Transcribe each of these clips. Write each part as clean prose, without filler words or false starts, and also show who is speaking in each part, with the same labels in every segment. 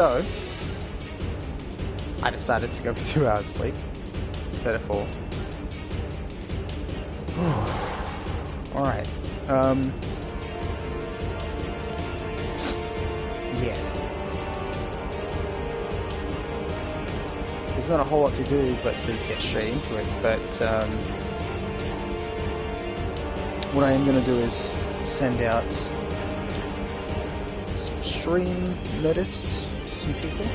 Speaker 1: So, I decided to go for 2 hours sleep instead of 4. Alright. Yeah. There's not a whole lot to do but to get straight into it, but what I am going to do is send out some stream notice to some people.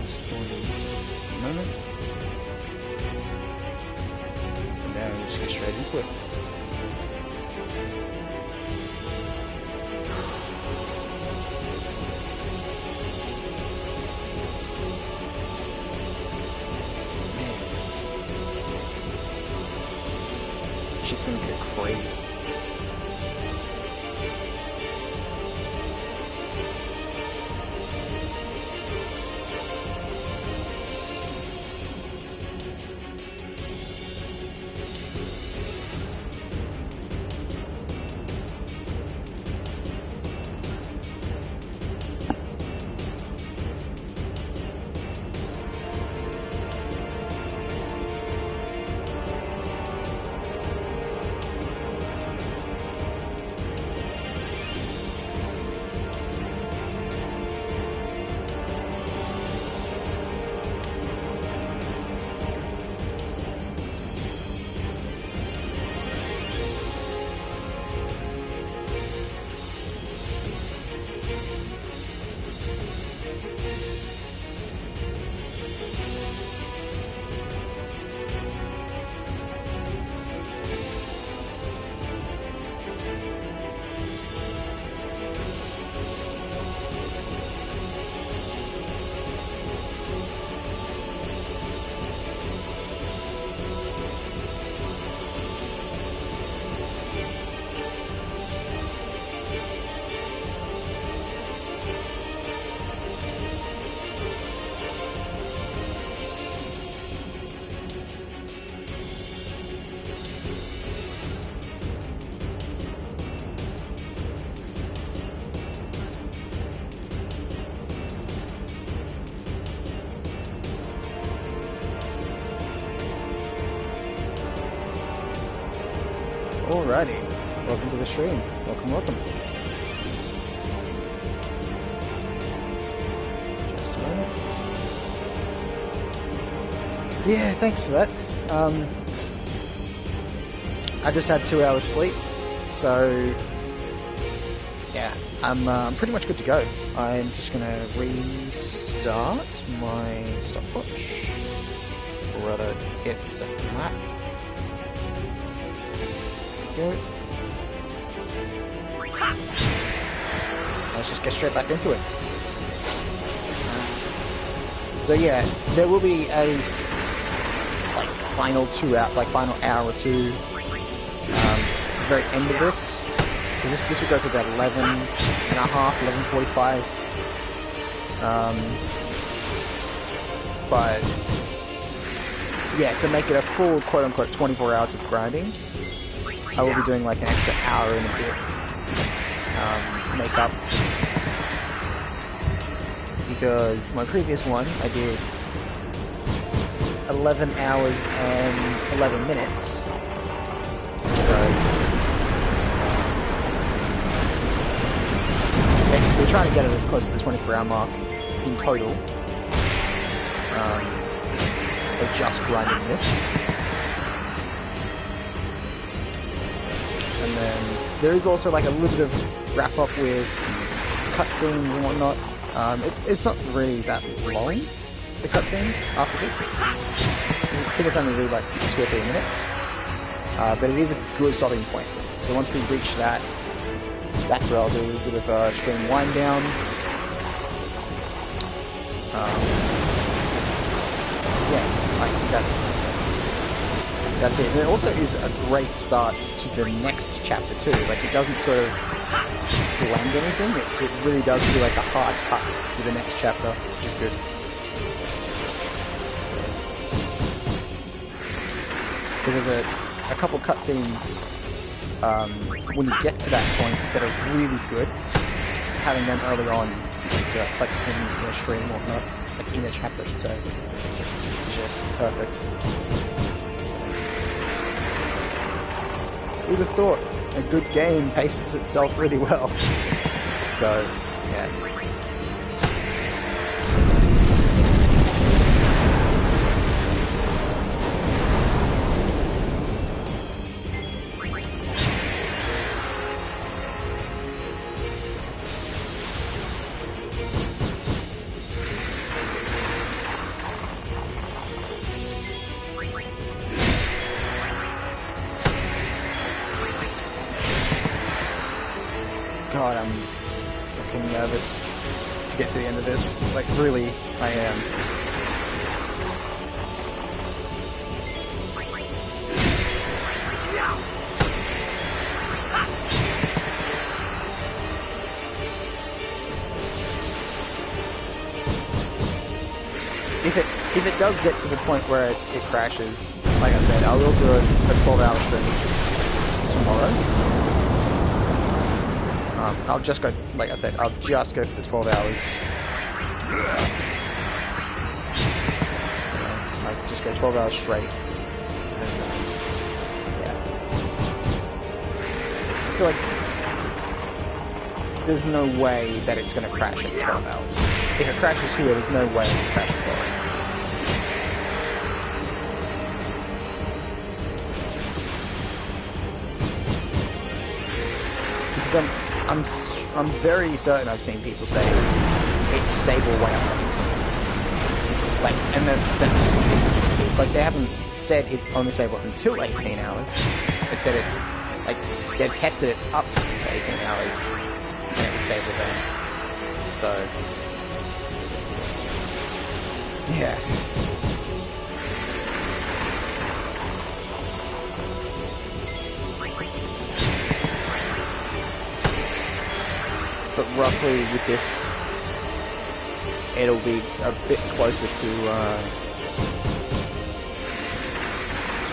Speaker 1: Just for the moment. And then we'll just get straight into it. Shit's gonna get crazy. Alrighty, welcome to the stream. Welcome. Just a minute. Yeah, thanks for that. I just had 2 hours sleep, so yeah, I'm pretty much good to go. I'm just gonna restart my stopwatch, or rather hit set map. Go. Let's just get straight back into it. So yeah, there will be a final final hour or two at the very end of this, because this will go for about 11:45. But yeah, to make it a full quote-unquote 24 hours of grinding, I will be doing like an extra hour and a bit makeup, because my previous one I did 11 hours and 11 minutes, so basically trying to get it as close to the 24-hour mark in total of just grinding this. And then there is also like a little bit of wrap up with cutscenes and whatnot. It's not really that long, the cutscenes after this. I think it's only really like 2 or 3 minutes. But it is a good starting point. So once we reach that, that's where I'll do a little bit of stream wind down. Yeah, I think that's it. And it also is a great start to the next chapter too. Like, it doesn't sort of blend anything. It really does feel like a hard cut to the next chapter, which is good. Because a couple cutscenes when you get to that point that are really good. So having them early on, so like in a stream or not, like in a chapter, I should say, is just perfect. So, who'd have thought a good game paces itself really well? So, yeah. God, I'm fucking nervous to get to the end of this. Like, really, I am. If it does get to the point where it crashes, like I said, I will do a 12-hour stream tomorrow. I'll just go, like I said, I'll just go for the 12 hours. Like, just go 12 hours straight. And, yeah. I feel like there's no way that it's going to crash at 12 hours. If it crashes here, there's no way it will crash at 12 hours. Because I'm very certain I've seen people say it's stable way up to 18. Like, and that's just because, like, they haven't said it's only stable until 18 hours. They said it's, like, they've tested it up to 18 hours, and it was stable then. So, yeah. But roughly with this, it'll be a bit closer to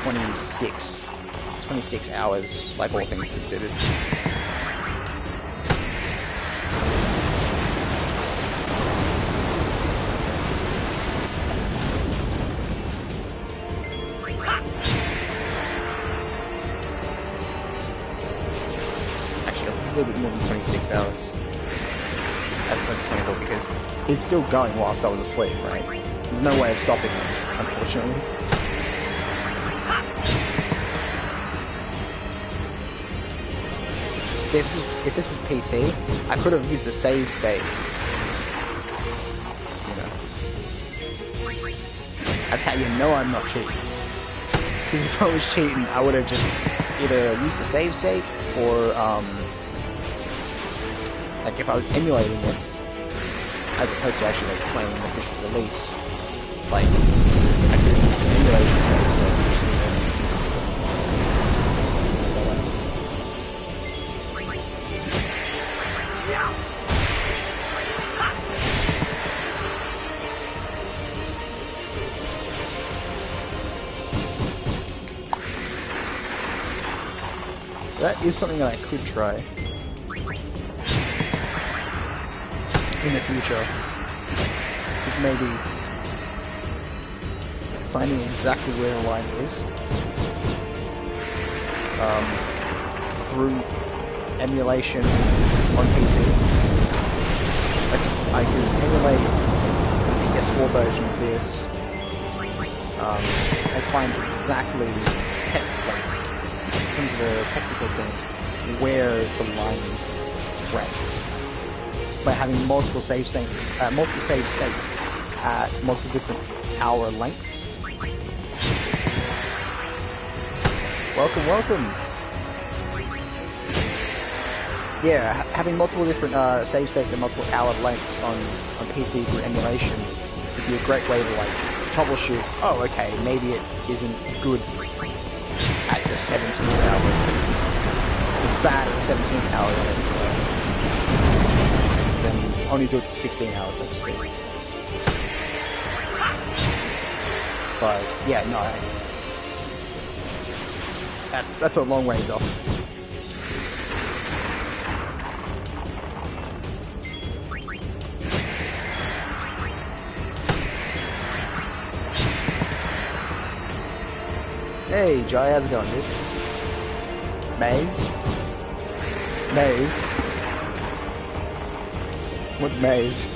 Speaker 1: 26 hours, like all things considered. Actually, a little bit more than 26 hours. As opposed to 24, because it's still going whilst I was asleep, right? There's no way of stopping it, unfortunately. See, if this was PC, I could have used the save state. You know. That's how you know I'm not cheating. Because if I was cheating, I would have just either used the save state or, like if I was emulating this, as opposed to actually like playing an official release, like I could use the emulation save, that is something that I could try in the future, is maybe finding exactly where the line is through emulation on PC. Like, I could emulate the PS4 version of this and find exactly, like, in terms of the technical stance, where the line rests. By having multiple save states at multiple different hour lengths. Welcome. Yeah, having multiple different save states at multiple hour lengths on PC through emulation would be a great way to like troubleshoot. Oh, okay, maybe it isn't good at the 17th hour. It's bad at the 17th hour. Then only do it to 16 hours, so to speak. But yeah, no. That's a long ways off. Hey, Jai, how's it going, dude? Maze? Maze? What's maze?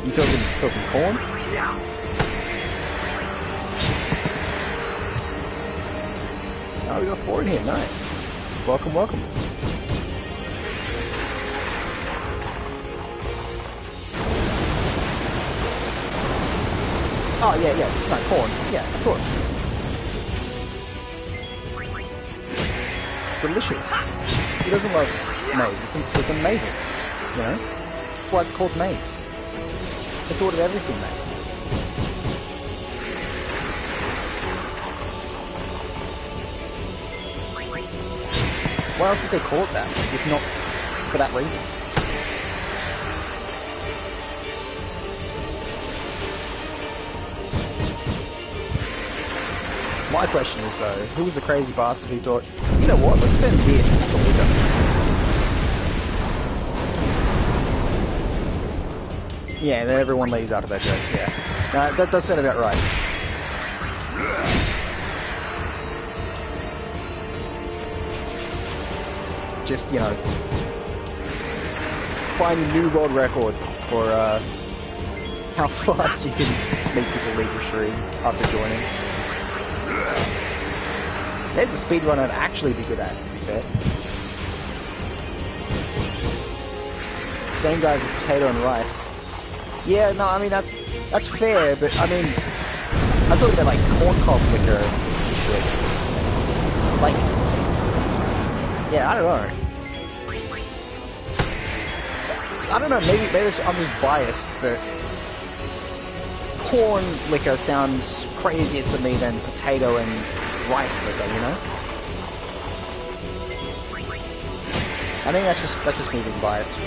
Speaker 1: You talking corn? Oh, we got 4 in here, nice. Welcome, welcome. Oh, yeah, no, corn. Yeah, of course. Delicious. Who doesn't love maize? It's amazing, you know? That's why it's called maize. They thought of everything, mate. Why else would they call it that, if not for that reason? My question is though, who was the crazy bastard who thought, you know what, let's turn this into liquor? Yeah, then everyone leaves after that joke, yeah. No, that does sound about right. Just, you know, find a new world record for how fast you can make people leave your stream after joining. There's a speedrun I'd actually be good at, to be fair. Same guy as a potato and rice. Yeah, no, I mean that's fair, but I mean I'm talking about like corn cob liquor and shit. Like, yeah, I don't know. I don't know, maybe I'm just biased, but corn liquor sounds crazier to me than potato and rice liquor, you know? I think that's just me being biased.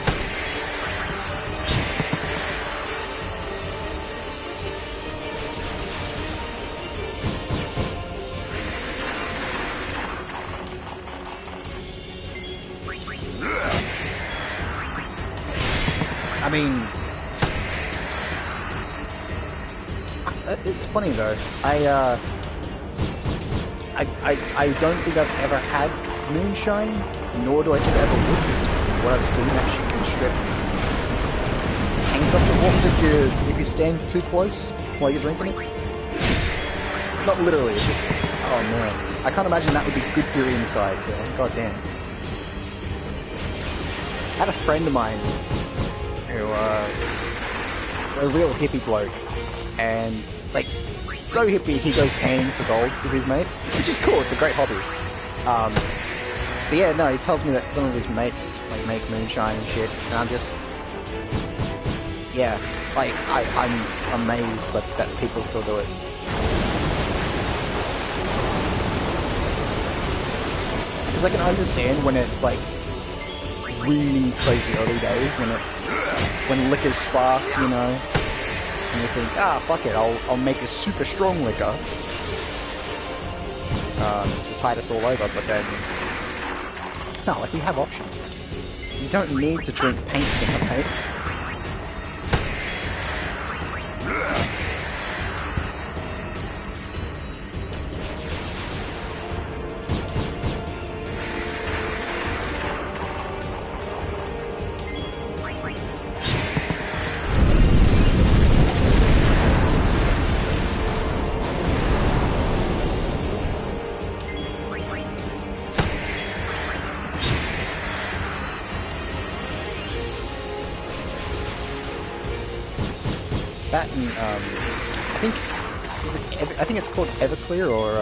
Speaker 1: I mean, it's funny though. I don't think I've ever had moonshine, nor do I think I ever would, because what I've seen actually can strip paint off the walls if you stand too close while you're drinking it. Not literally, it's just, oh man. I can't imagine that would be good for your insides, yeah. God damn. I had a friend of mine who was a real hippie bloke, and like, so hippie he goes painting for gold with his mates, which is cool, it's a great hobby. But yeah, no, he tells me that some of his mates like make moonshine and shit, and I'm just, yeah, like I'm amazed that people still do it. Because I can understand when it's like really crazy early days, when liquor's sparse, you know, and you think, ah, fuck it, I'll make a super strong liquor to tide us all over, but then, no, like, we have options. You don't need to drink paint thinner, mate. That and I think it's called Everclear or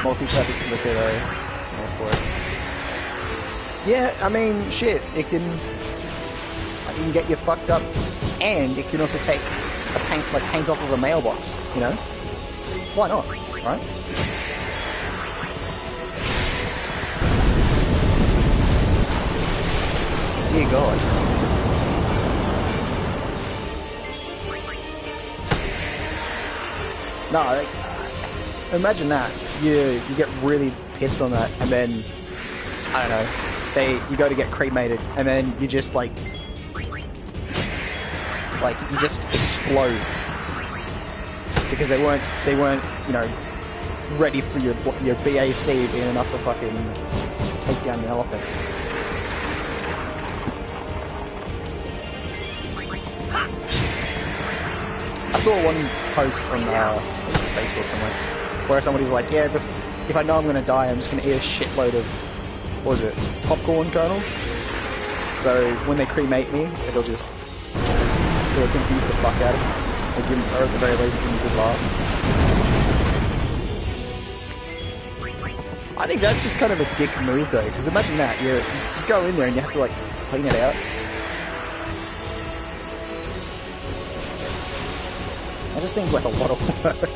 Speaker 1: multi-purpose liquor though. Small for it. Yeah, I mean, shit. You can get you fucked up, and it can also take paint off of a mailbox. You know, why not, right? Dear God. No, like, imagine that. You get really pissed on that, and then I don't know. You go to get cremated, and then you just like you just explode because they weren't ready for your BAC being enough to fucking take down the elephant. I saw one post on Facebook somewhere where somebody's like, yeah, if I know I'm gonna die, I'm just gonna eat a shitload of, what was it, popcorn kernels? So when they cremate me, it'll confuse the fuck out of me. Or at the very least, give me a good laugh. I think that's just kind of a dick move though, because imagine that, you go in there and you have to like clean it out. That just seems like a lot of work.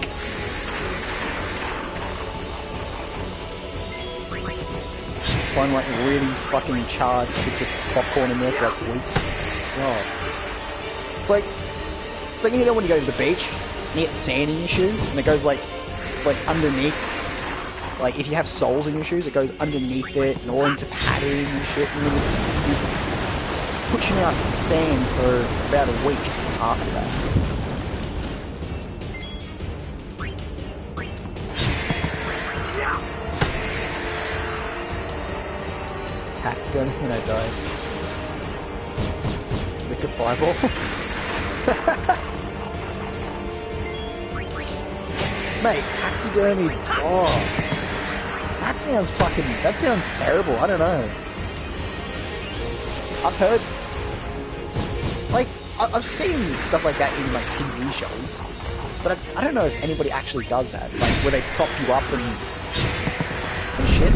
Speaker 1: Find like really fucking charred bits of popcorn in there for like weeks. God. It's like you know when you go to the beach and you get sand in your shoe and it goes like underneath. Like if you have soles in your shoes, it goes underneath it and all into padding and shit. And then you're pushing out sand for about a week after that. Taxidermy when I died. Lick a fireball. Mate, taxidermy. Oh, that sounds terrible. I don't know. I've heard, like, I've seen stuff like that in like TV shows, but I don't know if anybody actually does that. Like where they prop you up and shit.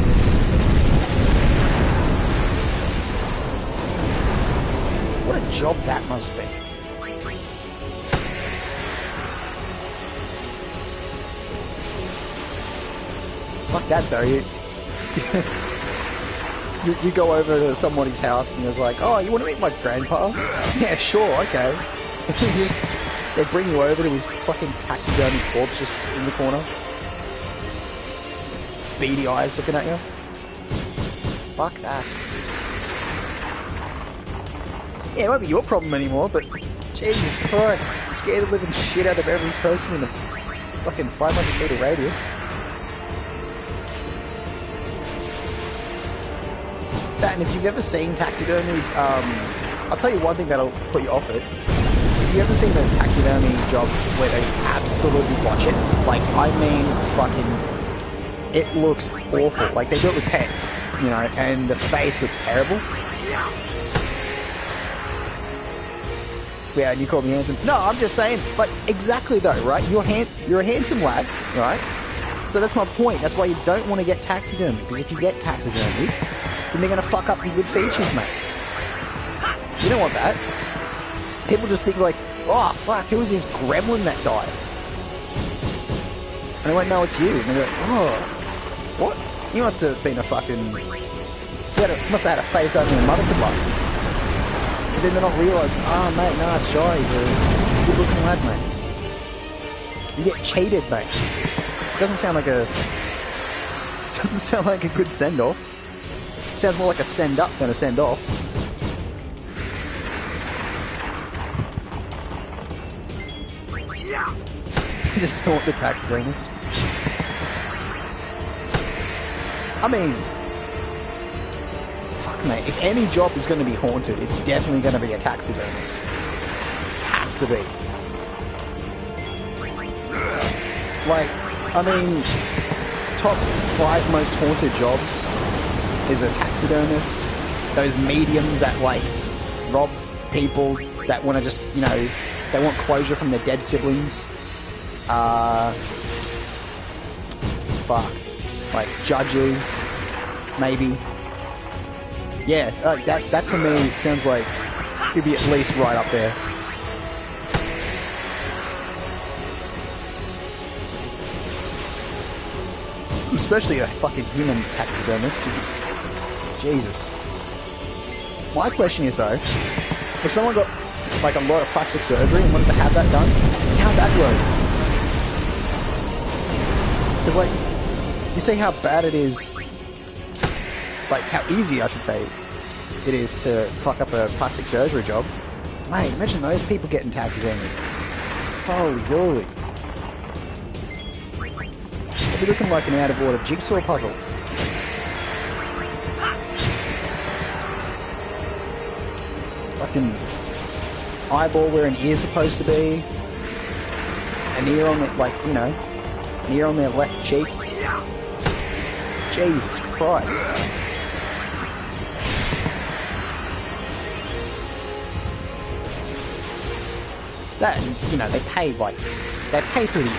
Speaker 1: What a job that must be. Fuck that though, you go over to somebody's house and they're like, oh, you want to meet my grandpa? Yeah, sure, okay. They bring you over to his fucking taxidermy corpse just in the corner. Beady eyes looking at you. Fuck that. Yeah, it won't be your problem anymore, but Jesus Christ, scare the living shit out of every person in a fucking 500 meter radius. That, and if you've ever seen taxidermy, I'll tell you one thing that'll put you off it. If you've ever seen those taxidermy jobs where they absolutely botch it, like, I mean, fucking, it looks awful. Like, they do it with pets, you know, and the face looks terrible. Yeah, and you call me handsome. No, I'm just saying, but exactly though, right? You're a handsome lad, right? So that's my point. That's why you don't want to get taxidermy, because if you get taxidermy, then they're going to fuck up your good features, mate. You don't want that. People just think like, oh, fuck, who was this gremlin that died? And they won't know it's you. And they're like, oh, what? You must have been a fucking... must have had a face only a mother could love. But then they're not realising, oh, mate, no, it's shy. He's a good-looking lad, mate. You get cheated, mate. Doesn't sound like a good send-off. Sounds more like a send-up than a send-off. Just thought the taxidermist. I mean, fuck mate, if any job is going to be haunted, it's definitely going to be a taxidermist. Has to be. Like, I mean, top 5 most haunted jobs is a taxidermist, those mediums that like rob people that want to just, you know, they want closure from their dead siblings. Fuck, like judges, maybe. Yeah, that to me sounds like it'd be at least right up there. Especially a fucking human taxidermist. Jesus. My question is though, if someone got like a lot of plastic surgery and wanted to have that done, how'd that work? Because, like, you see how bad it is, like, how easy, I should say, it is to fuck up a plastic surgery job. Mate, imagine those people getting taxidermy. Holy dooly. They'd be looking like an out-of-order jigsaw puzzle. Fucking eyeball where an ear's supposed to be. An ear on the, like, you know, an ear on their left cheek. Jesus Christ. That, you know, they pay through the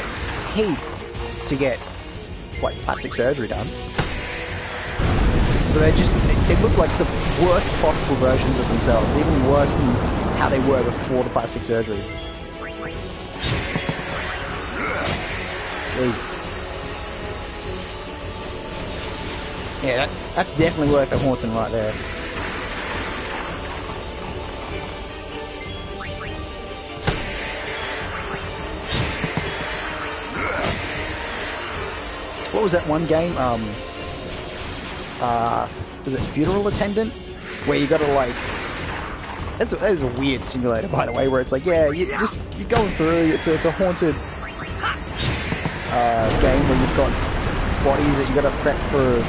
Speaker 1: teeth to get, like, plastic surgery done. So they look like the worst possible versions of themselves, even worse than how they were before the plastic surgery. Jesus. Yeah, that's definitely worth a haunting right there. What was that one game? Was it Funeral Attendant? Where you gotta, like... That is a weird simulator, by the way, where it's like, yeah, you're going through, it's a haunted game where you've got bodies that you gotta prep for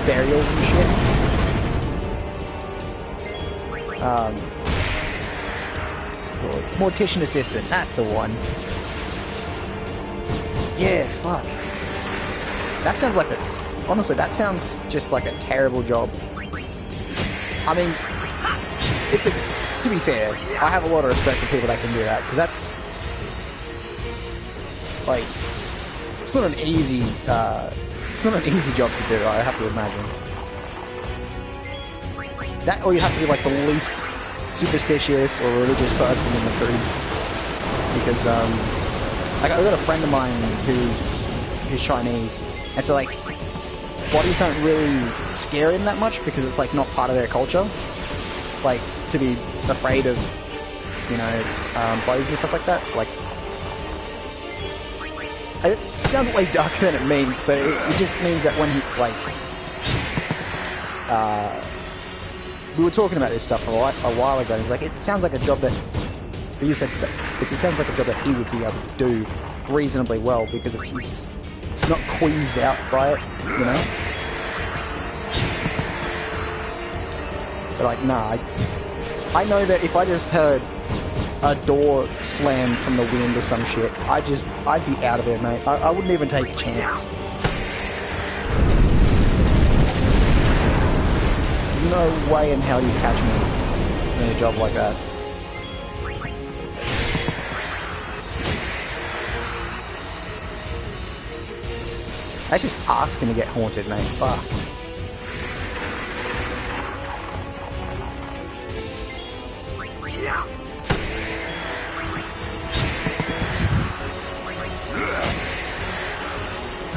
Speaker 1: burials and shit. What's it called? Mortician Assistant, that's the one. Yeah, fuck. That sounds like honestly, that sounds just like a terrible job. I mean, to be fair, I have a lot of respect for people that can do that, because that's, like, it's not an easy job to do, I have to imagine. That, or you have to be, like, the least superstitious or religious person in the crew. Because, like, I've got a friend of mine who's Chinese, and so, like, bodies don't really scare him that much because it's, like, not part of their culture. Like, to be afraid of, you know, bodies and stuff like that. It's like, it sounds way darker than it means, but it just means that when he, like, we were talking about this stuff a while ago. He's like, it sounds like a job that, you said that, it sounds like a job that he would be able to do reasonably well, because he's not queased out by it, you know? But, like, nah, I know that if I just heard a door slam from the wind or some shit, I'd be out of there, mate. I wouldn't even take a chance. There's no way in hell you catch me in a job like that. That's just asking to get haunted, mate. Fuck.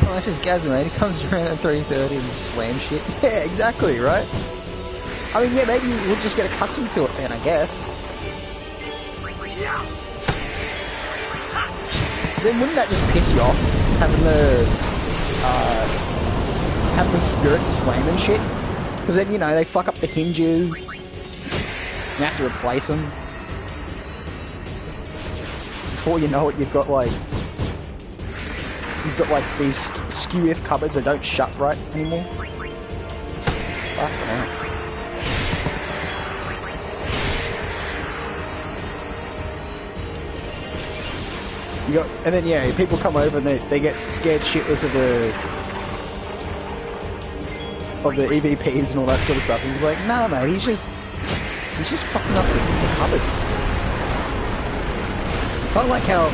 Speaker 1: Oh, that's just Gazza, mate. He comes around at 3:30 and slams shit. Yeah, exactly, right? I mean, yeah, maybe we'll just get accustomed to it then, I guess. Then wouldn't that just piss you off? Having the spirits slam and shit? Because then, you know, they fuck up the hinges. You have to replace them. Before you know it, you've got like these skew-if cupboards that don't shut right anymore. Fucking hell. And then yeah, people come over and they get scared shitless of the EVPs and all that sort of stuff. And he's like, nah, mate, he's just fucking up the cupboards. Kind of like how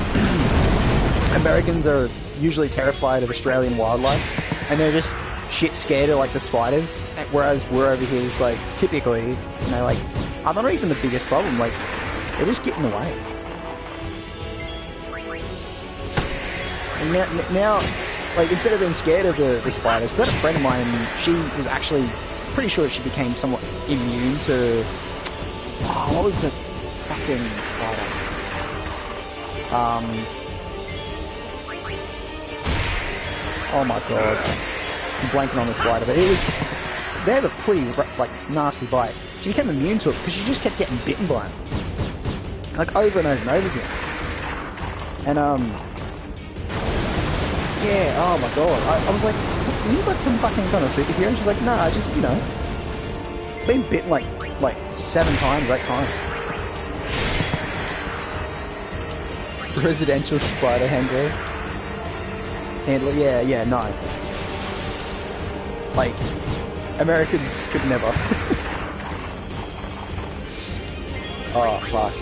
Speaker 1: Americans are usually terrified of Australian wildlife, and they're just shit scared of like the spiders, whereas we're over here just like, typically, you know, like, are not even the biggest problem, like, they just get in the way. And now, like, instead of being scared of the spiders, because I had a friend of mine, she was actually pretty sure she became somewhat immune to, what was the fucking spider? Oh my god. I'm blanking on the spider, but it was... They had a pretty, like, nasty bite. She became immune to it because she just kept getting bitten by it. Like, over and over and over again. And, yeah, oh my god. I was like, you got some fucking kind of superhero? And she's like, nah, I just, you know, been bitten like 7 times or 8 times. Residential spider handler. Handler, yeah, no. Like, Americans could never. Oh, fuck.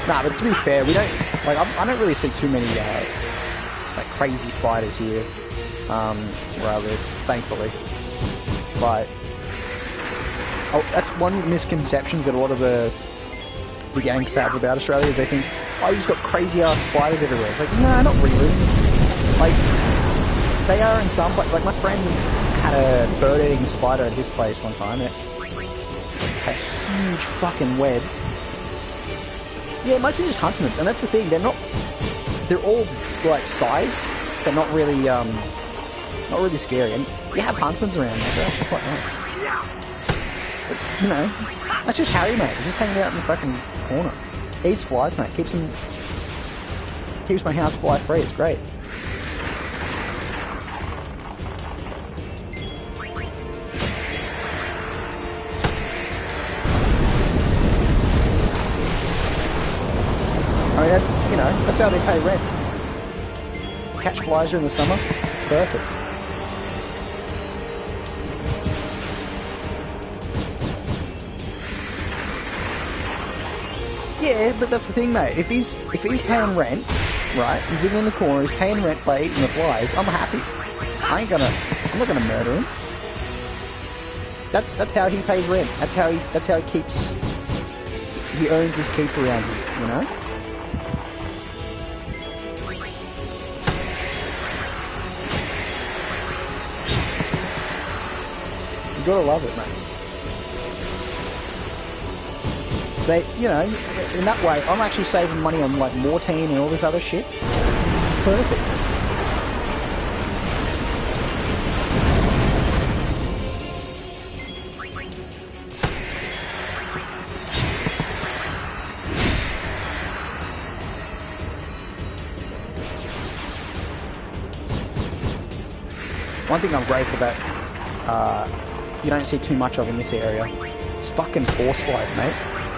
Speaker 1: Nah, but to be fair, we don't, like, I don't really see too many, like, crazy spiders here, where I live, thankfully. But, oh, that's one of the misconceptions that a lot of the gangs have about Australia, is they think, oh, you just got crazy ass spiders everywhere. It's like, nah, not really. Like, they are in some, like my friend had a bird-eating spider at his place one time. It had a huge fucking web. Yeah, mostly just huntsmen, and that's the thing. They're all like size, but not really scary. And you have huntsmen around, they're actually quite nice. So, you know, that's just Harry, mate. He's just hanging out in the fucking corner. Eats flies, mate. Keeps my house fly free. It's great. I mean, that's, you know, that's how they pay rent. Catch flies during the summer. It's perfect. Yeah, but that's the thing, mate. If he's paying rent, right? He's living in the corner. He's paying rent by eating the flies. I'm happy. I'm not gonna murder him. That's how he pays rent. That's how he keeps. He earns his keep around here. You know. You gotta love it, mate. So, you know, in that way, I'm actually saving money on, like, mortine and all this other shit. It's perfect. One thing I'm grateful that you don't see too much of in this area is fucking horseflies, mate.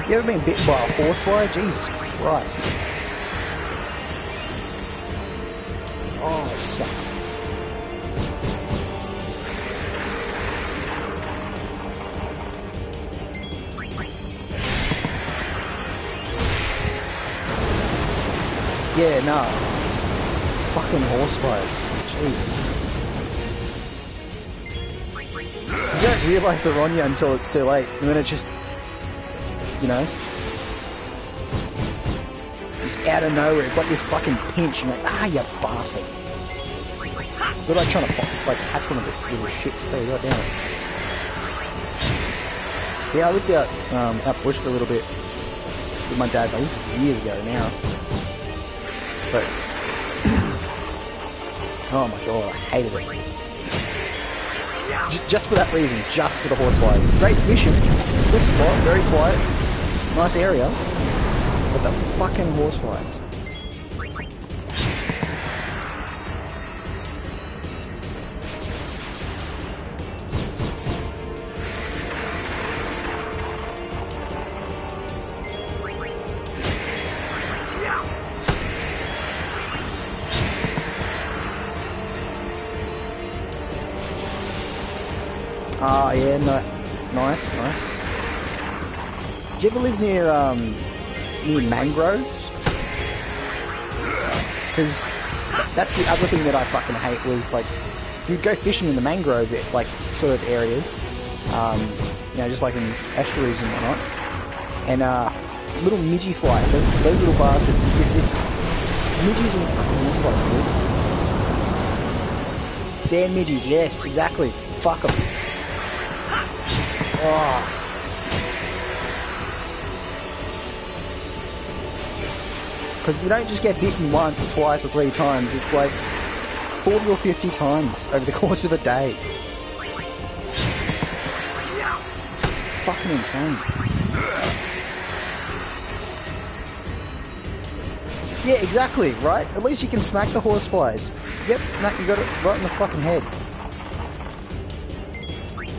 Speaker 1: You ever been bitten by a horsefly? Jesus Christ. Oh, it sucks. Yeah, no. Fucking horseflies. Jesus. You don't realise they're on you until it's too late, and then it just, you know, just out of nowhere, it's like this fucking pinch, and you're like, ah, you bastard. We're like trying to like catch one of the little shits too, right down. Yeah, I lived out bush for a little bit with my dad. This was years ago now, but oh my god, I hated it. Just for that reason, just for the horseflies. Great fishing, good spot, very quiet, nice area, but the fucking horseflies. Ah, yeah, no, nice. Do you ever live near mangroves? Because that's the other thing that I fucking hate was, like, you'd go fishing in the mangrove, like, sort of areas, you know, just like in estuaries and whatnot, and little midgie flies, those little bastards, it's midgies and fucking horseflies, dude. Sand midgies, yes, exactly, fuck them. Oh. Because you don't just get bitten once or twice or 3 times, it's like 40 or 50 times over the course of a day. It's fucking insane. Yeah, exactly, right? At least you can smack the horseflies. Yep, no, you got it right in the fucking head.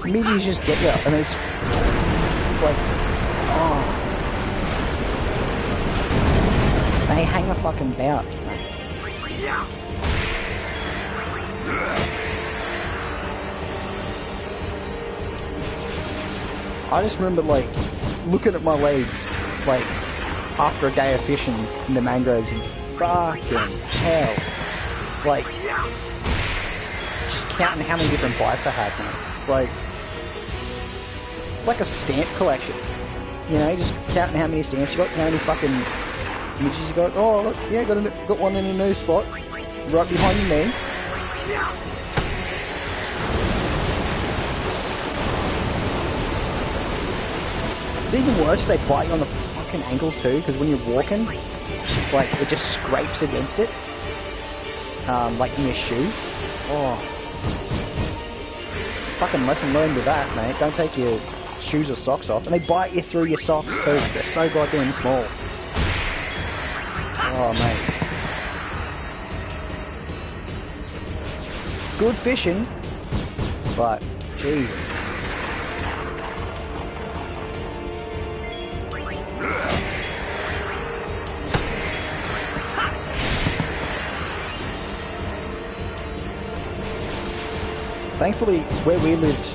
Speaker 1: Midges just get you, and it's like, oh. They hang a fucking bout, mate. I just remember, like, looking at my legs, like, after a day of fishing in the mangroves, and fucking hell. Like, just counting how many different bites I had, man. It's like a stamp collection. You know, just counting how many stamps you got, how many fucking midges you got. Oh, look, yeah, got one in a new spot, right behind your knee. It's even worse if they bite you on the fucking ankles too, because when you're walking, like, it just scrapes against it. Like in your shoe. Oh. Fucking lesson learned with that, mate. Don't take your shoes or socks off. And they bite you through your socks too, because they're so goddamn small. Oh, mate. Good fishing, but Jesus. Thankfully, where we lived,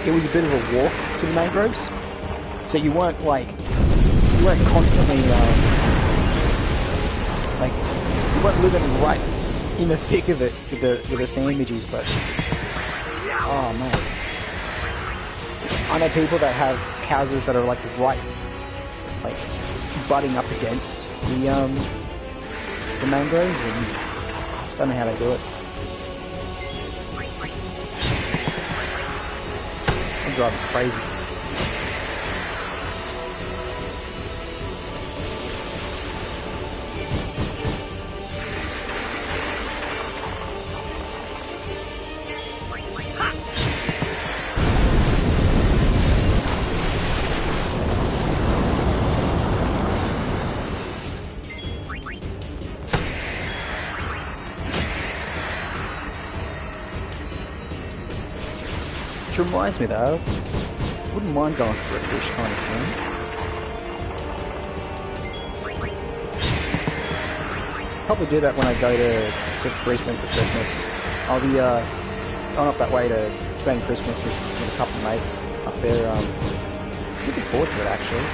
Speaker 1: it was a bit of a walk to the mangroves, so you weren't constantly, like, you weren't living right in the thick of it with the sand midges, but, oh man. I know people that have houses that are like right, like, butting up against the mangroves, and I just don't know how they do it. I'm driving crazy. Which reminds me though, wouldn't mind going for a fish kind of soon. Probably do that when I go to Brisbane for Christmas. I'll be going up that way to spend Christmas with a couple of mates up there. Looking forward to it actually.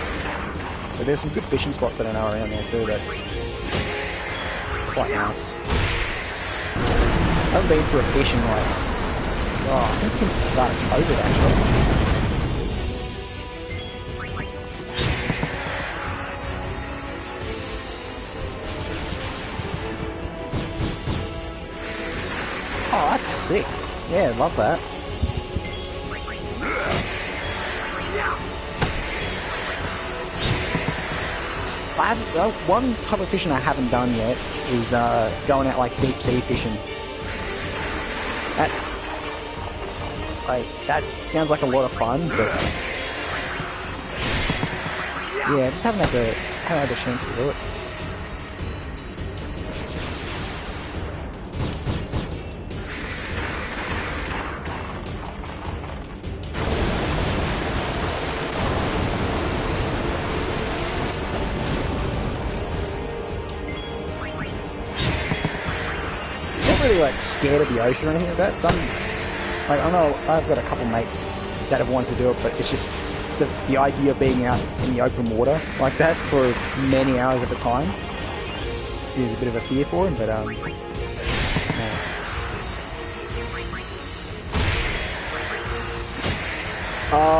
Speaker 1: But there's some good fishing spots that I know around there too that are quite nice. I haven't been for a fish in like, I think since the start of COVID actually. Oh, that's sick. Yeah, love that. One type of fishing I haven't done yet is going out like deep sea fishing. That sounds like a lot of fun, but yeah, I just haven't had the chance to do it. Really like scared of the ocean or anything like that. Like, I know I've got a couple mates that have wanted to do it, but it's just the idea of being out in the open water like that for many hours at a time is a bit of a fear for him, but yeah.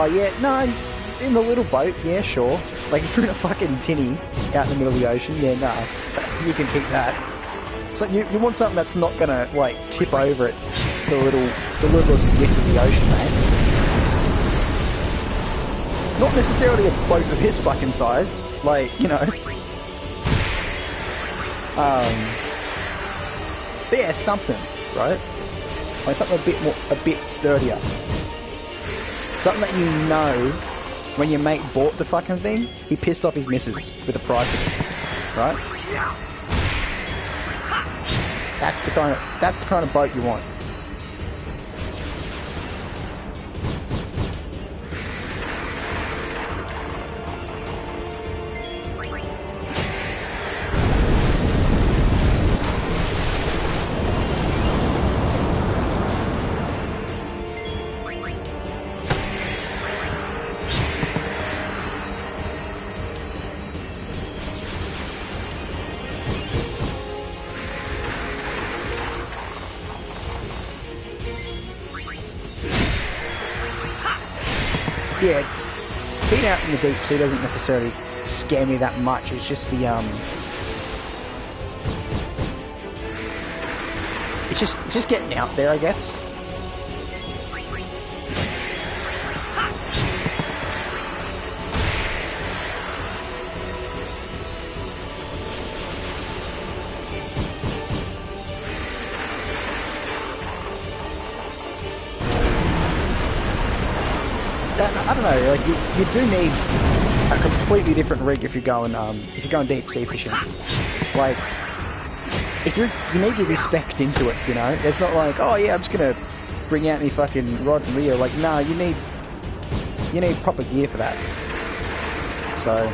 Speaker 1: Yeah, no, in the little boat, yeah, sure. Like if you're in a fucking tinny out in the middle of the ocean, yeah, no, you can keep that. So you want something that's not gonna like tip over at the littlest lift of the ocean, mate. Not necessarily a boat of this fucking size, like, you know. But yeah, something. right? Like something a bit sturdier. Something that you know, when your mate bought the fucking thing, he pissed off his missus with the price of it, right? That's the kind of boat you want. Yeah, being out in the deep sea doesn't necessarily scare me that much. It's just the it's just getting out there, I guess. I don't know, like you do need a completely different rig if you're going deep sea fishing. Like, you need to be specced into it, you know. It's not like, oh yeah, I'm just gonna bring out my fucking rod and reel. Like, nah, you need proper gear for that. So.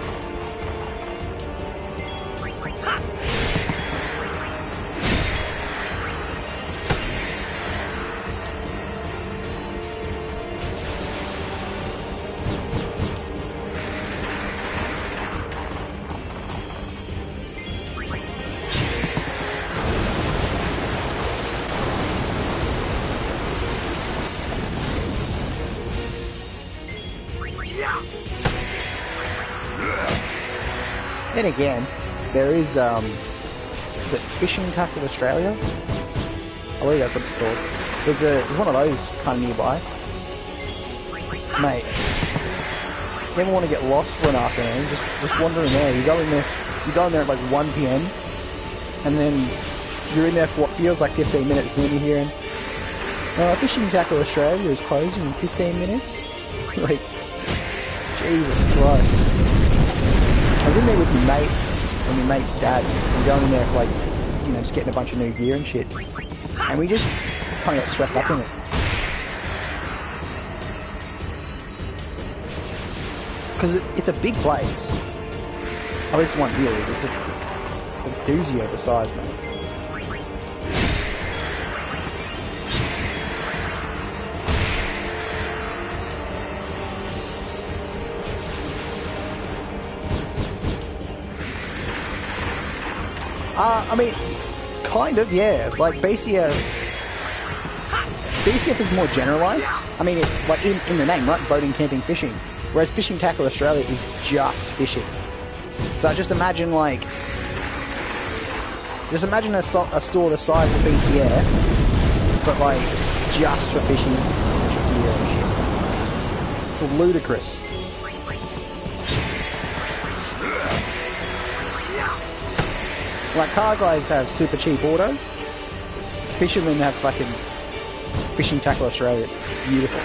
Speaker 1: Then again, there is it Fishing Tackle Australia? I believe that's what it's called. There's one of those kind of nearby. Mate, you ever want to get lost for an afternoon? Just wander in there. You go in there at like 1 PM, and then you're in there for what feels like 15 minutes, and then you're hearing, Fishing Tackle Australia is closing in 15 minutes. Like, Jesus Christ. I was in there with my mate and my mate's dad. We're going in there for, like, you know, just getting a bunch of new gear and shit. And we just kind of got swept up in it. Because it's a big place. At least one here is. It's a doozy of a size, man. I mean, kind of, yeah. Like, BCF is more generalised. I mean, like, in the name, right? Boating, camping, fishing. Whereas Fishing Tackle Australia is just fishing. So just imagine, like... Just imagine a store the size of BCF, but, like, just for fishing gear and shit. It's ludicrous. Like, car guys have super cheap auto. Fishermen have fucking Fishing Tackle Australia. It's beautiful.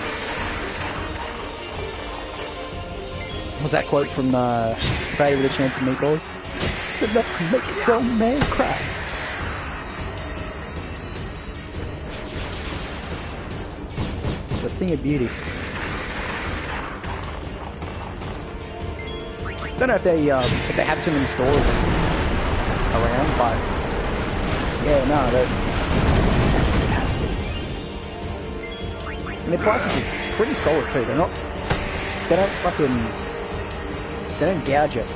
Speaker 1: What was that quote from Friday with a Chance of Meatballs? It's enough to make a grown man cry. It's a thing of beauty. Don't know if they have too many stores around, but yeah, no, they're fantastic. And their prices are pretty solid too. They don't gouge it.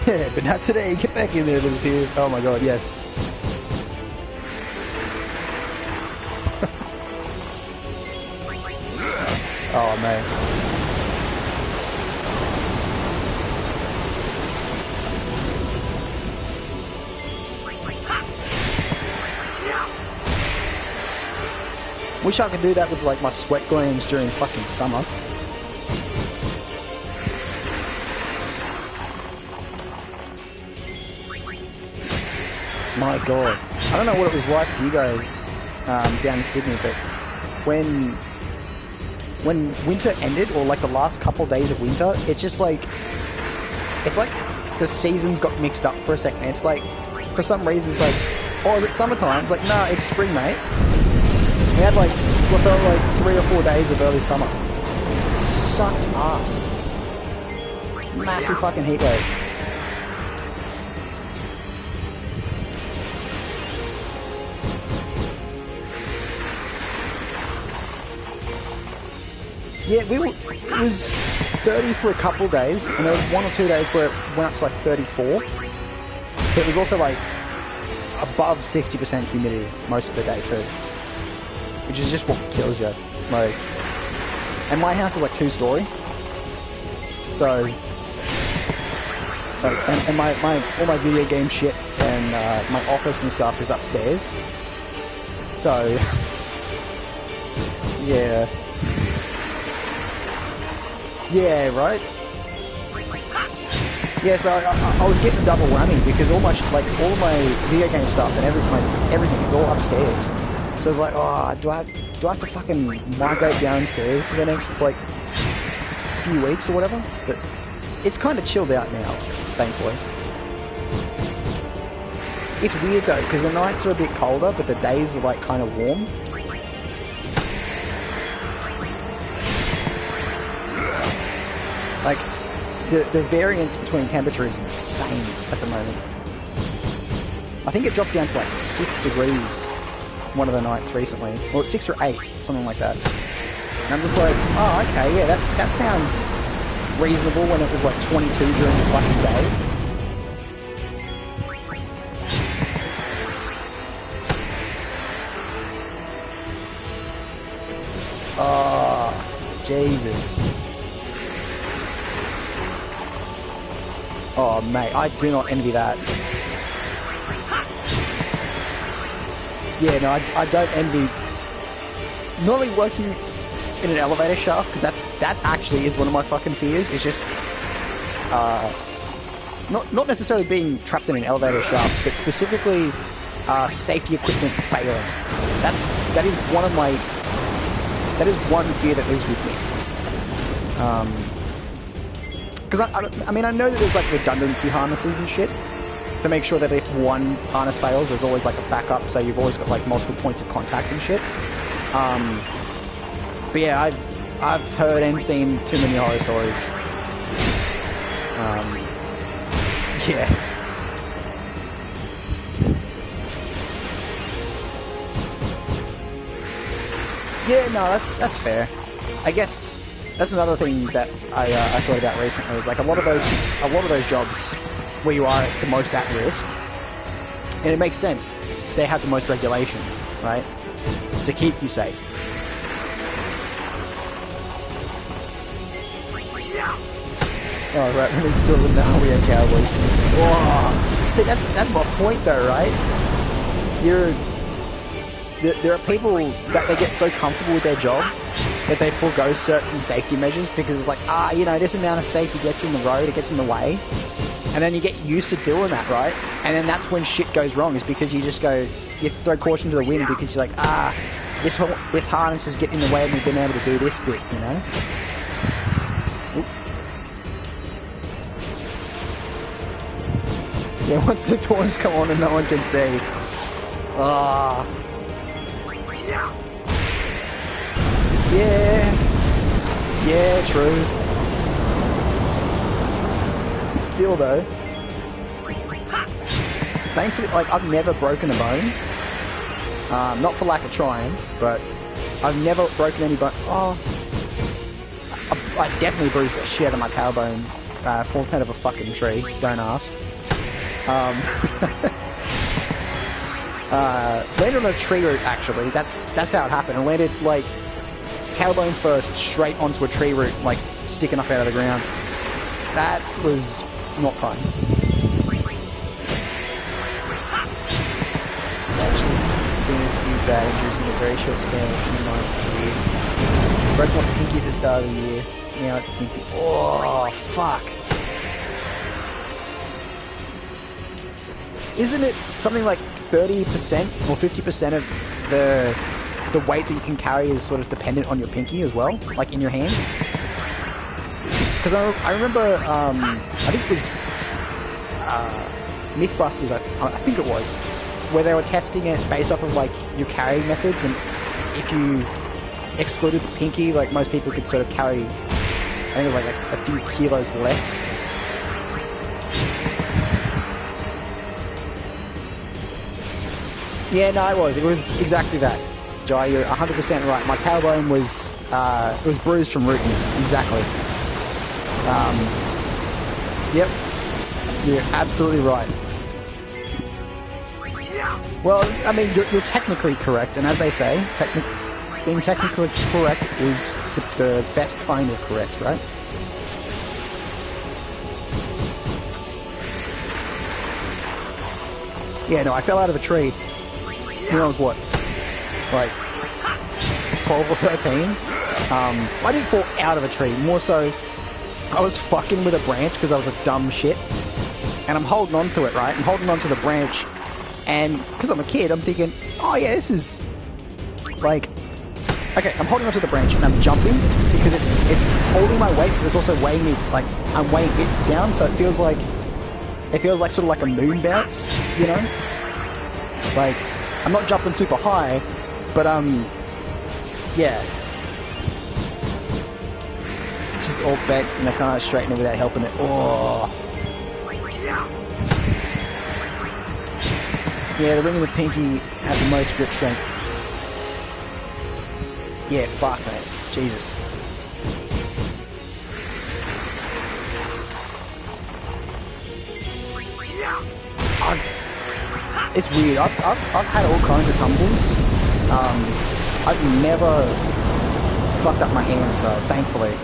Speaker 1: Yeah, but not today. Get back in there, little tear. Oh my god, yes. Oh man. Wish I could do that with like my sweat glands during fucking summer. My god. I don't know what it was like for you guys down in Sydney, but when winter ended, or like the last couple of days of winter, it's just like, it's like the seasons got mixed up for a second. It's like, for some reason, it's like, oh, is it summertime? It's like, nah, it's spring, mate. We had like, what felt like 3 or 4 days of early summer. Sucked ass. Massive fucking heat wave. Yeah, it was 30 for a couple of days, and there was 1 or 2 days where it went up to like 34. But it was also like above 60% humidity most of the day too, which is just what kills you. Like, and my house is like 2-story, so and my all my video game shit and my office and stuff is upstairs. So yeah. Yeah, right? Yeah, so I was getting a double whammy because all my video game stuff and everything, it's all upstairs. So I was like, oh, do I have to fucking migrate downstairs for the next like few weeks or whatever? But it's kind of chilled out now, thankfully. It's weird though, because the nights are a bit colder, but the days are like kind of warm. Like, the variance between temperature is insane at the moment. I think it dropped down to like 6 degrees one of the nights recently. Or 6 or 8, something like that. And I'm just like, oh, okay, yeah, that sounds reasonable when it was like 22 during the fucking day. Oh, Jesus. Oh, mate, I do not envy that. Yeah, no, I don't envy not only working in an elevator shaft, because that actually is one of my fucking fears, is just not necessarily being trapped in an elevator shaft, but specifically safety equipment failing. That is one fear that lives with me. Because I mean, I know that there's like redundancy harnesses and shit to make sure that if one harness fails, there's always like a backup, so you've always got like multiple points of contact and shit. But yeah, I've heard and seen too many horror stories. Yeah. Yeah, no, that's fair. I guess that's another thing that I thought about recently, is like a lot of those jobs where you are the most at risk, and it makes sense. They have the most regulation, right, to keep you safe. Oh, right, when it's still the Maui Cowboys. Oh, see, that's my point though, right? There are people that they get so comfortable with their job that they forego certain safety measures because it's like, you know, this amount of safety gets in the road, it gets in the way. And then you get used to doing that, right? And then that's when shit goes wrong, is because you just go, you throw caution to the wind because you're like, this harness is getting in the way of me being able to do this bit, you know? Oop. Yeah, once the doors come on and no one can see. Yeah, true. Still though, thankfully, like, I've never broken a bone. Not for lack of trying, but I've never broken any bone. I definitely bruised the shit out of my tailbone falling out of a fucking tree. Don't ask. Landed on a tree root, actually. That's how it happened. I landed, like, tailbone first, straight onto a tree root, like, sticking up out of the ground. That was not fun. Actually, doing a few bad injuries in a very short span of my career. Broke my pinky at the start of the year. Now it's pinky. Oh, fuck. Isn't it something like 30% or 50% of the weight that you can carry is sort of dependent on your pinky as well? Like in your hand? Because I remember, I think it was Mythbusters, I think it was, where they were testing it based off of like your carrying methods, and if you excluded the pinky, like most people could sort of carry, I think it was like a few kilos less. Yeah, no, it was exactly that. Jai, you're 100% right. My tailbone was, it was bruised from rooting, exactly. Yep, you're absolutely right. Well, I mean, you're technically correct, and as they say, being technically correct is the best kind of correct, right? Yeah, no, I fell out of a tree when I was, what, like 12 or 13? I didn't fall out of a tree, more so I was fucking with a branch because I was a dumb shit, and I'm holding on to it, right? I'm holding on to the branch, and because I'm a kid, I'm thinking, oh yeah, this is like, okay, I'm holding onto the branch and I'm jumping because it's holding my weight, but it's also weighing me, like I'm weighing it down, so it feels like sort of like a moon bounce, you know? Like, I'm not jumping super high, but yeah. It's just all bent and I can't straighten it without helping it. Oh. Yeah, the ring of the pinky has the most grip strength. Yeah, fuck, mate. Jesus. It's weird. I've had all kinds of tumbles. I've never fucked up my hand, so thankfully.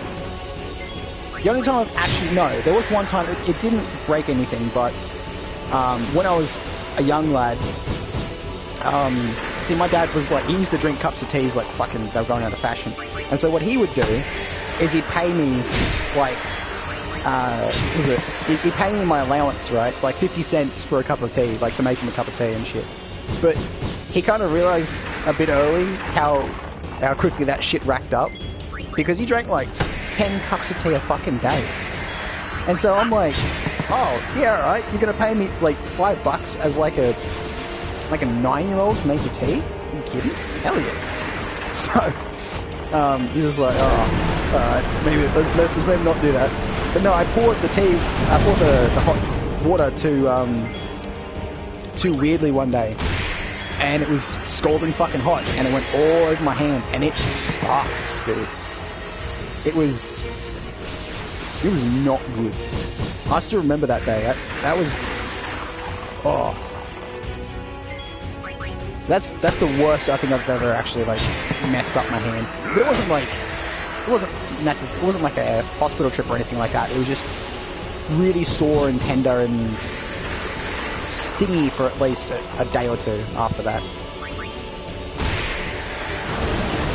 Speaker 1: The only time I've actually, no, there was one time, it didn't break anything, but when I was a young lad, see, my dad was like, he used to drink cups of teas like fucking, they were going out of fashion. And so what he would do is he'd pay me like, he'd pay me my allowance, right? Like 50 cents for a cup of tea, like to make him a cup of tea and shit. But he kind of realized a bit early how quickly that shit racked up, because he drank like 10 cups of tea a fucking day. And so I'm like, oh, yeah, alright, you're gonna pay me like $5 as like a 9-year-old to make you tea? Are you kidding? Hell yeah. So, he's just like, oh, alright, let's maybe not do that. But no, I poured the hot water too weirdly one day, and it was scalding fucking hot, and it went all over my hand, and it sucked, dude. It was not good. I still remember that day. That was, oh. That's the worst I think I've ever actually like messed up my hand. But it wasn't like a hospital trip or anything like that. It was just really sore and tender and stingy for at least a day or two after that.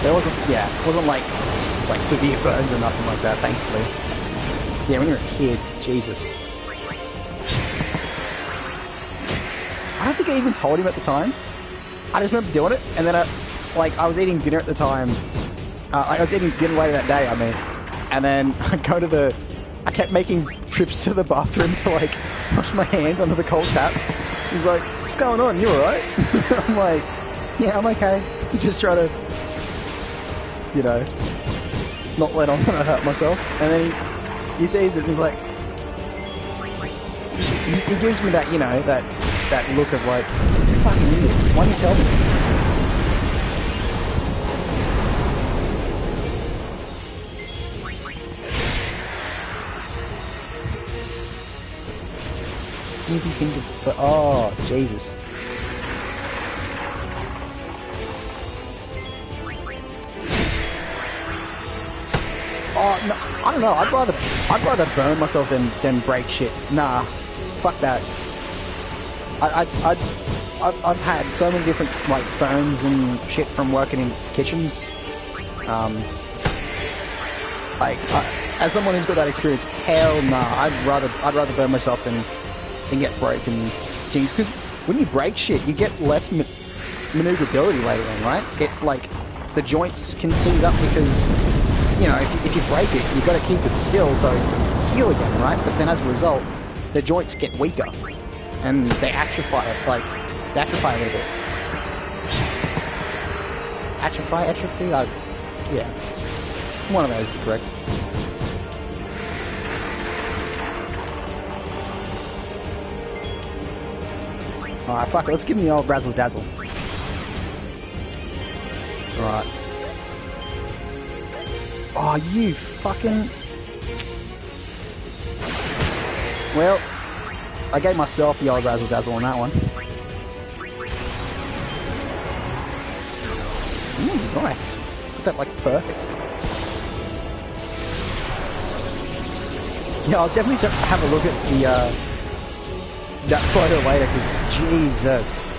Speaker 1: There wasn't like severe burns or nothing like that, thankfully. Yeah, when you're a kid, Jesus. I don't think I even told him at the time. I just remember doing it, and then I was eating dinner at the time. I was eating dinner later that day, I mean. And then I kept making trips to the bathroom to like wash my hand under the cold tap. He's like, what's going on? You alright? I'm like, yeah, I'm okay. Just try to, you know, not let on that I hurt myself. And then he sees it and he's like, he gives me that, you know, that look of like, you fucking idiot, why didn't you tell me? Stinky finger for, oh, Jesus. Oh, no, I don't know, I'd rather burn myself than break shit. Nah, fuck that. I've had so many different like burns and shit from working in kitchens. As someone who's got that experience, hell nah. I'd rather burn myself than get broken things. Because when you break shit, you get less maneuverability later on, right? It like the joints can seize up because you know if you break it, you've got to keep it still so heal again, right? But then as a result, the joints get weaker and they atrophy, they atrophy a little bit. Atrophy? Yeah. One of those is correct. Alright, fuck it, let's give him the old razzle dazzle. Right. Oh, you fucking... Well, I gave myself the old razzle dazzle on that one. Ooh, nice. Got that like perfect. Yeah, I'll definitely have a look at the that photo later, because Jesus.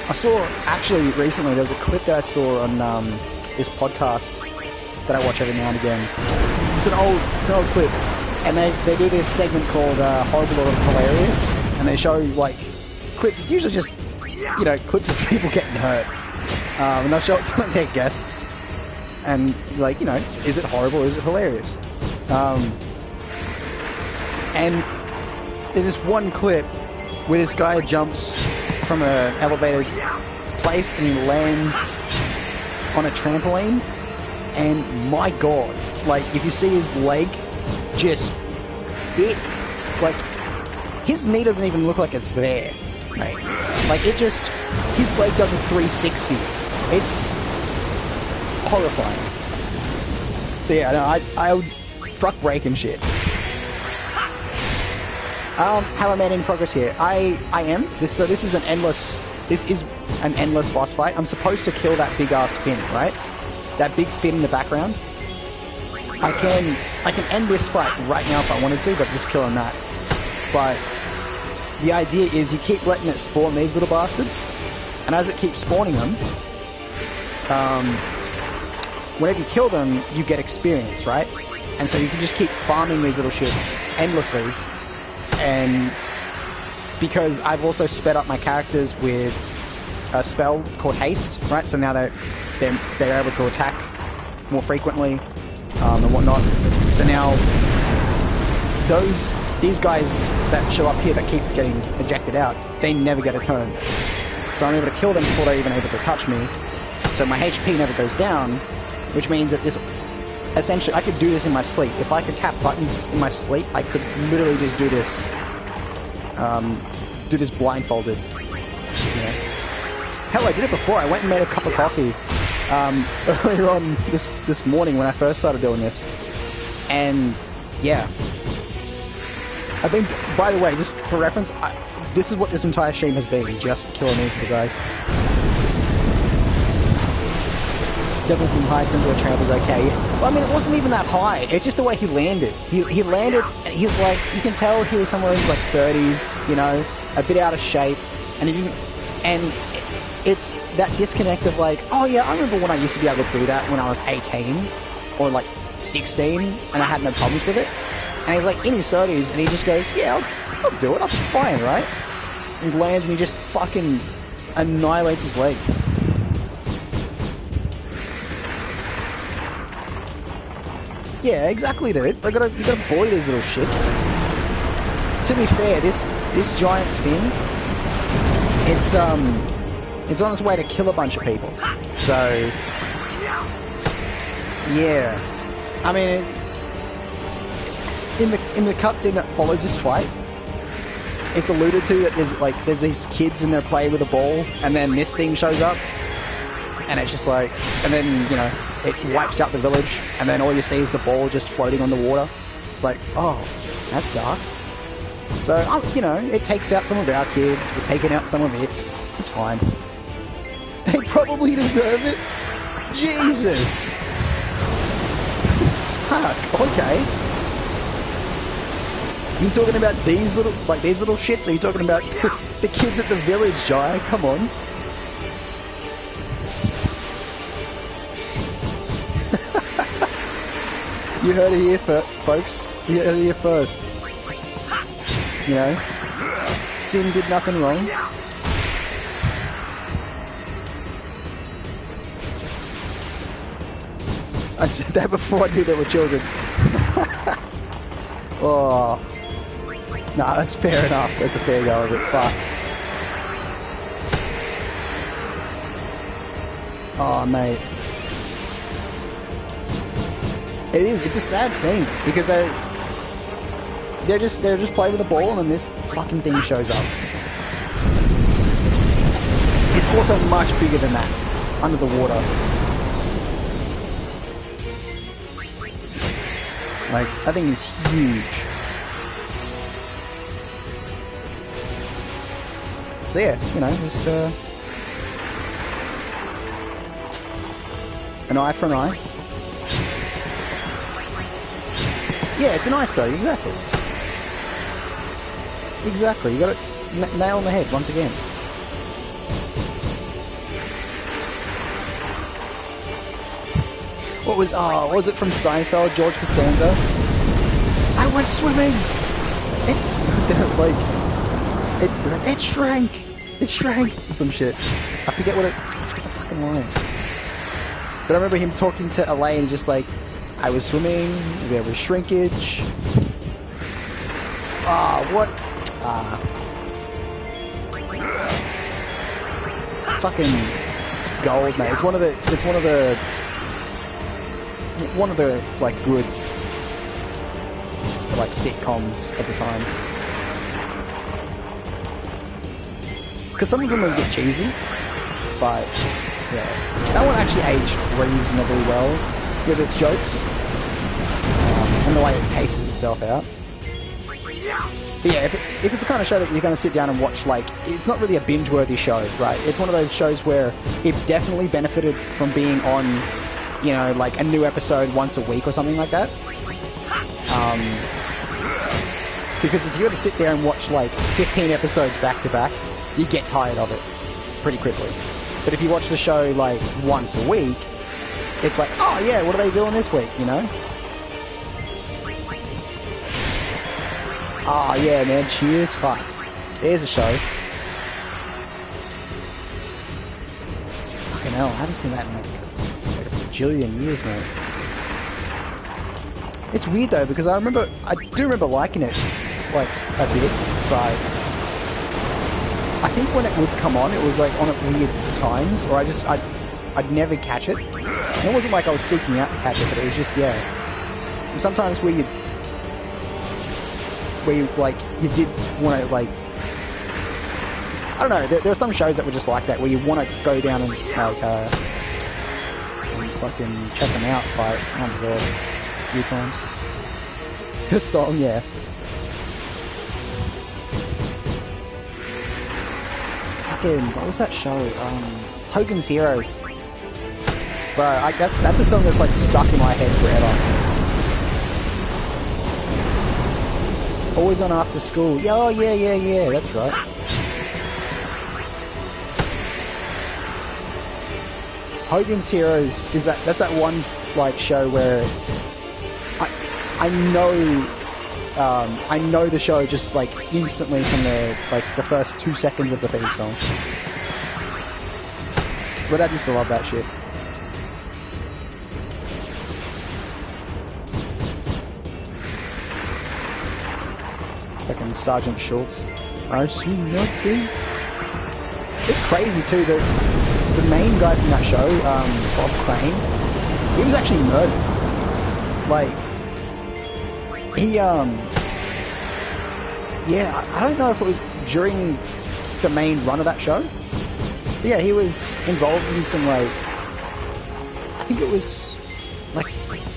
Speaker 1: I saw, actually recently, there was a clip that I saw on this podcast that I watch every now and again. It's an old clip, and they do this segment called Horrible or Hilarious, and they show like clips. It's usually just, you know, clips of people getting hurt, and they'll show it to their guests, and like, you know, is it horrible or is it hilarious? And there's this one clip where this guy jumps from an elevated place and he lands on a trampoline, and my god, like if you see his leg, just like his knee doesn't even look like it's there, right? Like it just, his leg does a 360. It's horrifying. So yeah, no, I would fuck breaking shit. How am I in progress here? I am. This is an endless boss fight. I'm supposed to kill that big ass fin, right? That big fin in the background. I can end this fight right now if I wanted to, but just killing that. But the idea is you keep letting it spawn these little bastards, and as it keeps spawning them, whenever you kill them, you get experience, right? And so you can just keep farming these little shits endlessly. And because I've also sped up my characters with a spell called Haste, right? So now they're able to attack more frequently and whatnot. So now these guys that show up here that keep getting ejected out, they never get a turn. So I'm able to kill them before they're even able to touch me. So my HP never goes down, which means that this... Essentially, I could do this in my sleep. If I could tap buttons in my sleep, I could literally just do this blindfolded. You know? Hell, I did it before. I went and made a cup of coffee earlier on this morning when I first started doing this. And, yeah. I've been... By the way, just for reference, this is what this entire stream has been, just killing these little guys. Jumping from heights into a tramp is okay. Well, I mean, it wasn't even that high. It's just the way he landed. He landed, and he was like, you can tell he was somewhere in his like 30s, you know, a bit out of shape, and it's that disconnect of like, oh yeah, I remember when I used to be able to do that when I was 18 or like 16, and I had no problems with it. And he's like in his 30s, and he just goes, yeah, I'll do it. I'll be fine, right? He lands, and he just fucking annihilates his leg. Yeah, exactly, dude. You gotta bully these little shits. To be fair, this giant fin, it's on its way to kill a bunch of people. So yeah, I mean, in the cutscene that follows this fight, it's alluded to that there's these kids in there playing with a ball, and then this thing shows up, and it's just like, and then, you know, it wipes out the village, and then all you see is the ball just floating on the water. It's like, oh, that's dark. So, you know, it takes out some of our kids, we're taking out some of its. It's fine. They probably deserve it. Jesus. Fuck, okay. You talking about these little shits? Or are you talking about the kids at the village, Jai? Come on. You heard it here, folks. You heard it here first. You know, Sin did nothing wrong. I said that before I knew they were children. Oh. Nah, that's fair enough. That's a fair go of it. Fuck. Oh, mate. It is. It's a sad scene because they're just playing with the ball and then this fucking thing shows up. It's also much bigger than that under the water. Like, that thing is huge. So yeah, you know, just an eye for an eye. Yeah, it's an iceberg, exactly. Exactly, you got it nail on the head once again. What was it from Seinfeld, George Costanza? I was swimming! It shrank! It shrank! Or some shit. I forget the fucking line. But I remember him talking to Elaine just like, I was swimming, there was shrinkage. What? It's fucking, it's gold, mate. It's one of the like good like sitcoms at the time. Because some of them are a bit cheesy, but yeah, that one actually aged reasonably well with its jokes and the way it paces itself out. But yeah, if it's the kind of show that you're going to sit down and watch, like, it's not really a binge-worthy show, right? It's one of those shows where it definitely benefited from being on, you know, like a new episode once a week or something like that. Because if you were to sit there and watch like 15 episodes back to back, you get tired of it pretty quickly. But if you watch the show like once a week, it's like, oh yeah, what are they doing this week, you know? Oh yeah, man, cheers, fuck. There's a show. Fucking hell, I haven't seen that in like a bajillion years, mate. It's weird though, because I do remember liking it, like, a bit, but I think when it would come on, it was like on at weird times, or I'd never catch it. And it wasn't like I was seeking out to catch it, but it was just, yeah. And sometimes where you like, you did want to, like, I don't know, there are some shows that were just like that, where you want to go down and, like, and fucking check them out, but, oh my god, a few times. This song, yeah. Fucking, what was that show? Hogan's Heroes. Bro, that's a song that's like stuck in my head forever. Always on after school. Yeah, oh yeah, that's right. Hogan's Heroes is that's that one like show where I know the show just like instantly from the first 2 seconds of the theme song. So my dad used to love that shit. Fucking Sergeant Schultz. I see nothing. It's crazy too that the main guy from that show, Bob Crane, he was actually murdered. Like, he, yeah, I don't know if it was during the main run of that show. But yeah, he was involved in some, like, I think it was, like,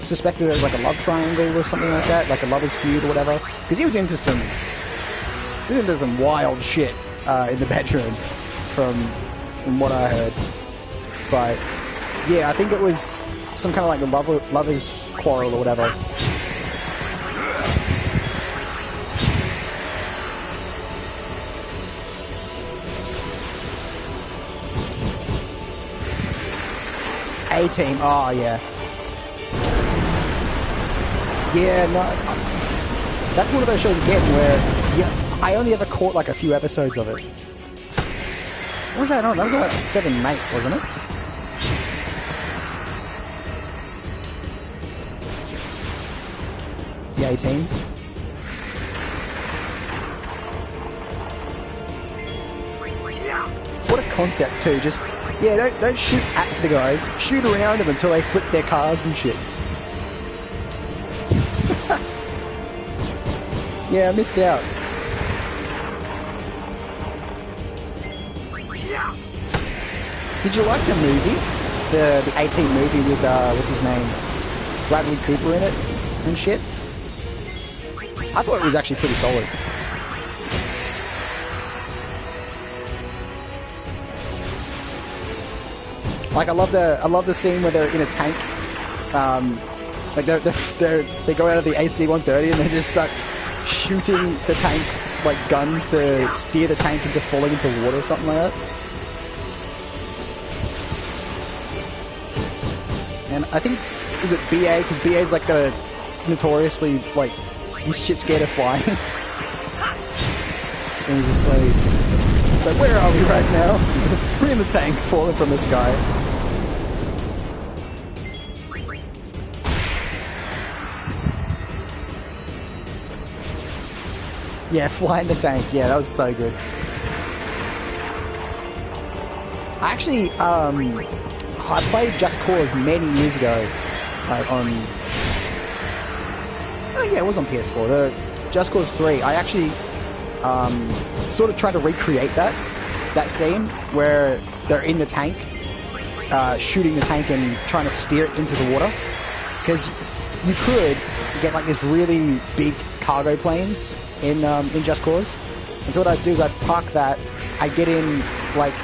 Speaker 1: suspected as like a love triangle or something like that, like a lover's feud or whatever. Because he was into some wild shit in the bedroom, from what I heard. But yeah, I think it was some kind of like a lovers quarrel or whatever. A-Team. Oh, yeah. Yeah, no. That's one of those shows again where I only ever caught like a few episodes of it. What was that on? That was like 7 Mate, wasn't it? The A-Team. What a concept too, just, yeah, don't shoot at the guys, shoot around them until they flip their cars and shit. Yeah, I missed out. Did you like the movie? The A-Team movie with, what's his name? Bradley Cooper in it and shit? I thought it was actually pretty solid. Like I love the scene where they're in a tank, like they go out of the AC-130 and they just start shooting the tanks like guns to steer the tank into falling into water or something like that. And I think was it BA, because BA's like got a notoriously like he's shit scared of flying, and he's just like, it's like, where are we right now? We're in the tank falling from the sky. Yeah, fly in the tank. Yeah, that was so good. I actually, I played Just Cause many years ago, on... Oh yeah, it was on PS4. The Just Cause 3. I actually, sort of tried to recreate that scene where they're in the tank, shooting the tank and trying to steer it into the water. Because you could get like this really big cargo planes in Just Cause, and so what I'd do is I'd park that, I'd get in, like,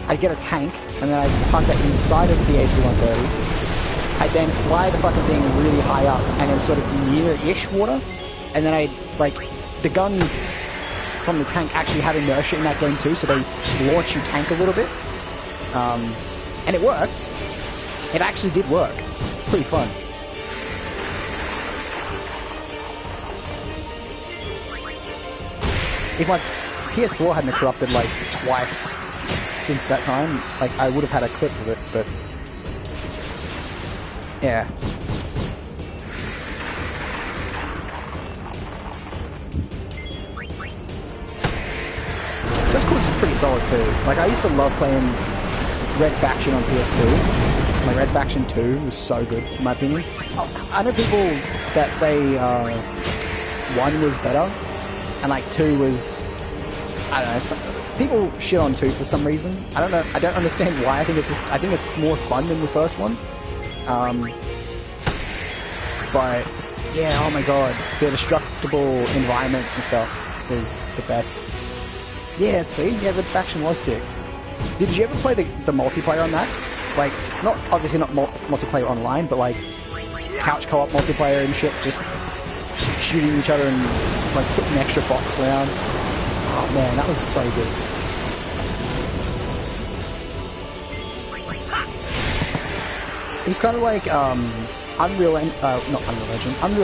Speaker 1: I'd get a tank, and then I'd park that inside of the AC-130, I'd then fly the fucking thing really high up, and then sort of near-ish water, and then I'd, like, the guns from the tank actually have inertia in that game too, so they launch your tank a little bit, and it works. It actually did work. It's pretty fun. If my PS4 hadn't corrupted like twice since that time, like I would have had a clip of it, but yeah. Just Cause is pretty solid too. Like I used to love playing Red Faction on PS2. Like Red Faction 2 was so good in my opinion. I know people that say 1 was better. And like 2 was, I don't know, people shit on 2 for some reason. I don't know, I don't understand why. I think it's more fun than the first one. But yeah, oh my god, the destructible environments and stuff was the best. Yeah, see, yeah, Red Faction was sick. Did you ever play the multiplayer on that? Like, obviously not multiplayer online, but like couch co-op multiplayer and shit, just shooting each other and like putting extra bots around. Oh man, that was so good. It was kind of like Unreal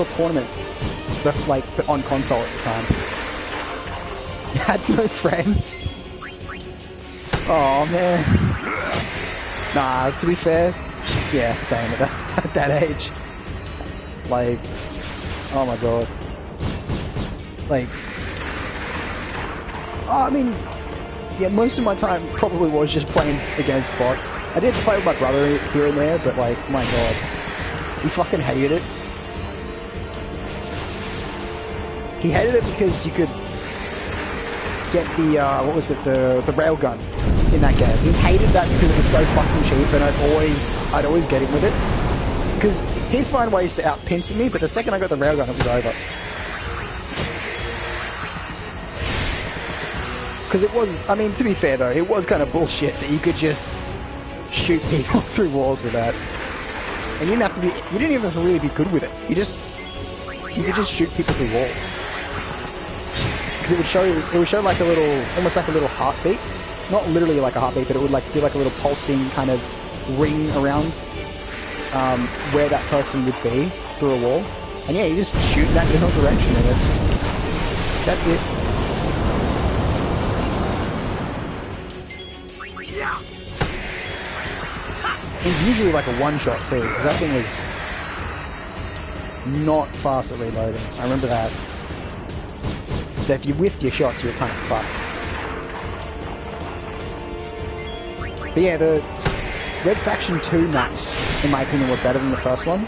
Speaker 1: Tournament, but on console at the time. You had no friends. Oh man. Nah, to be fair, yeah, same at that age. Like, oh my god. Like, I mean, yeah, most of my time probably was just playing against bots. I did play with my brother here and there, but like, my god, he fucking hated it. He hated it because you could get the, what was it, the railgun in that game. He hated that because it was so fucking cheap, and I'd always get him with it. Because he'd find ways to outpinch me, but the second I got the railgun, it was over. Because it was, I mean, to be fair though, it was kind of bullshit that you could just shoot people through walls with that. And you didn't even have to really be good with it. You could just shoot people through walls. Because it would show like a little, almost like a little heartbeat. Not literally like a heartbeat, but it would like do like a little pulsing kind of ring around where that person would be through a wall. And yeah, you just shoot in that general direction, and it's just, that's it. It's usually like a one-shot too, because that thing was not fast at reloading. I remember that. So if you whiffed your shots, you were kind of fucked. But yeah, the Red Faction 2 maps, in my opinion, were better than the first one.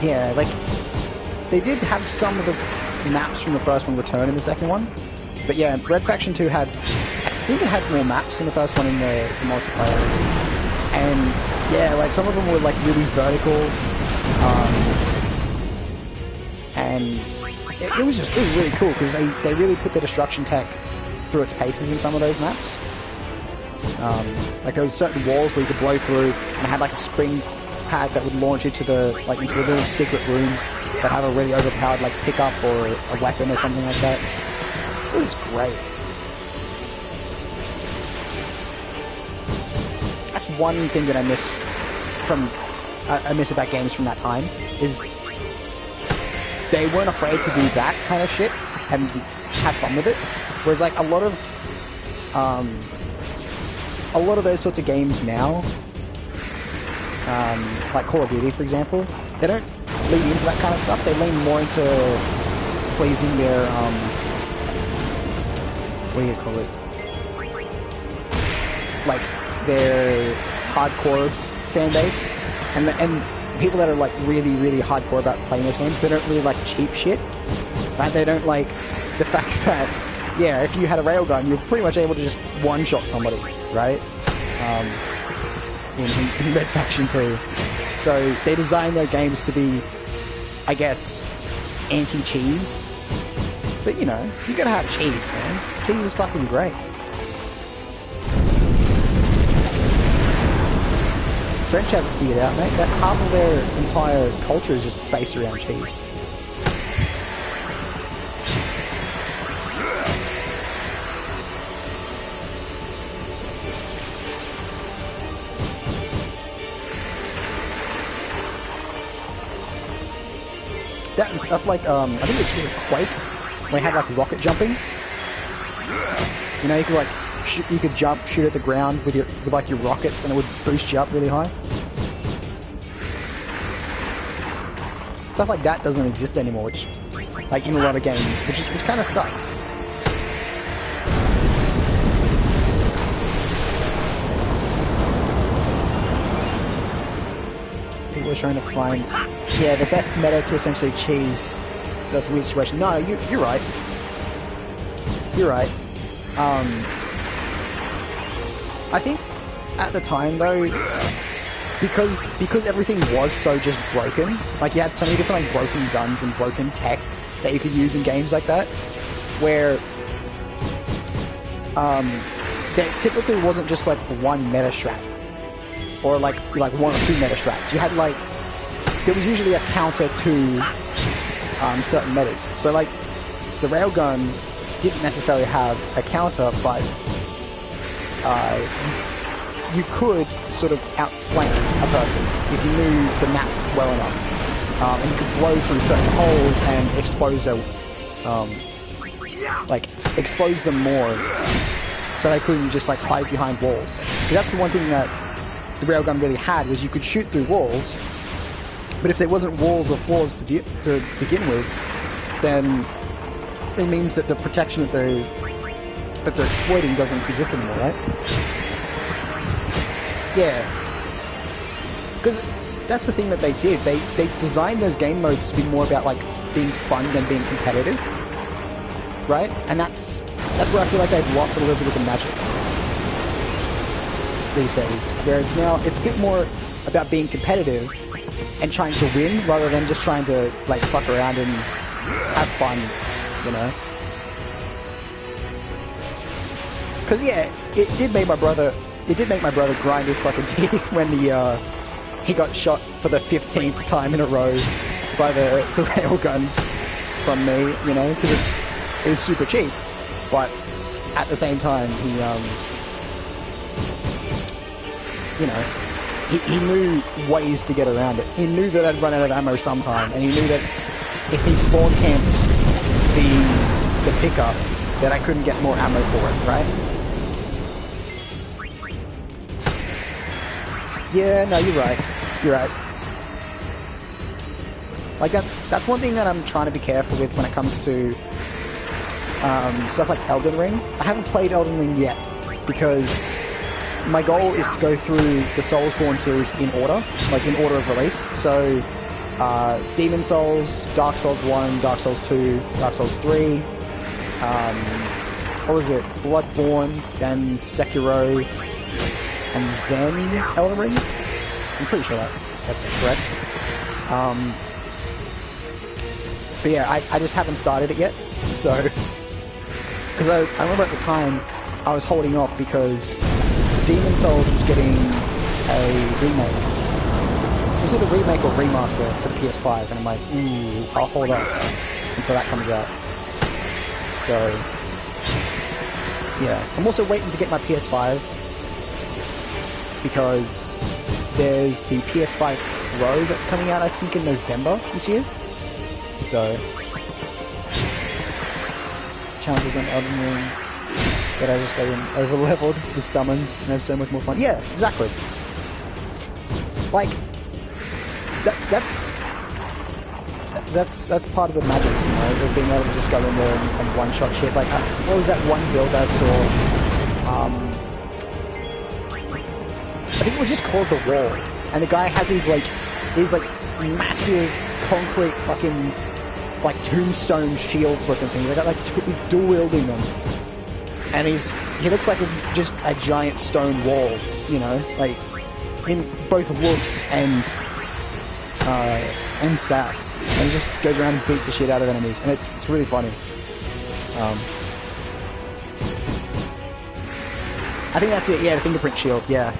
Speaker 1: Yeah, like, they did have some of the maps from the first one return in the second one. But yeah, Red Faction 2 had, I think it had more maps than the first one in the multiplayer. And yeah, like some of them were like really vertical. And it was really cool because they really put the destruction tech through its paces in some of those maps. Like there was certain walls where you could blow through and it had like a spring pad that would launch into into a little secret room that had a really overpowered like pickup or a weapon or something like that. It was great. That's one thing that I miss about games from that time, is they weren't afraid to do that kind of shit and have fun with it. Whereas like a lot of those sorts of games now, like Call of Duty for example, they don't lean into that kind of stuff. They lean more into pleasing their what do you call it? Like their hardcore fan base, and the people that are like really hardcore about playing those games, they don't really like cheap shit, right? They don't like the fact that, yeah, if you had a railgun, you're pretty much able to just one-shot somebody, right? In Red Faction 2. So they design their games to be, I guess, anti-cheese. But you know, you gotta have cheese, man. Cheese is fucking great. French haven't figured out, mate, that half of their entire culture is just based around cheese. That and stuff like, I think this was a Quake, where they had like rocket jumping. You know, you could like you could jump, shoot at the ground with like your rockets, and it would boost you up really high. Stuff like that doesn't exist anymore, which, like in a lot of games, which kind of sucks. People are trying to find, yeah, the best meta to essentially cheese. So that's a weird situation. No, you're right. You're right. I think at the time though, because everything was so just broken, like you had so many different like broken guns and broken tech that you could use in games like that, where there typically wasn't just like one meta strat or like one or two meta strats. You had like, there was usually a counter to certain metas. So like the railgun didn't necessarily have a counter, but you could sort of outflank a person if you knew the map well enough, and you could blow through certain holes and expose them more, so they couldn't just like hide behind walls. Because that's the one thing that the railgun really had, was you could shoot through walls, but if there wasn't walls or floors to begin with, then it means that the protection that they're exploiting doesn't exist anymore, right? Yeah. Because that's the thing that they did. They designed those game modes to be more about like being fun than being competitive, right? And that's where I feel like they've lost a little bit of the magic these days. Where it's a bit more about being competitive and trying to win rather than just trying to like fuck around and have fun, you know? Because yeah, it did make my brother grind his fucking teeth when he got shot for the 15th time in a row by the railgun from me, you know, because it was super cheap. But at the same time, he, you know, he knew ways to get around it. He knew that I'd run out of ammo sometime, and he knew that if he spawn camped the pickup, that I couldn't get more ammo for it, right? Yeah, no, you're right. You're right. Like, that's one thing that I'm trying to be careful with when it comes to stuff like Elden Ring. I haven't played Elden Ring yet, because my goal is to go through the Soulsborne series in order, like in order of release. So, Demon Souls, Dark Souls 1, Dark Souls 2, Dark Souls 3, what was it? Bloodborne, then Sekiro, and then Elden Ring? I'm pretty sure that's correct. But yeah, I just haven't started it yet, so... Because I remember at the time, I was holding off because Demon Souls was getting a remake. It was either remake or remaster for the PS5, and I'm like, I'll hold off until that comes out. So, yeah. I'm also waiting to get my PS5, because there's the PS5 Pro that's coming out, I think, in November this year. So, challenges on Elden Ring that I just go in over-leveled with summons and have so much more fun. Yeah, exactly. Like, that's part of the magic, you know, of being able to just go in there and one-shot shit. Like, what was that one build I saw? I think it was just called The Wall, and the guy has these massive concrete fucking like tombstone shields looking things. They got like he's dual wielding them, and he looks like he's just a giant stone wall, you know, like in both looks and stats, and he just goes around and beats the shit out of enemies, and it's really funny. I think that's it. Yeah, the fingerprint shield. Yeah.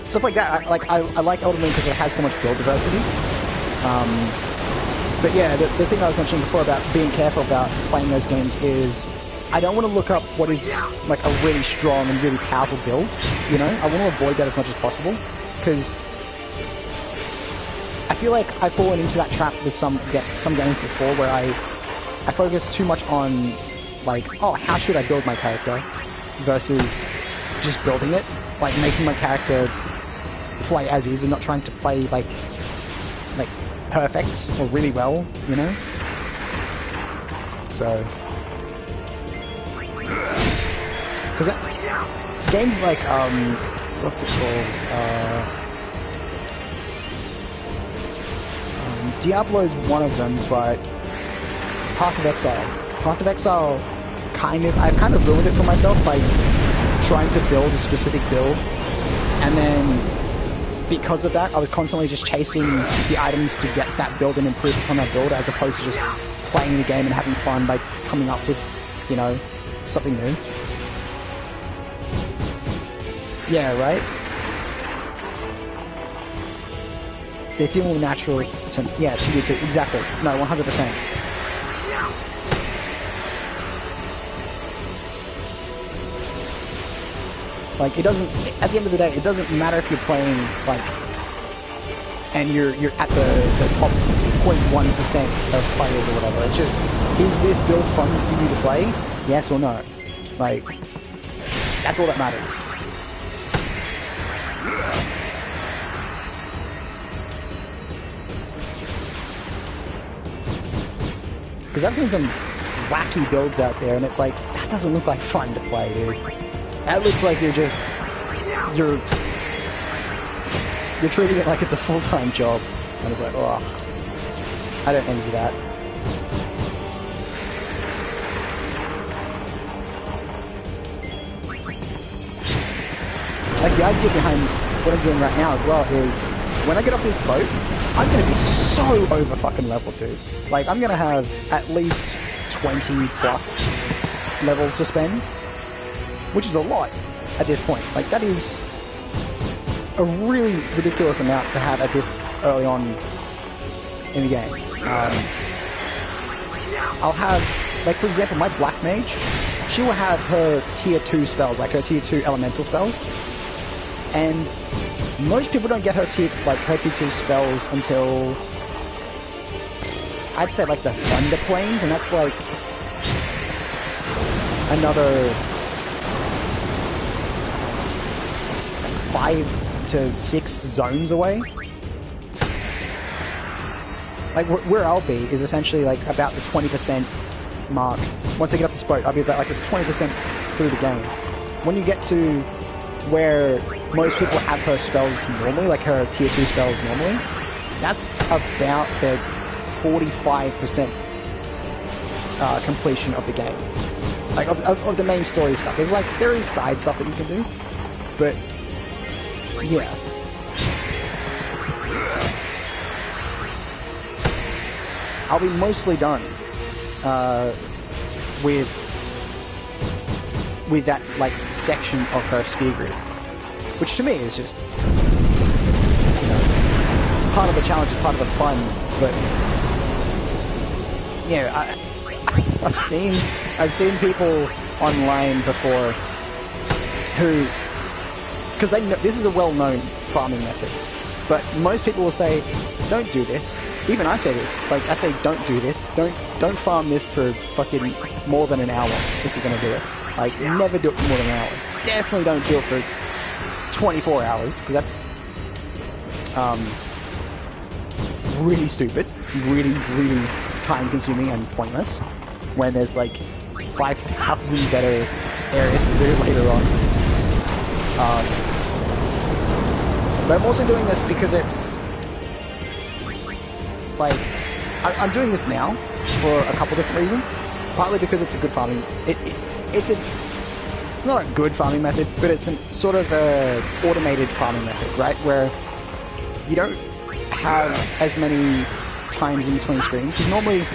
Speaker 1: Stuff like that. I like Elden Ring because it has so much build diversity. But yeah, the thing I was mentioning before about being careful about playing those games is I don't want to look up what is like a really strong and really powerful build. You know, I want to avoid that as much as possible, because I feel like I've fallen into that trap with some games before where I focus too much on like, oh, how should I build my character versus just building it, like making my character play as is and not trying to play like perfect or really well, you know? So, because games like what's it called? Diablo's one of them, but Path of Exile. Path of Exile I've kind of ruined it for myself by trying to build a specific build, and then because of that, I was constantly just chasing the items to get that build and improve upon that build, as opposed to just playing the game and having fun by coming up with, you know, something new. Yeah, right? They feel more natural to... Yeah, to you too. Exactly. No, 100%. Like, it doesn't... At the end of the day, it doesn't matter if you're playing, like... And you're at the top 0.1% of players or whatever. It's just, is this build fun for you to play? Yes or no? Like, that's all that matters. Because I've seen some wacky builds out there, and it's like, that doesn't look like fun to play, dude. That looks like you're treating it like it's a full-time job, and it's like, oh, I don't envy that. Like, the idea behind what I'm doing right now as well is, when I get off this boat, I'm gonna be so over fucking leveled, dude. Like, I'm gonna have at least 20 plus levels to spend, which is a lot at this point. Like, that is a really ridiculous amount to have at this early on in the game. I'll have, like, for example, my Black Mage, she will have her tier 2 spells, like her tier 2 elemental spells, and most people don't get her tier 2 spells until I'd say like the Thunder Plains, and that's like another 5 to 6 zones away. Like where I'll be is essentially like about the 20% mark. Once I get off this boat, I'll be about like 20% through the game. When you get to where most people have her spells normally, like her tier 2 spells normally, that's about the 45% completion of the game. Like of the main story stuff. There is side stuff that you can do, but yeah. I'll be mostly done with that like section of her sphere grid, which to me is just, you know, part of the challenge, part of the fun. But yeah, I've seen people online before who, because they know this is a well-known farming method, but most people will say, don't do this. Even I say this. Like, I say, don't do this. Don't farm this for fucking more than an hour if you're gonna do it. Like, never do it for more than an hour. Definitely don't do it for 24 hours, because that's really stupid, really time-consuming and pointless. When there's like 5,000 better areas to do later on. But I'm also doing this because it's like, I'm doing this now for a couple different reasons. Partly because it's a good farming, it's not a good farming method, but it's a sort of a automated farming method, right? Where you don't have as many times in between screens, because normally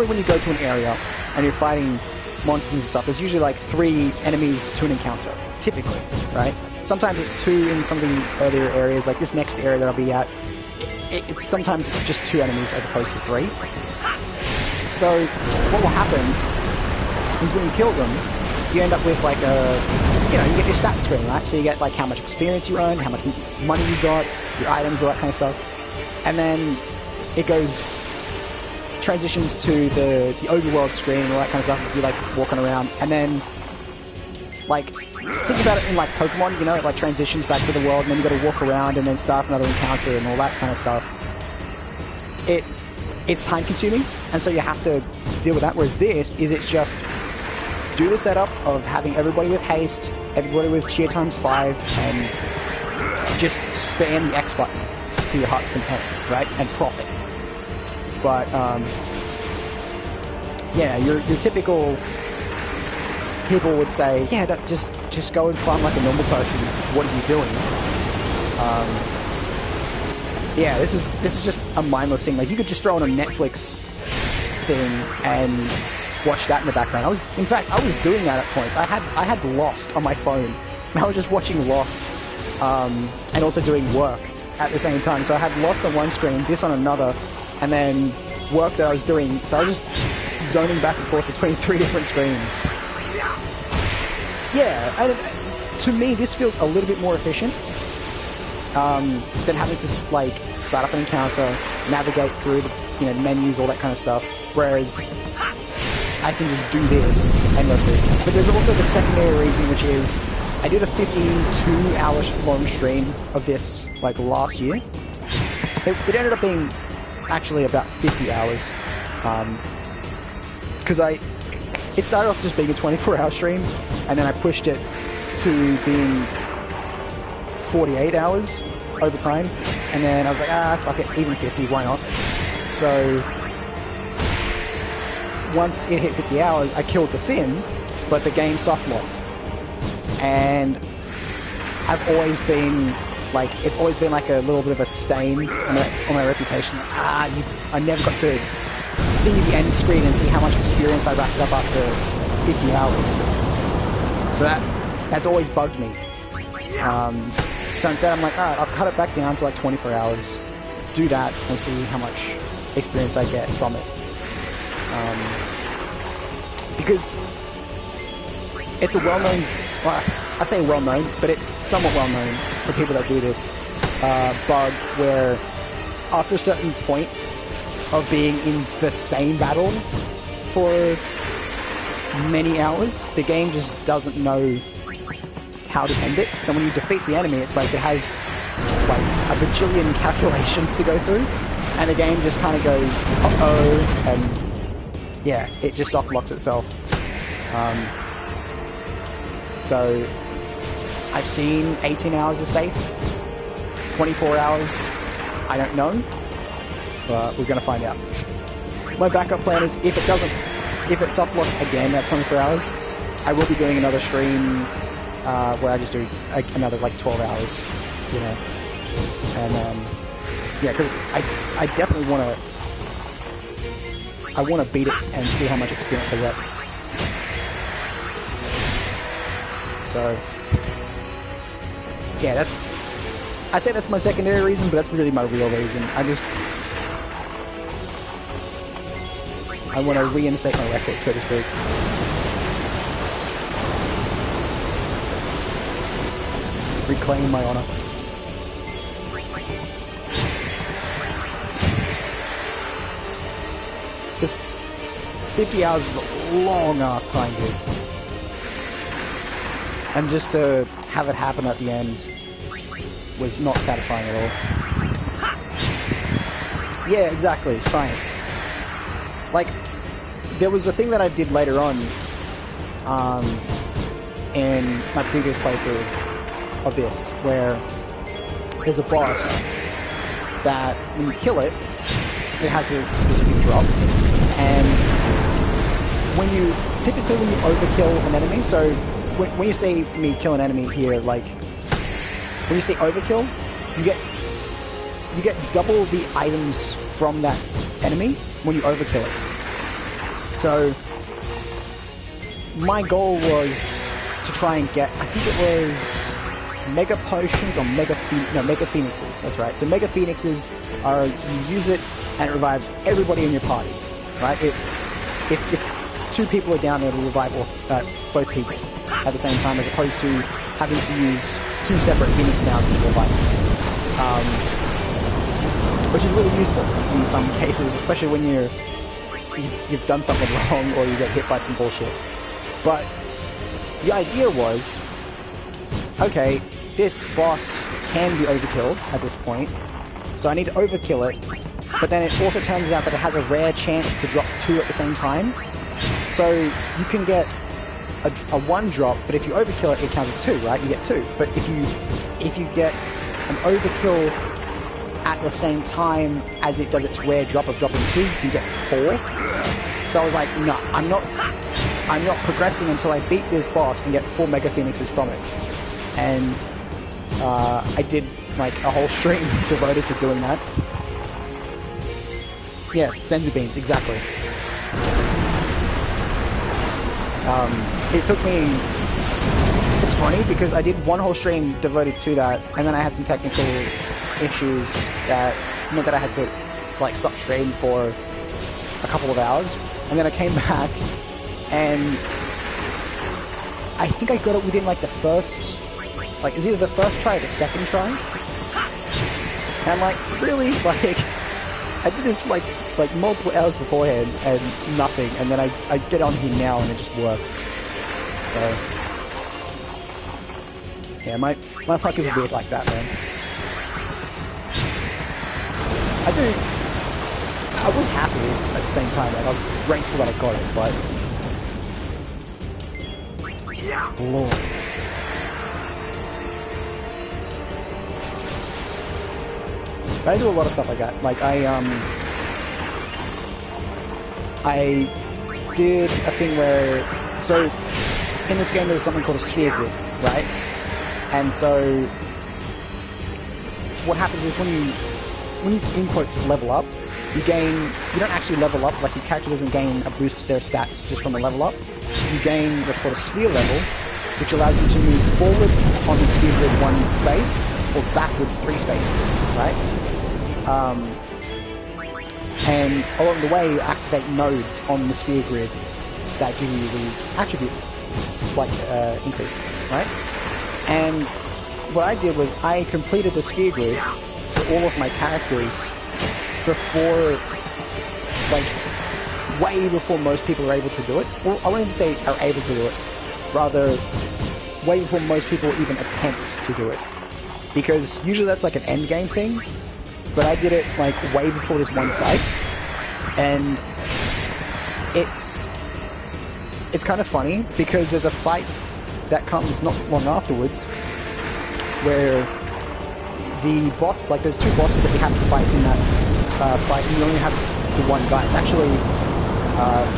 Speaker 1: when you go to an area and you're fighting monsters and stuff, there's usually like 3 enemies to an encounter, typically, right? Sometimes it's 2 in some of the earlier areas, like this next area that I'll be at, it's sometimes just 2 enemies as opposed to 3. So what will happen is when you kill them, you end up with like a, you know, you get your stats screen, right? So you get like how much experience you earned, how much money you got, your items, all that kind of stuff. And then it transitions to the overworld screen, all that kind of stuff. You're like walking around, and then like think about it in like Pokemon, you know, it like transitions back to the world, and then you got to walk around and then start another encounter and all that kind of stuff. It's time consuming, and so you have to deal with that. Whereas this is, it's just do the setup of having everybody with haste, everybody with cheer times 5, and just spam the X button to your heart's content, right? And profit. But yeah, your typical people would say, yeah, just go and farm like a normal person. What are you doing? Yeah, this is just a mindless thing. Like, you could just throw on a Netflix thing and watch that in the background. I was doing that at points. I had Lost on my phone, and I was just watching Lost, and also doing work at the same time. So I had Lost on one screen, this on another, and then work that I was doing. So I was just zoning back and forth between 3 different screens. Yeah, and to me, this feels a little bit more efficient than having to like start up an encounter, navigate through the menus, all that kind of stuff. Whereas I can just do this endlessly. But there's also the secondary reason, which is I did a 52-hour long stream of this like last year. It ended up being actually about 50 hours, because it started off just being a 24-hour stream, and then I pushed it to being 48 hours over time, and then I was like, fuck it, even 50, why not? So once it hit 50 hours, I killed the Finn, but the game soft locked, and I've always been like, it's always been like a little bit of a stain on my reputation. I never got to see the end screen and see how much experience I racked up after 50 hours. So that's always bugged me. So instead I'm like, alright, I'll cut it back down to like 24 hours, do that, and see how much experience I get from it. Because it's a well-known, well, I say well-known, but it's somewhat well-known for people that do this bug where after a certain point of being in the same battle for many hours, the game just doesn't know how to end it. So when you defeat the enemy, it's like it has like a bajillion calculations to go through, and the game just kind of goes, uh-oh, and yeah, it just soft locks itself. So I've seen 18 hours is safe, 24 hours, I don't know, but we're gonna find out. My backup plan is if it soft locks again at 24 hours, I will be doing another stream where I just do another like 12 hours, you know, and yeah, because I definitely want to beat it and see how much experience I get. So yeah, I say that's my secondary reason, but that's really my real reason. I want to reinstate my record, so to speak. Reclaim my honor. This 50 hours is a long-ass time, dude. And just to have it happen at the end was not satisfying at all. Yeah, exactly. Science. Like, there was a thing that I did later on in my previous playthrough of this, where there's a boss that when you kill it, it has a specific drop, and typically when you overkill an enemy, so when you see me kill an enemy here, like, when you say overkill, you get double the items from that enemy when you overkill it. So my goal was to try and get, I think it was Mega Potions or Mega Phoenixes, that's right. So Mega Phoenixes are, you use it and it revives everybody in your party, right? If 2 people are down, it'll revive both people at the same time, as opposed to having to use 2 separate Phoenix Downs to revive them. Which is really useful in some cases, especially when you've done something wrong or you get hit by some bullshit. But the idea was, okay, this boss can be overkilled at this point, so I need to overkill it, but then it also turns out that it has a rare chance to drop 2 at the same time. So you can get a 1 drop, but if you overkill it, it counts as 2, right? You get 2. But if you get an overkill at the same time as it does its rare drop of dropping 2, you can get 4. So I was like, no, I'm not progressing until I beat this boss and get 4 Mega Phoenixes from it. And I did like a whole stream devoted to doing that. Yes, Senzu Beans, exactly. It took me... It's funny because I did one whole stream devoted to that, and then I had some technical issues that meant that I had to like stop stream for a couple of hours, and then I came back and I think I got it within like the first, like it's either the first try or the second try, and I'm like, really? Like I did this like multiple hours beforehand and nothing, and then I get on here now and it just works. So yeah, my luck is weird like that, man. I was happy at the same time, like I was grateful that I got it, but Lord. But I do a lot of stuff like that. Like I did a thing where, so in this game there's something called a sphere grid, right? And so what happens is when you in quotes level up, you don't actually level up, like your character doesn't gain a boost to their stats just from a level up. You gain what's called a sphere level, which allows you to move forward on the sphere grid 1 space, or backwards 3 spaces, right? And along the way you activate nodes on the sphere grid that give you these attributes. increases, right? And what I did was I completed the sphere grid for all of my characters before, like, way before most people are able to do it. Well, I wouldn't even say are able to do it, rather, way before most people even attempt to do it. Because usually that's like an end game thing, but I did it like way before this one fight, and it's kind of funny because there's a fight that comes not long afterwards where the boss, like there's two bosses that you have to fight in that fight, and you only have the one guy. It's actually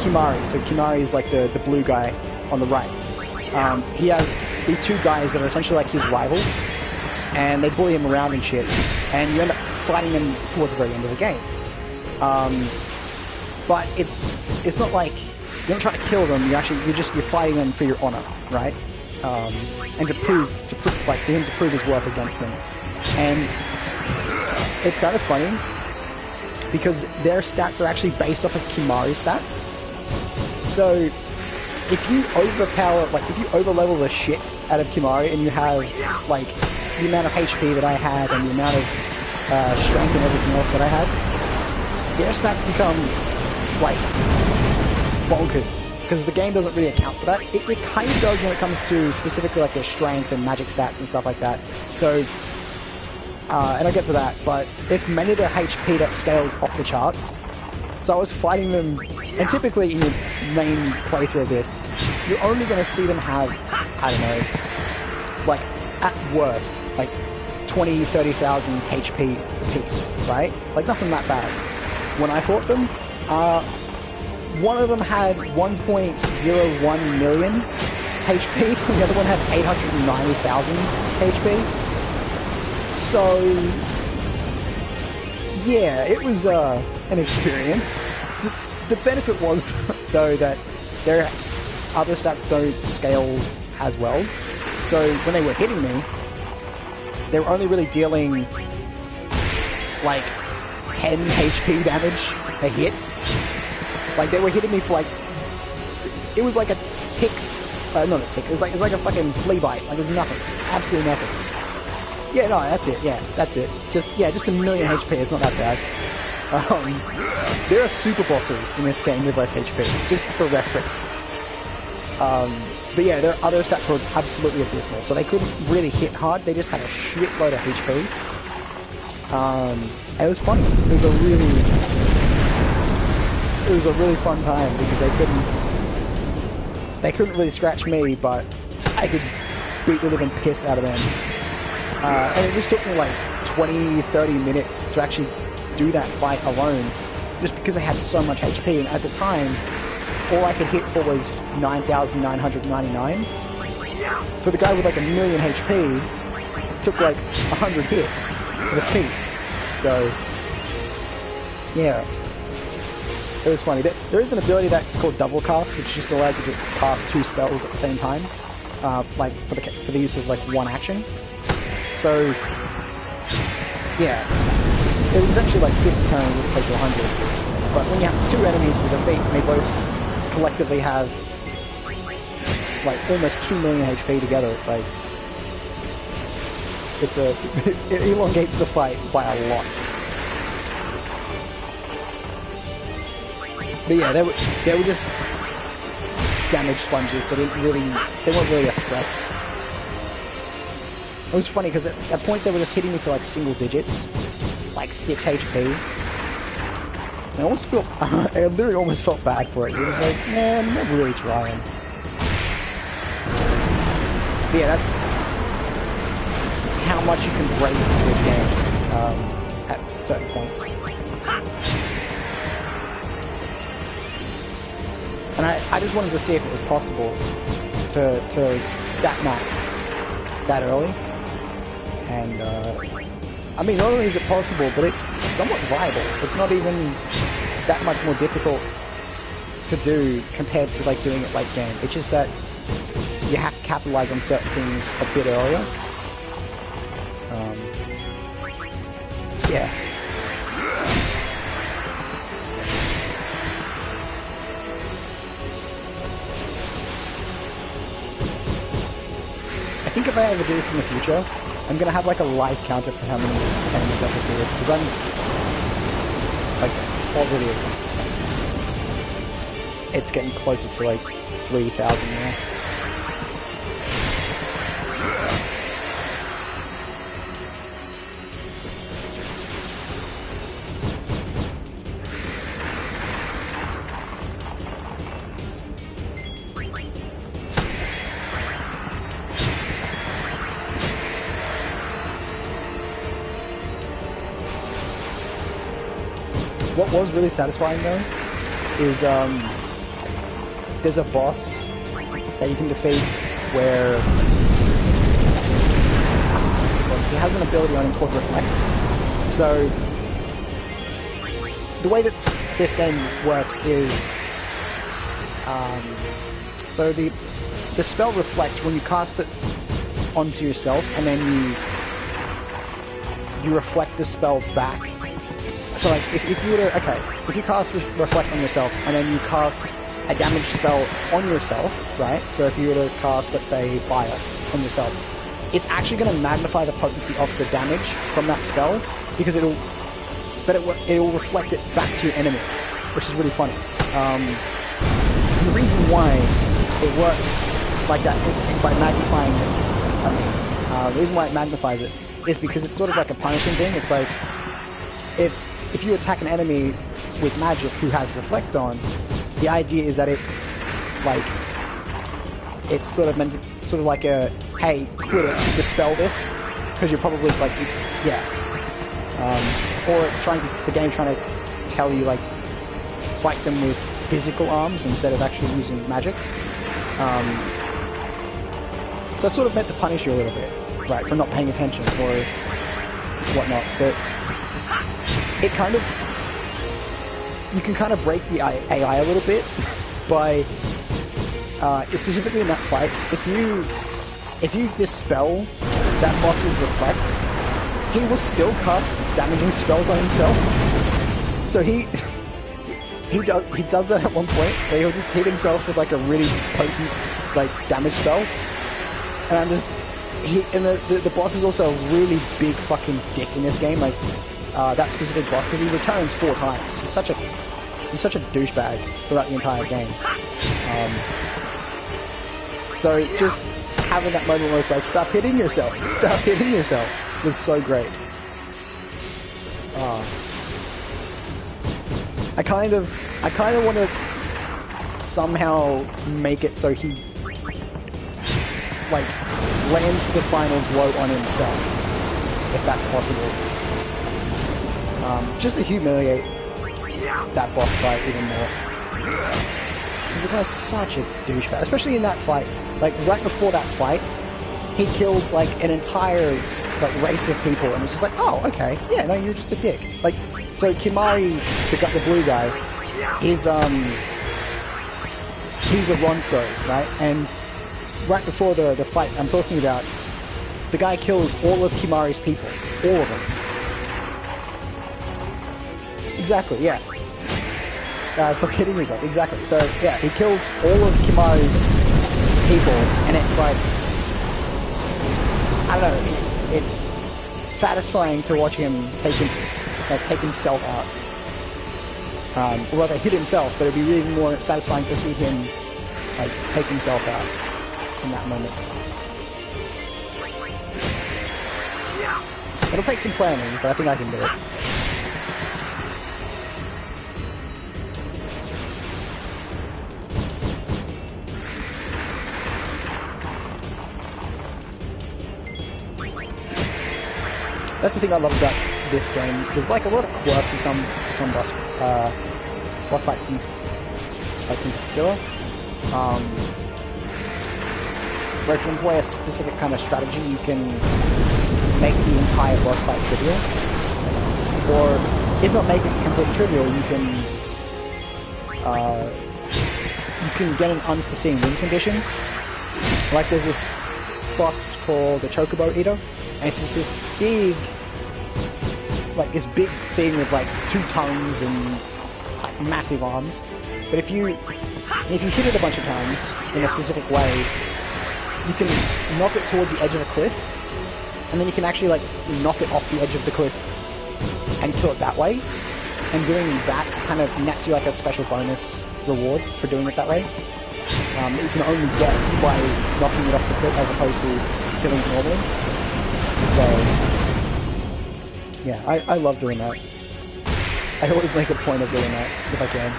Speaker 1: Kimari. So Kimari is like the blue guy on the right. He has these two guys that are essentially like his rivals, and they bully him around and shit, and you end up fighting them towards the very end of the game. But it's not like you're not trying to kill them. You're fighting them for your honor, right? And to prove like for him to prove his worth against them. And it's kind of funny because their stats are actually based off of Kimari's stats. So if you overlevel the shit out of Kimari and you have like the amount of HP that I had and the amount of strength and everything else that I had, their stats become like bonkers, because the game doesn't really account for that. It kind of does when it comes to specifically like their strength and magic stats and stuff like that. So, and I'll get to that, but it's mainly their HP that scales off the charts. So I was fighting them, and typically in your main playthrough of this, you're only going to see them have, I don't know, like at worst, like 20, 30,000 HP apiece, right? Like nothing that bad. When I fought them, one of them had 1.01 million HP, and the other one had 890,000 HP. So, yeah, it was an experience. The benefit was, though, that their other stats don't scale as well. So when they were hitting me, they were only really dealing like 10 HP damage a hit. Like they were hitting me for like, it was like a tick, not a tick. It was like a fucking flea bite. Like it was nothing, absolutely nothing. Yeah, no, that's it. Yeah, that's it. Just a million HP. It's not that bad. There are super bosses in this game with less HP, just for reference. But yeah, their other stats were absolutely abysmal, so they couldn't really hit hard. They just had a shitload of HP. And it was funny. It was a really fun time because they couldn't really scratch me, but I could beat the living piss out of them. And it just took me like 20-30 minutes to actually do that fight alone, just because I had so much HP, and at the time all I could hit for was 9,999. So the guy with like a million HP took like 100 hits to defeat. So yeah, it was funny. There is an ability that's called double cast, which just allows you to cast two spells at the same time, like for the use of like one action. So yeah, it was actually like 50 turns as opposed to 100. But when you have two enemies to defeat, and they both collectively have like almost 2 million HP together, it's like it elongates the fight by a lot. But yeah, they were just damage sponges. They weren't really a threat. It was funny because at points they were just hitting me for like single digits, like 6 HP. And I literally almost felt bad for it. It was like, man, I'm never really trying. But yeah, that's how much you can break this game at certain points. And I just wanted to see if it was possible to stat max that early. And I mean, not only is it possible, but it's somewhat viable. It's not even that much more difficult to do compared to like doing it late game. It's just that you have to capitalize on certain things a bit earlier. Yeah. think if I ever do this in the future, I'm gonna have like a live counter for how many enemies I've defeated, because I'm like positive it's getting closer to like 3,000 now. What was really satisfying though is there's a boss that you can defeat where he has an ability on him called Reflect. So the way that this game works is so the spell Reflect, when you cast it onto yourself and then you reflect the spell back. So like, if you were to, if you cast Reflect on yourself, and then you cast a damage spell on yourself, right? So if you were to cast, let's say, Fire on yourself, it's actually going to magnify the potency of the damage from that spell, because it'll reflect it back to your enemy, which is really funny. And the reason why it works like that, by magnifying it, the reason why it magnifies it is because it's sort of like a punishing thing. It's like, if you attack an enemy with magic who has Reflect on, the idea is that it's sort of meant to, sort of like a, hey, quit it, dispel this, because you're probably like, yeah. Or it's the game's trying to tell you, like, fight them with physical arms instead of actually using magic. So it's sort of meant to punish you a little bit, right, for not paying attention or whatnot, but it kind of, you can kind of break the AI a little bit by, specifically in that fight, if you dispel that boss's Reflect, he will still cast damaging spells on himself. So he does that at one point, where he'll just hit himself with like a really potent like damage spell, and I'm just, the boss is also a really big fucking dick in this game, like. That specific boss, because he returns 4 times. He's such a douchebag throughout the entire game. So just having that moment where it's like, stop hitting yourself was so great. I kind of want to somehow make it so he like lands the final blow on himself, if that's possible. Just to humiliate that boss fight even more. Because the guy's such a douchebag, especially in that fight. Like, right before that fight, he kills, like, an entire, like, race of people, and it's just like, oh, okay, yeah, no, you're just a dick. Like, so Kimari, the blue guy, he's a Ronso, right? And right before the fight I'm talking about, the guy kills all of Kimari's people. All of them. Exactly, yeah. Stop hitting yourself, exactly. So, yeah, he kills all of Kimari's people, and it's like, I don't know, it's satisfying to watch him take himself out. Or rather, hit himself, but it'd be really more satisfying to see him, like, take himself out in that moment. It'll take some planning, but I think I can do it. That's the thing I love about this game. There's like a lot of quirks with some boss fights in particular. Where if you employ a specific kind of strategy, you can make the entire boss fight trivial. Or if not make it completely trivial, you can get an unforeseen win condition. Like there's this boss called the Chocobo Eater. And it's just this big thing with like 2 tongues and like massive arms. But if you hit it a bunch of times in a specific way, you can knock it towards the edge of a cliff, and then you can actually like knock it off the edge of the cliff and kill it that way. And doing that kind of nets you like a special bonus reward for doing it that way. That you can only get by knocking it off the cliff as opposed to killing it normally. So, yeah, I love doing that. I always make a point of doing that if I can.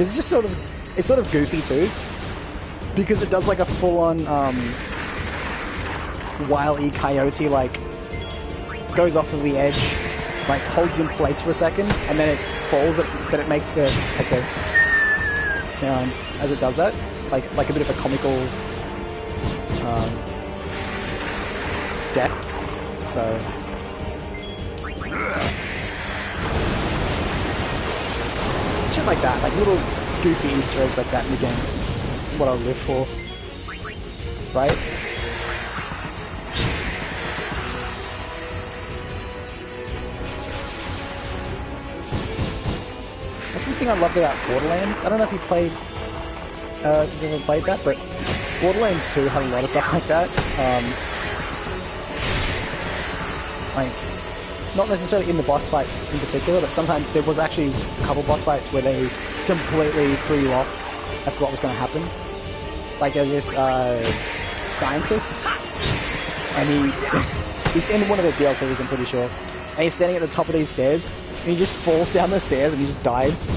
Speaker 1: It's just sort of goofy too, because it does like a full-on Wile E. Coyote, like goes off of the edge, like holds in place for a second, and then it falls. But it makes the sound as it does that, like a bit of a comical death. So. Shit like that, like little goofy Easter eggs like that in the games. What I live for. Right? That's one thing I loved about Borderlands. I don't know if you played, if you've ever played that, but Borderlands 2 had a lot of stuff like that. Like, not necessarily in the boss fights in particular, but sometimes there was actually a couple boss fights where they completely threw you off as to what was going to happen. Like there's this scientist, and he's in one of the DLCs, I'm pretty sure, and he's standing at the top of these stairs, and he just falls down the stairs and he just dies.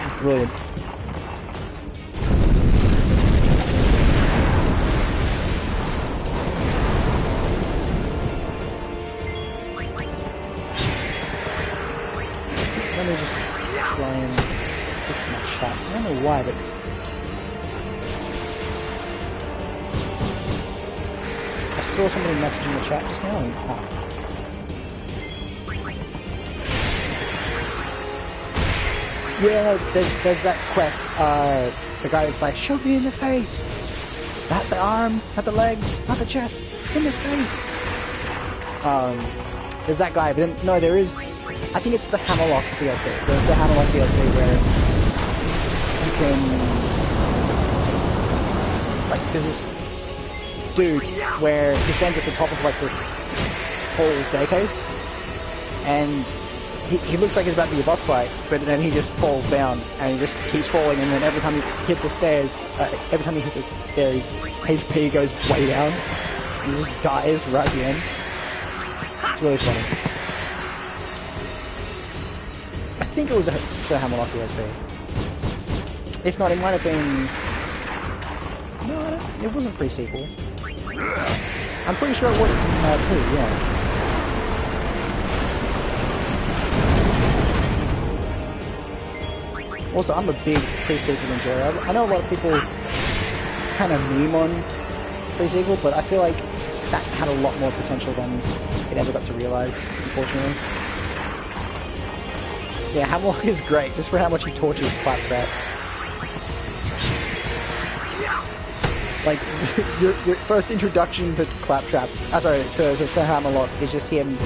Speaker 1: It's brilliant. Let me just try and fix my chat. I don't know why, but I saw somebody messaging the chat just now and yeah, no, there's that quest, the guy that's like, shoot me in the face! Not the arm, not the legs, not the chest, in the face! There's that guy, but then, no, there is, I think it's the Hammerlock DLC. There's a Hammerlock DLC where you can, like, there's this dude where he stands at the top of, like, this tall staircase, and he looks like he's about to be a boss fight, but then he just falls down, and he just keeps falling, and then every time he hits the stairs, his HP goes way down, and he just dies right at the end. It's really funny. I think it was a Sir Hammerlock DLC. If not, it might have been... No, it wasn't pre-sequel. I'm pretty sure it was 2, yeah. Also, I'm a big pre-sequel enjoyer. I know a lot of people kind of meme on pre-sequel, but I feel like that had a lot more potential than it ever got to realize, unfortunately. Yeah, Hammerlock is great, just for how much he tortures Claptrap. Like, your first introduction to Claptrap, to Sir Hammerlock is just him,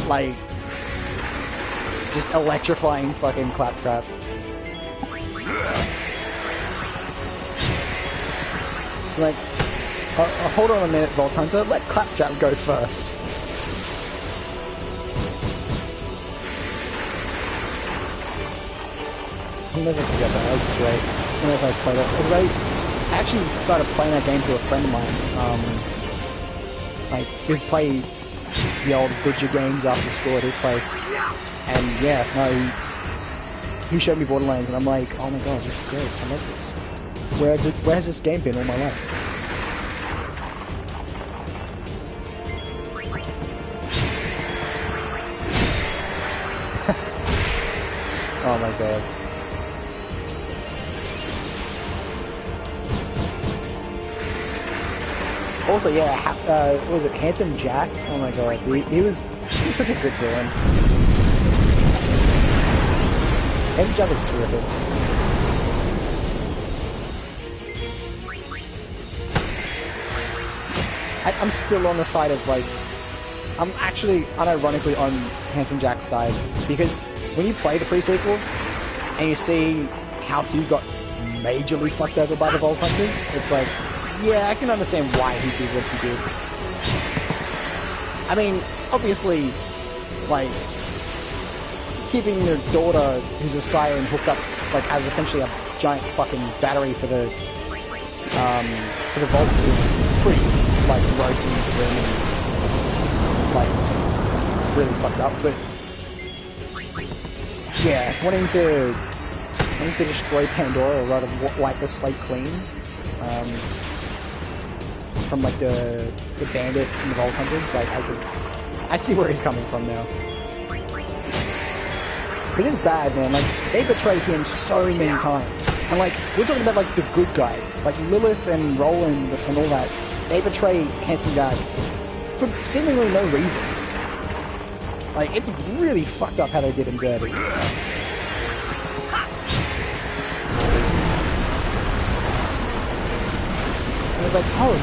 Speaker 1: like, just electrifying fucking Claptrap. It's like, hold on a minute, Vault Hunter, let Claptrap go first. I'll never forget that, that was great. When I first played it, because I actually started playing that game through a friend of mine. Like, we'd play the old Bidger games after school at his place, and yeah, no, he showed me Borderlands, and I'm like, oh my god, this is great, I love this. Where has this game been all my life? Oh my god. Also, yeah, what was it, Handsome Jack? Oh my god, he was such a good villain. Handsome Jack was terrific. I'm still on the side of, like, I'm actually unironically on Handsome Jack's side, because when you play the pre-sequel and you see how he got majorly fucked over by the Vault Hunters. It's like, yeah, I can understand why he did what he did. I mean, obviously, like, keeping your daughter, who's a siren, hooked up, like, as essentially a giant fucking battery for the Vault is pretty, like, gross and grim and, like, really fucked up, but yeah, wanting to destroy Pandora, or rather wipe the slate clean, from like the bandits and the Vault Hunters, like I see where he's coming from now. It is bad, man. Like, they betray him so many times, and like we're talking about like the good guys, like Lilith and Roland and all that. They betray Handsome Jack for seemingly no reason. Like, it's really fucked up how they did him dirty. And it's like, oh,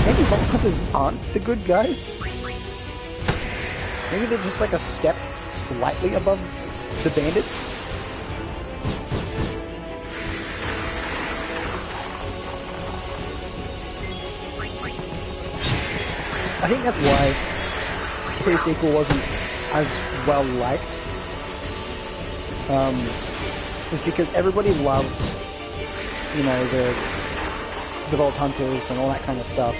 Speaker 1: maybe Vault Hunters aren't the good guys? Maybe they're just like a step slightly above the bandits? I think that's why pre-sequel wasn't as well liked, is because everybody loved, you know, the Vault Hunters and all that kind of stuff,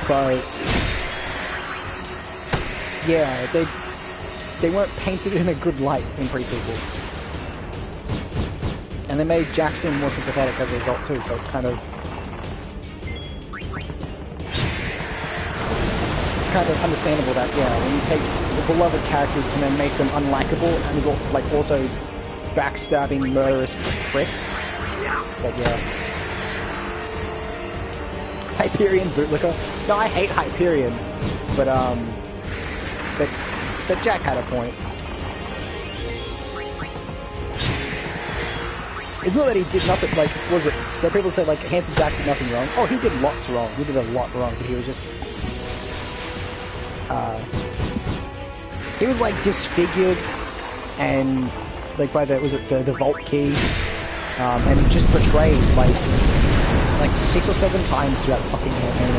Speaker 1: but yeah, they weren't painted in a good light in pre-sequel, and they made Jackson more sympathetic as a result too, so it's kind of understandable that, yeah, when you take the beloved characters and then make them unlikable and there's like also backstabbing, murderous pricks, it's like, yeah. Hyperion bootlicker? No, I hate Hyperion, but Jack had a point. It's not that he did nothing, like, was it, there people say, like, Handsome Jack did nothing wrong. Oh, he did lots wrong. He did a lot wrong, but he was just... he was, like, disfigured and, like, by the, was it the Vault Key, and just betrayed, like 6 or 7 times throughout the fucking campaign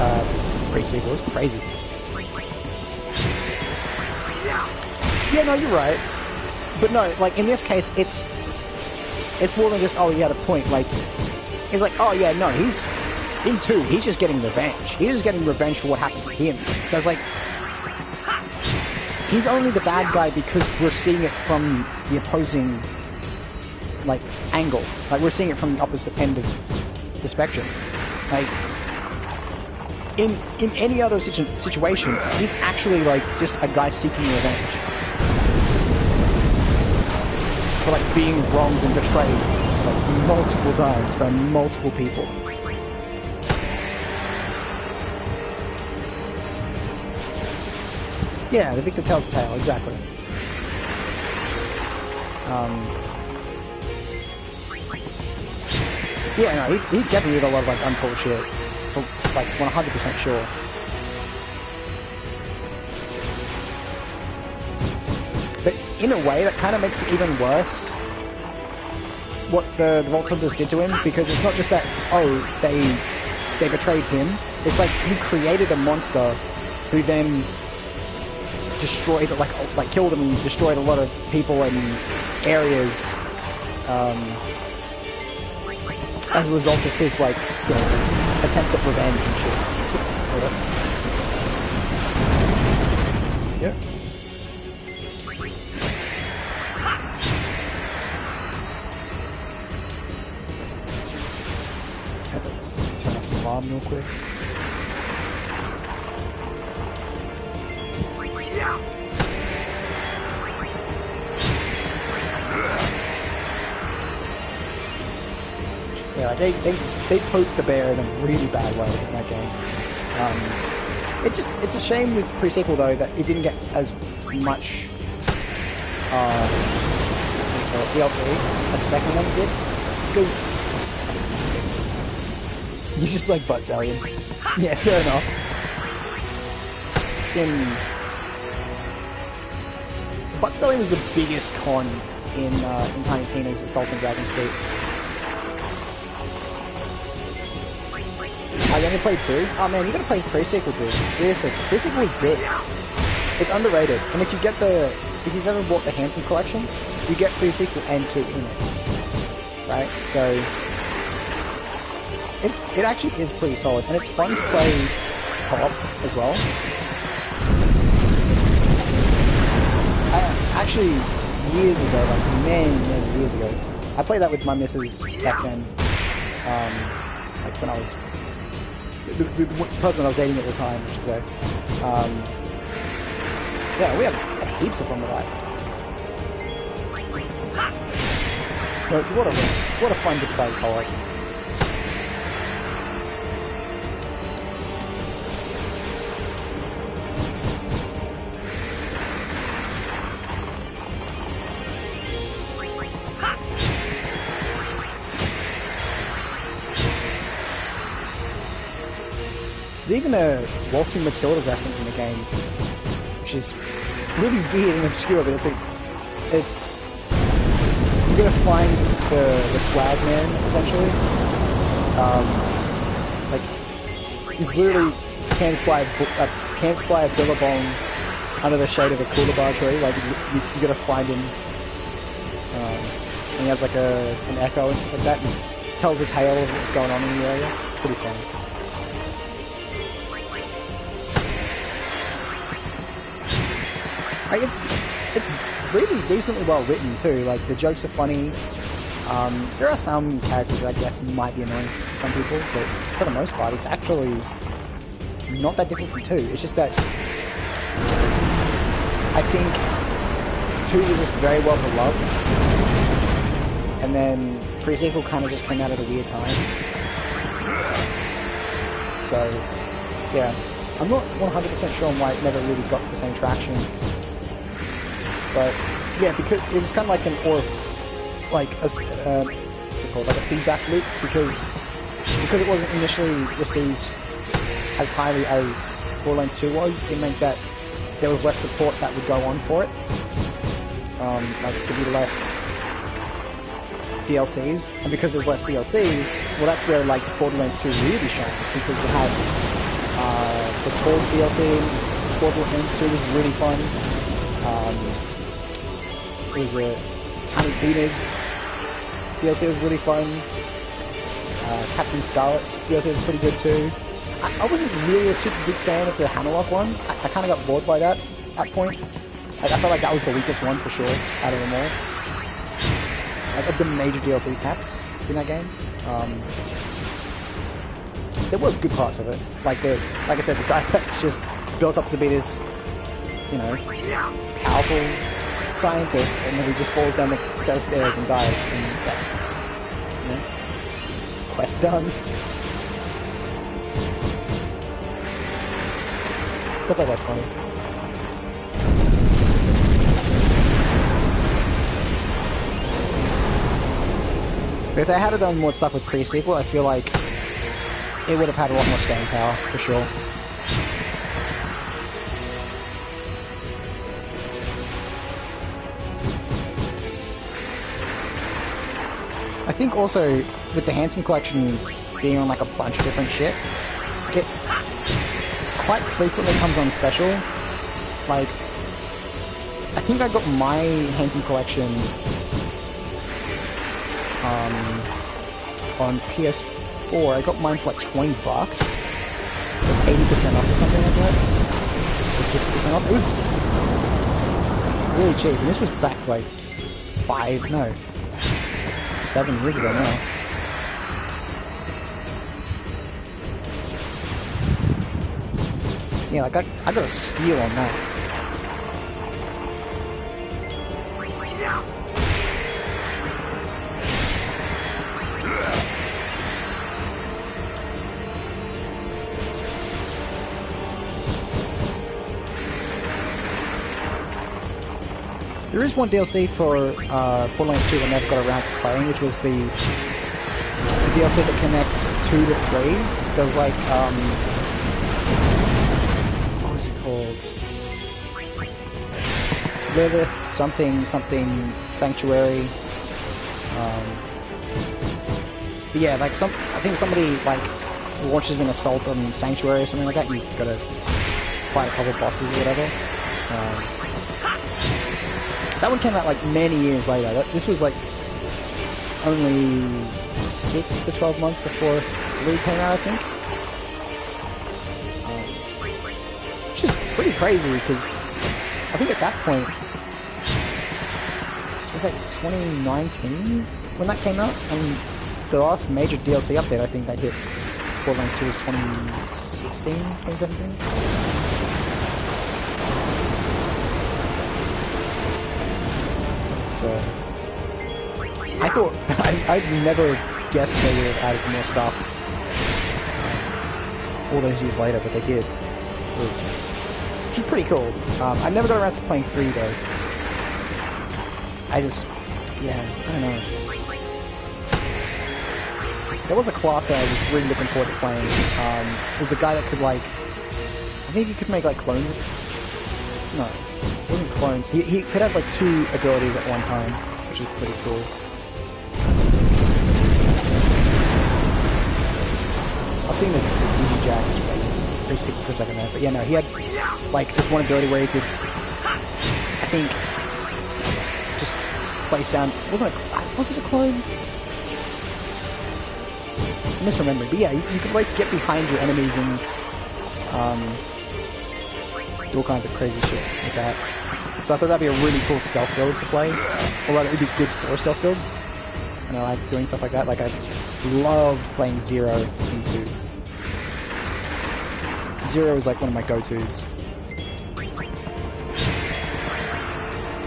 Speaker 1: of pre-sequel. It was crazy. Yeah, no, you're right. But no, like, in this case, it's more than just, oh, he had a point. Like, he's like, oh, yeah, no, he's... In 2, he's just getting revenge. He's just getting revenge for what happened to him. So it's like... He's only the bad guy because we're seeing it from the opposing, like, angle. Like, we're seeing it from the opposite end of the spectrum. Like... In any other situation, he's actually, like, just a guy seeking revenge. For, like, being wronged and betrayed, like, multiple times by multiple people. Yeah, the victor tells the tale, exactly. Yeah, no, he definitely did a lot of, like, uncool shit. For, like, 100% sure. But in a way, that kind of makes it even worse what the Vault Hunters did to him, because it's not just that, oh, they betrayed him. It's like he created a monster who then destroyed, like killed him and destroyed a lot of people and areas as a result of his, like, you know, attempt at revenge and shit. Yep. Just have to turn off the alarm real quick. Yeah, they poked the bear in a really bad way in that game. It's a shame with pre-sequel though that it didn't get as much DLC as the second one did, because you just like butt selling. Yeah, fair enough. Butt selling was the biggest con in Tiny Tina's Assault on Dragon's Feet. I only played 2? Oh man, you gotta play pre-sequel, dude. Seriously, pre-sequel is good. It's underrated, and if you've ever bought the Handsome Collection, you get pre-sequel and 2 in it. Right? So, it actually is pretty solid, and it's fun to play co-op as well. Actually, years ago, like many years ago, I played that with my missus back then. Like when I was the person I was dating at the time, I should say. Yeah, we had heaps of fun with that. So it's a lot of fun to play co-op. There's even a Waltzing Matilda reference in the game, which is really weird and obscure, but it's you're gonna find the swag man, essentially. Like, he's literally camped by a billabong under the shade of a cooler tree. Like, you gotta find him. And he has like an echo and stuff like that, and tells a tale of what's going on in the area. It's pretty fun. Like, it's really decently well written too. Like, the jokes are funny. There are some characters I guess might be annoying to some people, but for the most part, it's actually not that different from 2. It's just that I think 2 was just very well beloved, and then pre-sequel kind of just came out at a weird time. So, yeah, I'm not 100% sure on why it never really got the same traction. But yeah, because it was kind of like like a feedback loop, because it wasn't initially received as highly as Borderlands 2 was. It meant that there was less support that would go on for it. Like, there'd be less DLCs, and because there's less DLCs, well, that's where like Borderlands 2 really shined, because you had the Tour DLC. Borderlands 2 was really fun. It was a Tiny Tina's DLC was really fun. Captain Scarlet's DLC was pretty good too. I wasn't really a super big fan of the Hammerlock one. I kind of got bored by that at points. I felt like that was the weakest one for sure out of them all. Like, of the major DLC packs in that game. There was good parts of it. Like I said, the guy that's just built up to be this, you know, powerful scientist, and then he just falls down the set of stairs and dies, and that's, you know, quest done. Stuff like that's funny. But if they had done more stuff with pre-sequel, I feel like it would have had a lot more staying power, for sure. I think also, with the Handsome Collection being on like a bunch of different shit, it quite frequently comes on special. Like, I think I got my Handsome Collection on PS4. I got mine for like $20. It's like 80% off or something like that. Or 60% off. It was really cheap, and this was back like 7 years ago now. Yeah, like I got a steal on that. There is one DLC for Borderlands 2 that I never got around to playing, which was the DLC that connects 2 to 3. There was like, what was it called? Lilith, something Sanctuary. But yeah, like I think somebody like launches an assault on Sanctuary or something like that. You've got to fight a couple of bosses or whatever. That one came out like many years later. This was like only 6 to 12 months before 3 came out, I think. Which is pretty crazy because I think at that point it was like 2019 when that came out, and the last major DLC update I think that hit Borderlands 2 was 2016, 2017. So I thought I'd never guessed they would have added more stuff all those years later, but they did, which is pretty cool. I never got around to playing 3 though. I don't know. There was a class that I was really looking forward to playing. It was a guy that could like, I think he could make like clones. No, it wasn't clones. He could have like 2 abilities at one time, which is pretty cool. I was seeing the Easy Jacks like pretty sick for a second there, but yeah, no, he had like this one ability where he could, I think, just place down. Was it a clone? I'm misremembering, but yeah, you could like get behind your enemies and do all kinds of crazy shit like that. So I thought that'd be a really cool stealth build to play, or rather, it'd be good for stealth builds. And I like doing stuff like that. Like I loved playing Zero in 2. Zero is like one of my go-tos.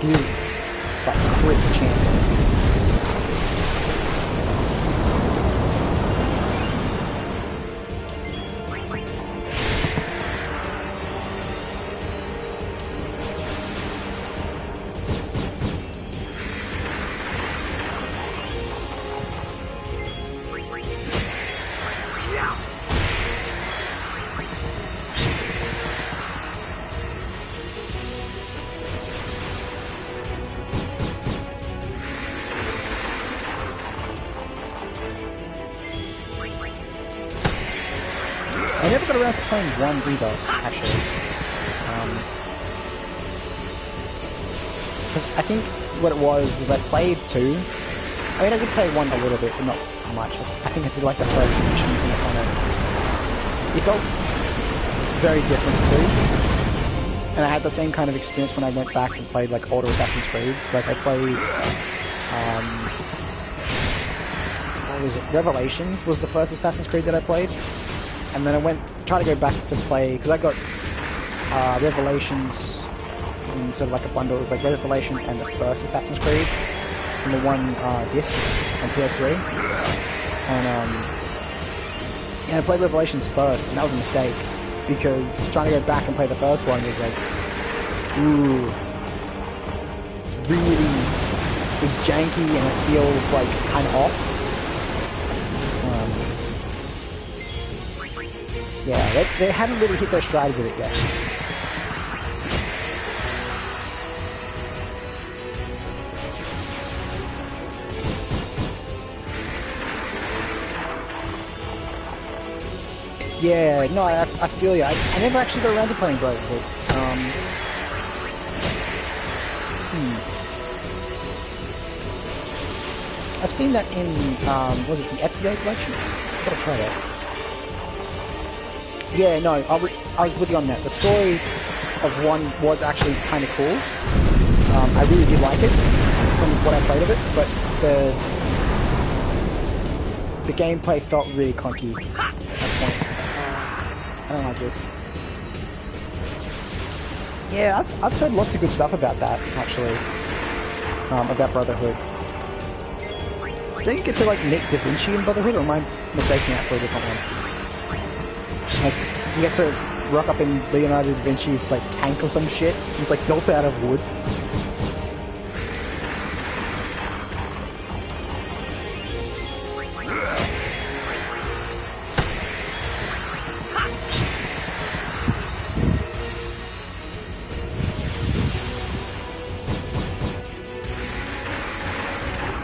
Speaker 1: He's like crit champion. I never got around to playing 1 either, actually. Because I think what it was I played 2. I mean, I did play 1 a little bit, but not much. I think I did like the first few missions and it felt very different to 2. And I had the same kind of experience when I went back and played like older Assassin's Creeds. Like I played, what was it? Revelations was the first Assassin's Creed that I played. And then I tried to go back to play, because I got Revelations in sort of like a bundle. It was like Revelations and the first Assassin's Creed in the one disc on PS3. And I played Revelations first, and that was a mistake, because trying to go back and play the first one was like, ooh, it's janky and it feels like kind of off. Yeah, they haven't really hit their stride with it yet. Yeah, no, I feel you. I never actually got around to playing Brotherhood. I've seen that in, was it the Ezio collection? I've got to try that. Yeah, no, I was with you on that. The story of 1 was actually kind of cool. I really did like it from what I played of it, but the gameplay felt really clunky at points. It's like, I don't like this. Yeah, I've heard lots of good stuff about that, actually. About Brotherhood. Don't you get to like Nick Da Vinci in Brotherhood, or am I mistaking that for a different one? Like, you get to rock up in Leonardo da Vinci's like tank or some shit. It's like built out of wood.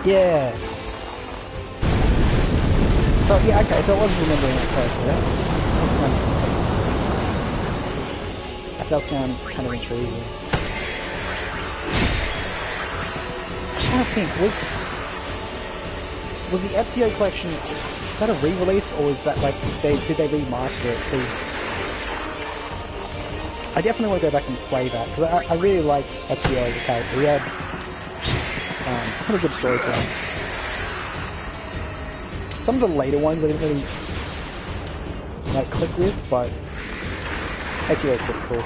Speaker 1: Yeah. So yeah, okay. So I was remembering that correctly. That does sound kind of intriguing. I'm trying to think. Was the Ezio collection? Is that a re-release, or is that like did they remaster it? Because I definitely want to go back and play that, because I really liked Ezio as a character. He had a good storytelling. Some of the later ones I didn't really like click with, but Ezio was pretty cool.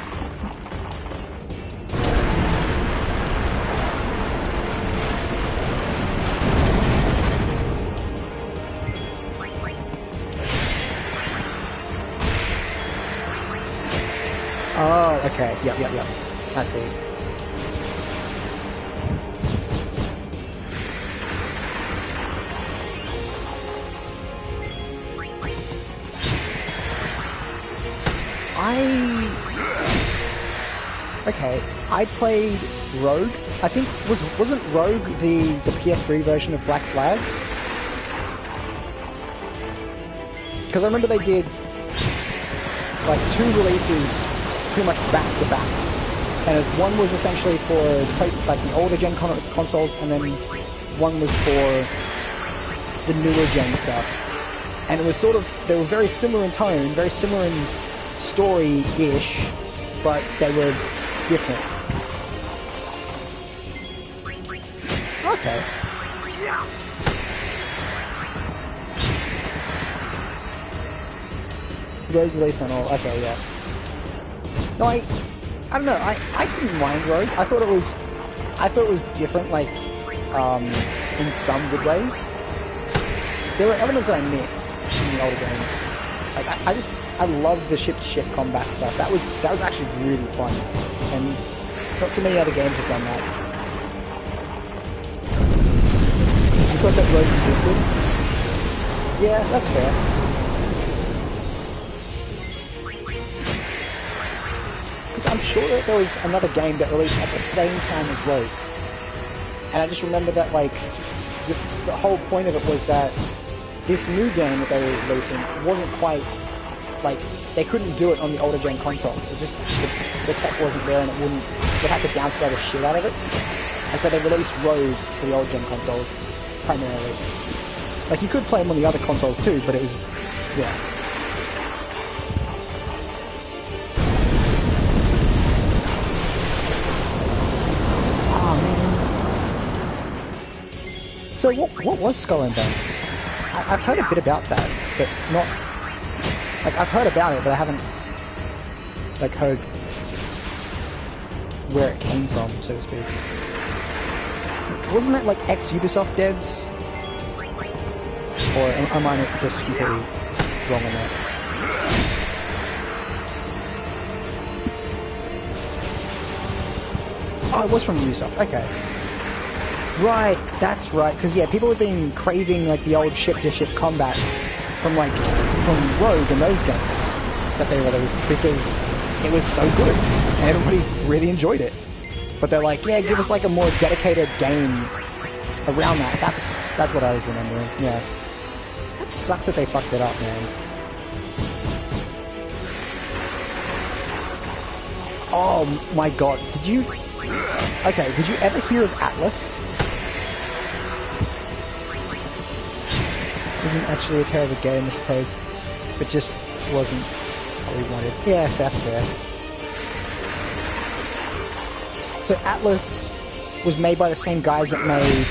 Speaker 1: Oh, okay. Yep. I see. I played Rogue. I think wasn't Rogue the PS3 version of Black Flag? Because I remember they did like 2 releases pretty much back to back, and one was essentially for the older gen consoles, and then one was for the newer gen stuff. And it was sort of, they were very similar in tone, very similar in story-ish, but they were different. Okay. Rogue released on all. Okay, yeah. No, I don't know. I didn't mind Rogue. I thought it was different, like, in some good ways. There were elements that I missed in the older games. Like, I loved the ship-to-ship combat stuff. That was actually really fun, and not too many other games have done that. You thought that Rogue existed? Yeah, that's fair. Because I'm sure that there was another game that released at the same time as Rogue, and I just remember that, like, the whole point of it was that this new game that they were releasing wasn't quite, like, they couldn't do it on the older gen consoles. It just, the tech wasn't there, and they'd have to downscale the shit out of it. And so they released Rogue for the old gen consoles, primarily. Like, you could play them on the other consoles too, but it was, yeah. Oh, man. So what was Skull and Bones? I've heard a bit about that, but not... Like, I've heard about it, but I haven't, like, heard where it came from, so to speak. Wasn't that, like, ex-Ubisoft devs? Or am I just completely wrong on that? Oh, it was from Ubisoft, okay. Right, that's right, because, yeah, people have been craving, like, the old ship-to-ship combat from Rogue and those games that they released, because it was so good, and everybody really enjoyed it. But they're like, yeah, give us, like, a more dedicated game around that. That's what I was remembering, yeah. That sucks that they fucked it up, man. Oh my god, did you ever hear of Atlas? Wasn't actually a terrible game, I suppose, but just wasn't what we wanted. Yeah, that's fair. So Atlas was made by the same guys that made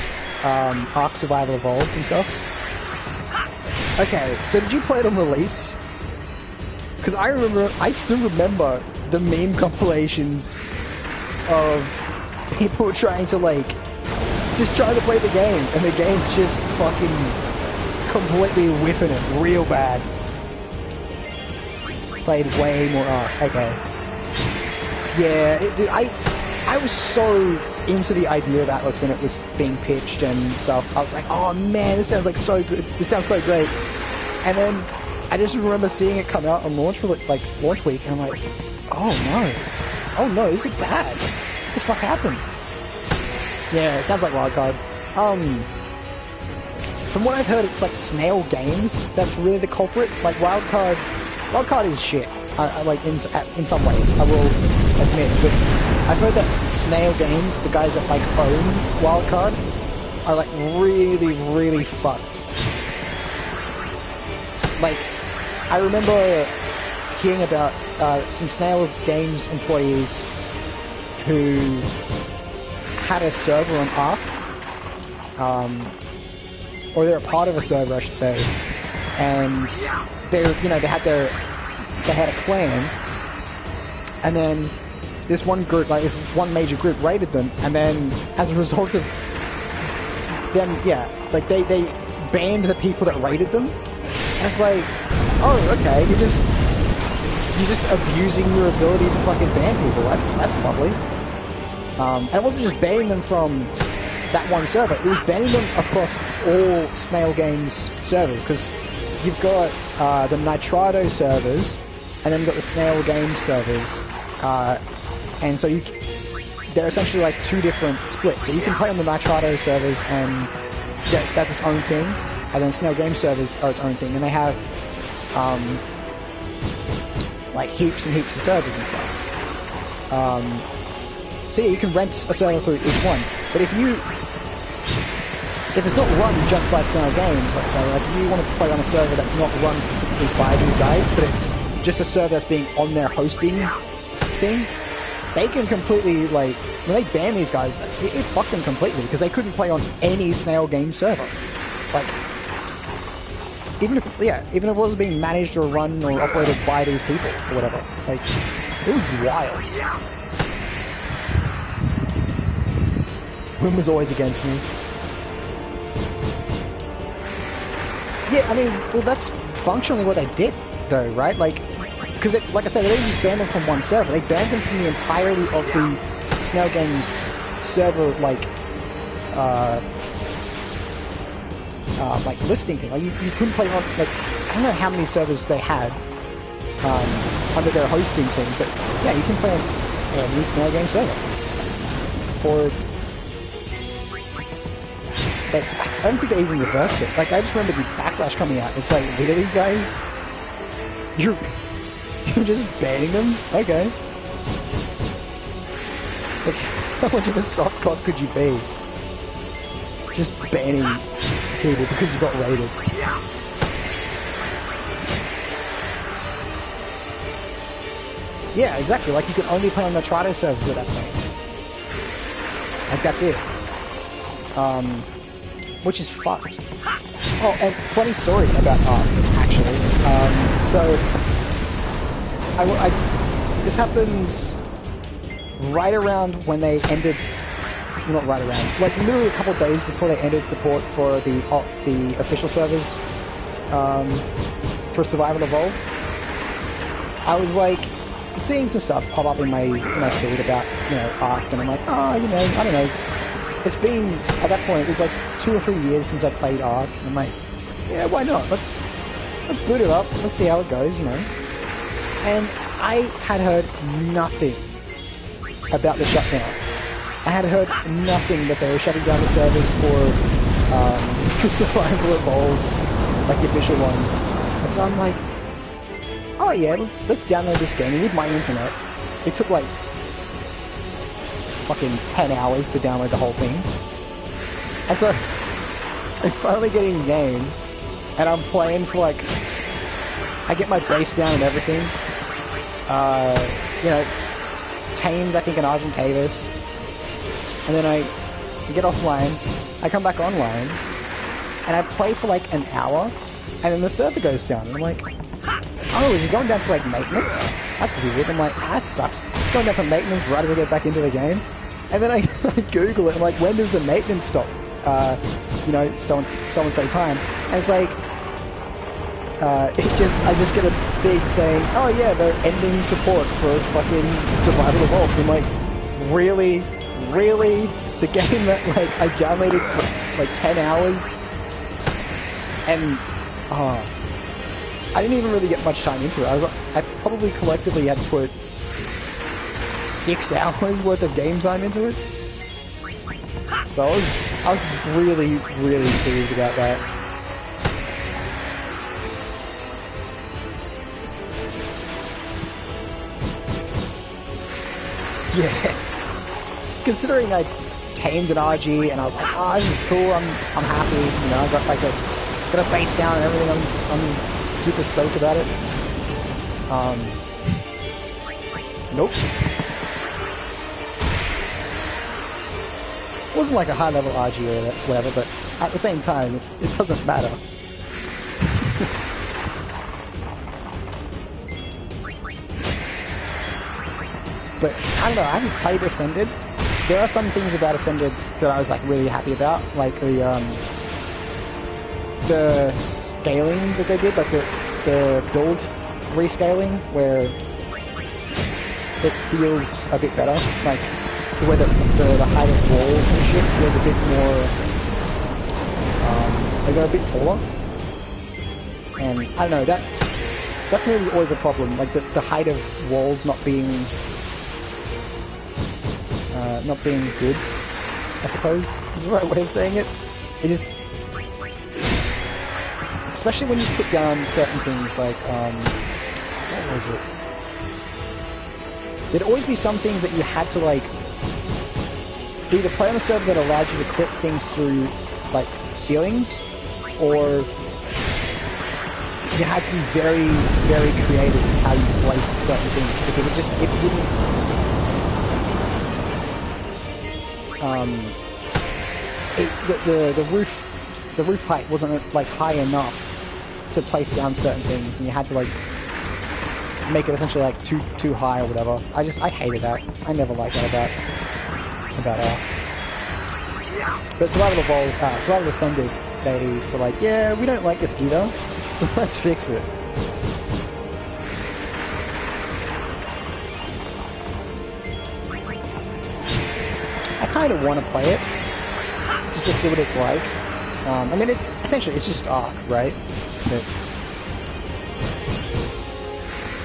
Speaker 1: Ark Survival Evolved and stuff. Okay, so did you play it on release? Because I still remember the meme compilations of people trying to, like, just try to play the game, and the game's just fucking completely whiffing it real bad. Played way more Ark. Okay. Yeah, dude, I was so into the idea of Atlas when it was being pitched and stuff. I was like, oh man, this sounds like so good. This sounds so great. And then I just remember seeing it come out on launch week, and I'm like, oh no, this is bad. What the fuck happened? Yeah, it sounds like Wildcard. from what I've heard, it's like Snail Games that's really the culprit. Like Wildcard is shit. I like in some ways, I will admit. But I've heard that Snail Games, the guys that like own Wildcard, are like really fucked. Like, I remember hearing about some Snail Games employees who had a server on Ark, or they're a part of a server, I should say, and they had a clan, and then this one group, like this one major group, raided them, and then as a result of them, like they banned the people that raided them. And it's like, oh, okay, you're just abusing your ability to fucking ban people. That's lovely. And it wasn't just banning them from that one server, it was banning them across all Snail Games servers, because you've got the Nitrado servers, and then you've got the Snail Games servers, and so they're essentially like two different splits. So you can play on the Nitrado servers, and that's its own thing, and then Snail Games servers are its own thing, and they have like heaps and heaps of servers and stuff. So yeah, you can rent a server through each one, but if it's not run just by Snail Games, let's say, like you want to play on a server that's not run specifically by these guys, but it's just a server that's being on their hosting thing, they can completely, like, when they ban these guys, it fucked them completely, because they couldn't play on any Snail Games server. Like, even if it was being managed or run or operated by these people or whatever, like, it was wild. Wim was always against me. Yeah, I mean, well, that's functionally what they did, though, right? Like, because, like I said, they didn't just ban them from one server. They banned them from the entirety of the Snail Games server, like listing thing. Like, you couldn't play on, like, I don't know how many servers they had under their hosting thing, but yeah, you can play on any Snail Games server. For, like, I don't think they even reversed it. Like, I just remember the backlash coming out. It's like, really, guys? You're just banning them? Okay. Like, how much of a soft cod could you be? Just banning people because you got raided. Yeah, exactly. Like, you could only play on the Nitrado servers at that point. Like, that's it. Which is fucked. Oh, and funny story about Ark, actually. So, this happened right around when they ended, well, not right around, like literally a couple of days before they ended support for the official servers for Survival Evolved. I was like seeing some stuff pop up in my feed about, Ark, and I'm like, oh, I don't know. It's been, at that point, it was like 2 or 3 years since I played Ark, and I'm like, yeah, why not? Let's boot it up, let's see how it goes, And I had heard nothing about the shutdown. I had heard nothing that they were shutting down the servers for Survival Evolved, like the official ones. And so I'm like, oh yeah, let's download this game. And with my internet, it took like fucking 10 hours to download the whole thing. And so I finally get in the game, and I'm playing for like, I get my base down and everything. Tamed, I think, an Argentavis. And then I get offline, I come back online, and I play for like an hour, and then the server goes down. And I'm like, oh, is it going down for like maintenance? That's weird. I'm like, that sucks. It's going down for maintenance right as I get back into the game. And then I Google it, and I'm like, when does the maintenance stop? So and so time. And it's like, I just get a thing saying, oh yeah, they're ending support for fucking Survival Evolved. I'm like, really? The game that like I downloaded for like 10 hours, and I didn't even really get much time into it. I probably collectively had put 6 hours worth of game time into it. So I was really peeved about that. Yeah. Considering I tamed an RG and I was like, oh, this is cool, I'm happy, you know, I got like got a base down and everything, I'm super stoked about it. Nope. It wasn't like a high level RG or whatever, but at the same time, it doesn't matter. But I don't know, I haven't played Ascended. There are some things about Ascended that I was like really happy about, like the scaling that they did, like the build rescaling, where it feels a bit better, like the way that the height of walls and shit feels a bit more, they got a bit taller, and I don't know, that to me was always a problem, like the height of walls not being good, I suppose, is the right way of saying it. It just, especially when you put down certain things like, what was it? There'd always be some things that you had to like, either play on a server that allowed you to clip things through like ceilings, or you had to be very, very creative in how you placed certain things, because it wouldn't, the roof height wasn't like high enough to place down certain things, and you had to like make it essentially like too high or whatever. I hated that. I never liked that about but Survival Ascended, they were like, yeah, we don't like this either, so let's fix it. I kind of want to play it just to see what it's like. I mean, it's just Ark, right? But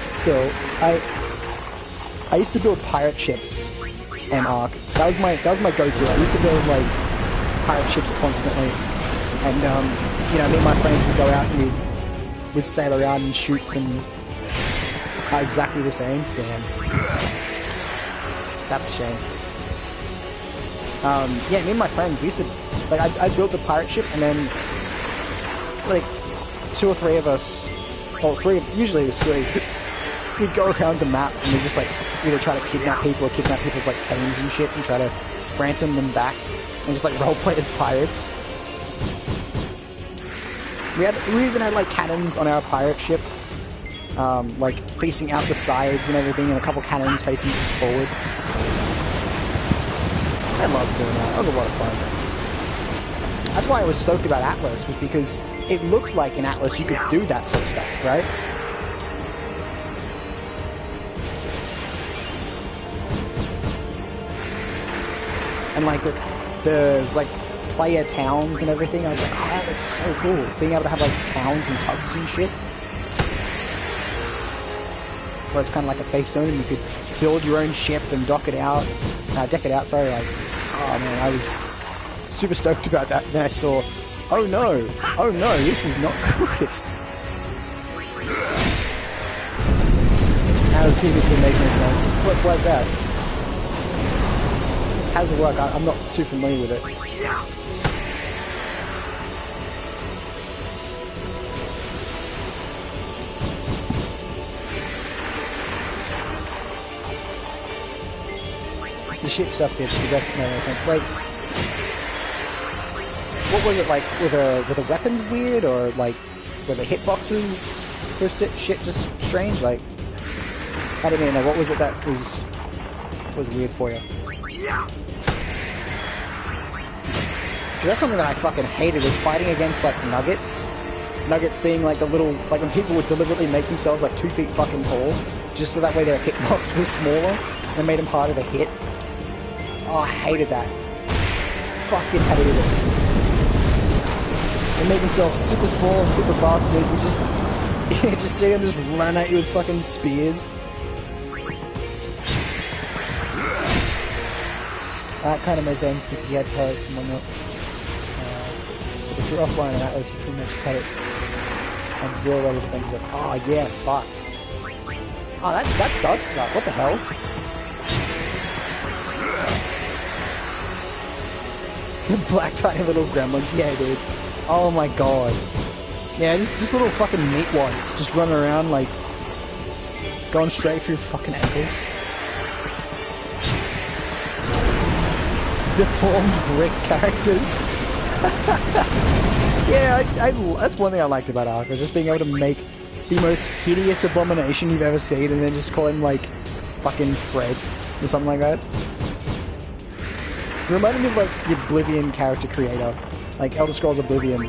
Speaker 1: still, I used to build pirate ships on Ark. That was my go-to. I used to build like pirate ships constantly, and you know, me and my friends would go out and we'd sail around and shoot some exactly the same. Damn, that's a shame. Yeah, me and my friends, we used to, like, I built the pirate ship, and then, like, 2 or 3 of us, or 3, usually it was 3, we'd go around the map, and we'd just, like, either try to kidnap people, or kidnap people's, like, tames and shit, and try to ransom them back, and just, like, roleplay as pirates. We even had, like, cannons on our pirate ship, like, facing out the sides and everything, and a couple cannons facing forward. I loved doing that. That was a lot of fun. That's why I was stoked about Atlas, was because it looked like in Atlas you could do that sort of stuff, right? And like there's like player towns and everything. I was like, oh, that looks so cool. Being able to have like towns and hubs and shit, where it's kind of like a safe zone and you could build your own ship and deck it out, sorry, like, oh man, I was super stoked about that. Then I saw, oh no, this is not good. How does PvP makes no sense? What's that? How does it work? I'm not too familiar with it. The ship stuff did, the rest made no sense. Like, what was it like? Were the weapons weird, or like were the hitboxes for shit just strange? Like, I don't mean, like, what was it that was weird for you? Because that's something that I fucking hated, was fighting against like nuggets. Nuggets being like the little, like when people would deliberately make themselves like 2 feet fucking tall, just so that way their hitbox was smaller and made them harder to hit. Oh, I hated that. Fucking hated it. They make themselves super small and super fast, and you just see them just running at you with fucking spears. That kind of made sense because you had turrets and whatnot. But if you're offline in Atlas, you pretty much had 0 way to defend yourself. Oh yeah, fuck. Oh, that does suck. What the hell? Black tiny little gremlins, yeah, dude. Oh my god. Yeah, just little fucking meat wads, just running around like going straight through fucking ankles. Deformed brick characters. Yeah, that's one thing I liked about Ark, was just being able to make the most hideous abomination you've ever seen and then just call him like fucking Fred or something like that. It reminded me of like the Oblivion character creator, like Elder Scrolls Oblivion,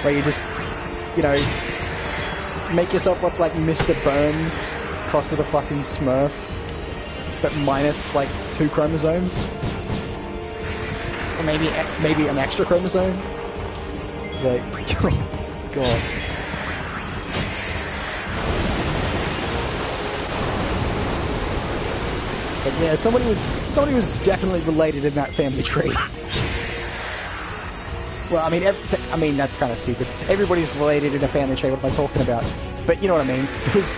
Speaker 1: where you just, you know, make yourself look like Mr. Burns crossed with a fucking Smurf, but minus like 2 chromosomes. Or maybe an extra chromosome. It's like, oh god. But yeah, somebody was definitely related in that family tree. Well, I mean that's kind of stupid. Everybody's related in a family tree. What am I talking about? But you know what I mean. It was.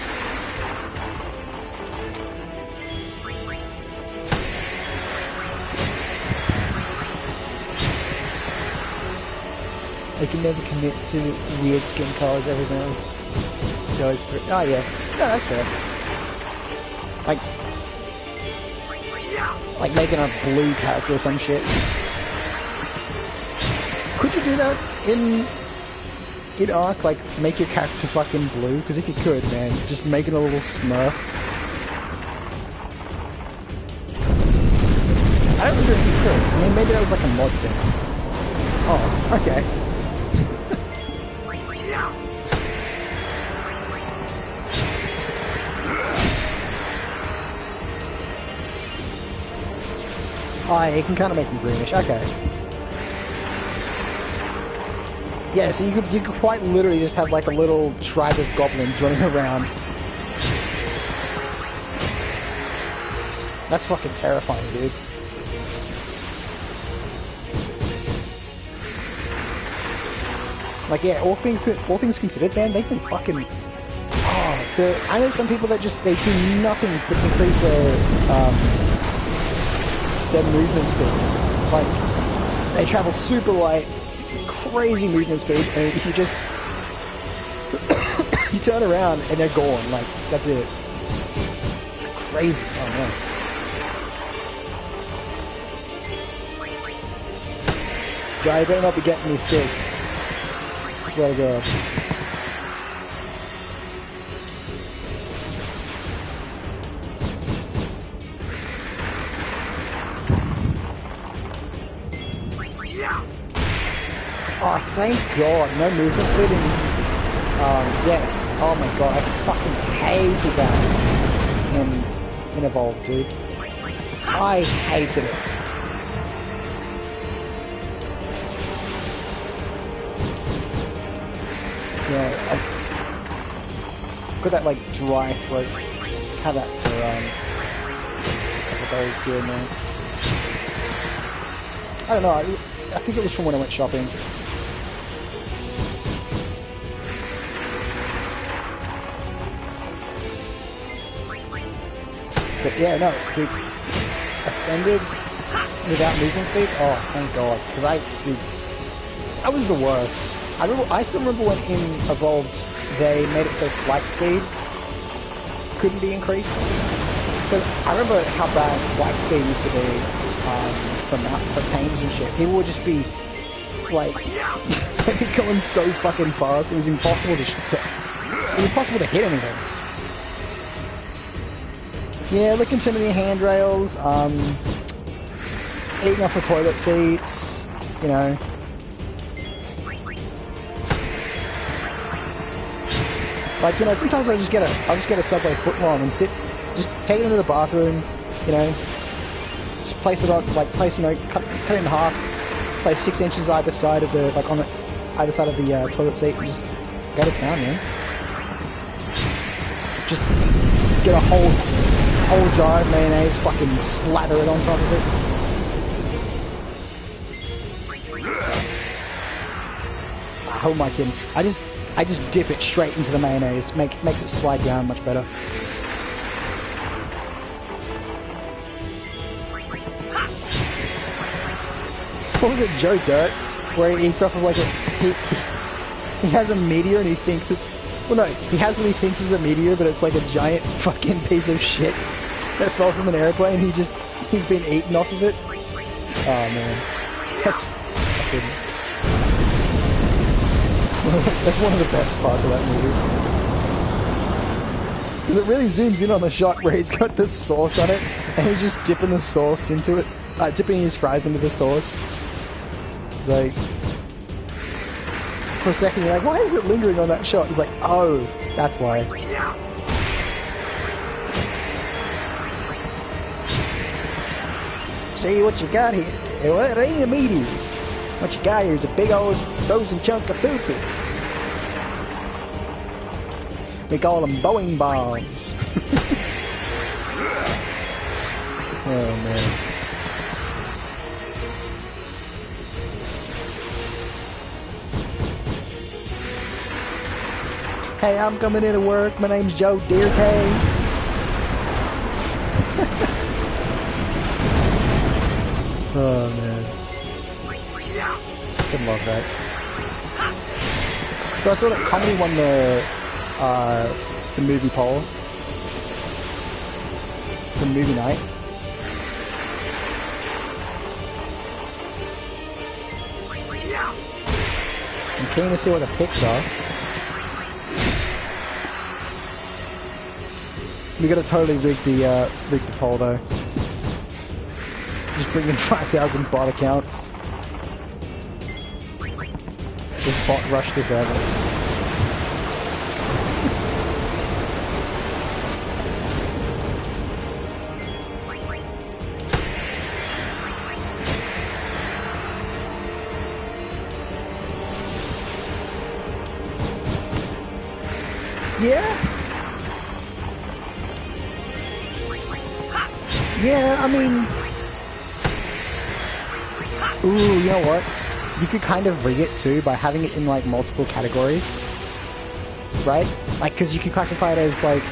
Speaker 1: I can never commit to weird skin colors. Everything else goes for. Oh yeah, no, that's fair. Like making a blue character or some shit. Could you do that in Ark? Like, make your character fucking blue? Because if you could, man, just make it a little Smurf. I don't remember if you could. I mean, maybe that was like a mod thing. Oh, okay. Oh, you can kind of make them greenish. Okay. Yeah, so you could quite literally just have like a little tribe of goblins running around. That's fucking terrifying, dude. Like, yeah, all things considered, man, they can fucking. Oh, I know some people that just they do nothing but increase their movement speed. Like, they travel super light, crazy movement speed, and if you just you turn around and they're gone. Like, that's it. Crazy. Oh no. Jai, you better not be getting me sick. Swear to God. Oh, thank God. No movement speed in... yes. Oh my God. I fucking hated that in Evolve, dude. I hated it. Yeah, I've got that, like, dry throat. Have that for, a couple days here and there. I don't know, I think it was from when I went shopping. But yeah, no, dude, Ascended without movement speed? Oh, thank God. Because that was the worst. I still remember when in Evolved they made it so flight speed couldn't be increased. But I remember how bad flight speed used to be for tames and shit. People would just be like, they'd be going so fucking fast. It was impossible to hit anything. Yeah, licking too many handrails, eating off of toilet seats, you know. Like, you know, sometimes I'll just get a Subway footlong and just take it into the bathroom, you know, just place it on, like, cut it in half, place 6 inches either side of the, like, on either side of the toilet seat, and just go to town, man. Just get a whole jar of mayonnaise, fucking slather it on top of it. How am I kidding? I just dip it straight into the mayonnaise. Makes it slide down much better. what was it, Joe Dirt, where he eats off of like he has a meteor and he thinks it's, well no, he has what he thinks is a meteor, but it's like a giant fucking piece of shit that fell from an airplane. He's been eaten off of it. Oh man, that's fucking, that's one of the best parts of that movie. Because it really zooms in on the shot where he's got this sauce on it, and he's just dipping the sauce into it, dipping his fries into the sauce. It's like, for a second you're like, why is it lingering on that shot? It's like, oh, that's why. See what you got here? Well, it ain't a meteor. What you got here is a big old frozen chunk of poo-poo. We call them Boeing bombs. Oh man. Hey, I'm coming into work. My name's Joe Dirte. Oh man. I love that. So I saw that comedy won the movie poll. The movie night. I'm keen to see what the picks are. We gotta totally rig the poll though. Just bring in 5,000 bot accounts. Just bot rush this over. Yeah. Yeah, I mean... Ooh, you know what? You could kind of rig it too by having it in like multiple categories. Right? Like, because you could classify it as like,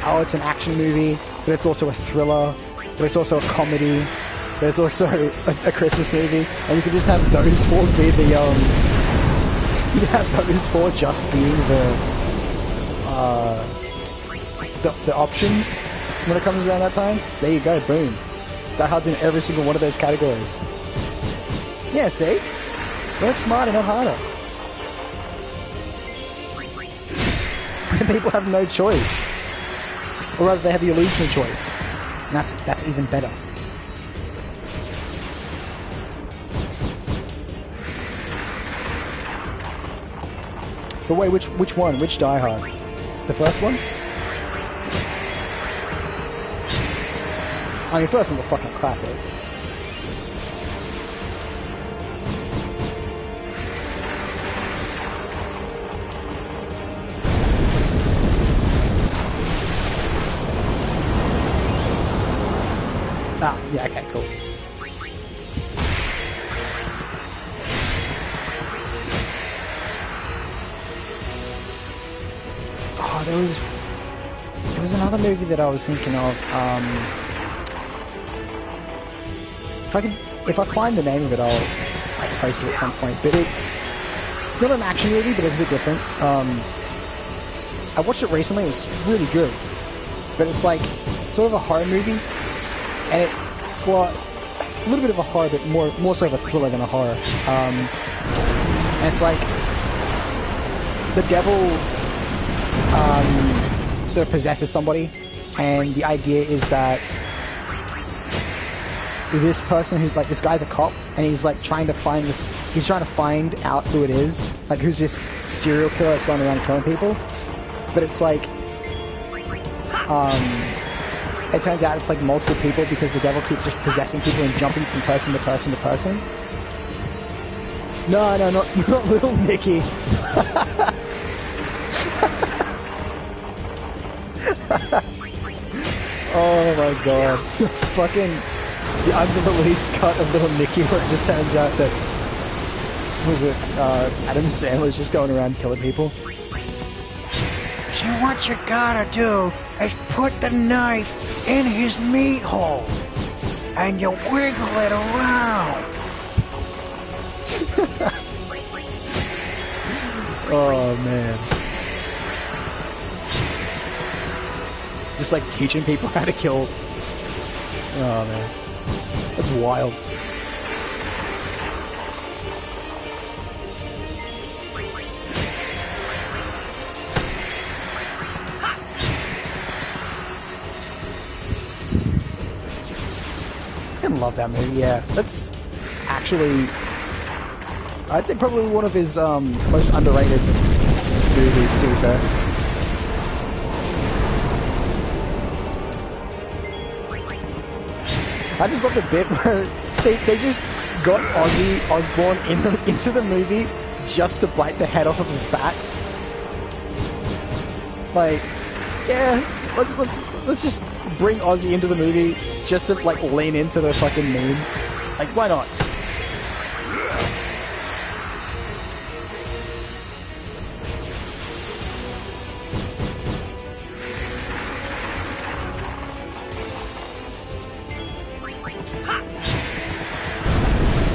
Speaker 1: oh, it's an action movie, but it's also a thriller, but it's also a comedy, but it's also a Christmas movie, and you could just have those four be the, you could have those four just being the options when it comes around that time. There you go, boom. Die Hard's in every single one of those categories. Yeah, see? Work smarter, not harder. People have no choice. Or rather, they have the illusion of choice. And that's even better. But wait, which one? Which Die Hard? The first one? I mean, first one's a fucking classic. Ah, yeah, okay, cool. Oh, there was another movie that I was thinking of, if I find the name of it, I'll post it at some point. But it's not an action movie, but it's a bit different. I watched it recently. It was really good, but it's like sort of a horror movie, and well, a little bit of a horror, but more so of a thriller than a horror. And it's like the devil sort of possesses somebody, and the idea is that this person who's like, this guy's a cop, and he's like trying to find out who it is, like who's this serial killer that's going around killing people. But it's like, it turns out it's like multiple people because the devil keeps just possessing people and jumping from person to person to person. No, not little Nicky. Oh my god. Fucking the unreleased cut of Little Nicky where it just turns out that, was it, Adam Sandler's just going around killing people. So what you gotta do is put the knife in his meat hole, and you wiggle it around. Oh man. Just like teaching people how to kill. Oh man. That's wild. I love that movie, yeah. That's actually, I'd say probably one of his most underrated movies, to be fair. I just love the bit where they just got Ozzy Osbourne into the movie just to bite the head off of a bat. Like, yeah, let's just bring Ozzy into the movie just to like lean into the fucking meme. Like, why not?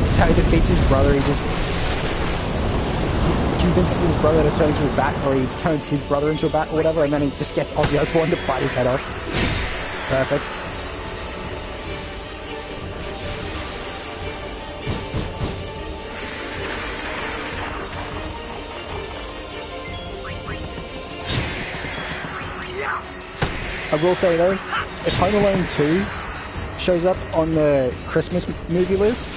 Speaker 1: It's how he defeats his brother. He just convinces his brother to turn into a bat, or he turns his brother into a bat or whatever, and then he just gets Ozzy Osbourne to bite his head off. Perfect. I will say though, if Home Alone 2 shows up on the Christmas movie list,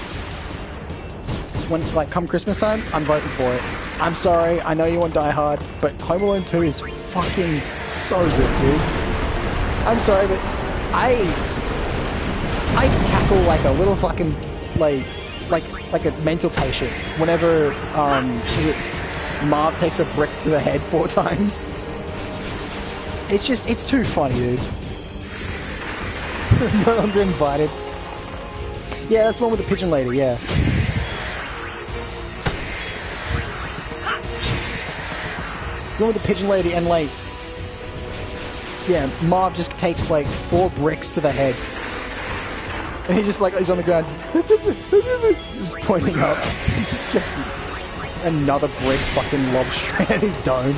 Speaker 1: when like come Christmas time, I'm voting for it. I'm sorry, I know you want Die Hard, but Home Alone 2 is fucking so good, dude. I'm sorry, but I cackle like a little fucking like a mental patient whenever is it Marv takes a brick to the head 4 times. It's too funny, dude. No longer invited. Yeah, that's the one with the pigeon lady, yeah. It's the one with the pigeon lady, and like, yeah, Marv just takes like 4 bricks to the head. And he just like, he's on the ground, just pointing up. He just gets another brick fucking lobbed straight at his dome.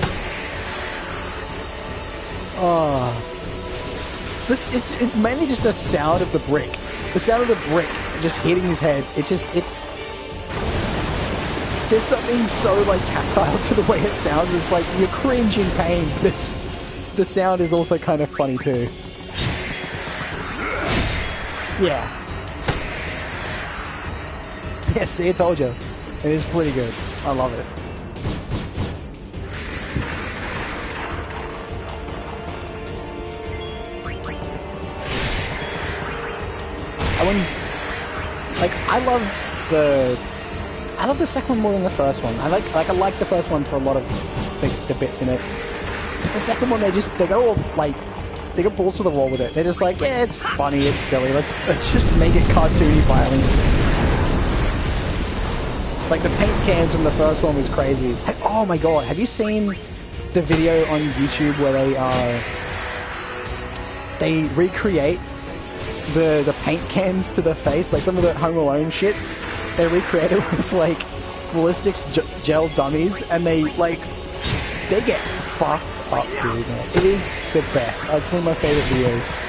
Speaker 1: Oh, it's mainly just the sound of the brick. The sound of the brick just hitting his head. There's something so like tactile to the way it sounds. It's like you're cringe in pain, but the sound is also kind of funny too. Yeah. Yeah, see, I told you. It is pretty good. I love it. I love the second one more than the first one. I like the first one for a lot of the bits in it. But the second one, they go all like, they go balls to the wall with it. They're just like, yeah, it's funny, it's silly. Let's just make it cartoony violence. Like the paint cans from the first one was crazy. Oh my god, have you seen the video on YouTube where they recreate the paint cans to the face, like some of the Home Alone shit, they recreate it with like ballistics gel dummies, and they get fucked up, dude. Man. It is the best. It's one of my favorite videos.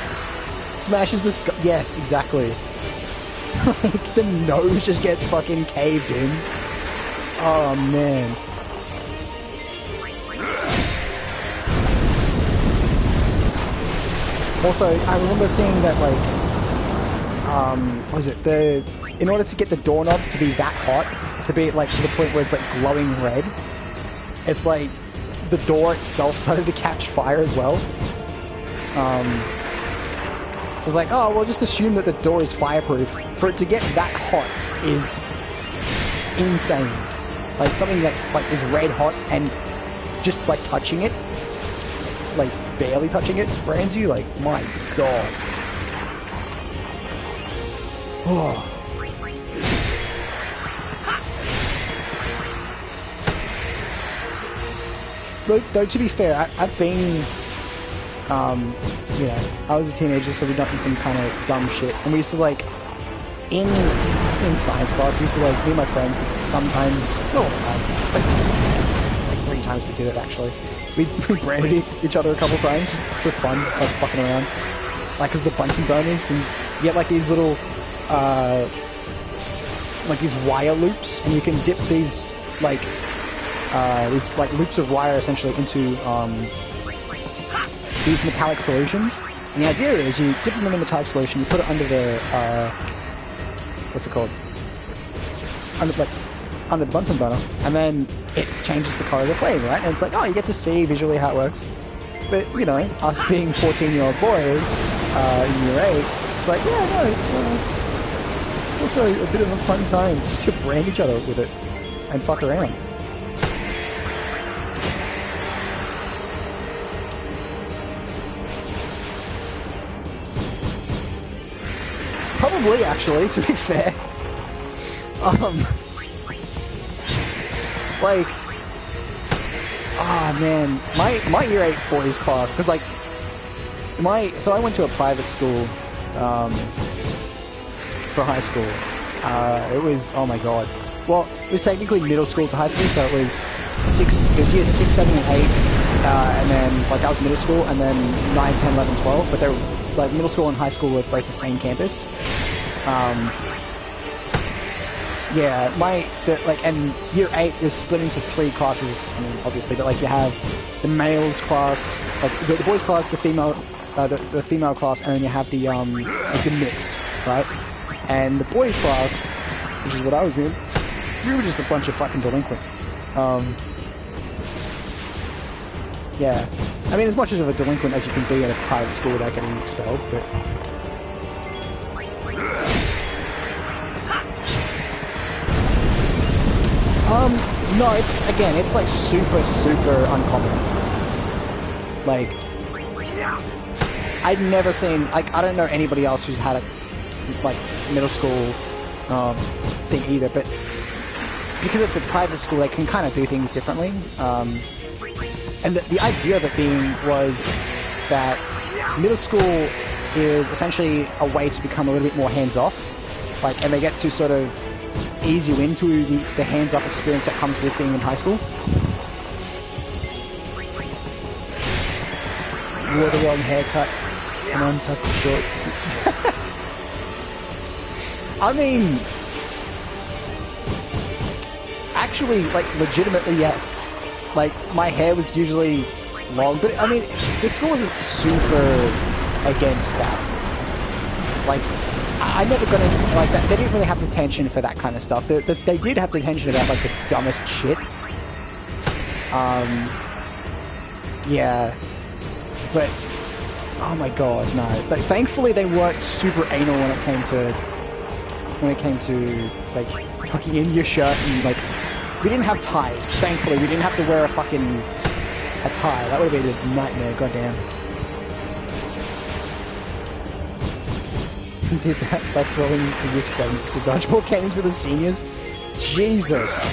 Speaker 1: Smashes the skull. Yes, exactly. Like the nose just gets fucking caved in. Oh man. Also, I remember seeing that like what was it? In order to get the doorknob to be that hot, to be like to the point where it's like glowing red, it's like the door itself started to catch fire as well. So it's like, oh, well, just assume that the door is fireproof. For it to get that hot is insane. Like something that like is red hot and just by touching it, like barely touching it, brands you. Like, my god. Oh. But though, to be fair, I've been, you know, I was a teenager, so we'd done some kind of dumb shit, and we used to like in science class, we used to like, me and my friends, sometimes, not all the time, it's like 3 times we did it actually. We branded each other a couple times, just for fun, like fucking around. Like, cause the Bunsen burners, and you get like these little, like these wire loops, and you can dip these like loops of wire essentially into, these metallic solutions. And the idea is you dip them in the metallic solution, you put it under the, what's it called? Under the Bunsen burner, and then it changes the color of the flame, right? And it's like, oh, you get to see visually how it works. But, you know, us being 14-year-old boys, in year 8, it's like, yeah, no, it's also a bit of a fun time just to brand each other with it and fuck around. Probably, actually, to be fair. Like, oh man, my year 8 boys class, because like, so I went to a private school, for high school. It was, oh my god. Well, it was technically middle school to high school, so it was years 6, 7, and 8, and then, like, that was middle school, and then 9, 10, 11, 12, but they were, like, middle school and high school were both the same campus. Yeah, and year 8 was split into 3 classes, I mean, obviously, but, like, you have the males class, like, the boys class, the female class, and then you have the, like, the mixed, right? And the boys class, which is what I was in, we were just a bunch of fucking delinquents. Yeah. I mean, as much of a delinquent as you can be in a private school without getting expelled, but... no, it's like super, super uncommon. Like, I've never seen, like, I don't know anybody else who's had a, like, middle school, thing either, but because it's a private school, they can kind of do things differently, and the idea of it being was that middle school is essentially a way to become a little bit more hands-off, like, and they get to sort of ease you into the hands-off experience that comes with being in high school. You wore the wrong haircut and untucked the shorts. I mean, actually, like, legitimately, yes. Like, my hair was usually long, but, I mean, the school wasn't super against that. Like, I never got into, like, that. They didn't really have the tension for that kind of stuff. They did have the tension about, like, the dumbest shit. Yeah. But, oh my god, no. Like, thankfully, they weren't super anal when it came to, like, tucking in your shirt and, like, we didn't have ties. Thankfully, we didn't have to wear a tie. That would have been a nightmare, goddamn. Did that by throwing the year 7s to dodgeball games with the seniors? Jesus.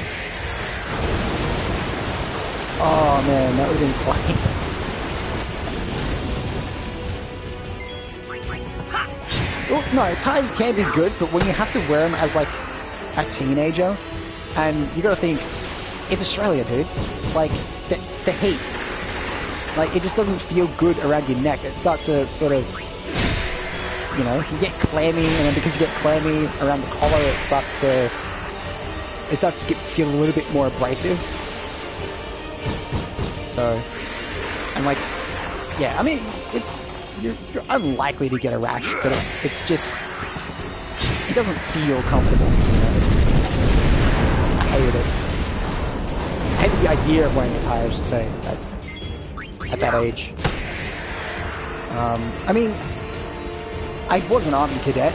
Speaker 1: Oh man, that would have been funny. Well, no, ties can be good, but when you have to wear them as, like, a teenager, and you gotta think, it's Australia, dude. Like, the heat. Like, it just doesn't feel good around your neck. It starts to sort of, you know, you get clammy, and then because you get clammy around the collar, it starts to feel a little bit more abrasive. So, and like, yeah, I mean, you're unlikely to get a rash, but it's just, it doesn't feel comfortable, you know? I hated it. I hated the idea of wearing a tie, I should say, at that age. I mean, I was an army cadet,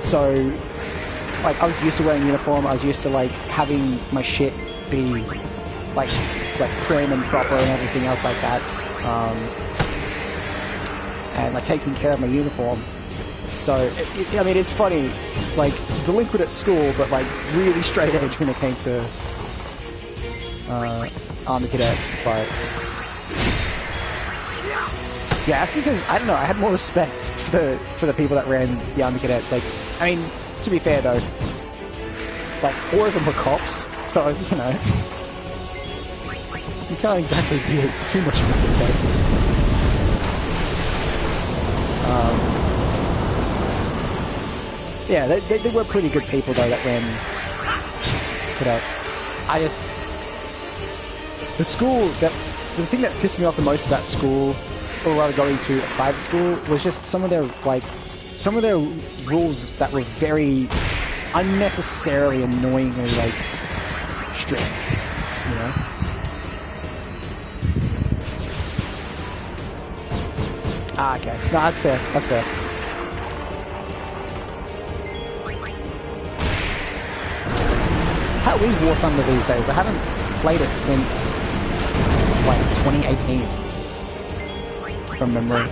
Speaker 1: so, like, I was used to wearing uniform, I was used to, like, having my shit be, like prim and proper and everything else like that, and, like, taking care of my uniform. So, I mean, it's funny, like, delinquent at school, but, like, really straight edge when it came to army cadets, but... Yeah, that's because, I don't know, I had more respect for the people that ran the Army Cadets. Like, I mean, to be fair though, like 4 of them were cops, so, you know, you can't exactly be too much of a dickhead. Yeah, they were pretty good people though that ran cadets. The thing that pissed me off the most about school, or rather going to a private school, was just some of their rules that were very unnecessarily annoyingly like strict, you know. Ah, okay. No, that's fair. That's fair. How is War Thunder these days? I haven't played it since like 2018 from memory.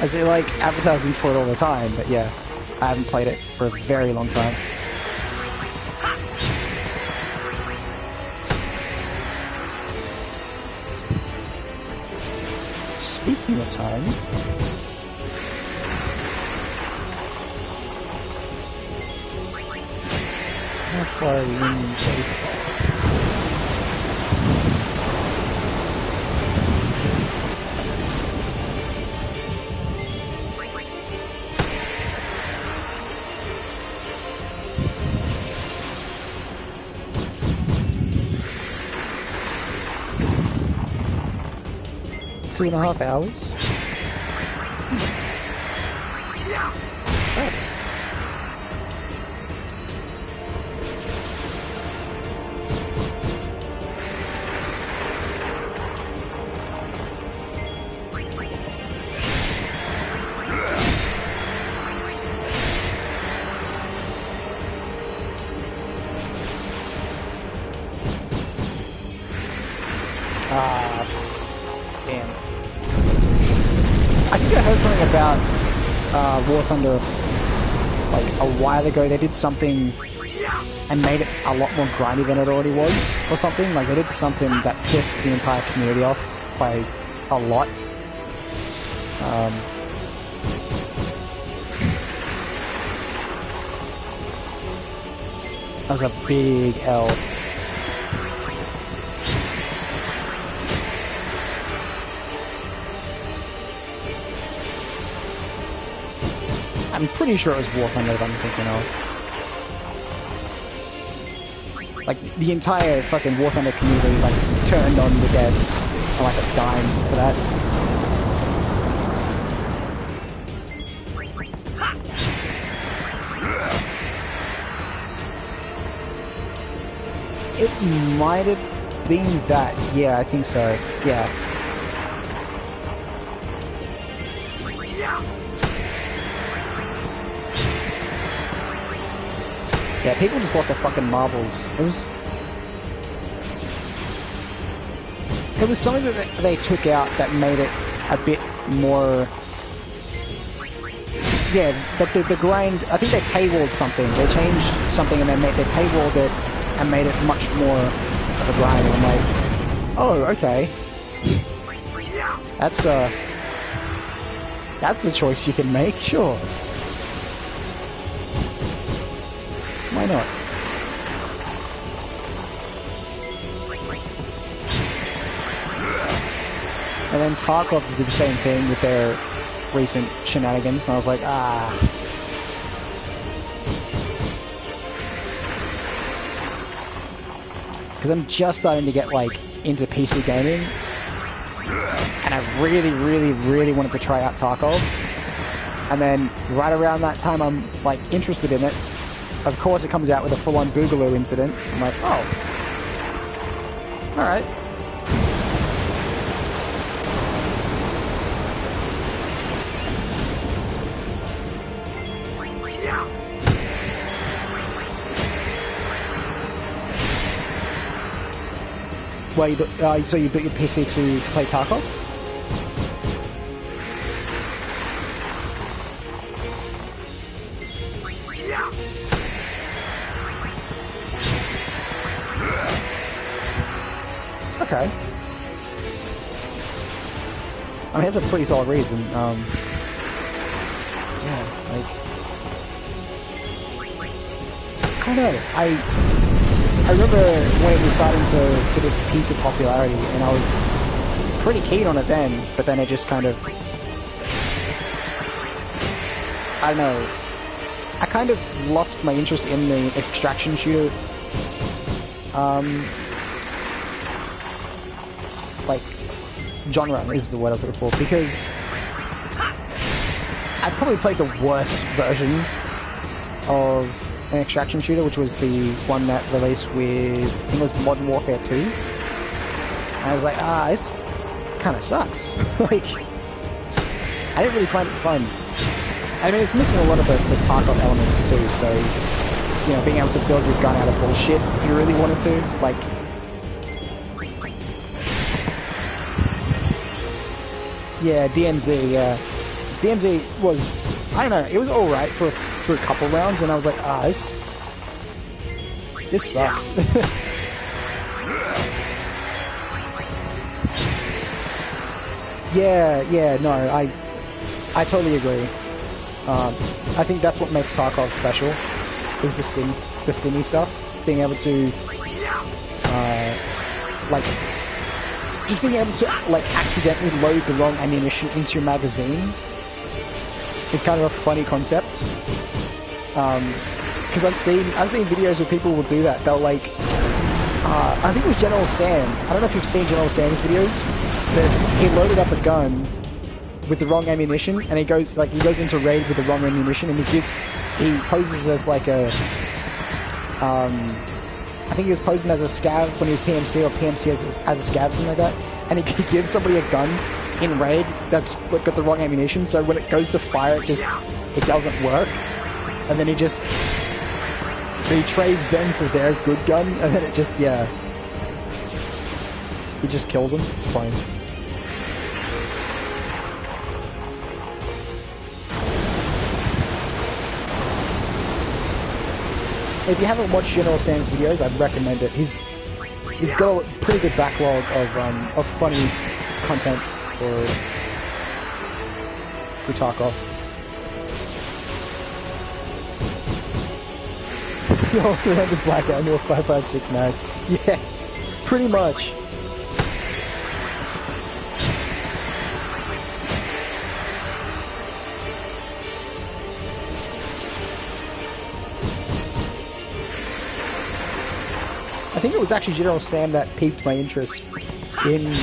Speaker 1: I see like advertisements for it all the time, but yeah, I haven't played it for a very long time. Speaking of time, how far are we in so far? Two and a half hours? Oh. Damn. I think I heard something about War Thunder like a while ago. They did something and made it a lot more grindy than it already was, or something. Like they did something that pissed the entire community off by a lot. That was a big L. I'm pretty sure it was War Thunder that I'm thinking of. Like, the entire fucking War Thunder community, like, turned on the devs on, like, a dime for that. It might have been that. Yeah, I think so. Yeah. Yeah, people just lost their fucking marbles. It was something that they took out that made it a bit more. Yeah, the grind. I think they paywalled something. They changed something and they paywalled it and made it much more of a grind. And I'm like, oh, okay. That's a choice you can make, sure. Why not? And then Tarkov did the same thing with their recent shenanigans, and I was like, ah. Because I'm just starting to get, like, into PC gaming, and I really, really, really wanted to try out Tarkov. And then, right around that time, I'm, like, interested in it. Of course, it comes out with a full-on Boogaloo incident. I'm like, oh. Alright. Well, so you built your PC to play Tarkov? Okay. I mean, that's a pretty solid reason. Yeah, like... I don't know, I remember when it was starting to hit its peak of popularity, and I was pretty keen on it then, but then it just kind of... I don't know. I kind of lost my interest in the extraction shooter, like, genre is the word I was looking for, because I probably played the worst version of an extraction shooter, which was the one that released with, I think it was Modern Warfare 2. And I was like, this kind of sucks. Like, I didn't really find it fun. I mean, it's missing a lot of the Tarkov elements too, so, you know, being able to build your gun out of bullshit if you really wanted to, like... Yeah, DMZ, yeah. DMZ was, I don't know, it was alright for a couple rounds, and I was like, this sucks. Yeah, no, I totally agree. I think that's what makes Tarkov special, is the simmy stuff, being able to, like, just being able to, like, accidentally load the wrong ammunition into your magazine is kind of a funny concept. Because I've seen videos where people will do that. They'll, like, I think it was General Sam. I don't know if you've seen General Sam's videos, but he loaded up a gun with the wrong ammunition, and he goes into raid with the wrong ammunition, and he poses as like a, I think he was posing as a scav when he was PMC, or PMC as a scav, something like that, and he gives somebody a gun in raid that's got the wrong ammunition, so when it goes to fire, it doesn't work, and then he trades them for their good gun, and then it just, yeah, he just kills them. It's funny. If you haven't watched General Sam's videos, I'd recommend it. He's got a pretty good backlog of funny content for Tarkov. Yo, 300 black annual 556 mag. Yeah, pretty much. I think it was actually General Sam that piqued my interest in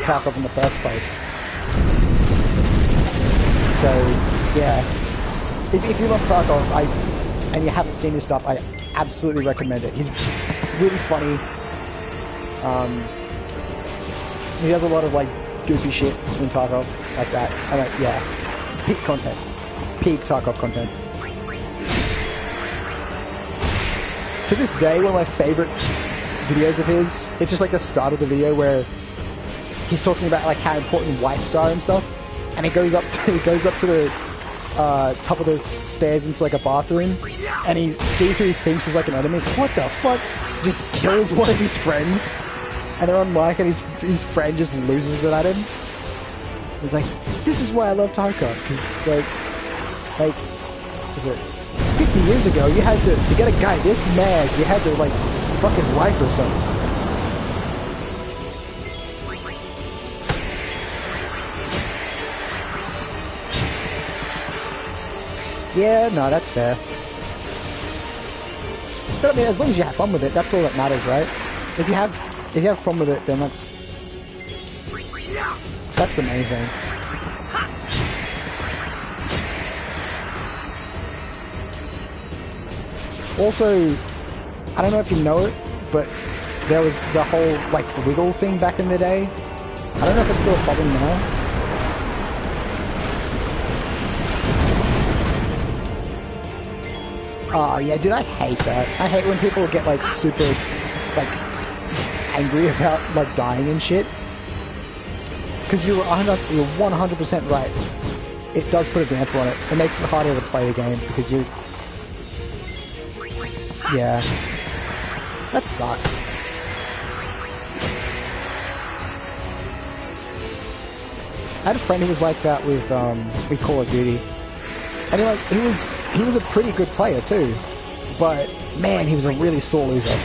Speaker 1: Tarkov in the first place. So, yeah. If you love Tarkov, and you haven't seen his stuff, I absolutely recommend it. He's really funny. He does a lot of, like, goofy shit in Tarkov, like that. And, yeah, it's peak content. Peak Tarkov content. To this day, one of my favorite videos of his, it's just like the start of the video where he's talking about like how important wipes are and stuff, and he goes up to the top of the stairs into like a bathroom, and he sees who he thinks is like an enemy. He's like, what the fuck? Just kills one of his friends, and they're on mic, and his friend just loses it at him. He's like, this is why I love Tarkov, because it's like, was it 50 years ago, you had to get a guy this mad, you had to, like, fuck his wife or something. Yeah, no, that's fair. But I mean, as long as you have fun with it, that's all that matters, right? If you have fun with it, then that's the main thing. Also, I don't know if you know it, but there was the whole, like, wiggle thing back in the day. I don't know if it's still a problem now. Oh, yeah, dude, I hate that. I hate when people get, like, super, like, angry about, like, dying and shit. Because you're 100% right. It does put a damper on it. It makes it harder to play the game, because you... Yeah. That sucks. had a friend who was like that with Call of Duty, and he was a pretty good player too, but man, he was a really sore loser.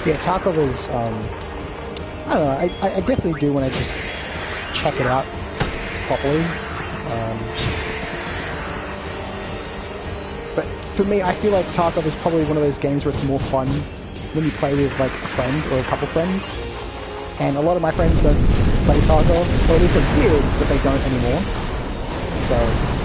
Speaker 1: Yeah, Tarkov is, I don't know, I definitely do want to just check it out properly. But for me, I feel like Tarkov is probably one of those games where it's more fun when you play with like a friend or a couple friends. And a lot of my friends don't play Tarkov, or at least they did, but they don't anymore. So...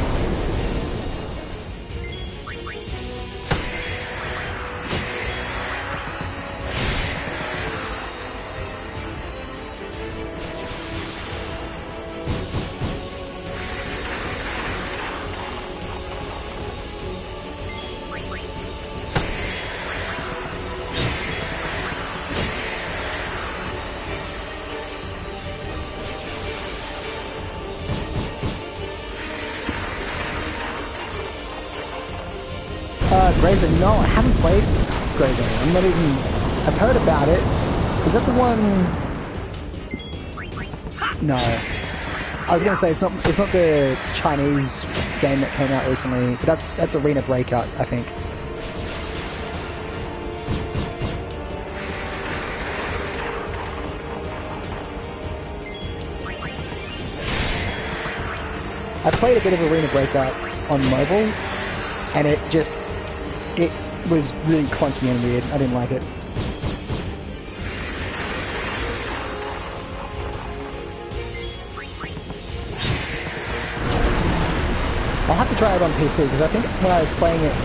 Speaker 1: Grey Zone? No, I haven't played Grey Zone. I'm not even... I've heard about it. Is that the one... No. I was gonna say, it's not the Chinese game that came out recently. That's Arena Breakout, I think. I played a bit of Arena Breakout on mobile, and it was really clunky and weird. I didn't like it. I'll have to try it on PC, because I think when I was playing it,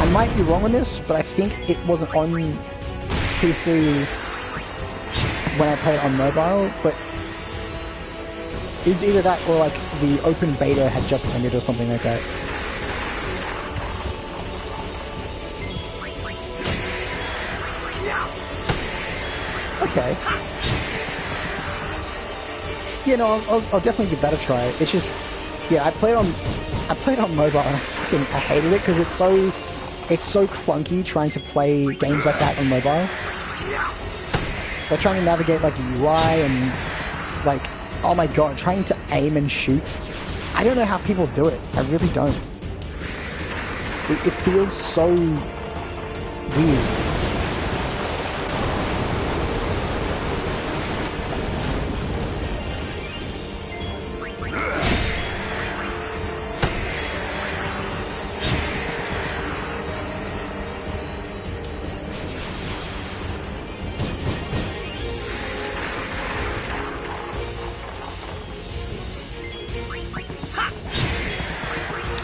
Speaker 1: I might be wrong on this, but I think it wasn't on PC when I played it on mobile, but it was either that or like the open beta had just ended or something like that. Okay. Yeah, no, I'll definitely give that a try. It's just, yeah, I played on mobile and I hated it because it's so clunky trying to play games like that on mobile. Like trying to navigate like the UI and like, oh my god, trying to aim and shoot. I don't know how people do it. I really don't. It feels so weird.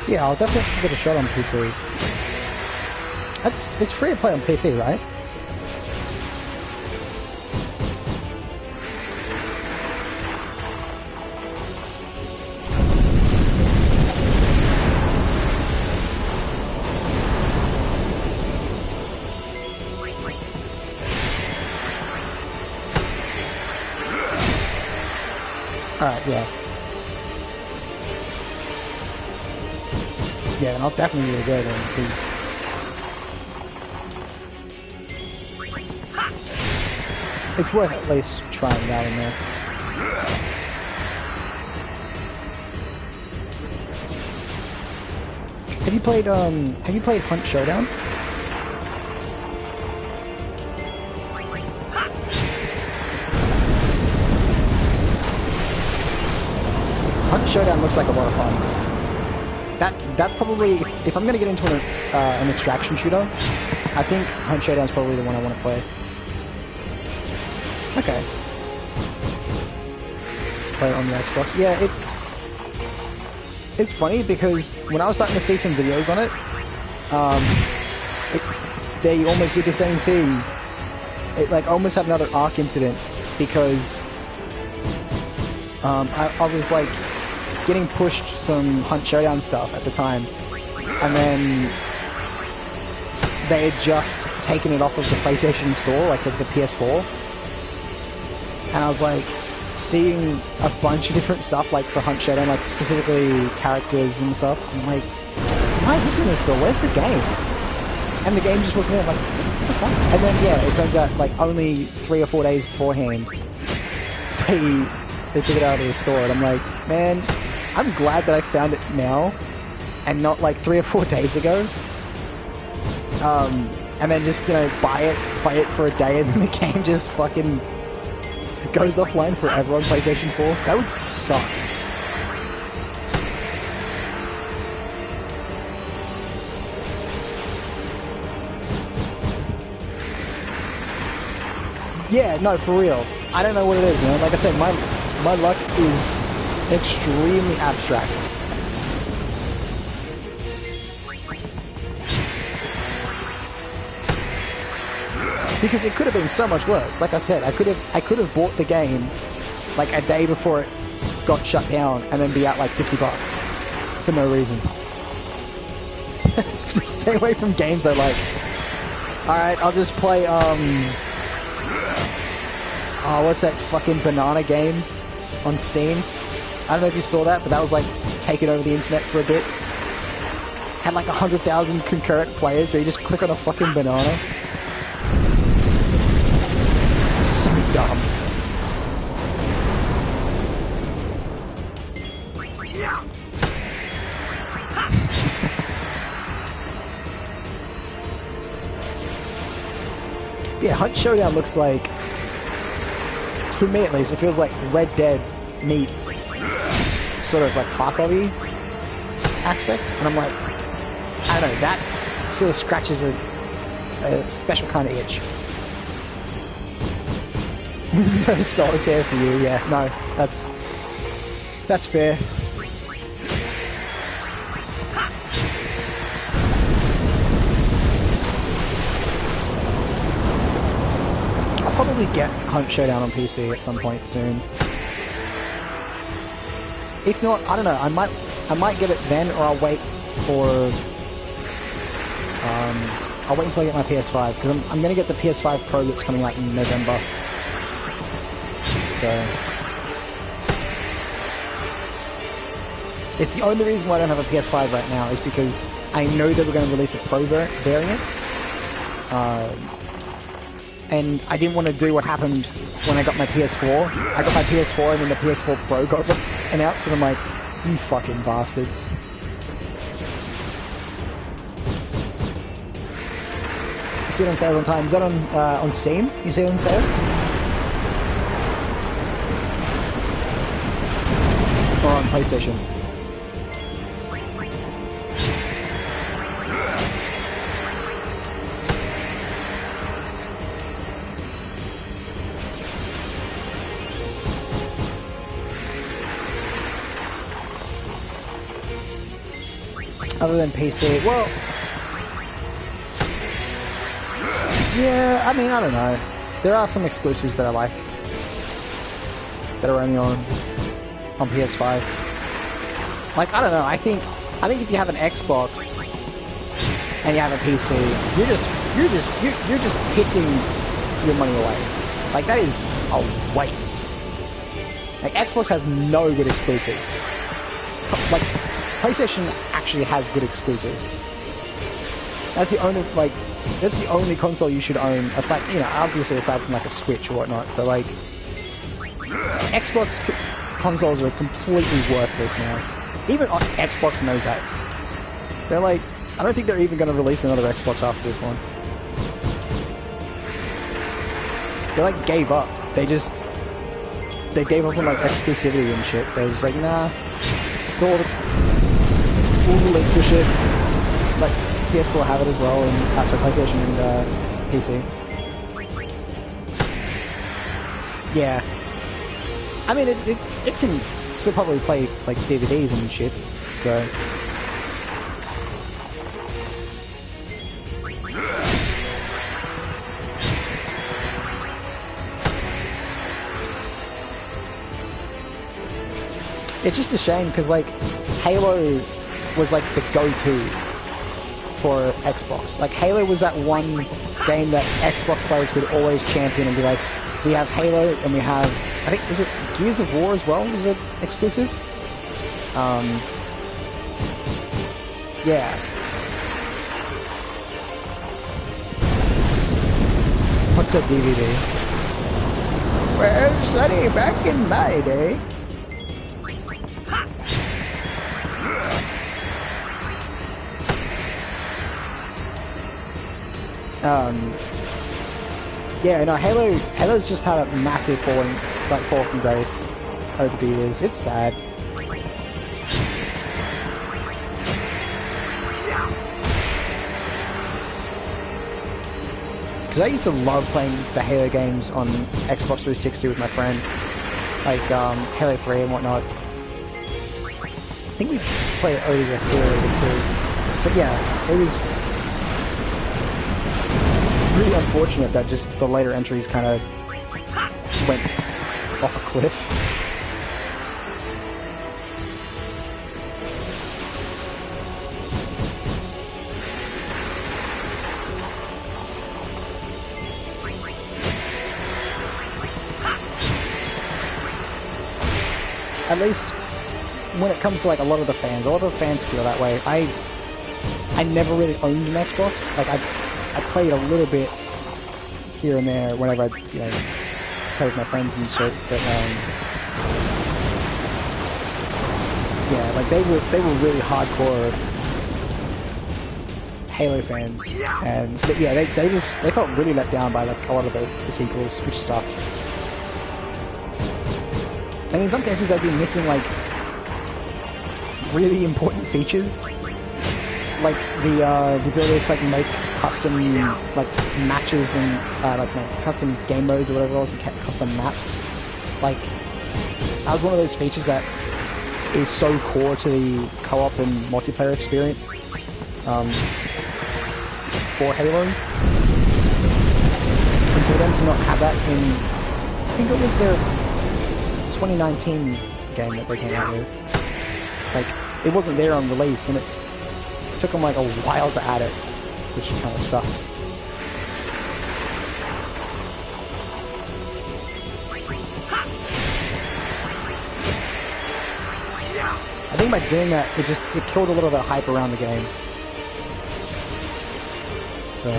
Speaker 1: Yeah, I'll definitely give it a shot on PC. It's free to play on PC, right? Alright, yeah. Yeah, and I'll definitely give it a go then, because... it's worth at least trying it out in there. Have you played Hunt Showdown? Hunt Showdown looks like a lot of fun. That's probably, if I'm gonna get into an extraction shooter, I think Hunt Showdown's probably the one I want to play. Okay. Play it on the Xbox. Yeah, it's funny because when I was starting to see some videos on it, they almost did the same thing it like almost had another arc incident because I was like getting pushed some Hunt Showdown stuff at the time, and then they had just taken it off of the PlayStation Store, like the PS4, and I was like seeing a bunch of different stuff like for Hunt Showdown, like specifically characters and stuff. And I'm like, why is this in the store? Where's the game? And the game just wasn't there. I'm like, what the fuck? And then yeah, it turns out like only 3 or 4 days beforehand they took it out of the store, and I'm like, man, I'm glad that I found it now and not like 3 or 4 days ago. And then just, you know, buy it, play it for a day, and then the game just fucking goes offline forever on PlayStation 4. That would suck. Yeah, no, for real. I don't know what it is, man. Like I said, my luck is extremely abstract. Because it could have been so much worse. Like I said, I could have bought the game like a day before it got shut down and then be out like $50 for no reason. Stay away from games I like. Alright, I'll just play what's that fucking banana game on Steam? I don't know if you saw that, but that was like taking over the internet for a bit. Had like 100,000 concurrent players where you just click on a fucking banana. So dumb. Yeah, Hunt Showdown looks like, for me at least, it feels like Red Dead meets sort of like Tarkov-y aspects, and I'm like, I don't know, that sort of scratches a special kind of itch. No solitaire for you, yeah, no, that's fair. I'll probably get Hunt Showdown on PC at some point soon. If not, I don't know, I might get it then, or I'll wait for I'll wait until I get my PS5, because I'm gonna get the PS5 Pro that's coming out in November. So it's the only reason why I don't have a PS5 right now is because I know that we're going to release a Pro variant, and I didn't want to do what happened when I got my PS4. I got my PS4 and then the PS4 Pro got announced, and I'm like, you fucking bastards. You see it on sale on time. Is that on Steam? You see it on sale? Or on PlayStation? Other than PC, well, yeah, I mean, I don't know. There are some exclusives that I like that are only on PS5. Like, I don't know, I think if you have an Xbox and you have a PC, you're just pissing your money away. Like, that is a waste. Like, Xbox has no good exclusives. Like, PlayStation actually has good exclusives. That's the only console you should own, aside, you know, obviously aside from like a Switch or whatnot, but like, Xbox consoles are completely worthless now. Even Xbox knows that. They're like, I don't think they're even going to release another Xbox after this one. They like gave up. They gave up on like exclusivity and shit. They're just like, nah, it's all relinquish it. Like PS4 have it as well, and that's for PlayStation and PC. Yeah. I mean, it can still probably play like DVDs and shit, so. it's just a shame because like Halo was like the go-to for Xbox. Like Halo was that one game that Xbox players could always champion and be like, we have Halo and we have, I think, was it Gears of War as well? Was it exclusive? Yeah. What's a DVD? Well, Sonny, back in my day. Yeah, no, Halo's just had a massive fall from grace over the years. It's sad. Because I used to love playing the Halo games on Xbox 360 with my friend, like Halo 3 and whatnot. I think we played ODST a little bit too. But yeah, it was really unfortunate that just the later entries kind of went off a cliff. At least when it comes to like a lot of the fans feel that way. I never really owned an Xbox. Like I played a little bit here and there whenever I play with my friends and shit. But yeah, like they were really hardcore Halo fans, and yeah, they felt really let down by like a lot of the sequels, which sucked. And in some cases, they've been missing like really important features, like the ability to like make custom like matches and custom game modes or whatever else, and custom maps. Like that was one of those features that is so core to the co-op and multiplayer experience for Halo. And so for them to not have that in, I think it was their 2019 game that they came out with. Like, it wasn't there on release, and it took them like a while to add it, which kind of sucked. I think by doing that, it killed a little of the hype around the game. So.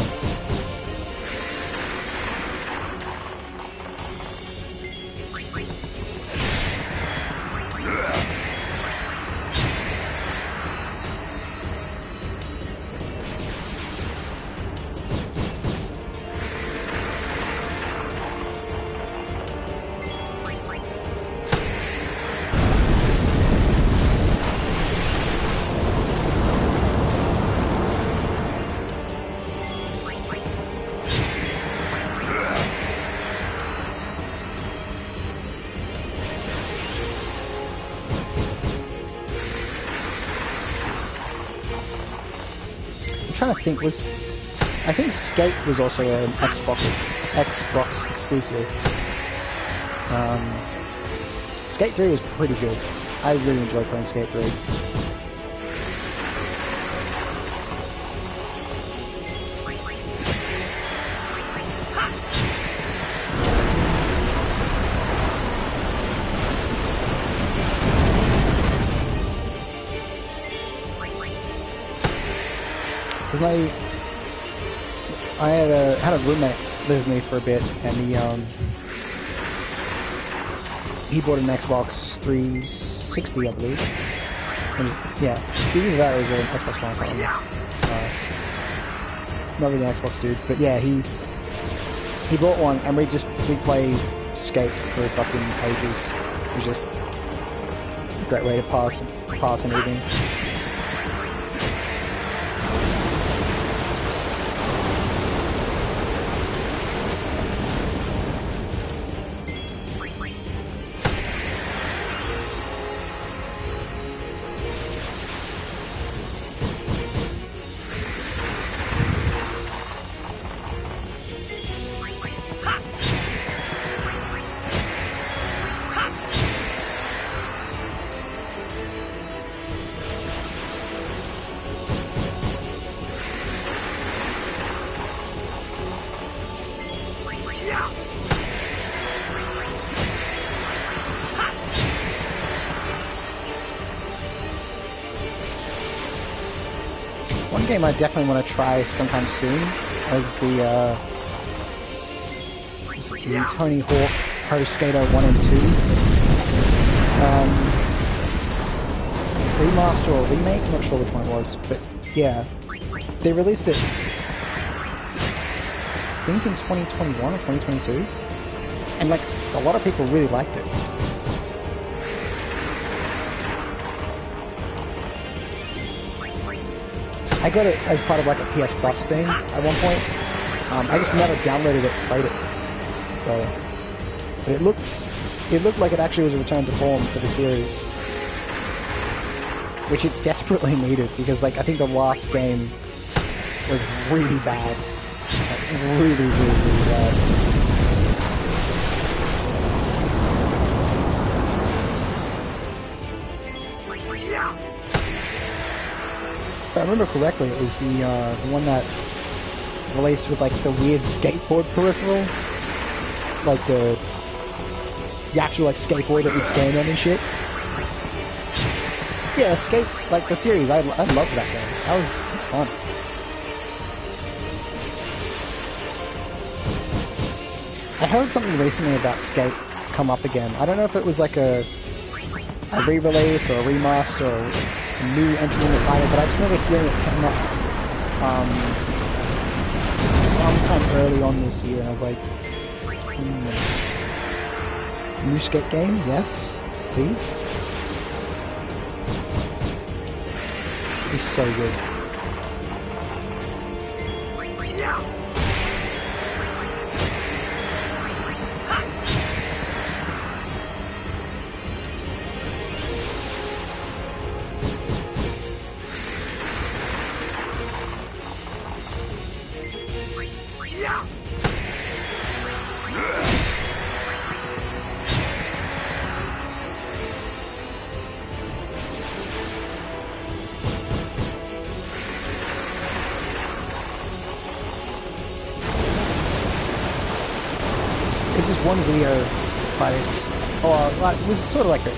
Speaker 1: Trying to think, I think Skate was also an Xbox exclusive. Skate 3 was pretty good. I really enjoyed playing Skate 3. I had a roommate live with me for a bit, and he bought an Xbox 360, I believe. And yeah, either that or it was an Xbox One. Not really an Xbox dude, but yeah, he bought one, and we played Skate for fucking ages. It was just a great way to pass an evening. One game I definitely want to try sometime soon is the Tony Hawk Pro Skater 1 and 2 remaster or remake, I'm not sure which one it was, but yeah, they released it I think in 2021 or 2022, and like a lot of people really liked it. I got it as part of like a PS Plus thing at one point. I just never downloaded it and played it. So, but it looked like it actually was a return to form for the series, which it desperately needed, because like I think the last game was really bad, like, really bad. If I remember correctly, it was the one that released with like the weird skateboard peripheral, like the actual like skateboard that you'd stand on and shit. Yeah, like the series, I loved that game. That was fun. I heard something recently about Skate come up again. I don't know if it was like a re-release or a remaster or a new entry in the title, but I just remember hearing it came up sometime early on this year, and I was like, new Skate game? Yes, please. He's so good. There's this one video by this, it was sort of like a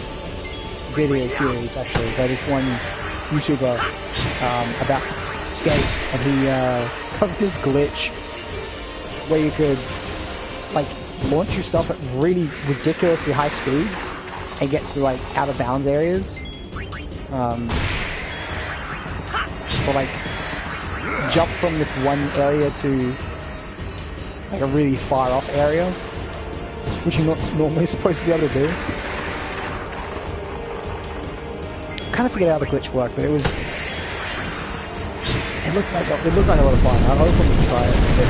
Speaker 1: video series actually, by this one YouTuber about Skate, and he covered this glitch where you could like launch yourself at really ridiculously high speeds and get to like out of bounds areas, or like jump from this one area to like a really far off area, which you're not normally supposed to be able to do. I kind of forget how the glitch worked, but it looked like a lot of fun. I always wanted to try it, but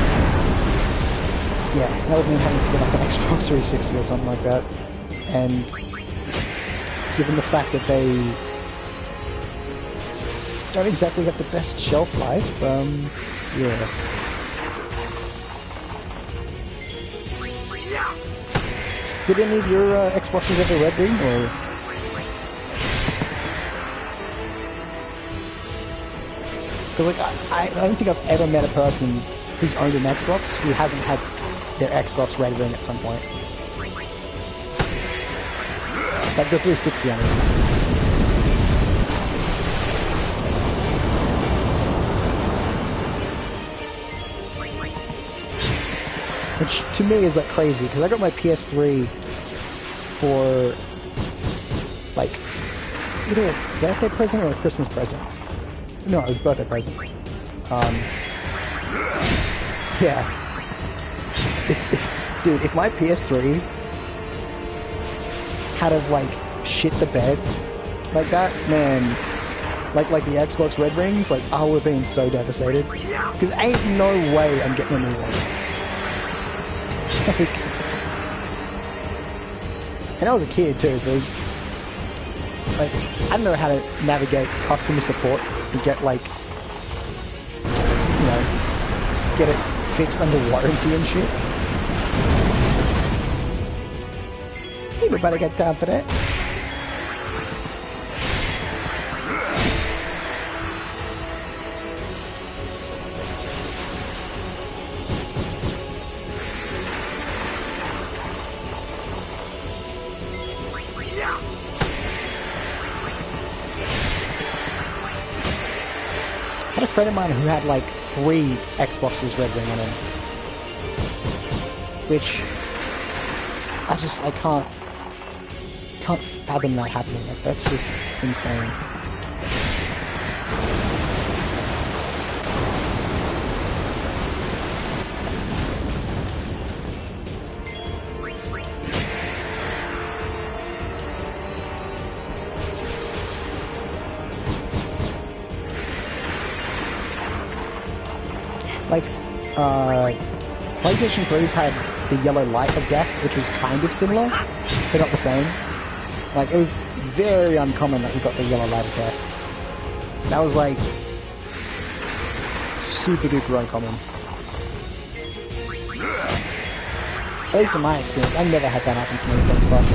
Speaker 1: yeah, that would mean having to get like an Xbox 360 or something like that. And given the fact that they don't exactly have the best shelf life, yeah. Did any of your Xboxes ever Red Ring, or? Because like I don't think I've ever met a person who's owned an Xbox who hasn't had their Xbox Red Ring at some point. Like the 360, I mean. Which to me is like crazy, because I got my PS3 for like either a birthday present or a Christmas present. No, it was a birthday present. Yeah. If my PS3 had have like shit the bed like that, man, like the Xbox Red Rings, like I would have been so devastated, because ain't no way I'm getting a new one. Like, and I was a kid too, so it was, like, I don't know how to navigate customer support and get like, you know, get it fixed under warranty and shit. Ain't nobody got time for that. had a friend of mine who had like 3 Xboxes Red Ring on him. Which I can't fathom that happening. Like, that's just insane. Like, PlayStation 3's had the yellow light of death, which was kind of similar, but not the same. Like, it was very uncommon that you got the yellow light of death. That was like super duper uncommon. At least in my experience, I never had that happen to me. What the fuck?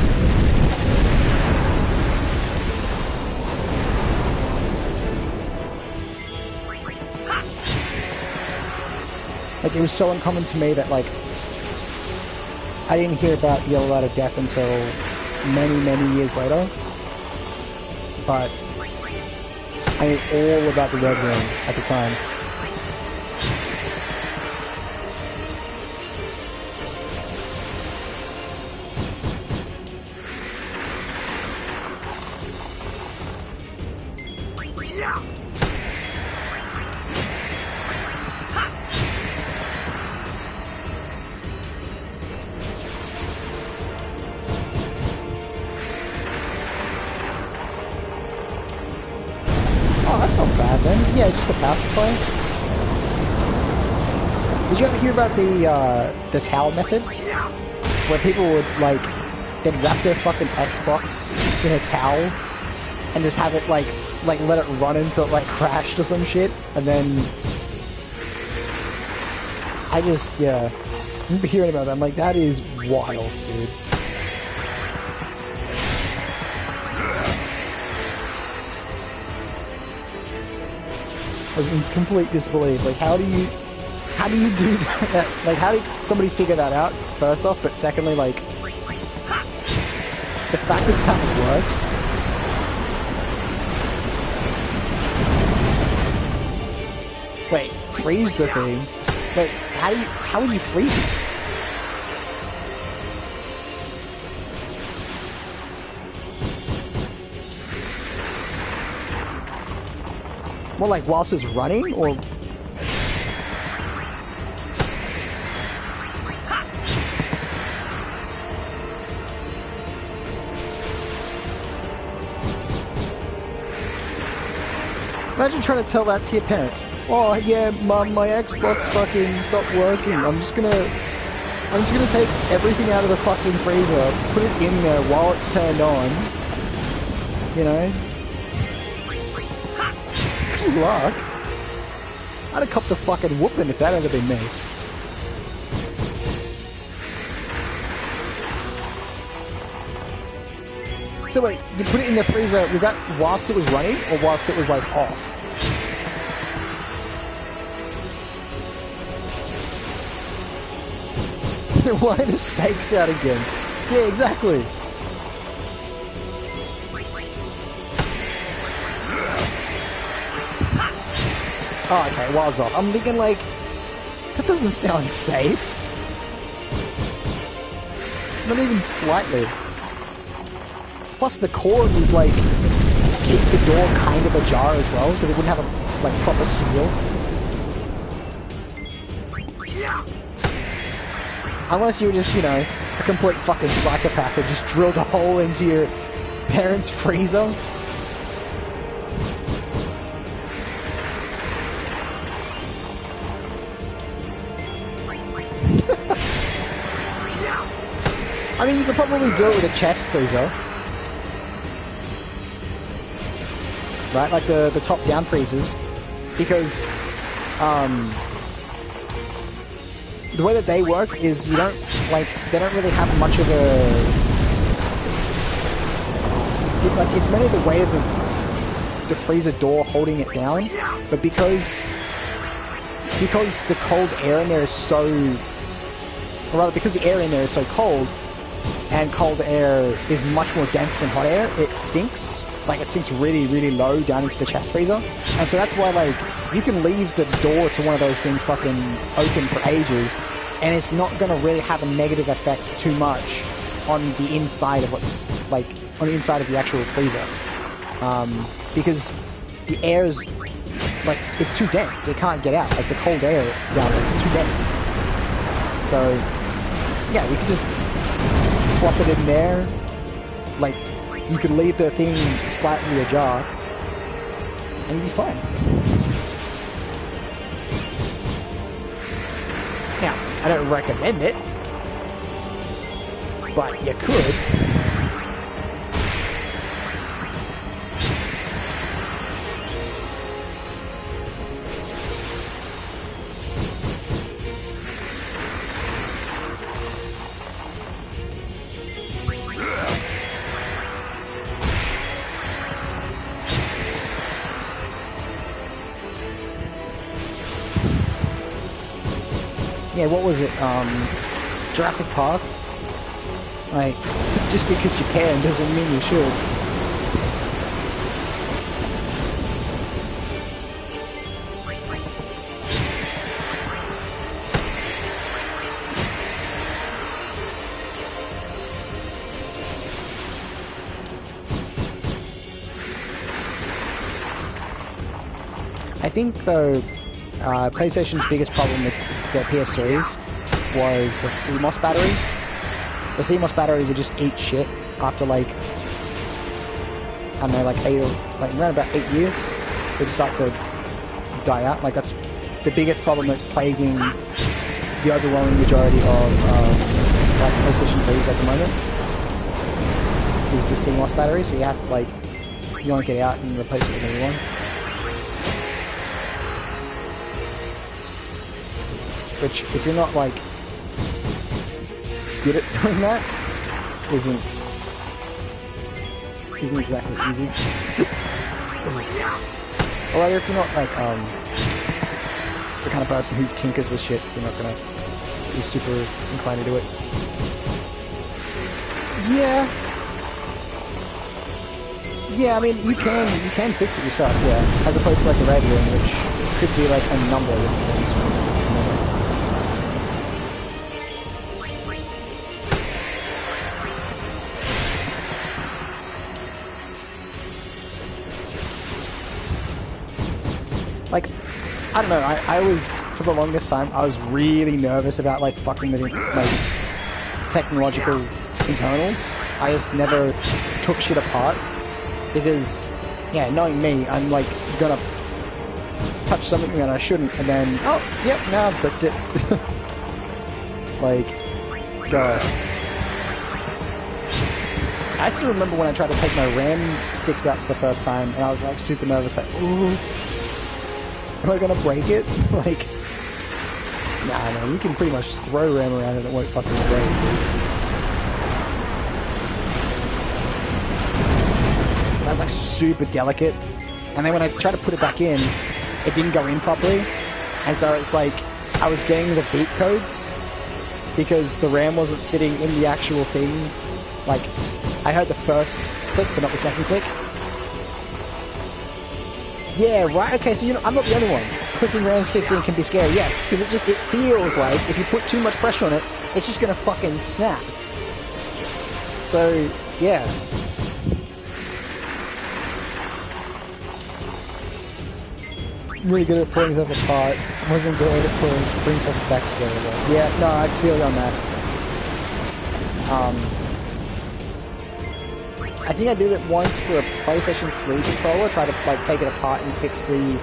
Speaker 1: Like, it was so uncommon to me that, like, I didn't hear about Yellow Light of Death until many, many years later. But I knew all about the Red Ring at the time. Yeah, just a pacifier. Did you ever hear about the towel method? Where people would, like, they'd wrap their fucking Xbox in a towel and just have it, like let it run until it, like, crashed or some shit, and then... yeah. I remember hearing about that. I'm like, that is wild, dude. I was in complete disbelief. Like, how do you do that? Like, how did somebody figure that out, first off, but secondly, like, the fact that that works. Wait, freeze the thing? Wait, how would you freeze it? Well, like, whilst it's running, or... Imagine trying to tell that to your parents. Oh, yeah, Mum, my Xbox fucking stopped working. I'm just gonna take everything out of the fucking freezer, put it in there while it's turned on. You know? Good luck. I'd have copped a fucking whooping if that had been me. So wait, you put it in the freezer, was that whilst it was running, or whilst it was, like, off? Why are the steaks out again? Yeah, exactly. Oh, okay, while it's off. I'm thinking, like, that doesn't sound safe. Not even slightly. Plus the cord would, like, keep the door kind of ajar as well, because it wouldn't have a, like, proper seal. Unless you were just, you know, a complete fucking psychopath that just drilled a hole into your parents' freezer. I mean, you could probably do it with a chest freezer. Right, like the top-down freezers, because the way that they work is you don't, like, they don't really have much of a, like, it's mainly the weight of the freezer door holding it down, but because the cold air in there is so, or rather because the air in there is so cold, and cold air is much more dense than hot air, it sinks like it sinks really, really low down into the chest freezer, and so that's why like you can leave the door to one of those things fucking open for ages, and it's not gonna really have a negative effect too much on the inside of what's like on the inside of the actual freezer, because the air is like it's too dense. It can't get out. Like the cold air is down there. It's too dense. So yeah, we can just plop it in there. Like you could leave the thing slightly ajar, and you'd be fine. Now, I don't recommend it, but you could. Yeah, what was it? Jurassic Park? Like, just because you can doesn't mean you should. I think, though, PlayStation's biggest problem with their PS3s was the CMOS battery. The CMOS battery would just eat shit after like, I don't know, like around about 8 years. They just start to die out. Like that's the biggest problem that's plaguing the overwhelming majority of like PlayStation 3s at the moment is the CMOS battery. So you have to like yank it out and replace it with a new one. Which, if you're not like good at doing that, isn't exactly easy. Or rather, if you're not like the kind of person who tinkers with shit, you're not gonna be super inclined to do it. Yeah. Yeah, I mean, you can fix it yourself, yeah. As opposed to like a red room, which could be like a number of different things. Like, I don't know, I was, for the longest time, I was really nervous about, like, fucking with, like, technological internals. I just never took shit apart, because, yeah, knowing me, I'm, like, gonna touch something that I shouldn't, and then, oh, yep, now I've bricked it. Like, go. I still remember when I tried to take my RAM sticks out for the first time, and I was, like, super nervous, like, ooh. Am I gonna break it? Like, nah, man, you can pretty much throw RAM around and it won't fucking break. That was like super delicate, and then when I tried to put it back in, it didn't go in properly, and so it's like I was getting the beat codes because the RAM wasn't sitting in the actual thing. Like, I heard the first click, but not the second click. Yeah, right, okay, so I'm not the only one. Clicking RAM 16 can be scary, yes, because it feels like if you put too much pressure on it, it's just gonna fucking snap. So, yeah. Really good at pulling stuff apart, wasn't good at putting stuff back together though. Yeah, no, I feel you on that. I think I did it once for a PlayStation 3 controller, try to like take it apart and fix the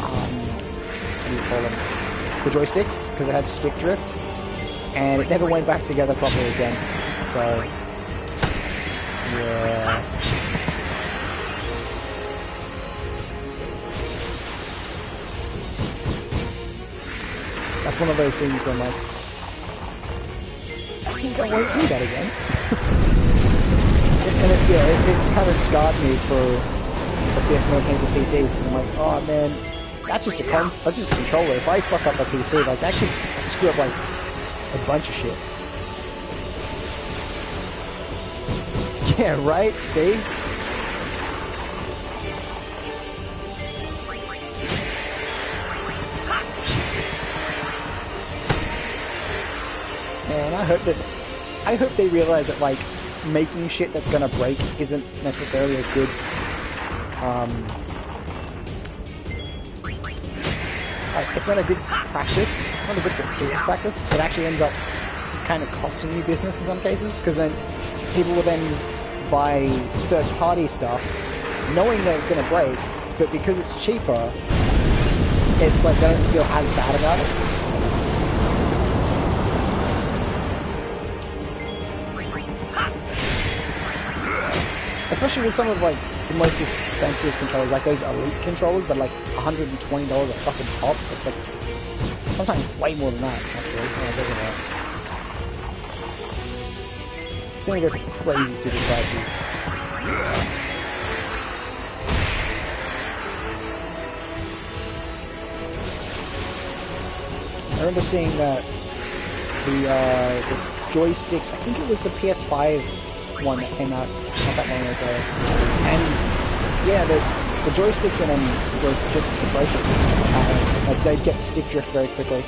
Speaker 1: what do you call them? The joysticks, because it had stick drift, and it never went back together properly again. So yeah. That's one of those things where I'm like, I think I won't do that again. it kind of scarred me for a bit when it came to PCs, because I'm like, oh man, that's just a controller. If I fuck up a PC, like that could screw up like a bunch of shit. Yeah, right? See? Man, I hope they realize that, like, making shit that's gonna break isn't necessarily a good, like, it's not a good practice. It's not a good business practice. It actually ends up kind of costing you business in some cases, because then people will then buy third-party stuff knowing that it's gonna break, but because it's cheaper, it's like they don't feel as bad about it. Especially with some of, like, the most expensive controllers, like those Elite controllers that are like $120 a fucking pop. It's like sometimes way more than that, actually. When I take it out. It's gonna go for crazy stupid prices. I remember seeing that the joysticks, I think it was the PS5 one that came out not that long ago, and yeah, the joysticks in them were just atrocious. Like, they'd get stick drift very quickly.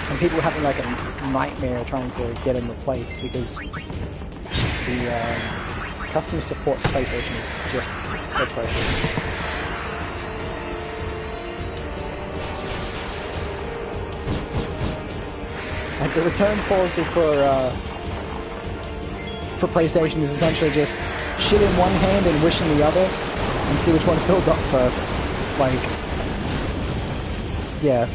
Speaker 1: And people having like a nightmare trying to get them replaced because the customer support for PlayStation is just atrocious. Like, the returns policy for PlayStation is essentially just shit in one hand and wish in the other, and see which one fills up first. Like, yeah.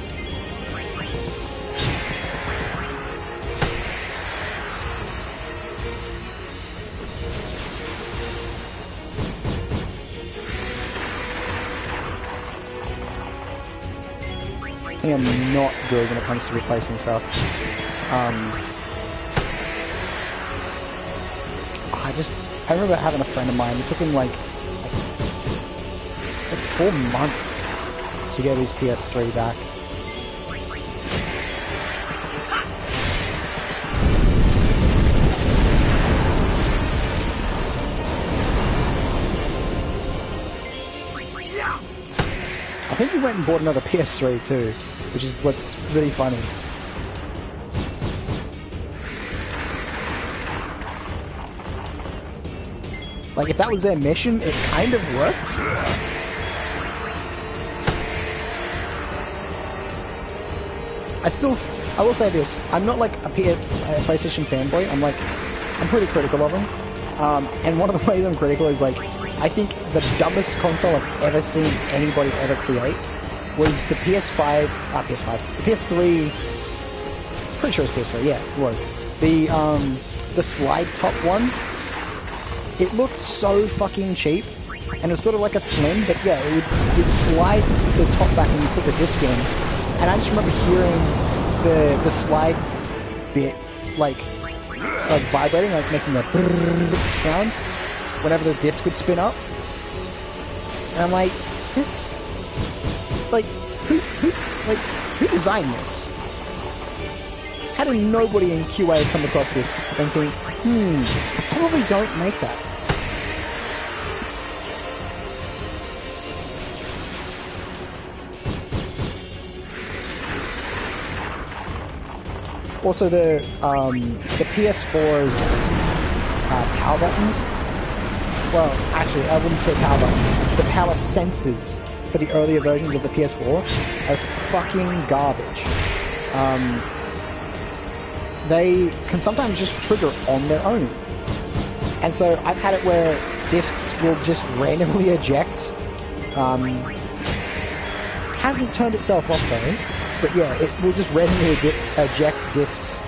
Speaker 1: I think I'm not good when it comes to replacing stuff. I remember having a friend of mine, it took him like 4 months to get his PS3 back. I think he went and bought another PS3 too, which is what's really funny. Like, if that was their mission, it kind of worked. I will say this, I'm not like a PlayStation fanboy, I'm pretty critical of them. And one of the ways I'm critical is, like, I think the dumbest console I've ever seen anybody ever create was the PS3, pretty sure it's PS3, yeah, it was. The slide top one. It looked so fucking cheap, and it was sort of like a slim, but yeah, you'd slide the top back and you put the disc in, and I just remember hearing the slide bit, like vibrating, like making a sound whenever the disc would spin up, and I'm like, this, like, who designed this? How did nobody in QA come across this and think, probably don't make that? Also, the PS4's power buttons. Well, actually, I wouldn't say power buttons. The power sensors for the earlier versions of the PS4 are fucking garbage. They can sometimes just trigger on their own. And so I've had it where discs will just randomly eject. Hasn't turned itself off though, but yeah, it will just randomly eject discs.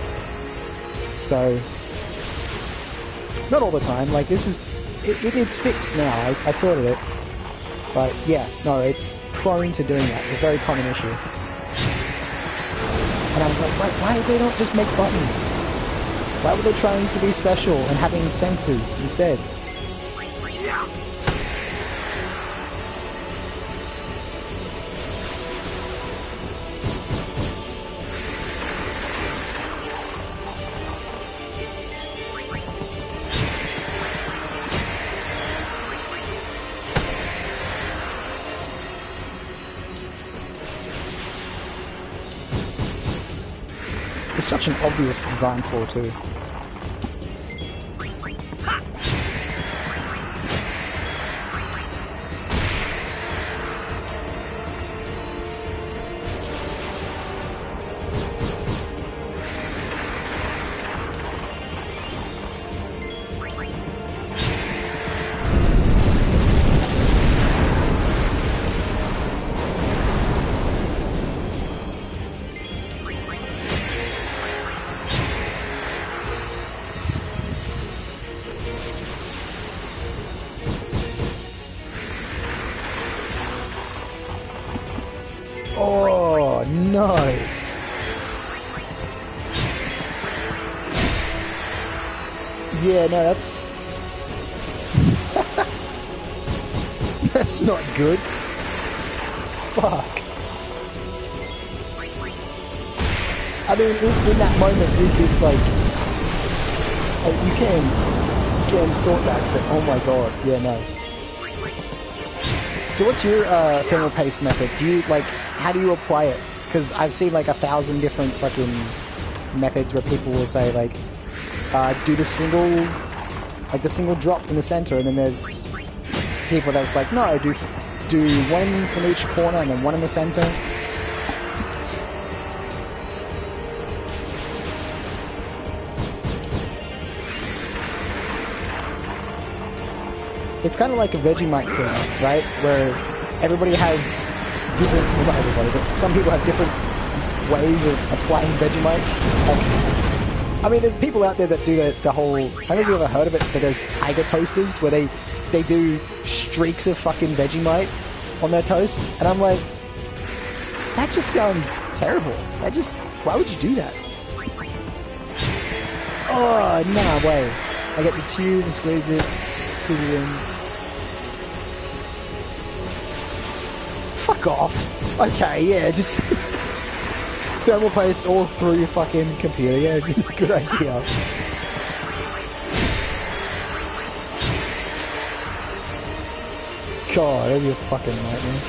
Speaker 1: So, not all the time, like it's fixed now, I sorted it. But yeah, no, it's prone to doing that, it's a very common issue. And I was like, why would they not just make buttons? Why were they trying to be special and having sensors instead? It's such an obvious design flaw too. Oh, no. Yeah, no, that's... that's not good. Fuck. I mean, in that moment, you'd be like... you can sort that, but oh my god, yeah, no. So what's your thermal paste method? Do you, like, how do you apply it? Because I've seen like 1,000 different fucking methods where people will say like, do the single drop in the center, and then there's people that's like, no, do one in each corner and then one in the center. It's kind of like a Vegemite thing, right? Where everybody has different, well, not everybody, but some people have different ways of applying Vegemite. Like, I mean, there's people out there that do the whole, I don't know if you've ever heard of it, but there's tiger toasters where they do streaks of fucking Vegemite on their toast, and I'm like, that just sounds terrible. Why would you do that? Oh, no way. I get the tube and squeeze it in. Fuck off. Okay, yeah, just thermal paste all through your fucking computer. Yeah, good idea. God, that'd be a fucking nightmare.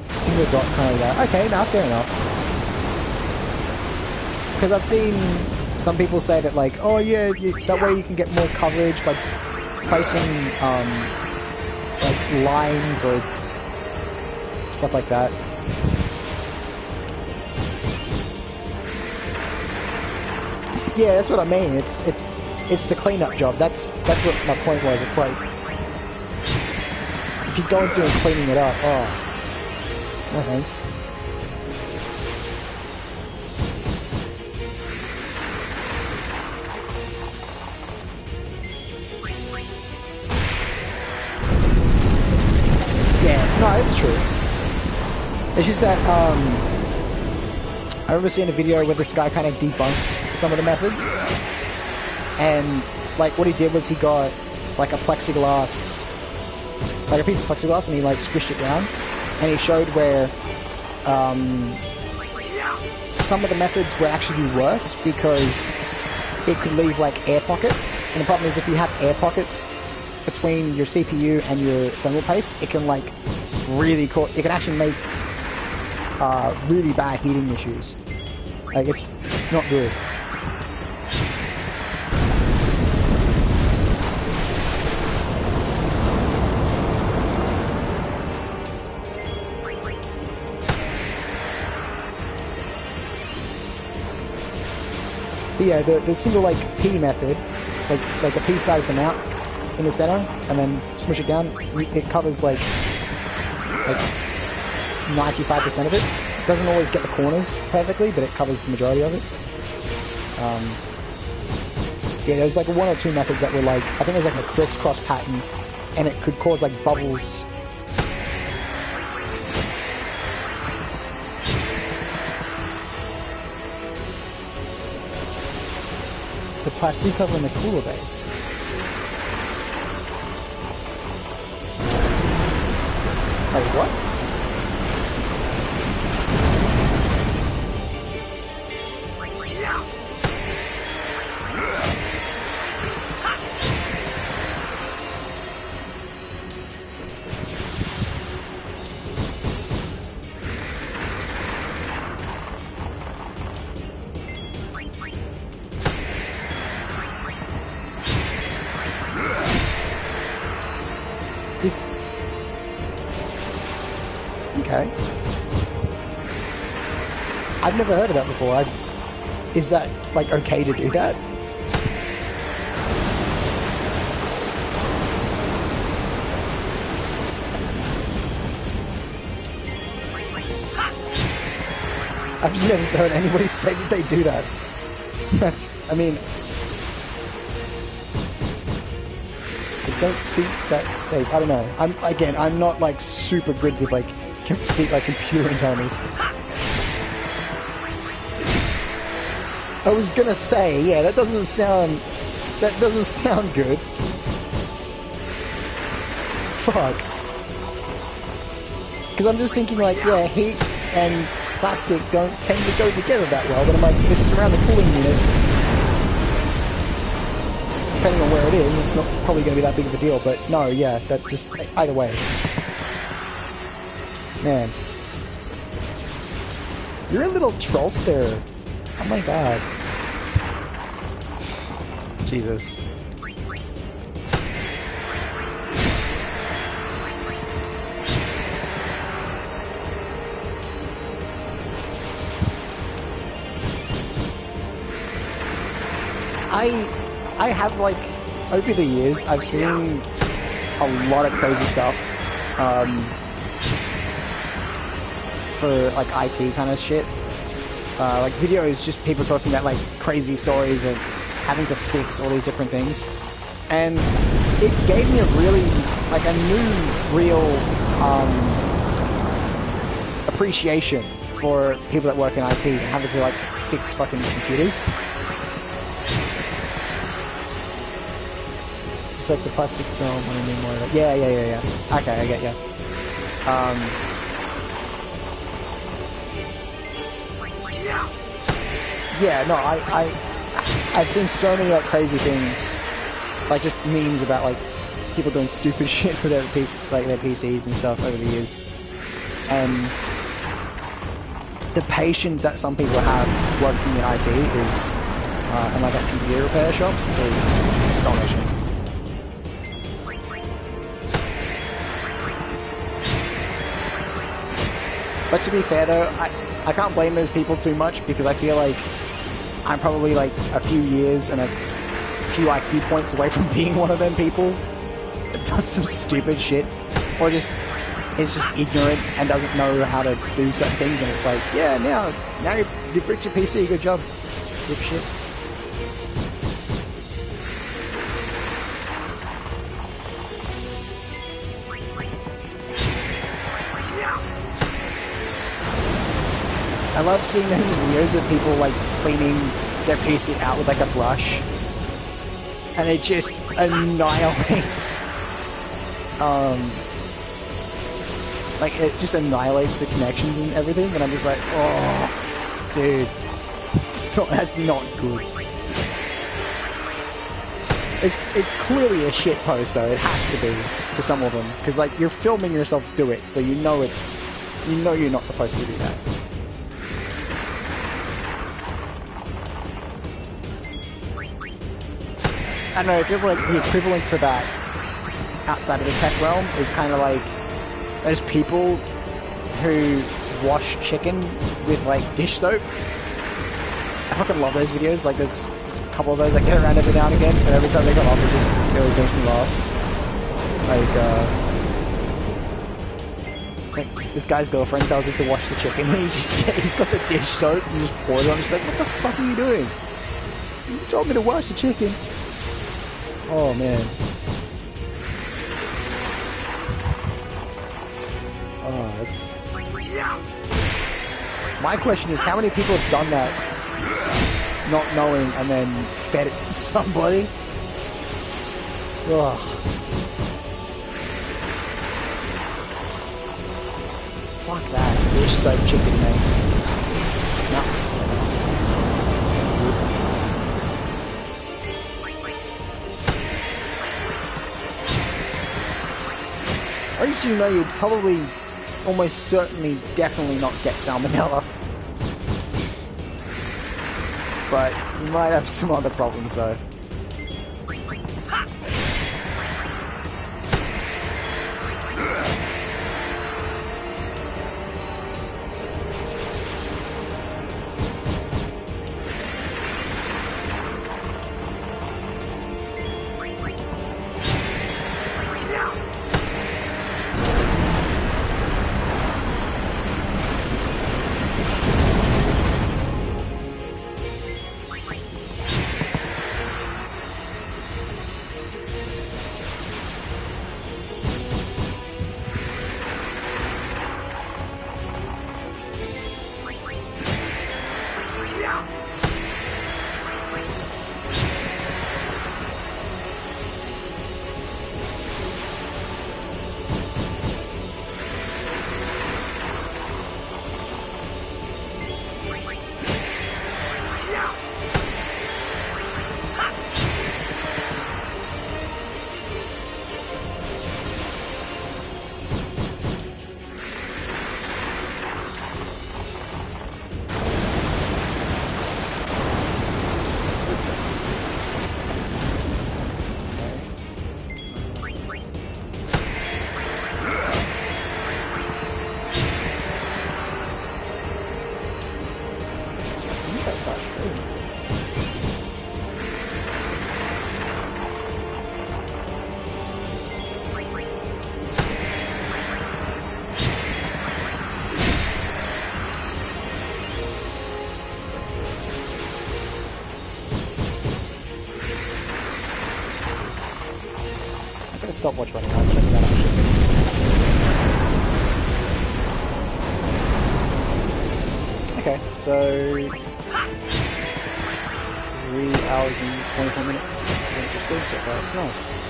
Speaker 1: Single dot kind of guy. Okay, now fair enough. Because I've seen some people say that, like, oh yeah, that way you can get more coverage by placing like lines or stuff like that. Yeah, that's what I mean. It's the cleanup job. That's what my point was. It's like, if you're going through and cleaning it up, oh, no thanks. No, it's true. It's just that, I remember seeing a video where this guy kind of debunked some of the methods. And, like, what he did was he got, like, a plexiglass, like a piece of plexiglass, and he, like, squished it down. And he showed where, some of the methods would actually be worse because it could leave, like, air pockets. And the problem is if you have air pockets between your CPU and your thermal paste, it can, like, really it can actually make really bad heating issues. Like, it's not good. But yeah, the single, like, P method, like a P-sized amount in the center, and then smush it down, it covers like 95% of it. Doesn't always get the corners perfectly, but it covers the majority of it. Yeah, there's like one or two methods that were like, I think there's like a crisscross pattern, and it could cause like bubbles. The plastic cover in the cooler base. Wait, what? It's... Okay. I've never heard of that before. Is that, like, okay to do that? I've just never heard anybody say that they do that. That's, I mean... I don't think that's safe. I don't know. I'm not, like, super good with, like, computer intelligence. I was gonna say, yeah, that doesn't sound good. Fuck. Because I'm just thinking, like, yeah, heat and plastic don't tend to go together that well, but I'm like, if it's around the cooling unit, depending on where it is, it's not probably going to be that big of a deal, but no, yeah, that just, either way. Man. You're a little trollster. Oh my god. Jesus. I have, like, over the years, I've seen a lot of crazy stuff for, like, IT kind of shit. Like, videos, just people talking about, like, crazy stories of having to fix all these different things. And it gave me a really, like, a new, real appreciation for people that work in IT and having to, like, fix fucking computers. Just like the plastic film, I mean more of it. Yeah. Okay, I get ya. Yeah, no, I've seen so many, like, crazy things, like, just memes about, like, people doing stupid shit with their PCs and stuff over the years. And the patience that some people have working in IT is, and, like, at computer repair shops is astonishing. But to be fair though, I can't blame those people too much, because I feel like I'm probably, like, a few years and a few IQ points away from being one of them people that does some stupid shit, or just is just ignorant and doesn't know how to do certain things, and it's like, yeah, now you've bricked your PC, good job, dipshit. I love seeing those videos of people, like, cleaning their PC out with, like, a brush, and it just annihilates, like, it just annihilates the connections and everything, and I'm just like, oh, dude, that's not good. It's clearly a shit post though, it has to be, for some of them, because, like, you're filming yourself do it, so you know you're not supposed to do that. I don't know, it feels like the equivalent to that outside of the tech realm is kind of like those people who wash chicken with, like, dish soap. I fucking love those videos. Like, there's a couple of those I get around every now and again, but every time they come up, it always makes me laugh. Like, it's like this guy's girlfriend tells him to wash the chicken, and he's got the dish soap and just pours it on. She's like, what the fuck are you doing? You told me to wash the chicken. Oh man. Oh, it's... My question is, how many people have done that, not knowing, and then fed it to somebody? Ugh. Fuck that. Dish soap chicken, man. No. At least you know you'd probably, almost certainly, definitely not get salmonella. But you might have some other problems though. stopwatch running. I'll check that actually. Okay, so 3 hours and 24 minutes into stream so far. That's nice.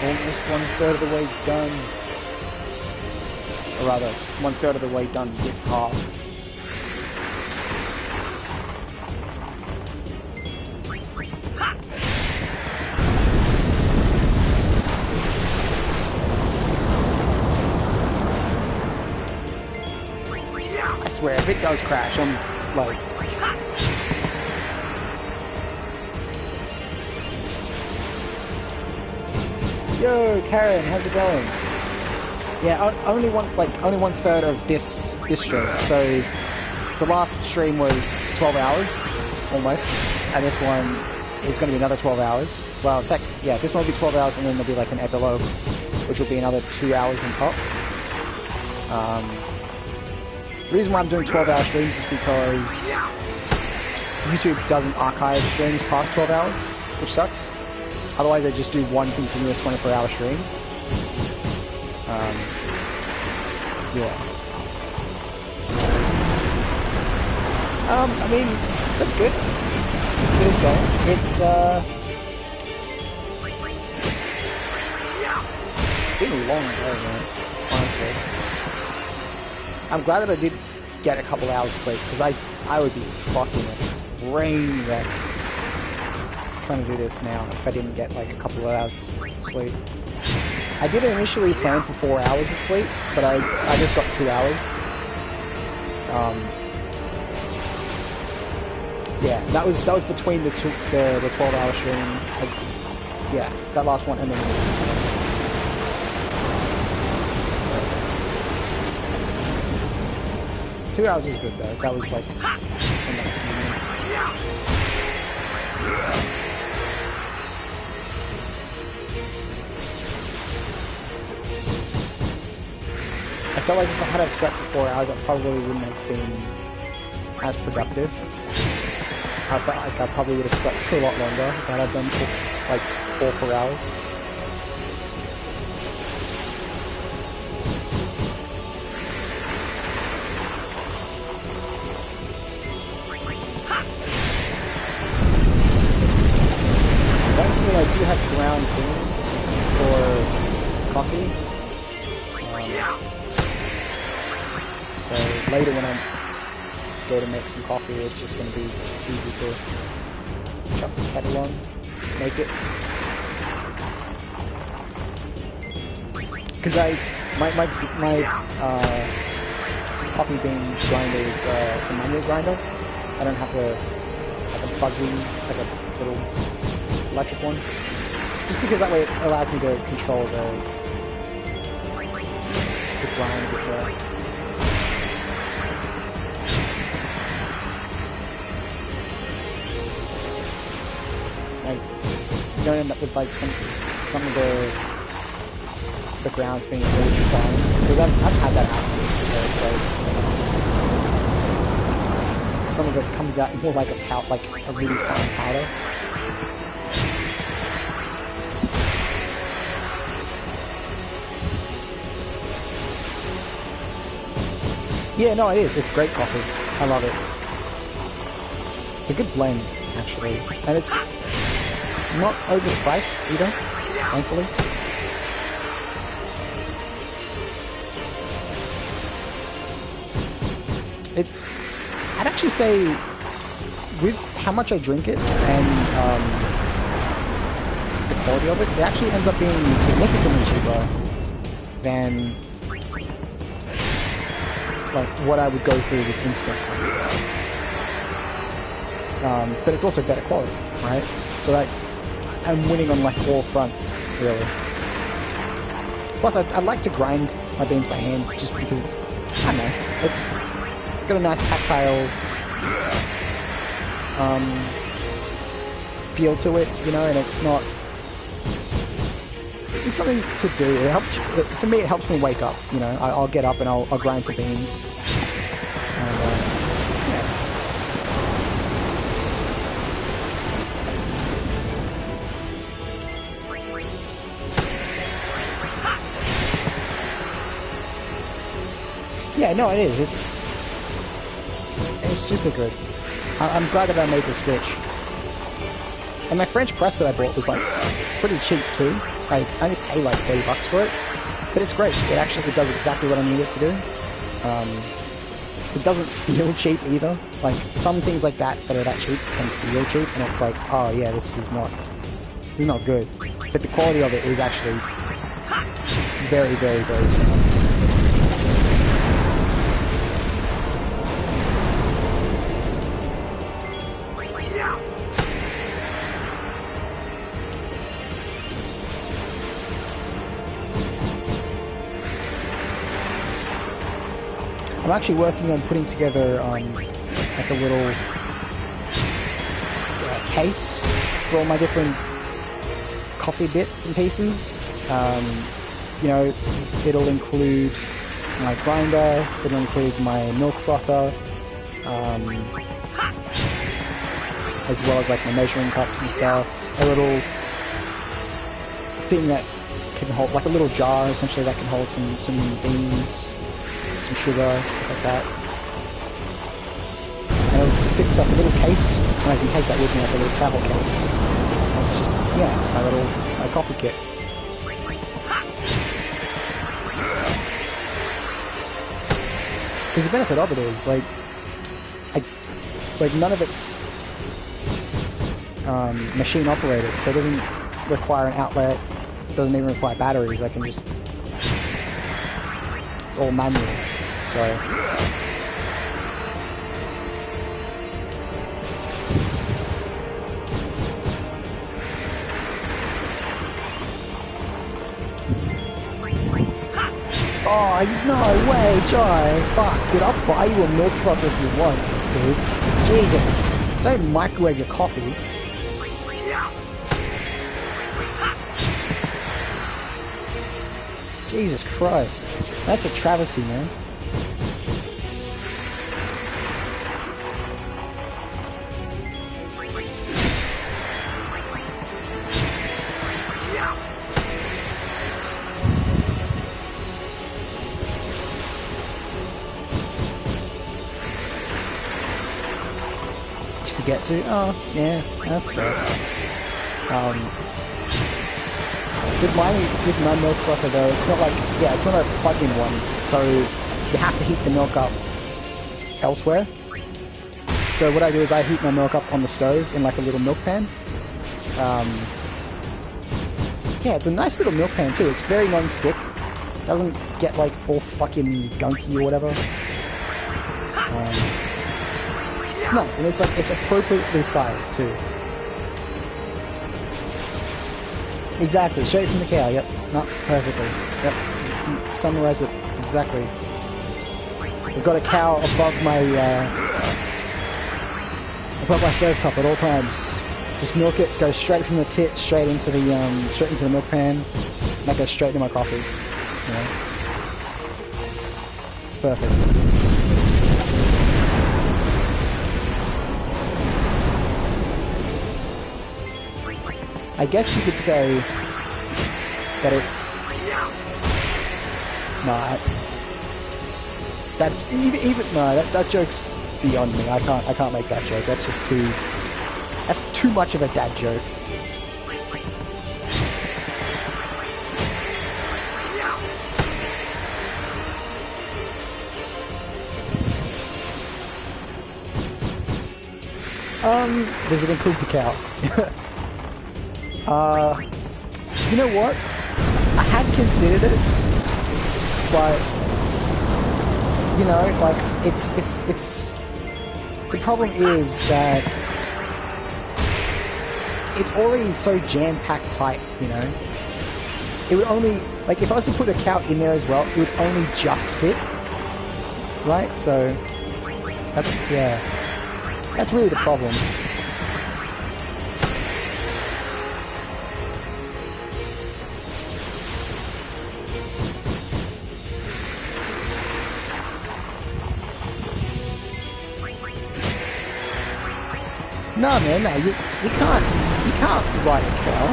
Speaker 1: Almost 1/3 of the way done. Or rather, 1/3 of the way done this half. I swear, if it does crash, I'm like... Yo, Karen, how's it going? Yeah, only 1/3 of this stream. So the last stream was 12 hours, almost, and this one is going to be another 12 hours. Well, yeah, this one will be 12 hours, and then there'll be like an epilogue, which will be another 2 hours on top. The reason why I'm doing 12-hour streams is because YouTube doesn't archive streams past 12 hours, which sucks. Otherwise, they just do one continuous 24-hour stream. Yeah. I mean, that's good. It's good as going. It's been a long day, man, honestly. I'm glad that I did get a couple hours sleep, because I would be fucking a train wreck trying to do this now if I didn't get like a couple of hours sleep. I did initially plan for 4 hours of sleep, but I just got 2 hours. Yeah, that was between the 12-hour stream. Yeah, that last one and then this one. 2 hours was good though. That was like a nice medium. I felt like if I had have set for 4 hours, I probably wouldn't have been as productive. I felt like I probably would have slept for a lot longer if I had done like all 4 hours. Thankfully, I do have ground beans for coffee. So later when I go to make some coffee, it's just going to be easy to chuck the kettle on, make it. Because my coffee bean grinder is it's a manual grinder. I don't have a fuzzy, like a little electric one. Just because that way it allows me to control the grind a bit more. You don't end up with like some of the grounds being really fine, because I've had that happen before. So some of it comes out more like a really fine powder. So. Yeah, no, it is. It's great coffee. I love it. It's a good blend, actually, and it's not overpriced either, thankfully. I'd actually say, with how much I drink it and the quality of it, it actually ends up being significantly cheaper than like what I would go through with instant. But it's also better quality, right? So like, I'm winning on like all fronts, really. Plus, I like to grind my beans by hand just because it's, I don't know, it's got a nice tactile feel to it, you know, and it's not, it's something to do. It helps. For me, it helps me wake up. You know, I'll get up and I'll grind some beans. And, yeah, no, it is. It's super good. I'm glad that I made the switch. And my French press that I bought was like pretty cheap too. Like I only paid like $30 for it, but it's great. It does exactly what I need it to do. It doesn't feel cheap either. Like some things like that are that cheap can feel cheap, and it's like, oh yeah, this is not good. But the quality of it is actually very, very, very sound. I'm actually working on putting together like a little case for all my different coffee bits and pieces. You know, it'll include my grinder, it'll include my milk frother, as well as like my measuring cups and stuff. A little thing that can hold, like a little jar essentially that can hold some beans, some sugar, stuff like that. And I'll fix up a little case, and I can take that with me, like a little travel case. And it's just, yeah, my coffee kit. Because the benefit of it is, like none of it's machine operated, so it doesn't require an outlet, doesn't even require batteries. I can just, it's all manual, so. Oh, no way, Jai. Fuck, dude, I'll buy you a milk frother if you want, dude. Jesus. Don't microwave your coffee. Jesus Christ. That's a travesty, man. Get to? Oh, yeah, that's fair. With my milk frother though, it's not like, yeah, it's not a plug-in one, so you have to heat the milk up elsewhere. So what I do is I heat my milk up on the stove in like a little milk pan. Yeah, it's a nice little milk pan too. It's very non-stick. Doesn't get like all fucking gunky or whatever. It's nice, and it's appropriately sized too. Exactly, straight from the cow. Yep, not perfectly. Yep, you summarize it exactly. We've got a cow above my stovetop at all times. Just milk it, goes straight from the tit, straight into the milk pan, and that goes straight into my coffee. You know, it's perfect. I guess you could say that it's that joke's beyond me. I can't make that joke. That's just that's too much of a dad joke. Does it include the cow? You know what? I had considered it, but you know, like it's the problem is that it's already so jam-packed tight, you know. It would only, like, if I was to put a cow in there as well, it would only just fit, right? So that's really the problem. No, man, no, you can't ride a cow.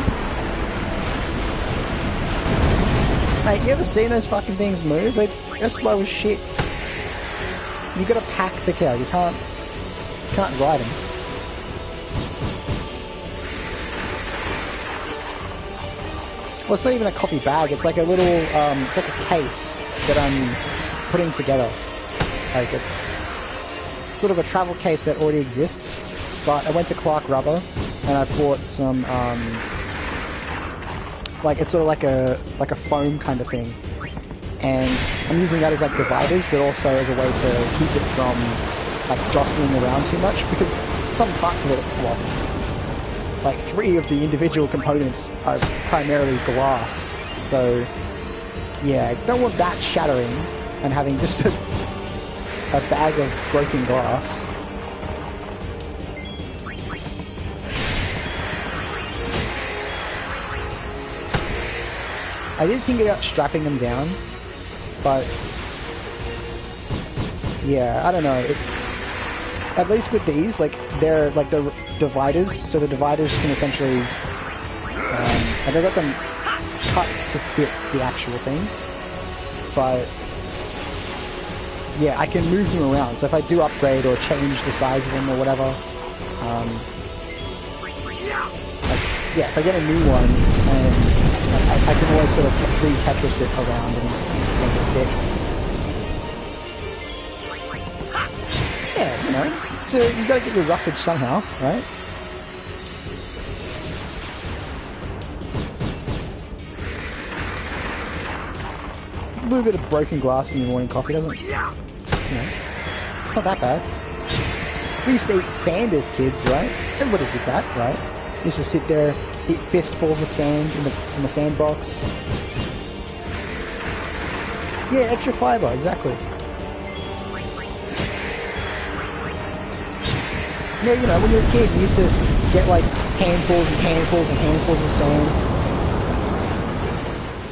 Speaker 1: Mate, you ever seen those fucking things move? They're slow as shit. You gotta pack the cow, you can't ride him. Well, it's not even a coffee bag, it's like a little, it's like a case that I'm putting together. Like, it's sort of a travel case that already exists, but I went to Clark Rubber, and I bought some, like, it's sort of like a foam kind of thing. And I'm using that as like dividers, but also as a way to keep it from like jostling around too much, because some parts of it, well, like 3 of the individual components are primarily glass. So yeah, I don't want that shattering and having just a bag of broken glass. I did think about strapping them down, but yeah, I don't know. At least with these, like, they're like the dividers, so the dividers can essentially, like, I got them cut to fit the actual thing, but yeah, I can move them around. So if I do upgrade or change the size of them or whatever, like, yeah, if I get a new one, and I can always sort of re-Tetris it around and make it fit. Yeah, you know, so you gotta get your roughage somehow, right? A little bit of broken glass in your morning coffee doesn't, you know, it's not that bad. We used to eat sand as kids, right? Everybody did that, right? We used to sit there, eat fistfuls of sand in the sandbox. Yeah, extra fiber, exactly. Yeah, you know, when you were a kid, you used to get like handfuls and handfuls and handfuls of sand,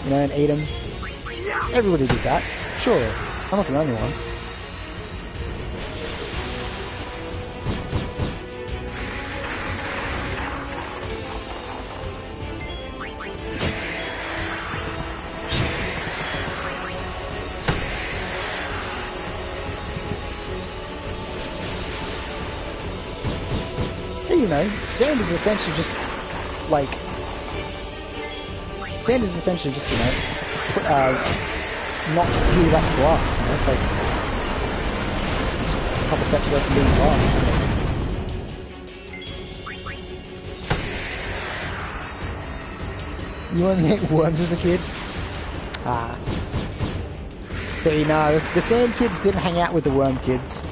Speaker 1: you know, and eat them. Everybody did that. Sure, I'm not the only one. You know, sand is essentially just, you know, not heated up glass, you know, it's like, it's a couple steps away from being glass. You want to eat worms as a kid? Ah. See, no, the sand kids didn't hang out with the worm kids.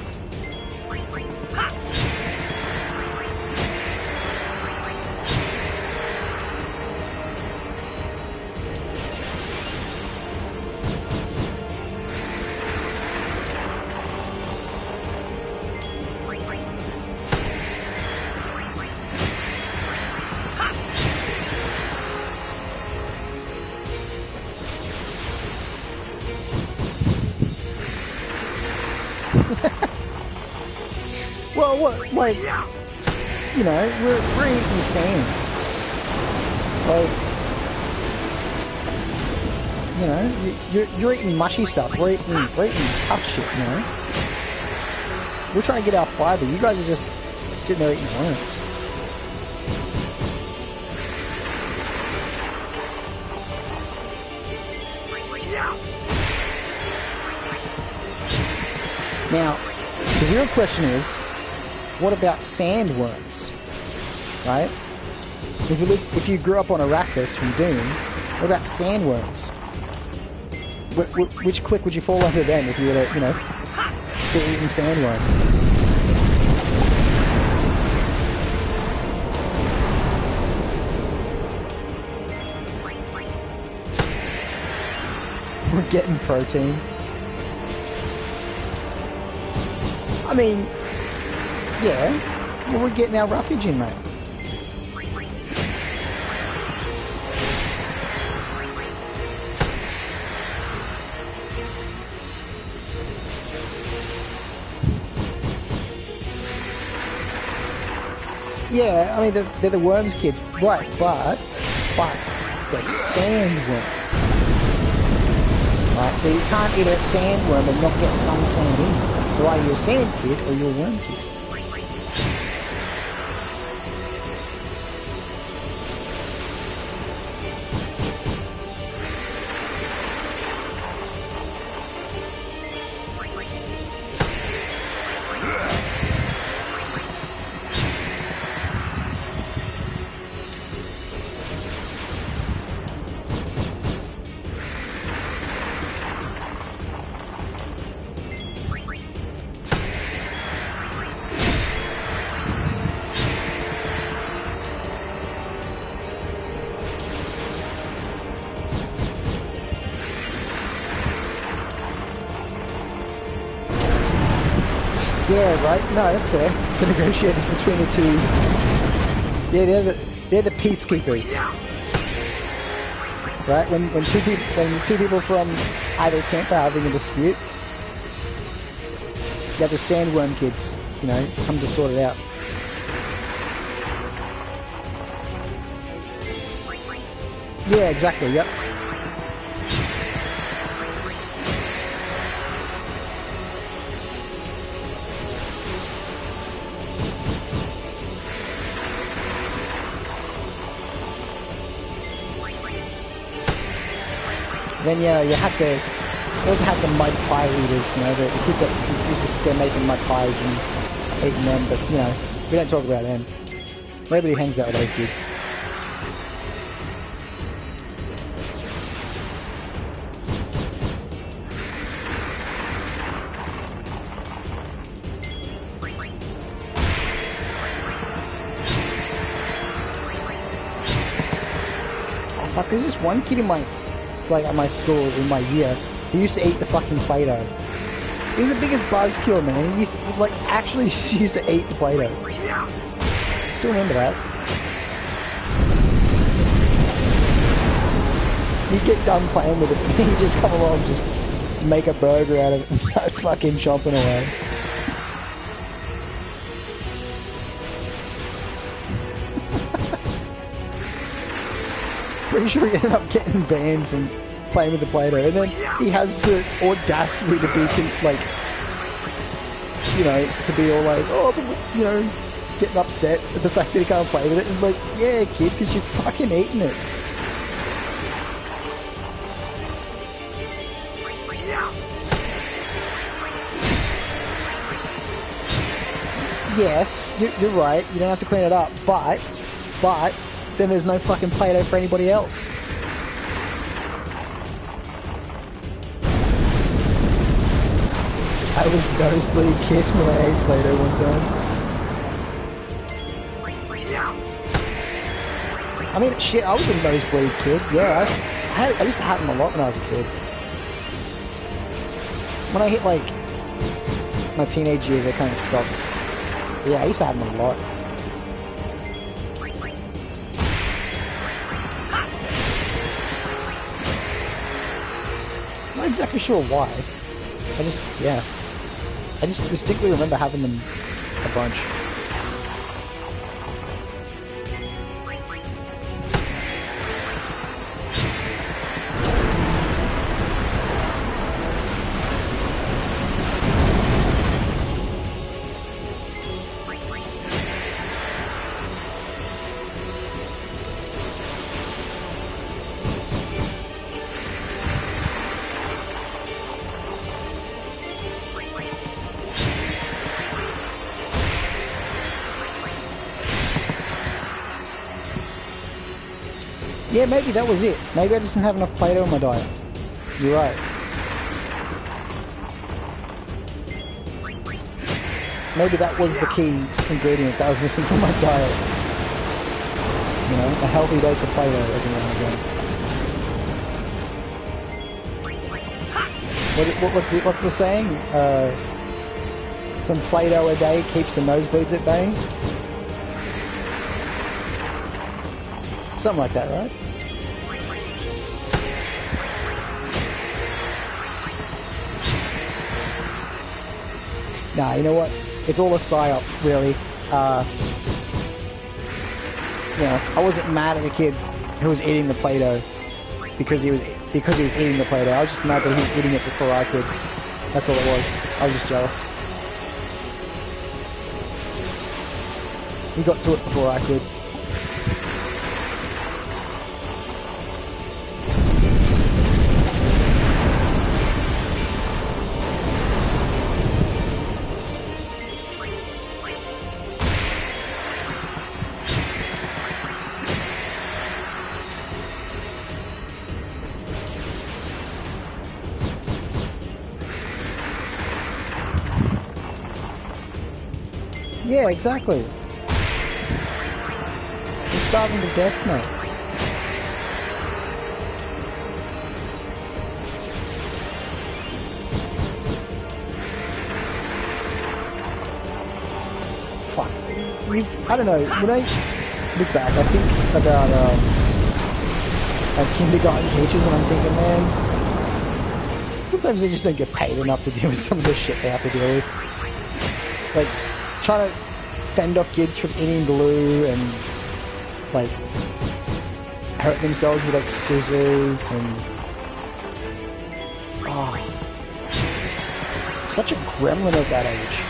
Speaker 1: Well, what, like, you know, we're eating sand. Like, you know, you're eating mushy stuff. We're eating tough shit, you know. We're trying to get our fiber. You guys are just sitting there eating worms. Now, the real question is, what about sandworms? Right? If you grew up on Arrakis from Doom, what about sandworms? Which clique would you fall under then if you were to, you know, be eating sandworms? We're getting protein. I mean, yeah, well, we're getting our roughage in, mate. Yeah, I mean, they're the worms kids. Right, but they're sandworms. Right, so you can't eat a sandworm and not get some sand in you. So either you're a sand kid or you're a worm kid. Yeah, right. No, that's fair. The negotiators between the two. Yeah, they're the peacekeepers. Right. When two people from either camp are having a dispute, you have the sandworm kids, you know, come to sort it out. Yeah, exactly. Yep. Then yeah, you also have the mud pie eaters, you know, the kids that used to sit there making mud pies and eating them, but you know, we don't talk about them. Nobody hangs out with those kids. Oh fuck, there's this one kid in my at my school in my year, he used to eat the fucking Play-Doh. He was the biggest buzzkill, man. He used to, actually used to eat the Play-Doh. I still remember that. You'd get done playing with it, and he'd just come along, just make a burger out of it and start fucking chomping away. Pretty sure he ended up getting banned from playing with the Play-Doh, and then he has the audacity to be you know, to be all like, oh, but, you know, getting upset at the fact that he can't play with it. And it's like, yeah, kid, because you're fucking eating it. Yes, you're right. You don't have to clean it up, but then there's no fucking Play-Doh for anybody else. I was nosebleed kid when I ate Play-Doh one time. I mean, shit, I was a nosebleed kid. Yeah, I used to have them a lot when I was a kid. When I hit my teenage years, I kind of stopped. Yeah, I used to have them a lot. Not exactly sure why. I just distinctly remember having them a bunch. Yeah, maybe that was it. Maybe I just didn't have enough Play-Doh in my diet. You're right. Maybe that was the key ingredient that I was missing from my diet. You know, a healthy dose of Play-Doh every now and again. What's the saying? Some Play-Doh a day keeps the nosebleeds at bay? Something like that, right? Nah, you know what? It's all a psyop, really. you know, I wasn't mad at the kid who was eating the Play-Doh because he was eating the Play-Doh. I was just mad that he was eating it before I could. That's all it was. I was just jealous. He got to it before I could. Yeah, exactly. You're starving to death, mate. Fuck. I don't know. When I look back, I think about like kindergarten teachers, and I'm thinking, man, sometimes they just don't get paid enough to deal with some of the shit they have to deal with. Like, trying to fend off kids from eating glue and like hurt themselves with like scissors and such a gremlin at that age.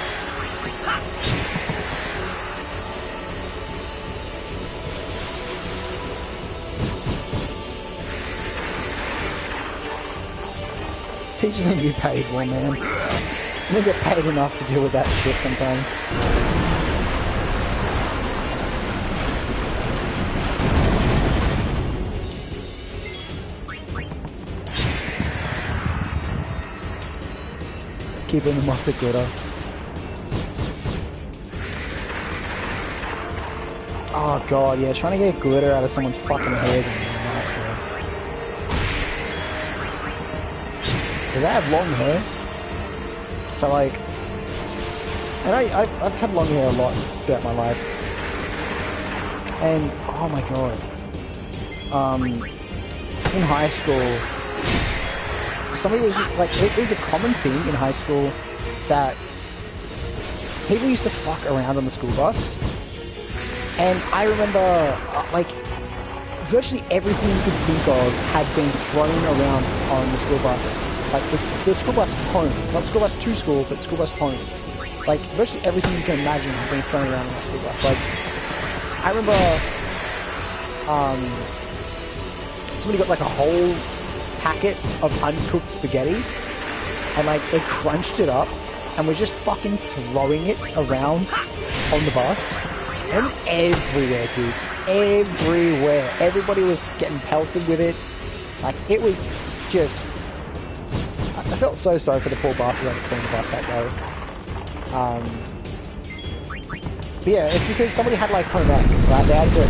Speaker 1: Teachers need to be paid more, man. They don't get paid enough to deal with that shit sometimes. Keeping them off the glitter. Oh god, yeah, trying to get glitter out of someone's fucking hair is a nightmare. Because I have long hair. So like, and I've had long hair a lot throughout my life. And, oh my god. In high school, somebody was just, like, it was a common thing in high school that people used to fuck around on the school bus. And I remember, like, virtually everything you could think of had been thrown around on the school bus. Like, the school bus home. Not school bus to school, but school bus home. Like, virtually everything you can imagine had been thrown around on the school bus. Like, I remember, somebody got, like, a whole packet of uncooked spaghetti, and, like, they crunched it up, and was just fucking throwing it around on the bus. It was everywhere, dude. Everywhere. Everybody was getting pelted with it. Like, it was just... I felt so sorry for the poor bastard on the clean the bus that day. But yeah, it's because somebody had, like, home ec, right? They had to...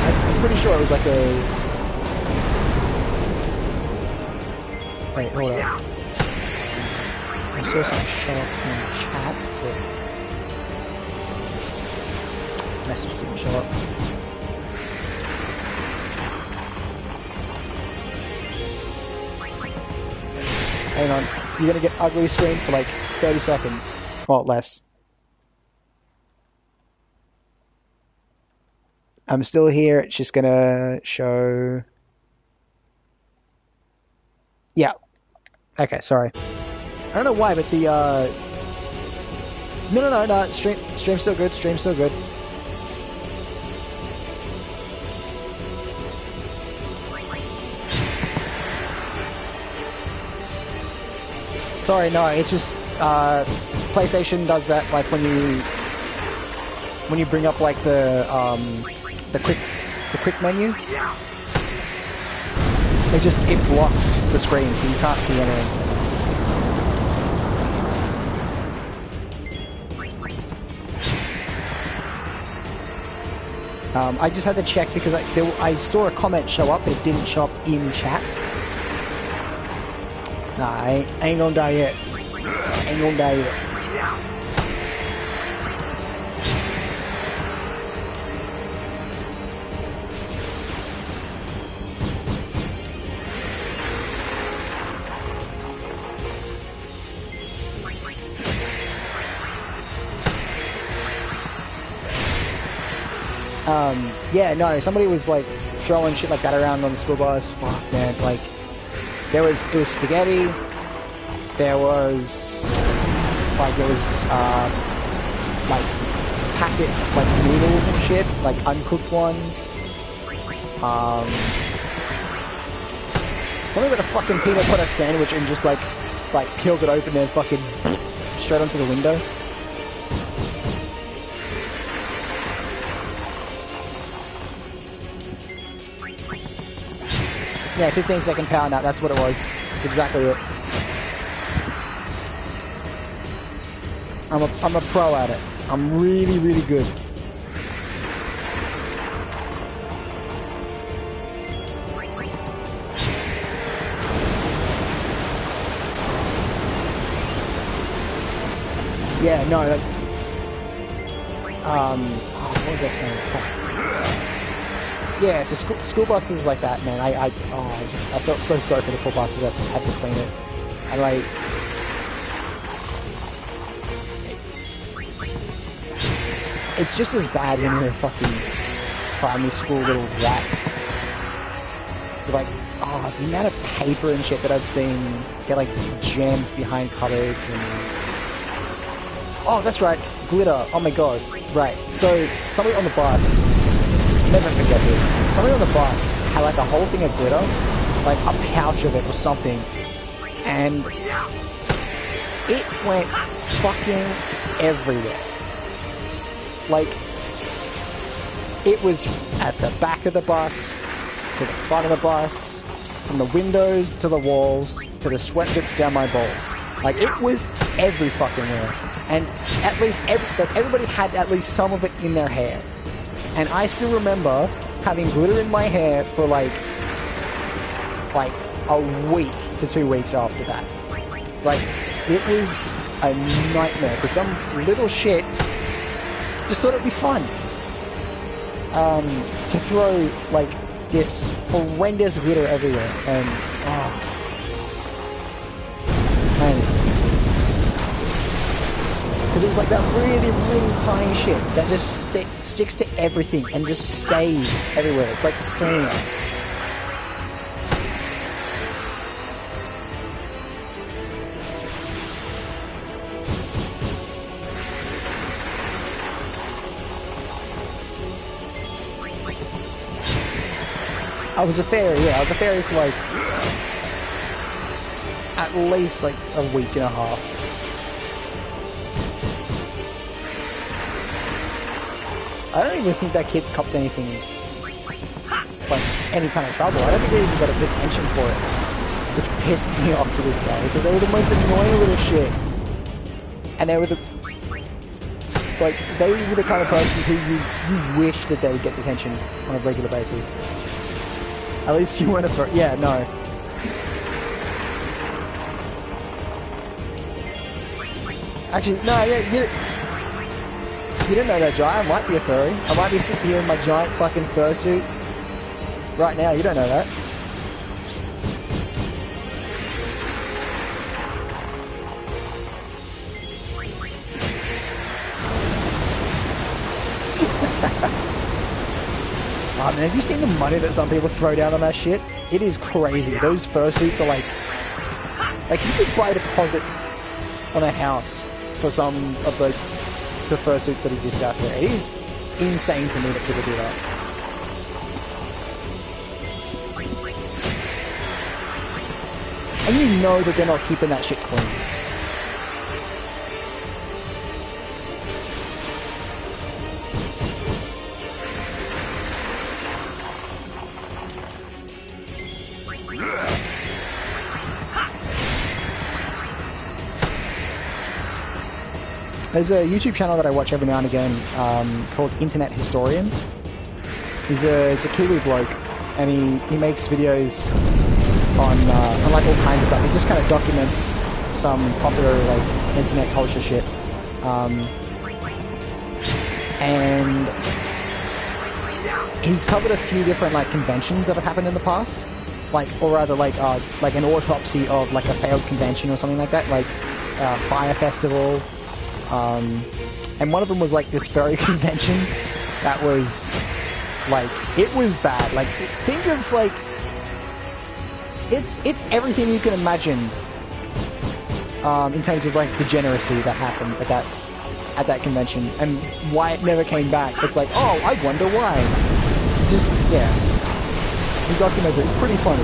Speaker 1: I'm pretty sure it was like a... Wait, hold up. I saw something show up in chat, but... message didn't show up. Hang on, you're gonna get ugly screen for like 30 seconds, or less. I'm still here, it's just gonna show... Yeah. Okay, sorry. I don't know why, but the, No, stream's still good, stream's still good. Sorry, no, it's just, PlayStation does that, like, when you bring up, like, the quick menu. It blocks the screen, so you can't see anything. I just had to check because I saw a comment show up, but it didn't show up in chat. Nah, I ain't gonna die yet. Ain't gonna die yet. Yeah, no, somebody was like throwing shit like that around on the school bus. Fuck, man. Like, it was spaghetti. There was like packet like noodles and shit, like uncooked ones. Something about a fucking peanut butter sandwich and just like peeled it open and fucking straight onto the window. Yeah, 15-second power nap, that's what it was. That's exactly it. I'm a pro at it. I'm really, really good. Yeah, no, like, what was that saying? Fuck. Yeah, so school buses like that, man. I felt so sorry for the poor buses that had to clean it. And like, it's just as bad when you're a fucking primary school little rat. Like, the amount of paper and shit that I've seen get like jammed behind cupboards and. Oh, that's right, glitter. Oh my god. Right. So somebody on the bus. Never forget this. Somebody on the bus had like a whole thing of glitter, like a pouch of it or something, and it went fucking everywhere. Like, it was at the back of the bus, to the front of the bus, from the windows to the walls, to the sweat drips down my balls. Like, it was every fucking where. And at least everybody had at least some of it in their hair. And I still remember having glitter in my hair for like a week to 2 weeks after that. Like, it was a nightmare because some little shit just thought it'd be fun to throw like this horrendous glitter everywhere. And man, because it was like that really, really tiny shit that just sticks to everything and just stays everywhere. It's like sand. I was a fairy, yeah. I was a fairy for like at least like a week and a half. I don't even think that kid copped anything, like any kind of trouble. I don't think they even got a detention for it, which pisses me off to this day because they were the most annoying little shit, and they were the kind of person who you wish that they would get detention on a regular basis. At least you weren't a yeah, no. Actually, no, yeah, you didn't know that, Jai. I might be a furry. I might be sitting here in my giant fucking fursuit right now. You don't know that. Oh man, have you seen the money that some people throw down on that shit? It is crazy. Those fursuits are like you could buy a deposit on a house for some of the fursuits that exist out there. It is insane to me that people do that. And you know that they're not keeping that shit clean. There's a YouTube channel that I watch every now and again called Internet Historian. He's a Kiwi bloke, and he makes videos on like all kinds of stuff. He just kind of documents some popular like internet culture shit, and he's covered a few different like conventions that have happened in the past, or rather like an autopsy of like a failed convention or something like that, like Fire Festival. And one of them was like this furry convention that was, like, it was bad. Like, think of, like, it's everything you can imagine in terms of, like, degeneracy that happened at that convention, and why it never came back. It's like, oh, I wonder why. Just, yeah. He documents it. It's pretty funny.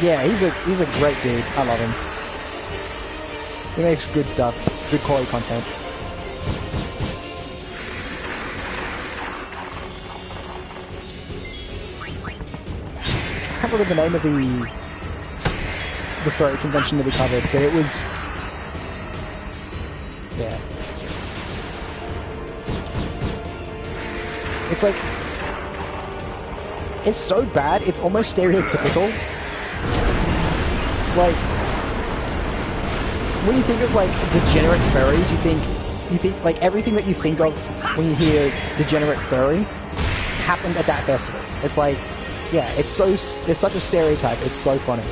Speaker 1: Yeah, he's a great dude. I love him. He makes good stuff, good quality content. I can't remember the name of the furry convention that we covered, but it was, yeah. It's like, it's so bad, it's almost stereotypical. Like, when you think of, like, degenerate furries, you think, like, everything that you think of when you hear degenerate furry happened at that festival. It's like, yeah, it's such a stereotype, it's so funny.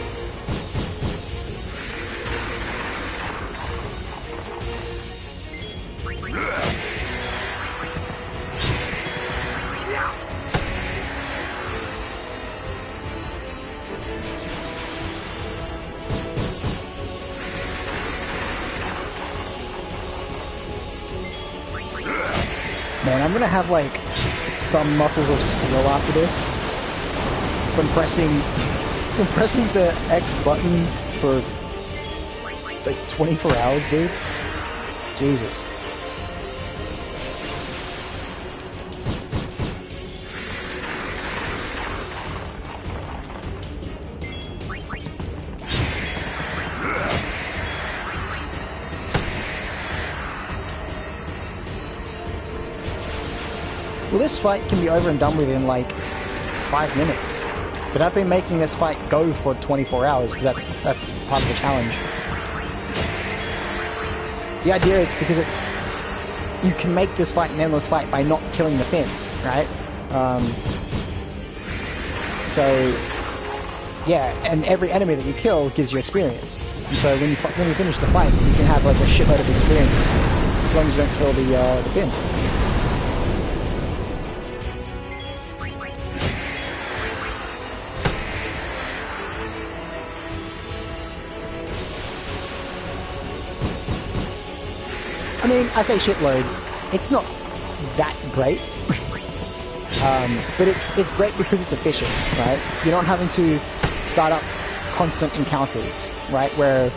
Speaker 1: Man, I'm gonna have, like, thumb muscles of steel after this. From pressing the X button for, like, 24 hours, dude. Jesus. Well, this fight can be over and done with in, like, 5 minutes. But I've been making this fight go for 24 hours, because that's part of the challenge. The idea is because you can make this fight an endless fight by not killing the Finn, right? So, yeah, and every enemy that you kill gives you experience. And so when you finish the fight, you can have, like, a shitload of experience, as long as you don't kill the Finn. I mean, I say shitload. It's not that great, but it's great because it's efficient, right? You're not having to start up constant encounters, right? Where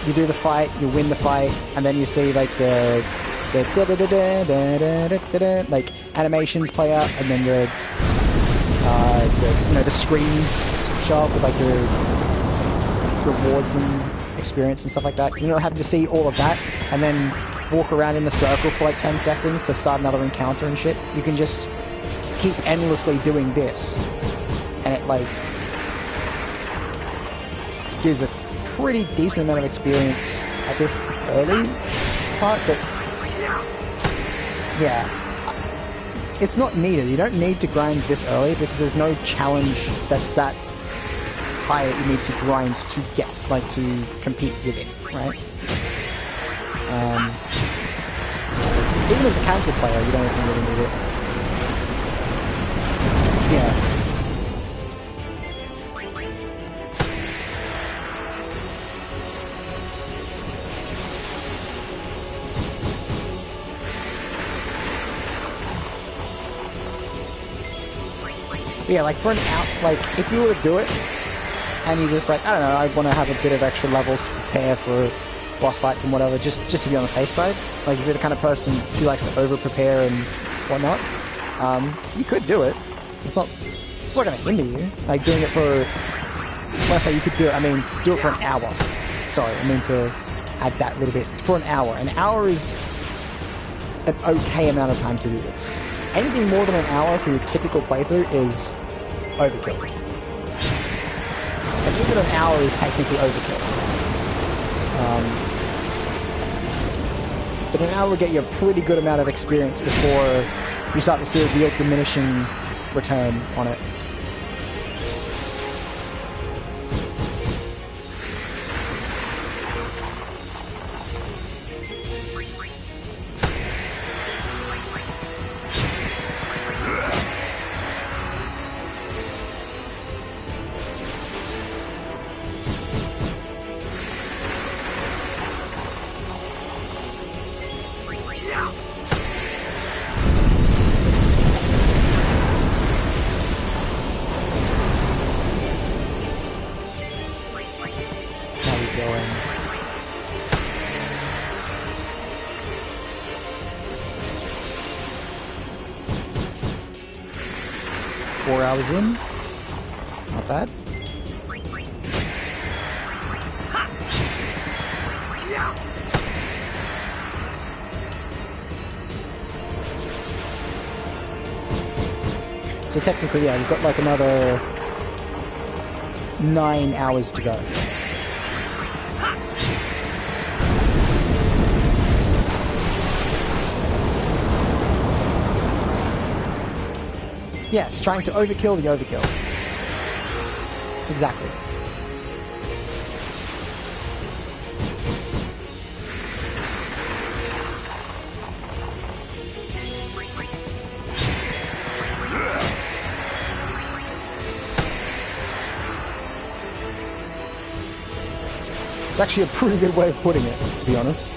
Speaker 1: you do the fight, you win the fight, and then you see, like, the like, animations play out, and then the you know, the screens show up with, like, the rewards and experience and stuff like that. You're not having to see all of that and then walk around in a circle for, like, 10 seconds to start another encounter and shit. You can just keep endlessly doing this, and it, like, gives a pretty decent amount of experience at this early part. But yeah, it's not needed. You don't need to grind this early because there's no challenge that's that high that you need to grind to get, like, to compete with it, right? Even as a casual player, you don't even really need it. Yeah. Yeah, like, for an out, like, if you were to do it, and you just, like, I don't know, I want to have a bit of extra levels to prepare for boss fights and whatever, just to be on the safe side. Like, if you're the kind of person who likes to over-prepare and whatnot, you could do it. It's not going to hinder you. Like, doing it for, when I say you could do it, I mean, do it for an hour. Sorry, I mean to add that little bit. For an hour. An hour is an okay amount of time to do this. Anything more than an hour for your typical playthrough is overkill. And even an hour is technically overkill. But an hour will get you a pretty good amount of experience before you start to see a real diminishing return on it. going. Four hours in. Not bad. So technically, yeah, we've got like another 9 hours to go. Yes, trying to overkill the overkill. Exactly. It's actually a pretty good way of putting it, to be honest.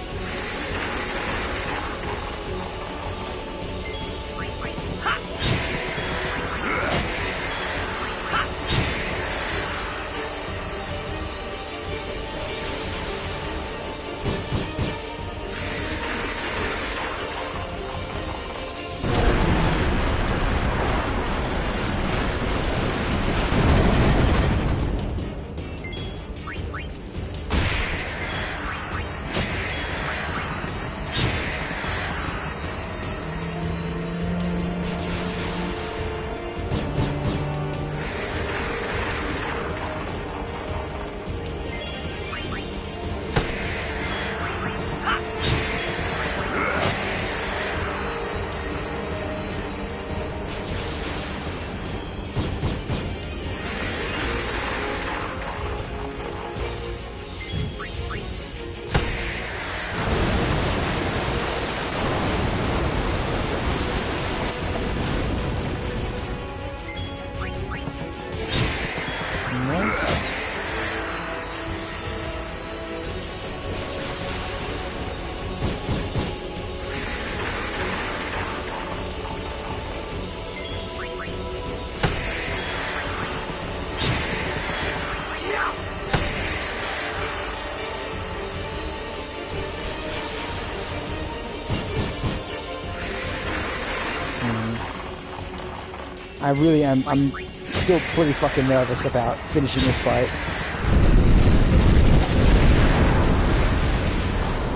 Speaker 1: I really am. I'm still pretty fucking nervous about finishing this fight.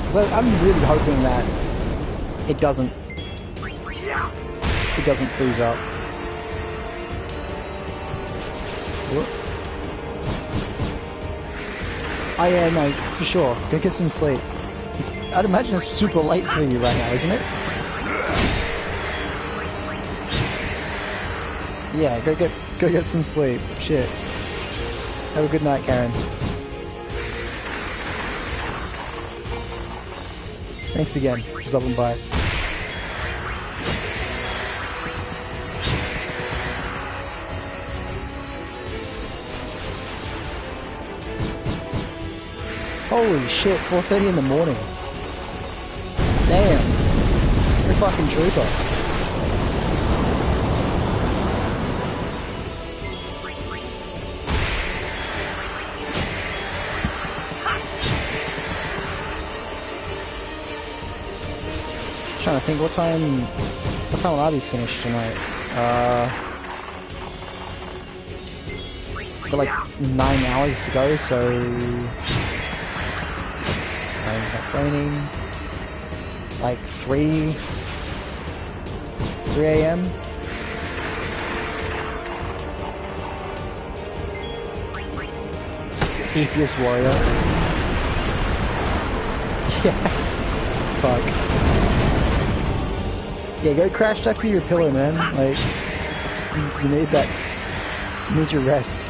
Speaker 1: So I'm really hoping that it doesn't freeze up. Oh yeah, no, for sure. Go get some sleep. I'd imagine it's super late for you right now, isn't it? Yeah, go get some sleep. Shit. Have a good night, Karen. Thanks again for stopping by. Holy shit, 4:30 in the morning. Damn. You're a fucking trooper. Trying to think what time will I be finished tonight? Got like 9 hours to go, so it's not raining. Like 3 a.m. Epiest warrior. Yeah. Fuck. Yeah, go crash stuck with your pillow, man. Like, you need that. You need your rest.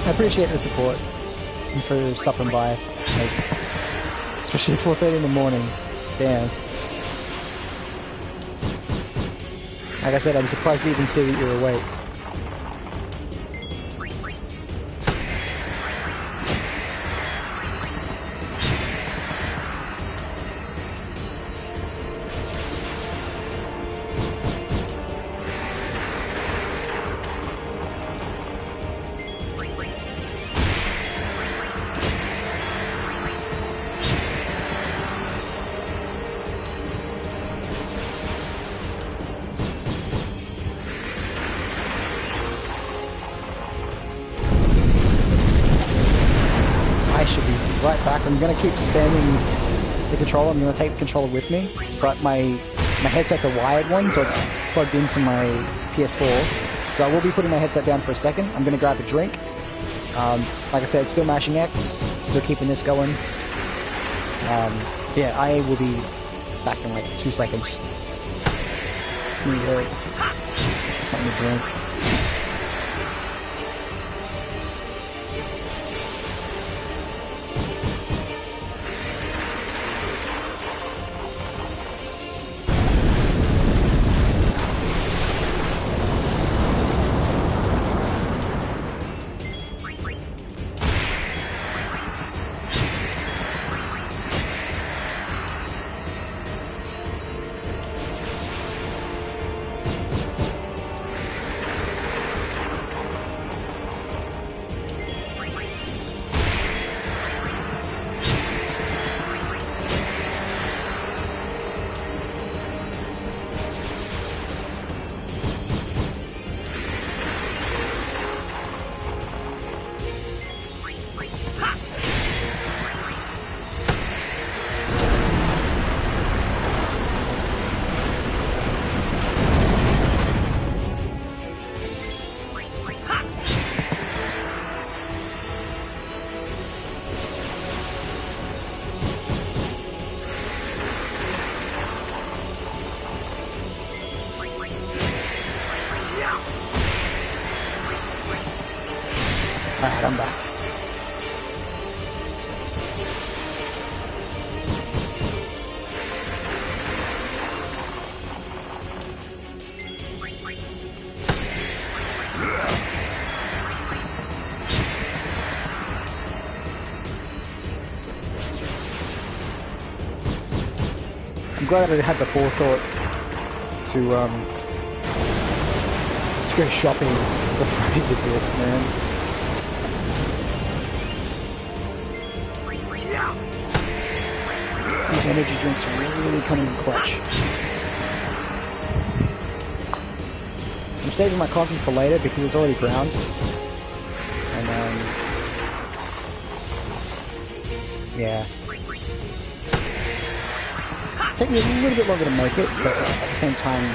Speaker 1: I appreciate the support and for stopping by, like, especially at 4:30 in the morning. Damn. Like I said, I'm surprised to even see that you're awake. Right back. I'm going to keep spamming the controller. I'm going to take the controller with me, but my headset's a wired one, so it's plugged into my PS4. So I will be putting my headset down for a second. I'm going to grab a drink. Like I said, still mashing X, still keeping this going. Yeah, I will be back in like 2 seconds. Need something to drink. Alright, I'm back. I'm glad I had the forethought to go shopping before I did this, man. These energy drinks really come in clutch. I'm saving my coffee for later because it's already ground. And yeah. It'll take me a little bit longer to make it, but at the same time,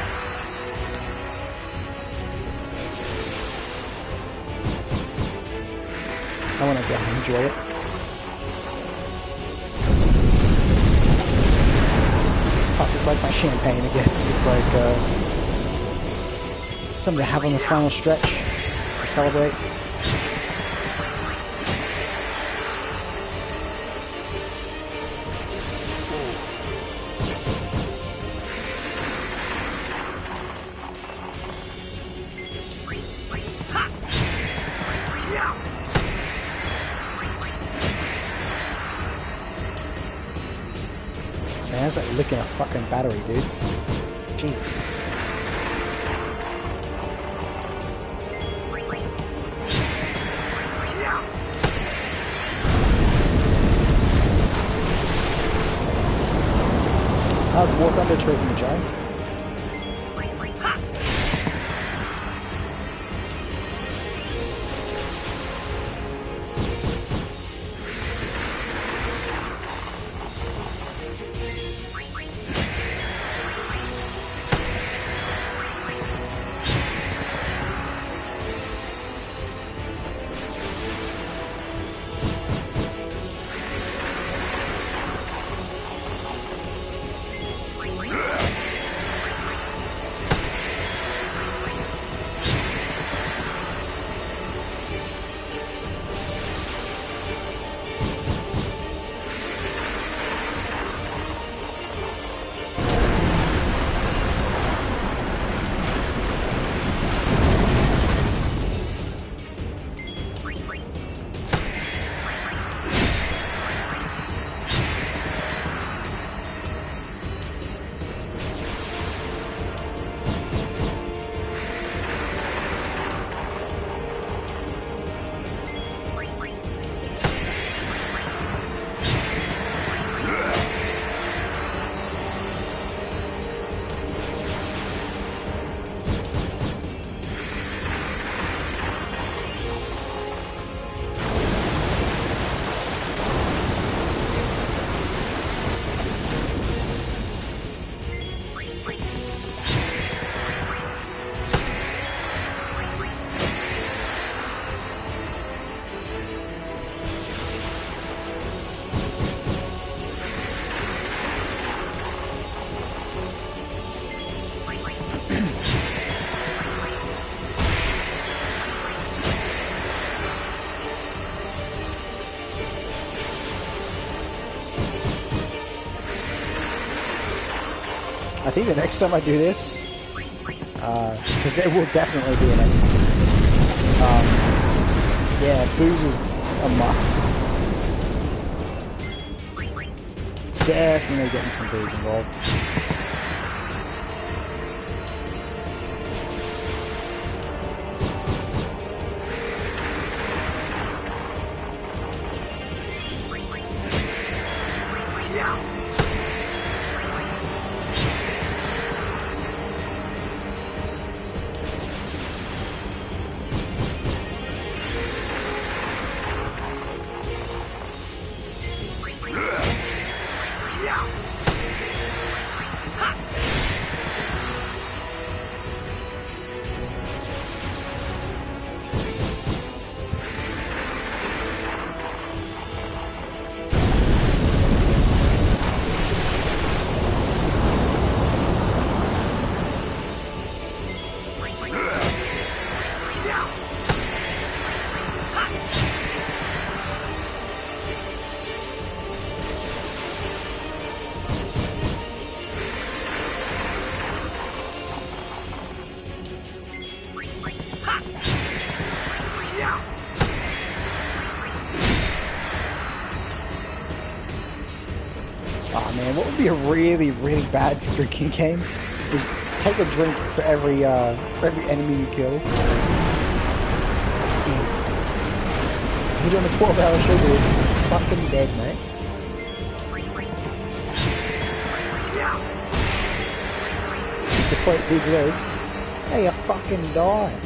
Speaker 1: I want to go and enjoy it. Plus, it's like my champagne, I guess. It's like something to have on the final stretch to celebrate. Man, that's like licking a fucking battery, dude. Jesus. How's War Thunder treating you, Joe? think the next time I do this, because there will definitely be a next time. Yeah, booze is a must. Definitely getting some booze involved. Man, what would be a really, really bad drinking game is take a drink for every enemy you kill. Damn. You're doing a 12-hour show to this. Fucking dead, mate. To quote Big Liz, how you fucking die.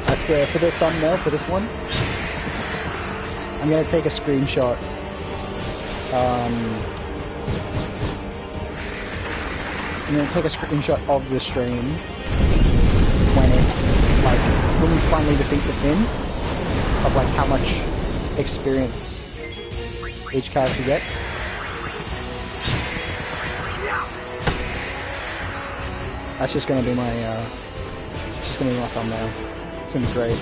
Speaker 1: I swear, for the thumbnail for this one, I'm gonna take a screenshot. I'm gonna take a screenshot of the stream when we finally defeat the Finn, of like how much experience each character gets. That's just gonna be my thumbnail. It's gonna be great.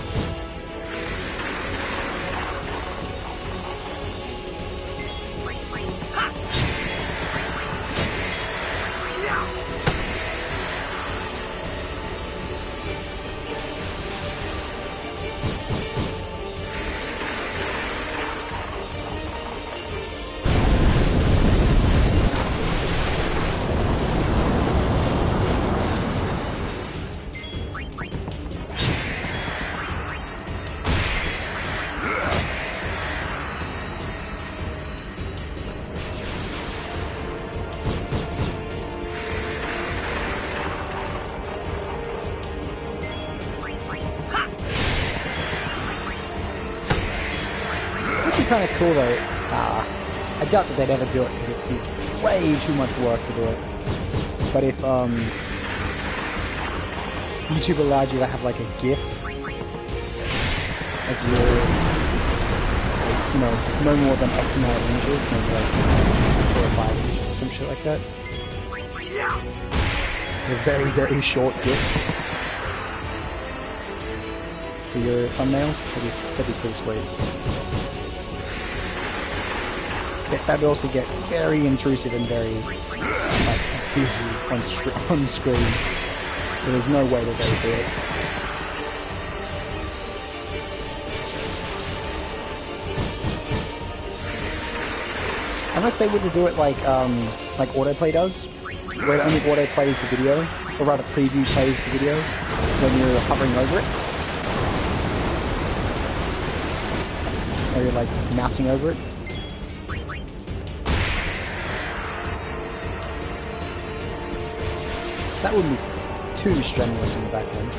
Speaker 1: Kind of cool though. I doubt that they'd ever do it because it'd be way too much work to do it. But if YouTube allowed you to have like a GIF as your, no more than X amount of inches, maybe like 4 or 5 inches or some shit like that. A very, very short GIF for your thumbnail. That'd be pretty sweet. That would also get very intrusive and very busy on screen, so there's no way that they would do it. Unless they were to do it like autoplay does, where it only auto plays the video, or rather preview plays the video when you're hovering over it. Or you're like mousing over it. That wouldn't be too strenuous in the back end.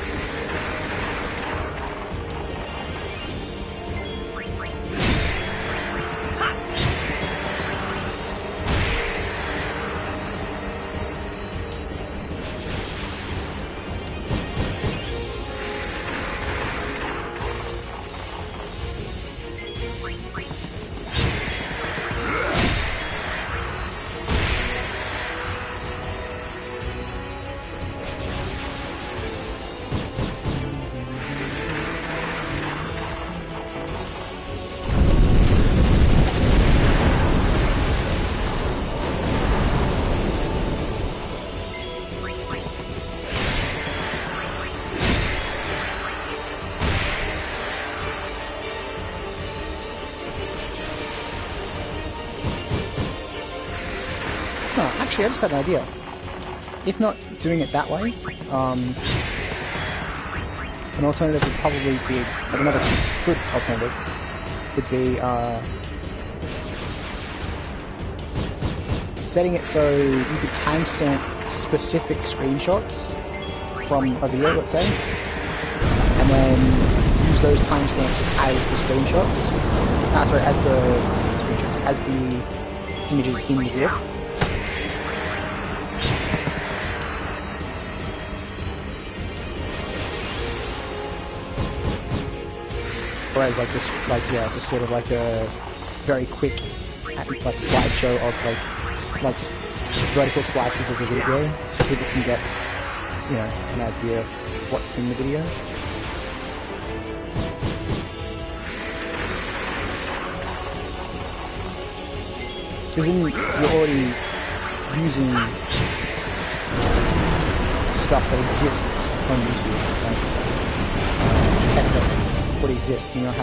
Speaker 1: Actually, I just had an idea. If not doing it that way, an alternative would probably be, like another good alternative, would be setting it so you could timestamp specific screenshots from a video, let's say, and then use those timestamps as the screenshots. Sorry, as the screenshots, as the images in the GIF. Whereas just sort of like a very quick like slideshow of like vertical slices of the video, so people can get, you know, an idea of what's in the video. Because then you're already using stuff that exists on YouTube, like tech that already exists, and you're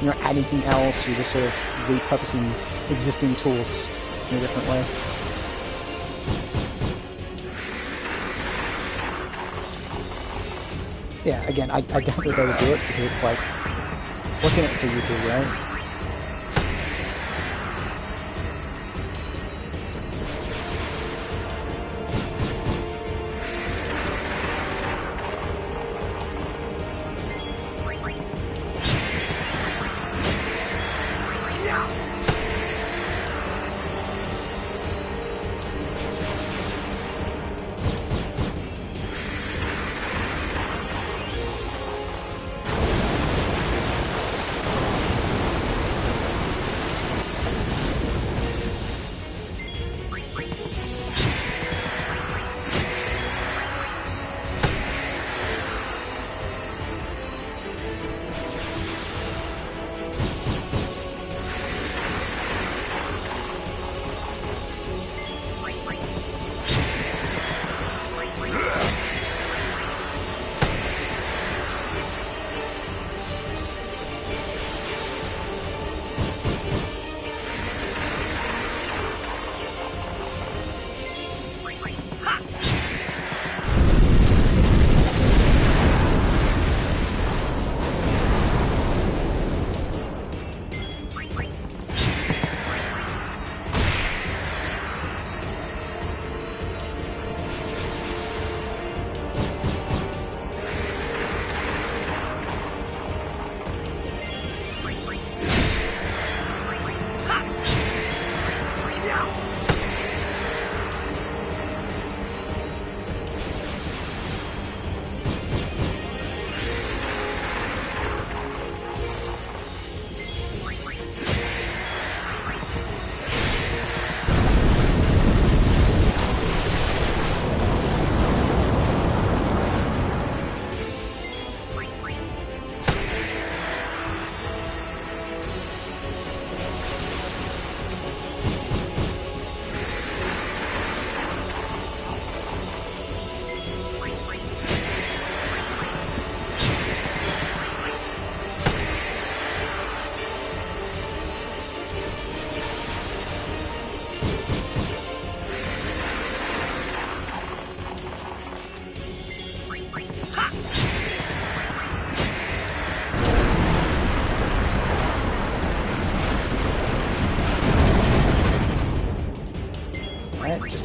Speaker 1: not adding anything else, you're just sort of repurposing existing tools in a different way. Yeah, again, I doubt that they would do it, because it's like, what's in it for YouTube, right?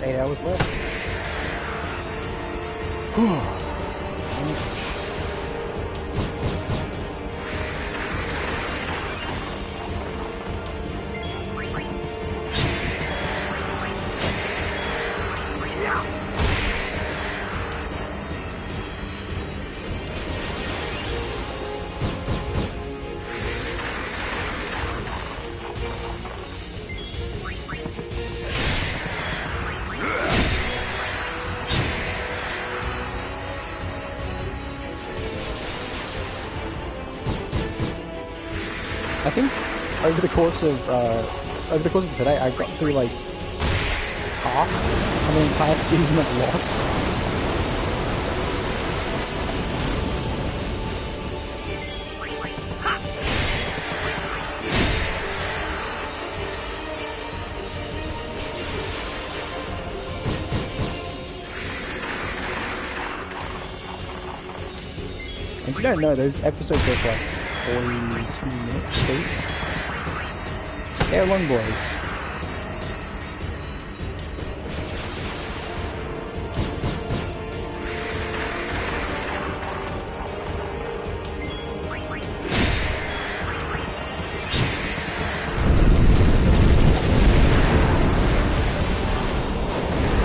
Speaker 1: Just 8 hours left. Whew. I think over the course of today, I got through like half of an entire season of Lost. And if you don't know, those episodes go for like 42 minutes, please. They're long, boys.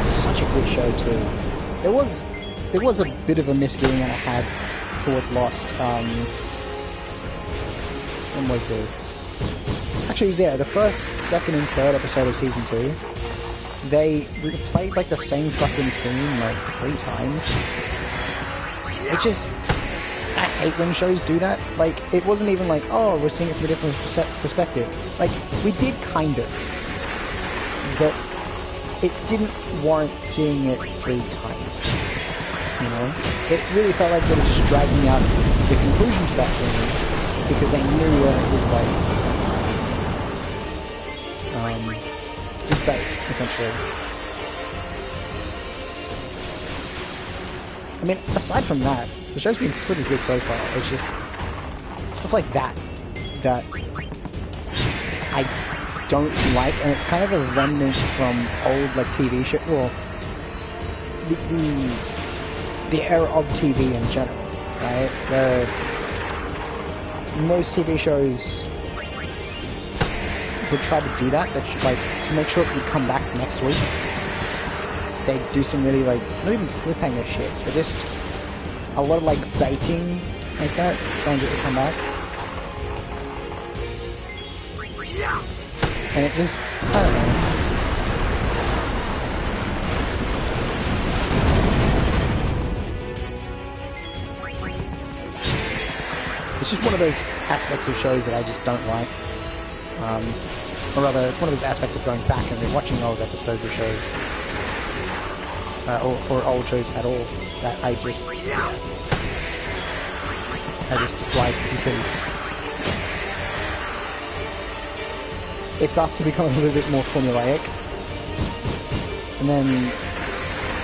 Speaker 1: Such a good show too. There was a bit of a misgiving that I had towards Lost. When was this? Actually, it was, yeah, the first, second, and third episode of season 2. They replayed like the same fucking scene like 3 times. It's just, I hate when shows do that. Like, it wasn't even like, oh, we're seeing it from a different perspective. Like, we did kind of, but it didn't warrant seeing it 3 times. You know, it really felt like they were just dragging out the conclusion to that scene because they knew that it was like, it was bait, essentially. I mean, aside from that, the show's been pretty good so far. It's just stuff like that that I don't like, and it's kind of a remnant from old like TV show, well, the era of TV in general, right? Where most TV shows would try to do that. That should, like, to make sure it would come back next week. They'd do some really like, not even cliffhanger shit, but just a lot of like baiting like that, trying to get it to come back. And it just, I don't know. It's just one of those aspects of shows that I just don't like. Or rather, it's one of those aspects of going back and rewatching old episodes of shows. Or old shows at all, that I just dislike, because it starts to become a little bit more formulaic, and then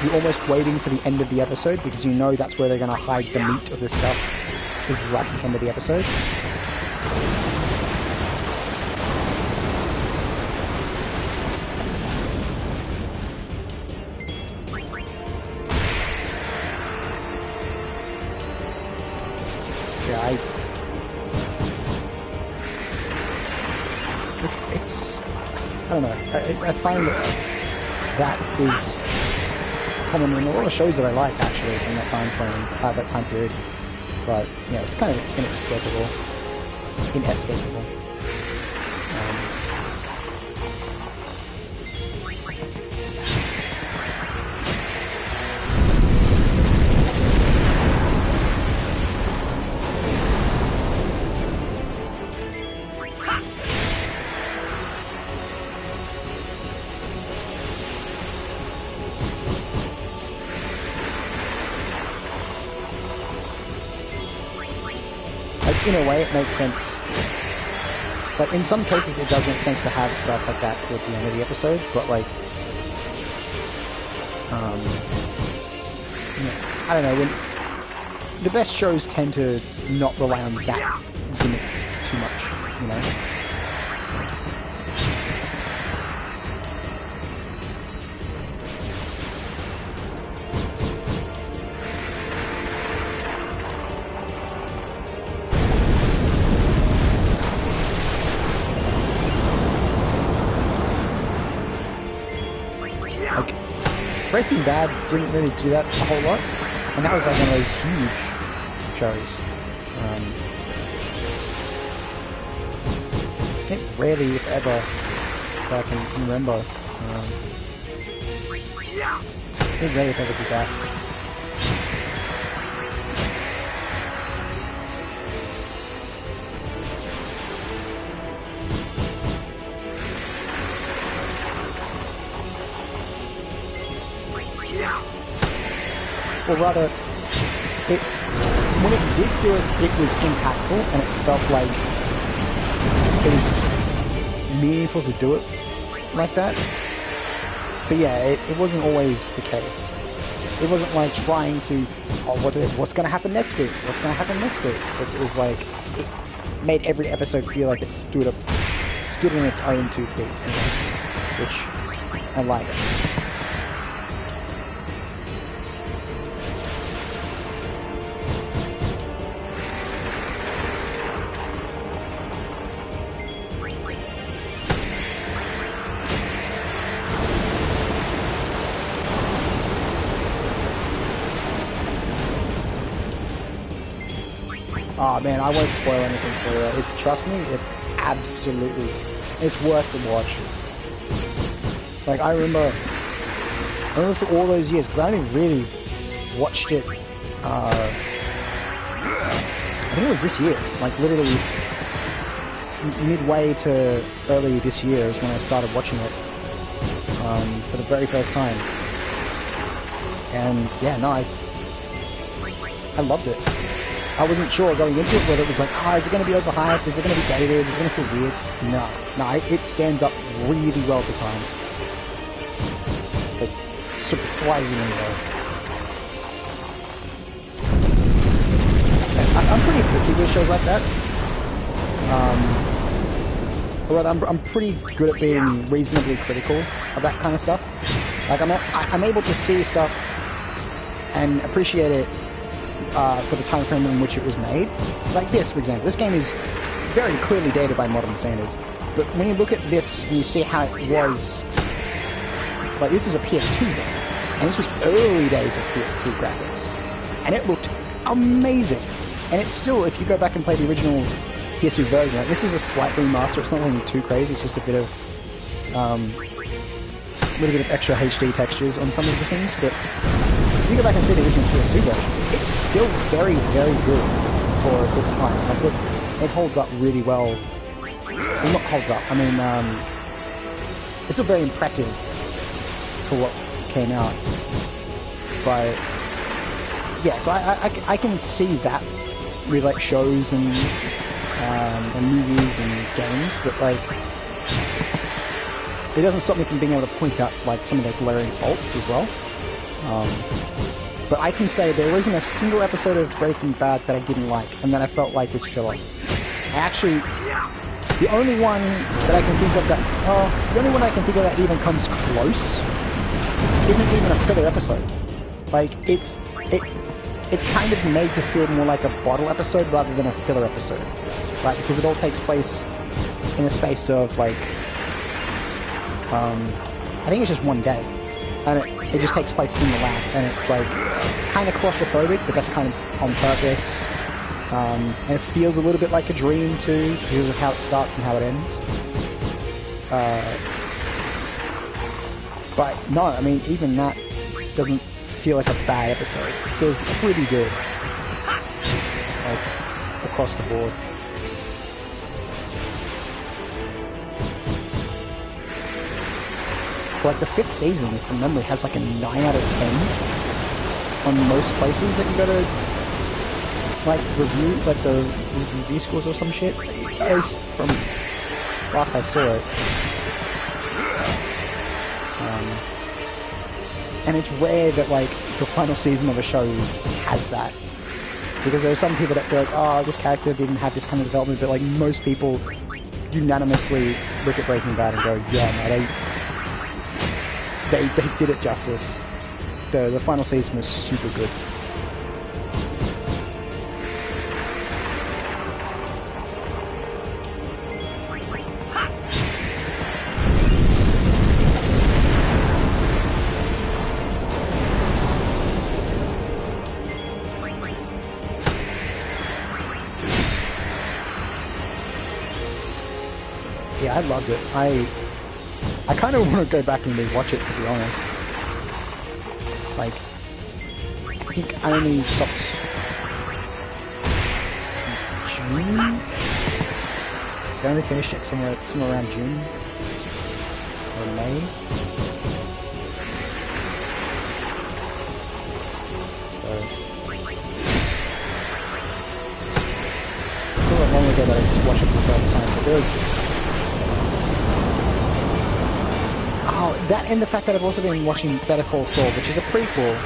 Speaker 1: you're almost waiting for the end of the episode because you know that's where they're going to hide the meat of the stuff, is right at the end of the episode. I don't know. I find that is common in a lot of shows that I like, actually, in that time frame, that time period. But yeah, it's kind of inescapable. In a way, it makes sense. Like, in some cases, it does make sense to have stuff like that towards the end of the episode, but, like, yeah, I don't know, when the best shows tend to not rely on that gimmick too much, you know? Breaking Bad didn't really do that a whole lot, and that was like one of those huge shows. I think rarely, if ever, that I can remember. I think rarely, if ever, did that. Or rather, when it did do it, it was impactful, and it felt like it was meaningful to do it like that. But yeah, it wasn't always the case. It wasn't like trying to, oh, what's going to happen next week? What's going to happen next week? It was like, it made every episode feel like it stood on its own 2 feet, which I liked. Oh man, I won't spoil anything for you. Trust me, it's worth the watch. Like, I remember for all those years, because I only really watched it, I think it was this year, like literally midway to early this year is when I started watching it, for the very first time. And yeah, no, I loved it. I wasn't sure going into it whether it was like, is it going to be overhyped? Is it going to be dated? Is it going to feel weird? No, it stands up really well to time. Like, surprisingly well. I'm pretty picky with shows like that. Or rather, I'm pretty good at being reasonably critical of that kind of stuff. Like, I'm able to see stuff and appreciate it for the time frame in which it was made. Like this, for example. This game is very clearly dated by modern standards. But when you look at this and you see how it was... Like, this is a PS2 game. And this was early days of PS2 graphics. And it looked amazing. And it's still, if you go back and play the original PS2 version, like, this is a slight remaster. It's not anything too crazy. It's just a bit of... little bit of extra HD textures on some of the things, but... If you go back and see the original PS2 version, it's still very, very good for its time. Like, it holds up really well. Well, not holds up, I mean, it's still very impressive for what came out. But, yeah, so I can see that with, like, shows and movies and games, but, like, it doesn't stop me from being able to point out, like, some of the glaring faults as well. But I can say there wasn't a single episode of Breaking Bad that I didn't like, and that I felt like was filler. Actually, the only one that I can think of that even comes close isn't even a filler episode. Like, it's kind of made to feel more like a bottle episode rather than a filler episode, right? Because it all takes place in a space of, like, I think it's just one day. And it just takes place in the lab, and it's like kind of claustrophobic, but that's kind of on purpose. And it feels a little bit like a dream too, because of how it starts and how it ends. But no, I mean, even that doesn't feel like a bad episode. It feels pretty good, like, across the board. Like, the 5th season, from memory, has like a 9 out of 10 on most places that you go to, like, review, like, the review scores or some shit. As from last I saw it. And it's rare that, like, the final season of a show has that. Because there are some people that feel like, oh, this character didn't have this kind of development, but, like, most people unanimously look at Breaking Bad and go, yeah, no, they did it justice. The final season was super good. Yeah, I loved it. I kind of want to go back and rewatch it, to be honest. Like, I think I only stopped in June. I only finished it somewhere around June or May. So it's a lot long ago that I just watched it for the first time. But there was that, and the fact that I've also been watching Better Call Saul, which is a prequel.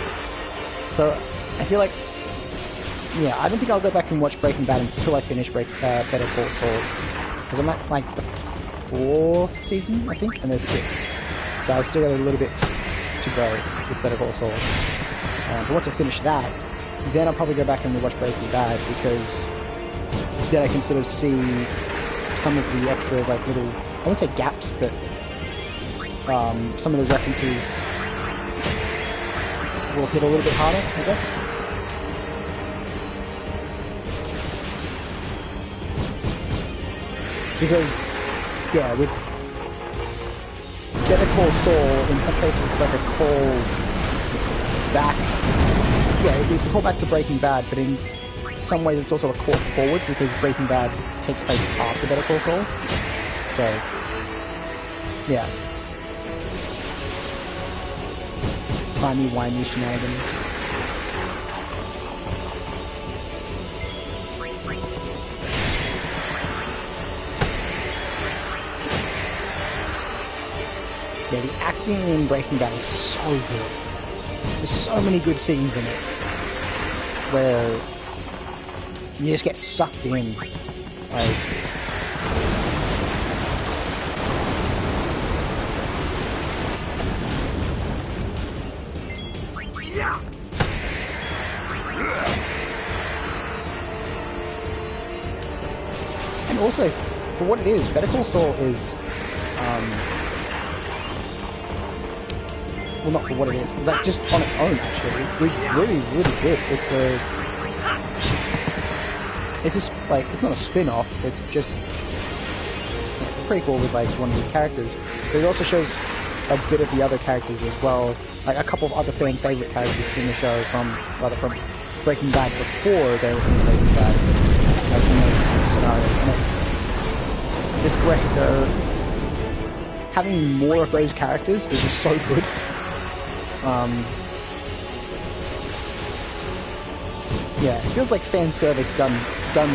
Speaker 1: So I feel like, yeah, I don't think I'll go back and watch Breaking Bad until I finish Better Call Saul. Because I'm at like the 4th season, I think, and there's 6. So I've still got a little bit to go with Better Call Saul. But once I finish that, then I'll probably go back and rewatch Breaking Bad, because then I can sort of see some of the extra, like, little, I won't say gaps, but some of the references will hit a little bit harder, I guess. Because, yeah, with Better Call Saul, in some cases it's like a call back. Yeah, it's a call back to Breaking Bad, but in some ways it's also a call forward, because Breaking Bad takes place after Better Call Saul. So, yeah. Timey-wimey shenanigans. Yeah, the acting in Breaking Bad is so good. There's so many good scenes in it where you just get sucked in. Like, and also, for what it is, Better Call Saul is, well, not for what it is, like, just on its own, actually, it is really, really good. It's just, like, it's not a spin-off, it's just, it's a prequel with, like, one of the characters, but it also shows a bit of the other characters as well, like a couple of other fan-favorite characters in the show from Breaking Bad before they were in Breaking Bad, like, in those scenarios, and it's great, though. Having more of those characters is just so good. Yeah, it feels like fan service done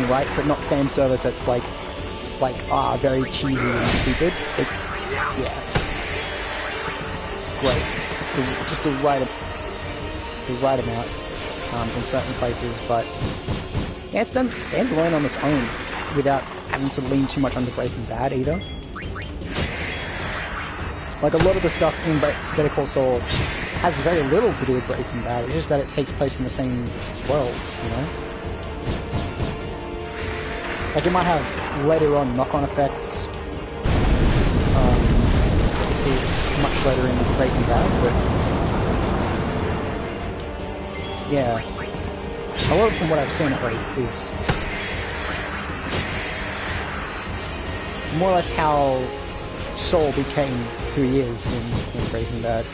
Speaker 1: right, but not fan service that's like very cheesy and stupid. It's, yeah, it's great. It's just the right amount in certain places, but yeah, it stands alone on its own without having to lean too much onto Breaking Bad either. Like, a lot of the stuff in Better Call Saul has very little to do with Breaking Bad, it's just that it takes place in the same world, you know? Like, it might have later on knock-on effects, that you see much later in Breaking Bad, but yeah, a lot from what I've seen at least is more or less how Saul became who he is in Breaking Bad.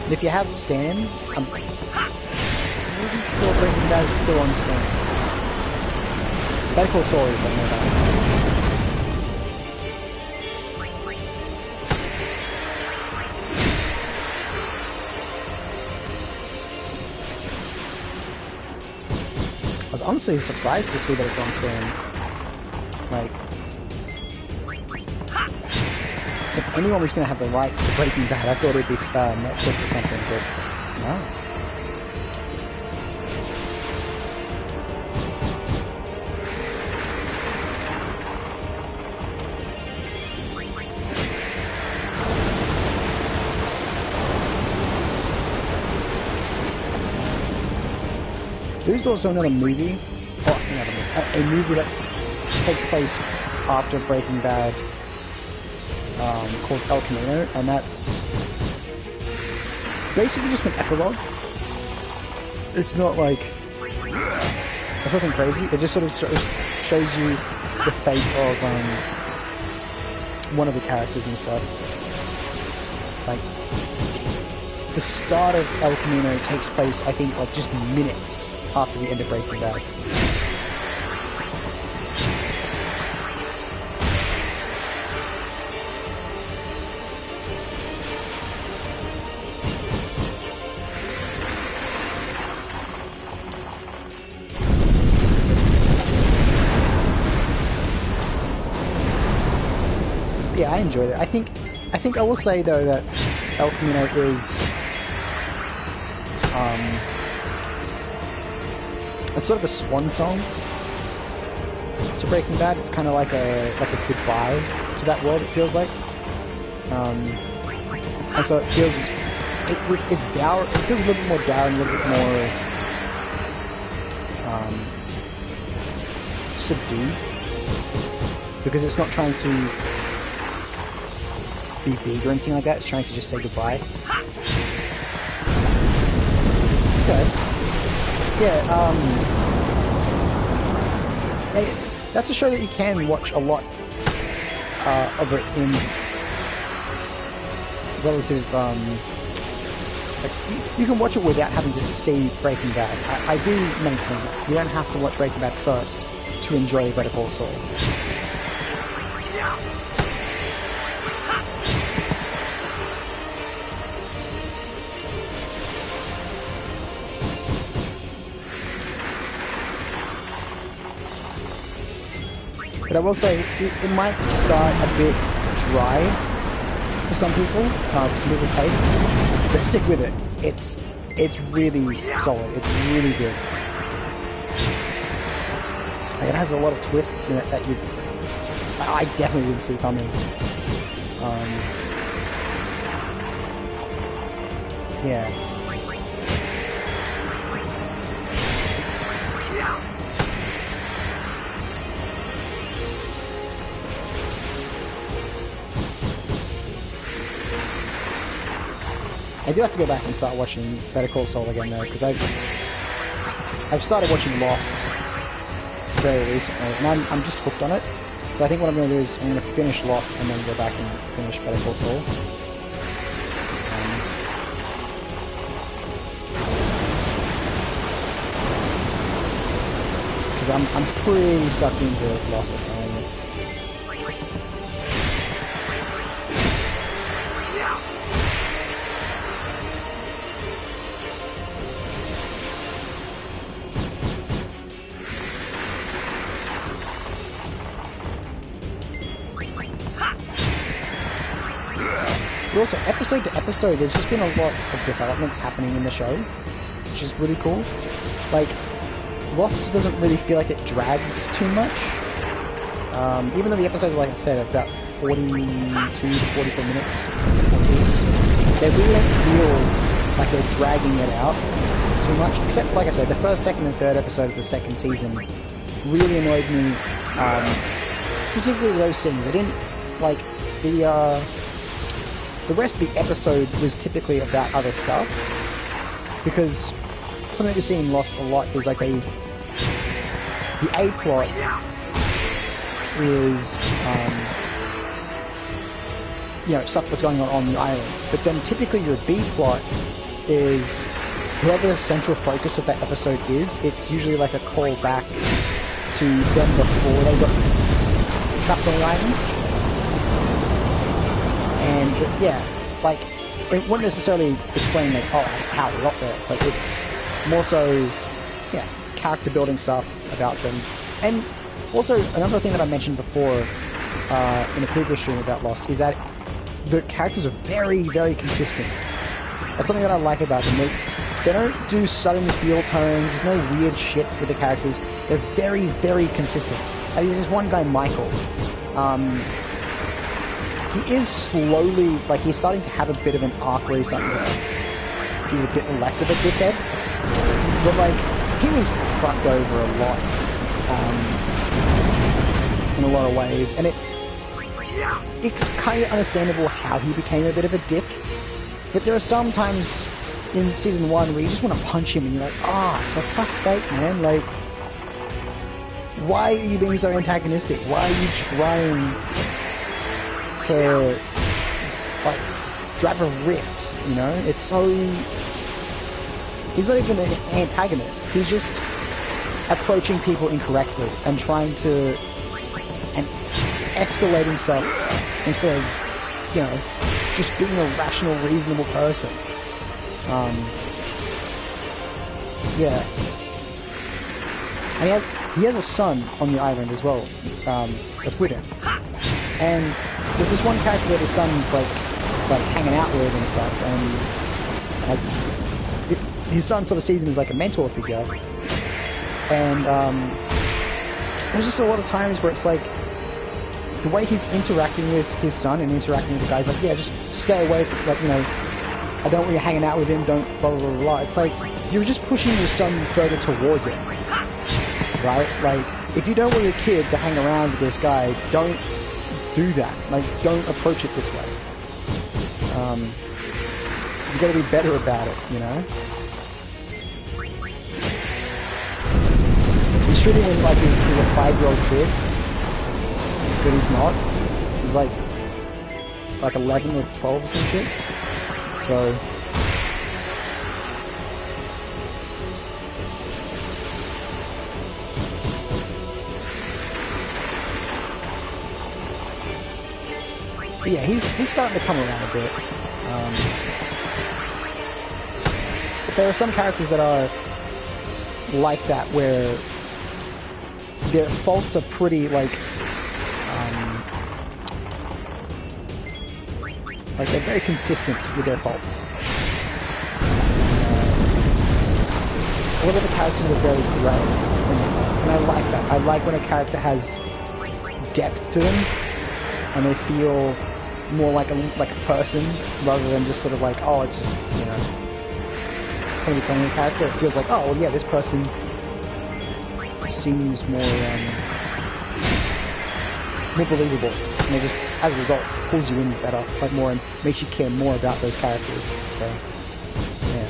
Speaker 1: And if you have Stan, I'm pretty sure Breaking Bad is still on Stan. Better Call Saul is, I know that. I was honestly surprised to see that it's on Stan. Like, if anyone was going to have the rights to Breaking Bad, I thought it would be Netflix or something, but no. There's also another movie, a movie that takes place after Breaking Bad, called El Camino, and that's basically just an epilogue. It's not like, it's nothing crazy. It just sort of shows you the fate of one of the characters and stuff. Like, the start of El Camino takes place, I think, like just minutes after the end of Breaking Bad. Yeah, I enjoyed it. I think I will say though that El Camino is it's sort of a swan song to Breaking Bad. It's kind of like a goodbye to that world. It feels like, and so it feels it's dour. It feels a little bit more dour and a little bit more subdued, because it's not trying to be big or anything like that. It's trying to just say goodbye. Okay. Yeah, that's a show that you can watch a lot of it in relative, like, you can watch it without having to see Breaking Bad. I do maintain that. You don't have to watch Breaking Bad first to enjoy Better Call Saul. But I will say, it might start a bit dry for some people, for some people's tastes, but stick with it. It's really solid. It's really good. Like, it has a lot of twists in it that I definitely didn't see coming. Yeah. I do have to go back and start watching Better Call Saul again though, because I've started watching Lost very recently, and I'm just hooked on it. So I think what I'm going to do is I'm going to finish Lost and then go back and finish Better Call Saul. Because I'm pretty sucked into Lost at the moment. But also, episode to episode, there's just been a lot of developments happening in the show, which is really cool. Like, Lost doesn't really feel like it drags too much. Even though the episodes, like I said, are about 42 to 44 minutes apiece, they really don't feel like they're dragging it out too much. Except for, like I said, the first, second, and third episode of the second season really annoyed me. Specifically with those scenes. I didn't like the rest of the episode was typically about other stuff, because something that you see in Lost a lot is like the A plot is you know, stuff that's going on the island, but then typically your B plot is whoever the central focus of that episode is. It's usually like a call back to them before they got trapped on the island. And like, it wouldn't necessarily explain like, oh, how they got there. It's like, it's more so, character building stuff about them. And also, another thing that I mentioned before in a previous stream about Lost is that the characters are very, very consistent. That's something that I like about them. They don't do sudden heel turns. There's no weird shit with the characters. They're very, very consistent. There's this one guy, Michael. He is slowly, like, he's starting to have a bit of an arc where he's starting to be a bit less of a dickhead. But, like, he was fucked over a lot. in a lot of ways, and it's kind of understandable how he became a bit of a dick. But there are some times in season 1 where you just want to punch him, and you're like, for fuck's sake, man! Like, why are you being so antagonistic? Why are you trying to like drive a rift? You know, it's so. He's not even an antagonist. He's just approaching people incorrectly and trying to and escalating stuff instead of, you know, just being a rational, reasonable person. Yeah. And he has a son on the island as well, that's with him. And there's this one character that his son's like hanging out with and stuff, and like his son sort of sees him as like a mentor figure. And there's just a lot of times where it's like the way he's interacting with his son and interacting with the guys, like, yeah, just stay away from, like, you know, I don't want you hanging out with him, don't blah blah blah blah. It's like you're just pushing your son further towards it, right? Like, if you don't want your kid to hang around with this guy, don't do that. Like, don't approach it this way. You got to be better about it, you know. He's treating him like he's a 5-year-old kid, but he's not. He's like 11 or 12 or some shit. So but yeah, he's starting to come around a bit. But there are some characters that are like that, where their faults are pretty like they're very consistent with their faults. A lot of the characters are very grey, and I like that. I like when a character has depth to them, and they feel more like a person rather than just sort of like, oh, it's just, you know, somebody playing a character. It feels like, oh, well, yeah, this person seems more believable, and it just, as a result, pulls you in better, like more, and makes you care more about those characters. So, yeah.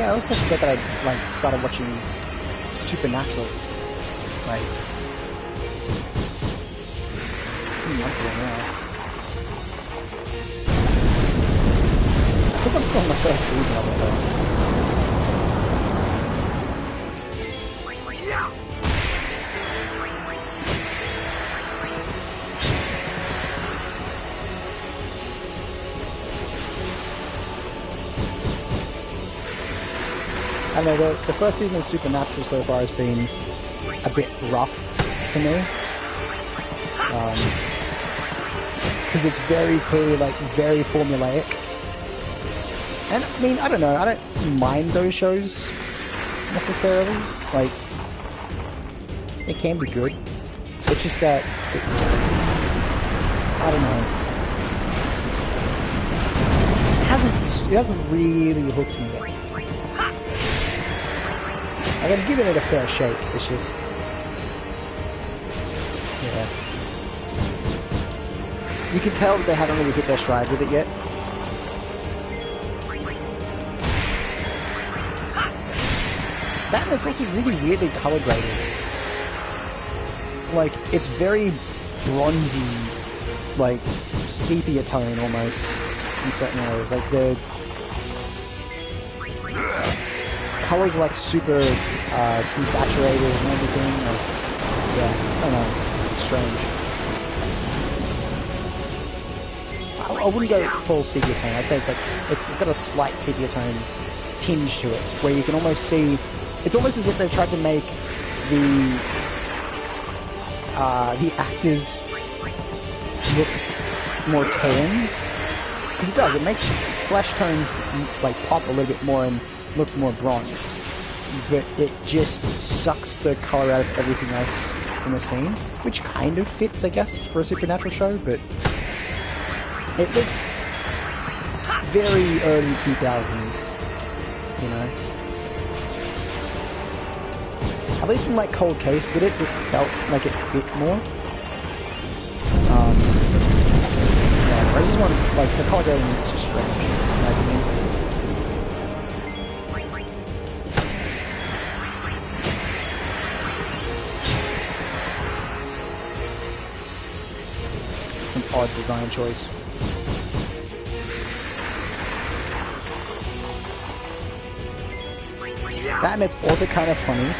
Speaker 1: yeah, I also forgot that I like started watching Supernatural like a few months ago now. I think I'm still on the first season of it though. I don't know, the first season of Supernatural so far has been a bit rough for me. Because it's very clearly, like, very formulaic. And, I mean, I don't know, I don't mind those shows, necessarily. Like, it can be good. It's just that, I don't know. It hasn't really hooked me yet. I'm giving it a fair shake, it's just... yeah. You can tell that they haven't really hit their stride with it yet. That and it's also really weirdly color graded. Like, it's very bronzy, like, sepia tone almost, in certain areas. Like, the colors are like super desaturated and everything. Like, yeah, I don't know. It's strange. I wouldn't go full sepia tone. I'd say it's like it's got a slight sepia tone tinge to it, where you can almost see. It's almost as if they've tried to make the actors look more tan, because it does. It makes flesh tones like pop a little bit more and look more bronze, but it just sucks the color out of everything else in the scene, which kind of fits, I guess, for a Supernatural show, but it looks very early 2000s, you know. At least when like Cold Case did it, it felt like it fit more. Yeah, whereas this one, like, the color grading is just strange, in my opinion. Some odd design choice. That, and it's also kind of funny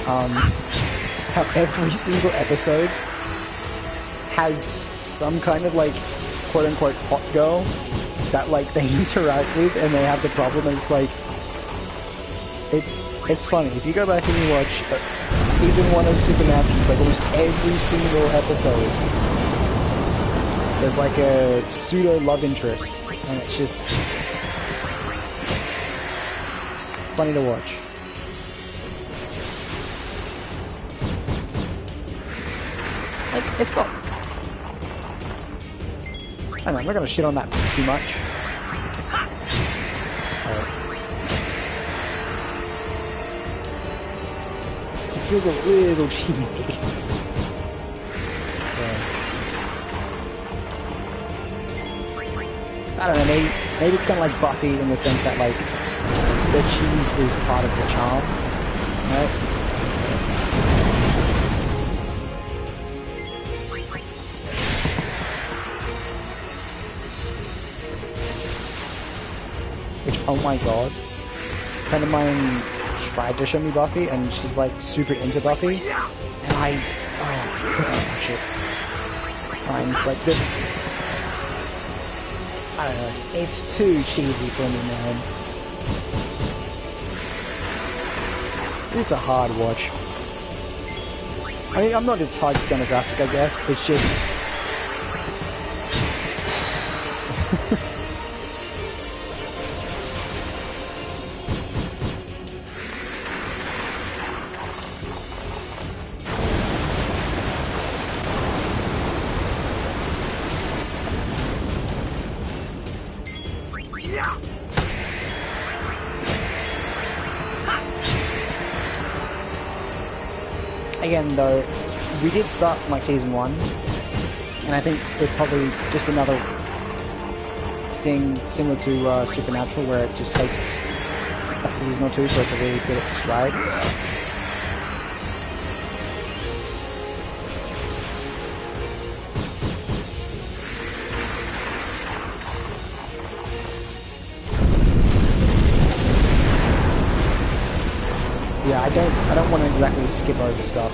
Speaker 1: how every single episode has some kind of like quote-unquote hot girl that like they interact with and they have the problem, and it's like it's funny. If you go back and you watch season 1 of Supernatural, it's like almost every single episode there's like a pseudo love interest, and it's just, it's funny to watch. Like, it's not, I don't know, I'm not gonna shit on that too much. It feels a little cheesy. I don't know, maybe it's kind of like Buffy in the sense that, like, the cheese is part of the charm, right? Which, oh my god, a friend of mine tried to show me Buffy, and she's, like, super into Buffy, and I couldn't watch it at times. Like, I don't know, it's too cheesy for me, man. It's a hard watch. I mean, I'm not its target demographic, I guess, it's just... Again, though, we did start from like season 1, and I think it's probably just another thing similar to Supernatural, where it just takes a season or two for it to really hit its stride. Yeah, I don't want to exactly skip over stuff.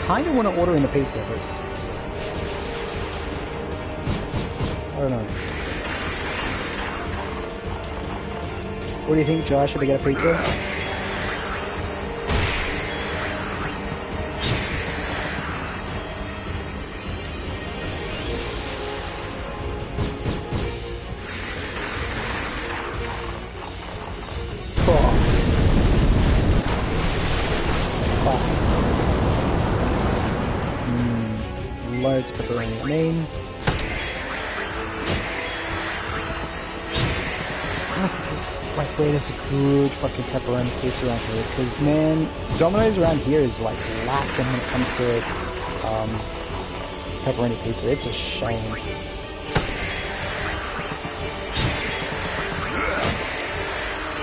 Speaker 1: Kind of want to order in a pizza, but I don't know. What do you think, Josh? Should I get a pizza? Loads of pepperoni. I mean, like, where there's a good fucking pepperoni pizza around here? Because, man, Domino's around here is like lacking when it comes to pepperoni pizza. It's a shame.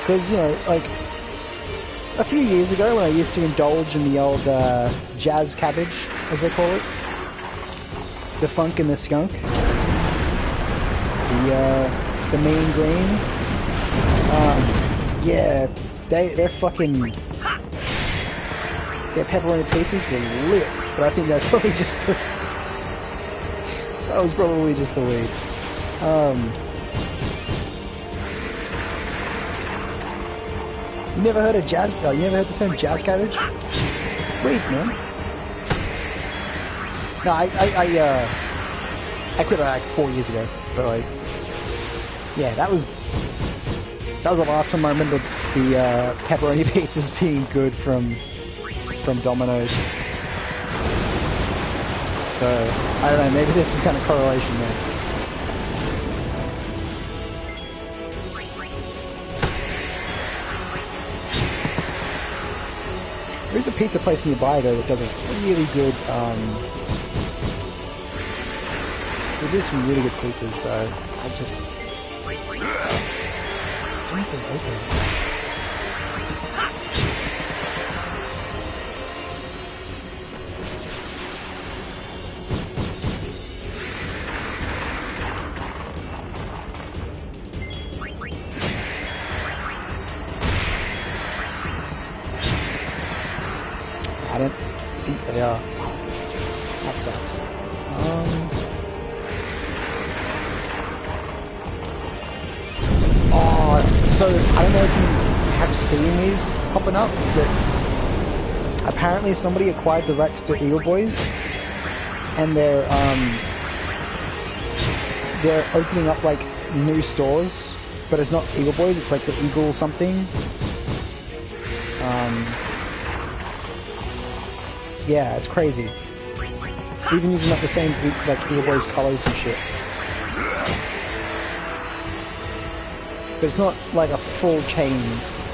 Speaker 1: Because, you know, like, a few years ago when I used to indulge in the old jazz cabbage, as they call it, the funk and the skunk, the mean green, yeah, they're fucking, their pepperoni pizzas were lit, but I think that's probably just that was probably just the weed. You never heard of jazz? Oh, you never heard the term jazz cabbage? Wait, man. No, I quit like 4 years ago, but like, yeah, that was the last time I remember the pepperoni pizzas being good from Domino's. So I don't know, maybe there's some kind of correlation there. There's a pizza place nearby though that does a really good, they do some really good pizzas, so I just don't have to wait there. I don't think they are. That sucks. Oh, so I don't know if you have seen these popping up, but apparently somebody acquired the rights to Eagle Boys, and they're opening up like new stores, but it's not Eagle Boys, it's like the Eagle something. Yeah, it's crazy. Even using like the same like Eagle Boys colors and shit. But it's not like a full chain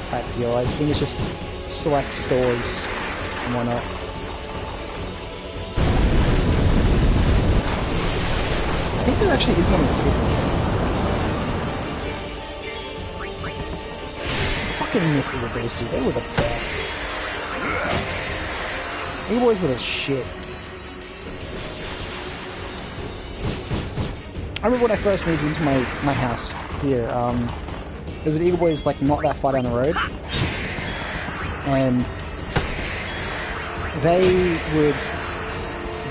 Speaker 1: type deal. I think it's just select stores and whatnot. I think there actually is one in Sydney. I fucking miss Eagle Boys, dude. They were the best. Eagle Boys were the shit. I remember when I first moved into my house here, there was an Eagle Boys like not that far down the road, and they would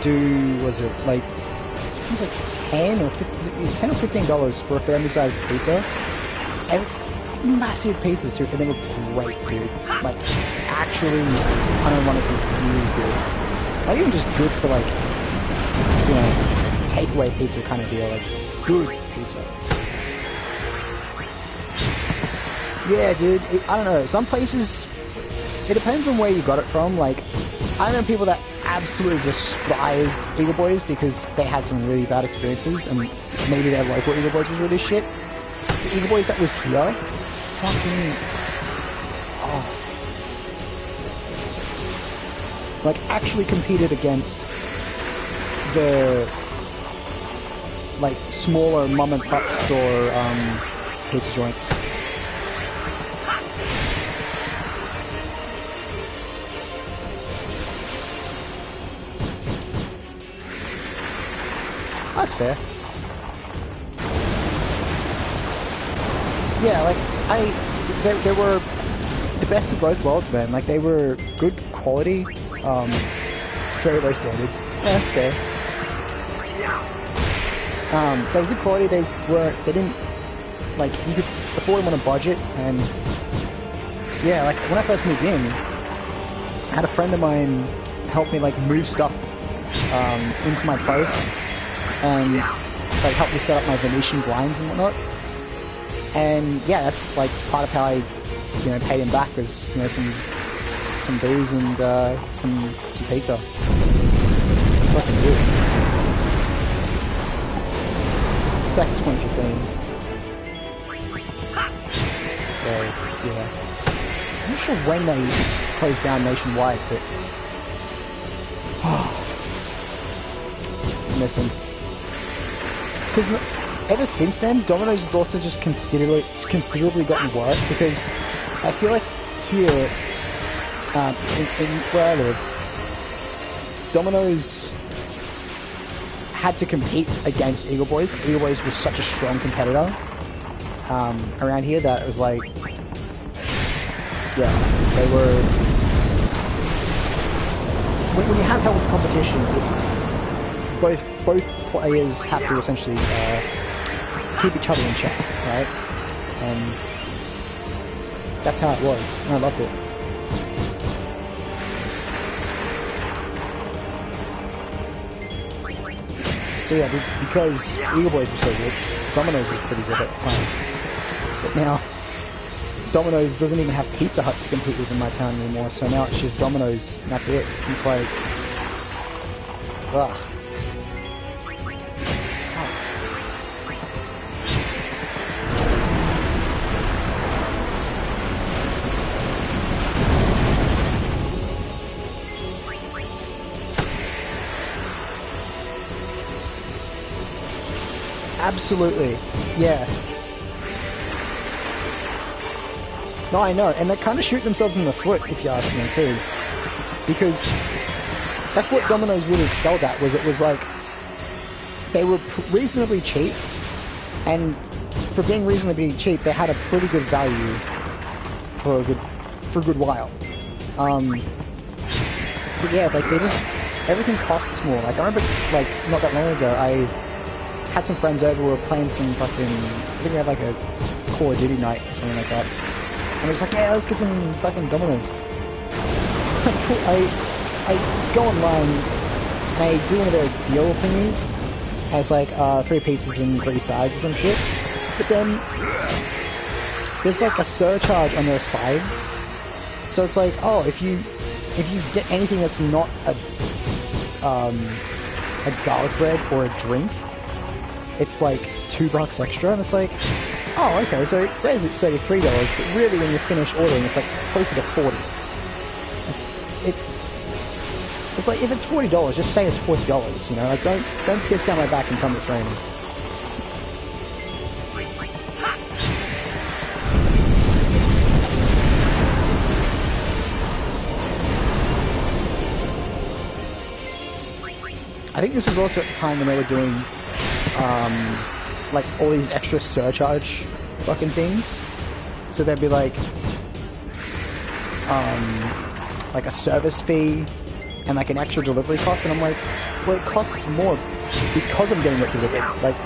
Speaker 1: do, was it like 10 or $15 for a family-sized pizza, and it was massive pizzas too, and they were great, dude. Like actually, unironically really good. Not even just good for like, you know, takeaway pizza kind of deal, like good pizza. Yeah, dude, I don't know, some places, it depends on where you got it from. Like, I know people that absolutely despised Eagle Boys because they had some really bad experiences, and maybe their local Eagle Boys was really shit. The Eagle Boys that was here, fucking, oh, like actually competed against the like smaller mom and pop store pizza joints. That's fair. Yeah, like they were the best of both worlds, man. Like they were good quality, very low standards. Yeah, fair. They were good quality. They didn't like, you could afford them on a budget, and yeah, like when I first moved in, I had a friend of mine help me like move stuff into my place, and like help me set up my Venetian blinds and whatnot. And yeah, that's like part of how I, you know, paid him back, was, you know, some booze and some pizza. It's fucking good. It's back in 2015. So yeah, I'm not sure when they closed down nationwide, but miss them. Because ever since then, Domino's has also just considerably gotten worse, because I feel like here, in where I live, Domino's had to compete against Eagle Boys. Eagle Boys was such a strong competitor around here that it was like, yeah, they were... When you have healthy competition, it's both players have to essentially keep each other in check, right? that's how it was, and I loved it. So yeah, because Eagle Boys were so good, Domino's was pretty good at the time. But now, Domino's doesn't even have Pizza Hut to compete with in my town anymore, so now it's just Domino's, and that's it. It's like... ugh. It sucks. Absolutely, yeah. No, I know, and they kind of shoot themselves in the foot, if you ask me, too. Because that's what Domino's really excelled at, was it was like, they were reasonably cheap, and for being reasonably cheap, they had a pretty good value for a good while. But yeah, like, they just, everything costs more. Like, I remember, like, not that long ago, I had some friends over, we were playing some fucking, I think we had like a Call of Duty night or something like that. And I was like, yeah, let's get some fucking Domino's. I go online and I do one of their deal thingies as like 3 pizzas and 3 sides or some shit. But then there's like a surcharge on their sides. So it's like, oh, if you get anything that's not a garlic bread or a drink, it's like $2 extra, and it's like, oh, okay, so it says it's $33, but really when you're finished ordering, it's like closer to 40. It's like, if it's $40, just say it's $40, you know, like don't piss down my back and tell me it's raining. I think this was also at the time when they were doing like all these extra surcharge fucking things. So there'd be like a service fee and like an extra delivery cost, and I'm like, well, it costs more because I'm getting it delivered. Like,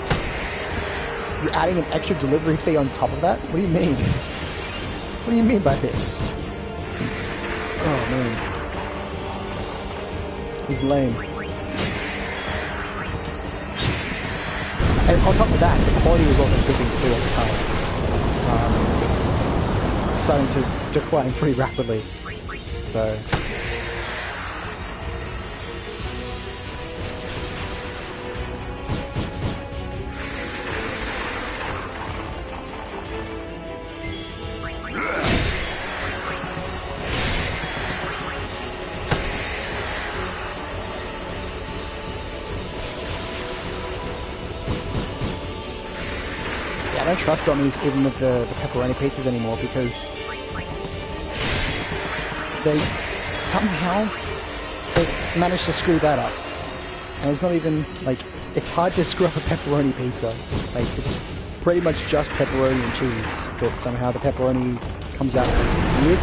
Speaker 1: you're adding an extra delivery fee on top of that? What do you mean? What do you mean by this? Oh man, he's lame. And on top of that, the quality was also dipping too at the time. Starting to decline pretty rapidly. So... I don't trust Domino's even with the pepperoni pizzas anymore, because they somehow managed to screw that up. And it's not even, like, it's hard to screw up a pepperoni pizza. Like, it's pretty much just pepperoni and cheese, but somehow the pepperoni comes out weird,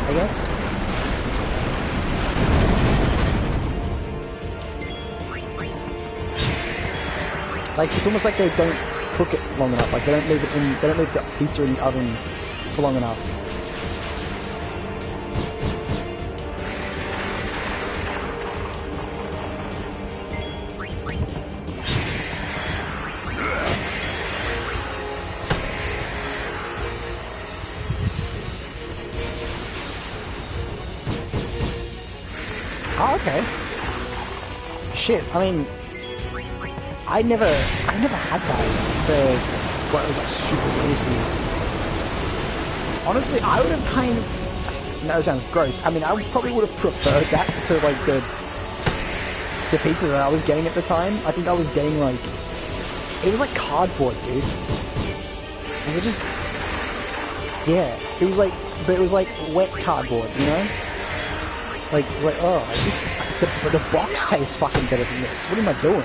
Speaker 1: I guess. Like, it's almost like they don't cook it long enough. Like, they don't leave the pizza in the oven for long enough. Oh, okay. Shit, I mean, I never had that for what was like super greasy. Honestly, I would have kind of, that sounds gross. I mean, I probably would have preferred that to like the pizza that I was getting at the time. I think I was getting like, it was like cardboard, dude. Like, it just, yeah, it was like, but it was like wet cardboard, you know? Like, oh, I just, the box tastes fucking better than this. What am I doing?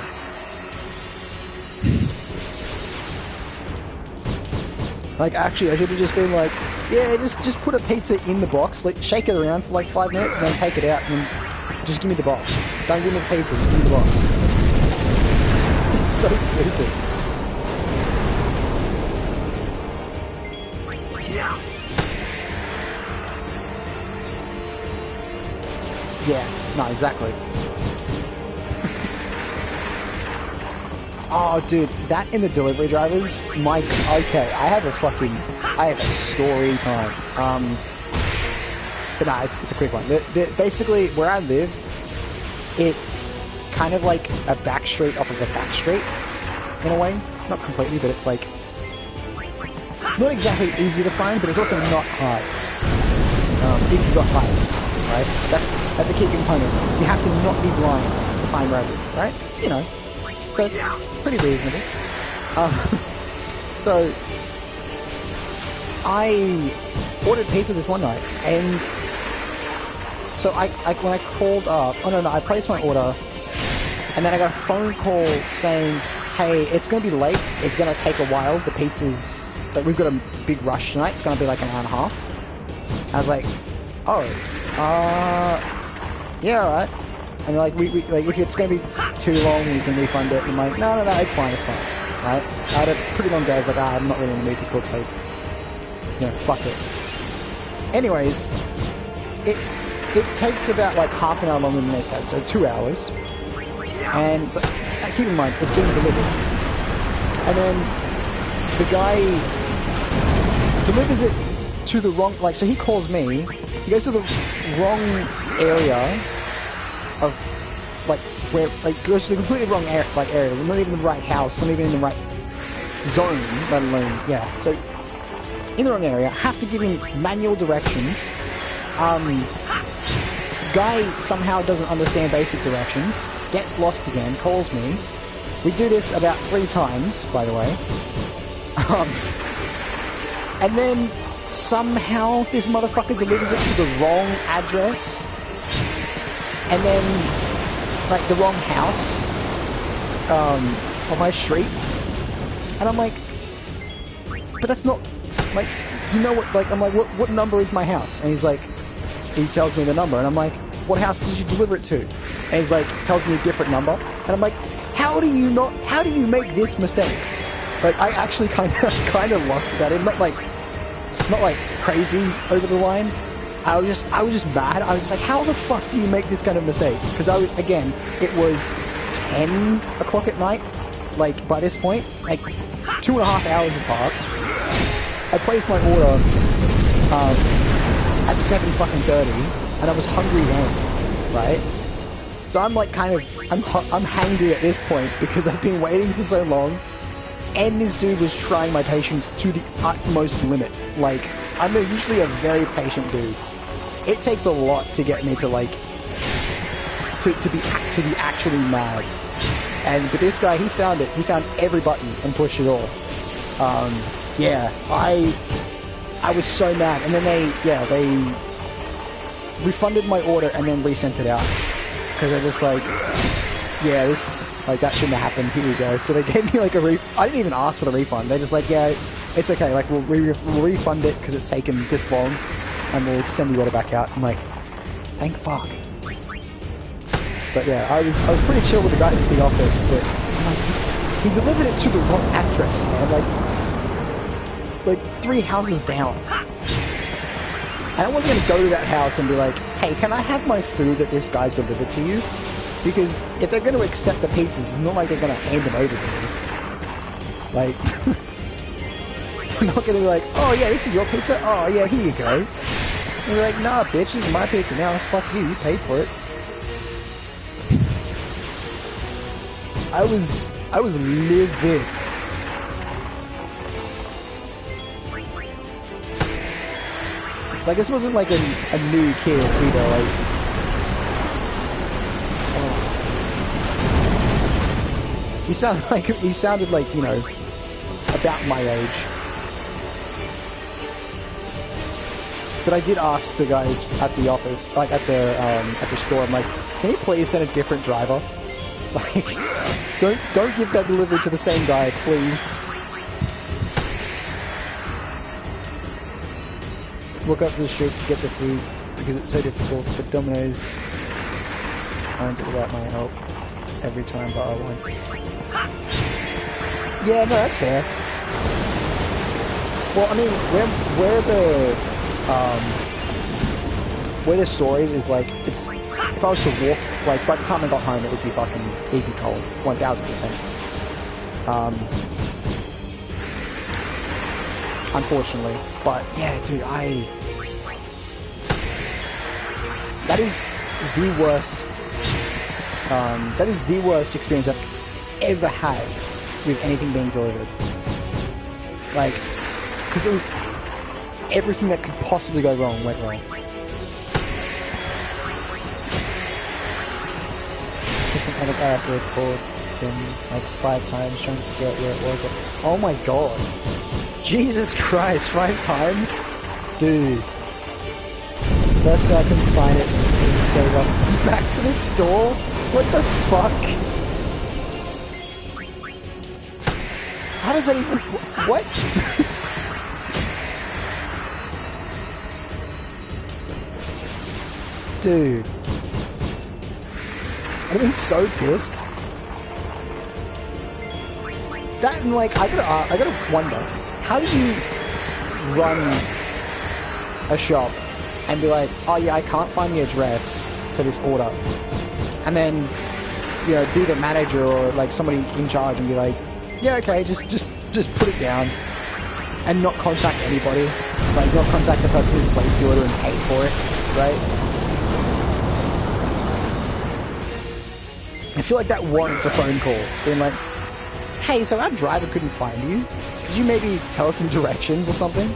Speaker 1: Like, actually, I should have just been like, yeah, just put a pizza in the box, like, shake it around for like 5 minutes, and then take it out, and then just give me the box. Don't give me the pizza, just give me the box. It's so stupid. Yeah, no, exactly. Oh, dude, that in the delivery drivers, okay, I have a story time. But nah, it's a quick one. Basically, where I live, it's kind of like a back street off of a back street, in a way. Not completely, but it's like, it's not exactly easy to find, but it's also not hard. If you've got lights, right? That's a key component. You have to not be blind to find where I live, right? You know. So it's pretty reasonable. So I ordered pizza this one night, and so I when I called up, I placed my order, and then I got a phone call saying, hey, it's gonna be late, it's gonna take a while, the pizza's, like, we've got a big rush tonight, it's gonna be like an hour and a half. I was like, oh, yeah, alright. And like, we like, if it's gonna be too long, we can refund it. And I'm like, no, it's fine, right? I had a pretty long day, I was like, I'm not really in the mood to cook, so, you know, fuck it. Anyways, it takes about like half an hour longer than they said, so 2 hours. And so, keep in mind, it's being delivered. And then the guy delivers it to the wrong, like, so he calls me, he goes to the wrong area of, like, where, like, goes to the completely wrong area, we're not even in the right house, not even in the right zone, let alone, yeah, so, in the wrong area, have to give him manual directions, guy somehow doesn't understand basic directions, gets lost again, calls me, we do this about 3 times, by the way, and then somehow this motherfucker delivers it to the wrong address, and then, like, the wrong house, on my street, and I'm like, but that's not, like, you know what, like, I'm like, what number is my house? And he's like, he tells me the number, and I'm like, what house did you deliver it to? And he's like, tells me a different number, and I'm like, how do you make this mistake? Like, I actually kind of lost it at him, not like crazy over the line. I was just mad. I was just like, how the fuck do you make this kind of mistake? Because again, it was 10 o'clock at night, like, by this point, like, 2.5 hours had passed. I placed my order, at 7:30, and I was hungry then, right? So I'm like I'm hangry at this point because I've been waiting for so long, and this dude was trying my patience to the utmost limit. Like, I'm usually a very patient dude. It takes a lot to get me to, like, to be actually mad. But this guy, he found every button and pushed it all. Yeah, I was so mad, and then they refunded my order and then resent it out because they're just like, yeah, that shouldn't have happened. Here you go. So they gave me like I didn't even ask for the refund. They're just like, yeah, it's okay. Like, we'll refund it because it's taken this long, and we'll send the order back out. I'm like, thank fuck. But yeah, I was pretty chill with the guys at the office, but I'm like, he delivered it to the wrong address, man. Like 3 houses down. And I wasn't gonna go to that house and be like, hey, can I have my food that this guy delivered to you? Because if they're going to accept the pizzas, it's not like they're going to hand them over to me. Like, they're not going to be like, oh yeah, this is your pizza? Oh yeah, here you go. They're like, nah, bitch, this is my pizza now. Fuck you, you paid for it. I was livid. Like, this wasn't like a new kid either, like, He sounded like, you know, about my age. But I did ask the guys at the office, like at the store, I'm like, can you please send a different driver? Like, don't give that delivery to the same guy, please. Walk up to the street to get the food because it's so difficult, but Domino's finds it without my help every time bar one. Yeah, no, that's fair. Well, I mean, where the stories is like, it's if I was to walk, like, by the time I got home, it would be cold, 1000%. Unfortunately. But, yeah, dude, that is the worst experience I've ever had with anything being delivered. Like, because it was everything that could possibly go wrong went wrong. I have to record them like 5 times trying to figure out where it was. Like, oh my god. Jesus Christ, 5 times? Dude. First guy couldn't find it, so he just gave up. Back to the store? What the fuck? How does that even... What? Dude. I've been so pissed. That and like, I gotta wonder, how do you run a shop and be like, oh yeah, I can't find the address for this order, and then, you know, be the manager or like somebody in charge and be like, yeah, okay, just put it down, and not contact anybody, like not contact the person who placed the order and paid for it, right? I feel like that warrants a phone call, being like, hey, so our driver couldn't find you. Could you maybe tell us some directions or something?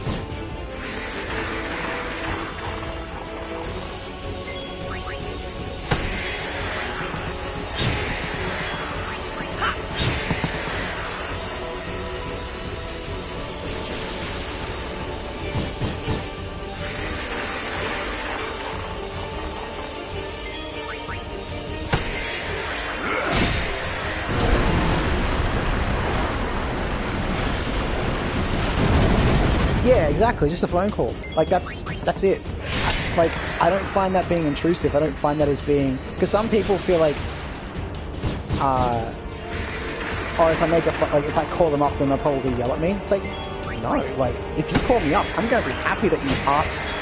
Speaker 1: Yeah, exactly, just a phone call. Like, that's it. Like, I don't find that being intrusive. I don't find that as being... Because some people feel like... oh, if I make a... Like, if I call them up, then they'll probably yell at me. It's like, no. Like, if you call me up, I'm going to be happy that you asked...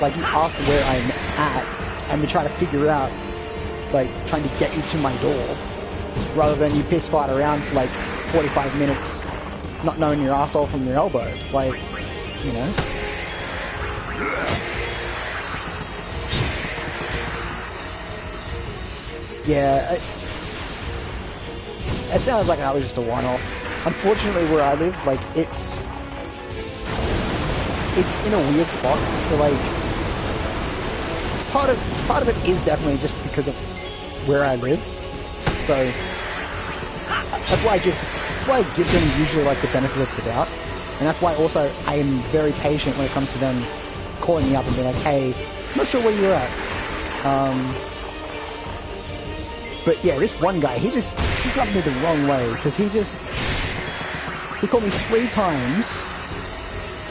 Speaker 1: Like, you asked where I'm at, and we try to figure out... Like, trying to get you to my door. Rather than you piss fight around for, like, 45 minutes... Not knowing your asshole from your elbow. Like... You know? Yeah, it sounds like that was just a one-off. Unfortunately, where I live, like, it's in a weird spot, so, like, part of it is definitely just because of where I live, so that's why I give them usually, like, the benefit of the doubt. And that's why also I am very patient when it comes to them calling me up and being like, hey, I'm not sure where you're at. But yeah, this one guy, he rubbed me the wrong way, because he called me 3 times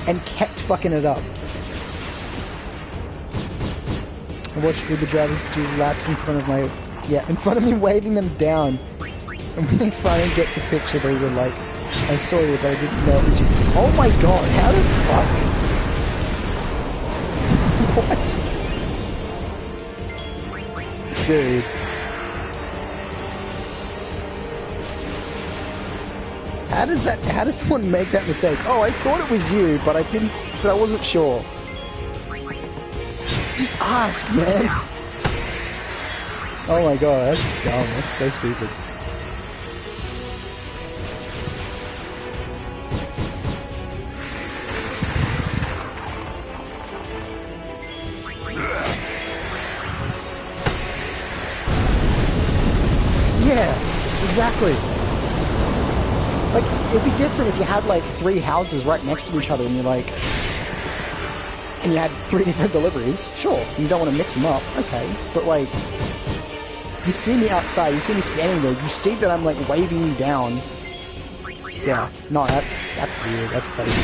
Speaker 1: and kept fucking it up. I watched Uber drivers do laps in front of me waving them down. And when they finally get the picture, they were like, I saw you, but I didn't know it was you. Oh my god, how the fuck? What? Dude. How does someone make that mistake? Oh, I thought it was you, but I wasn't sure. Just ask, man. Oh my god, that's dumb, that's so stupid. Exactly. Like, it'd be different if you had, like, 3 houses right next to each other and you're like... And you had 3 different deliveries. Sure, you don't want to mix them up. Okay. But, like... You see me outside, you see me standing there, you see that I'm, like, waving you down. Yeah. No, that's weird. That's crazy.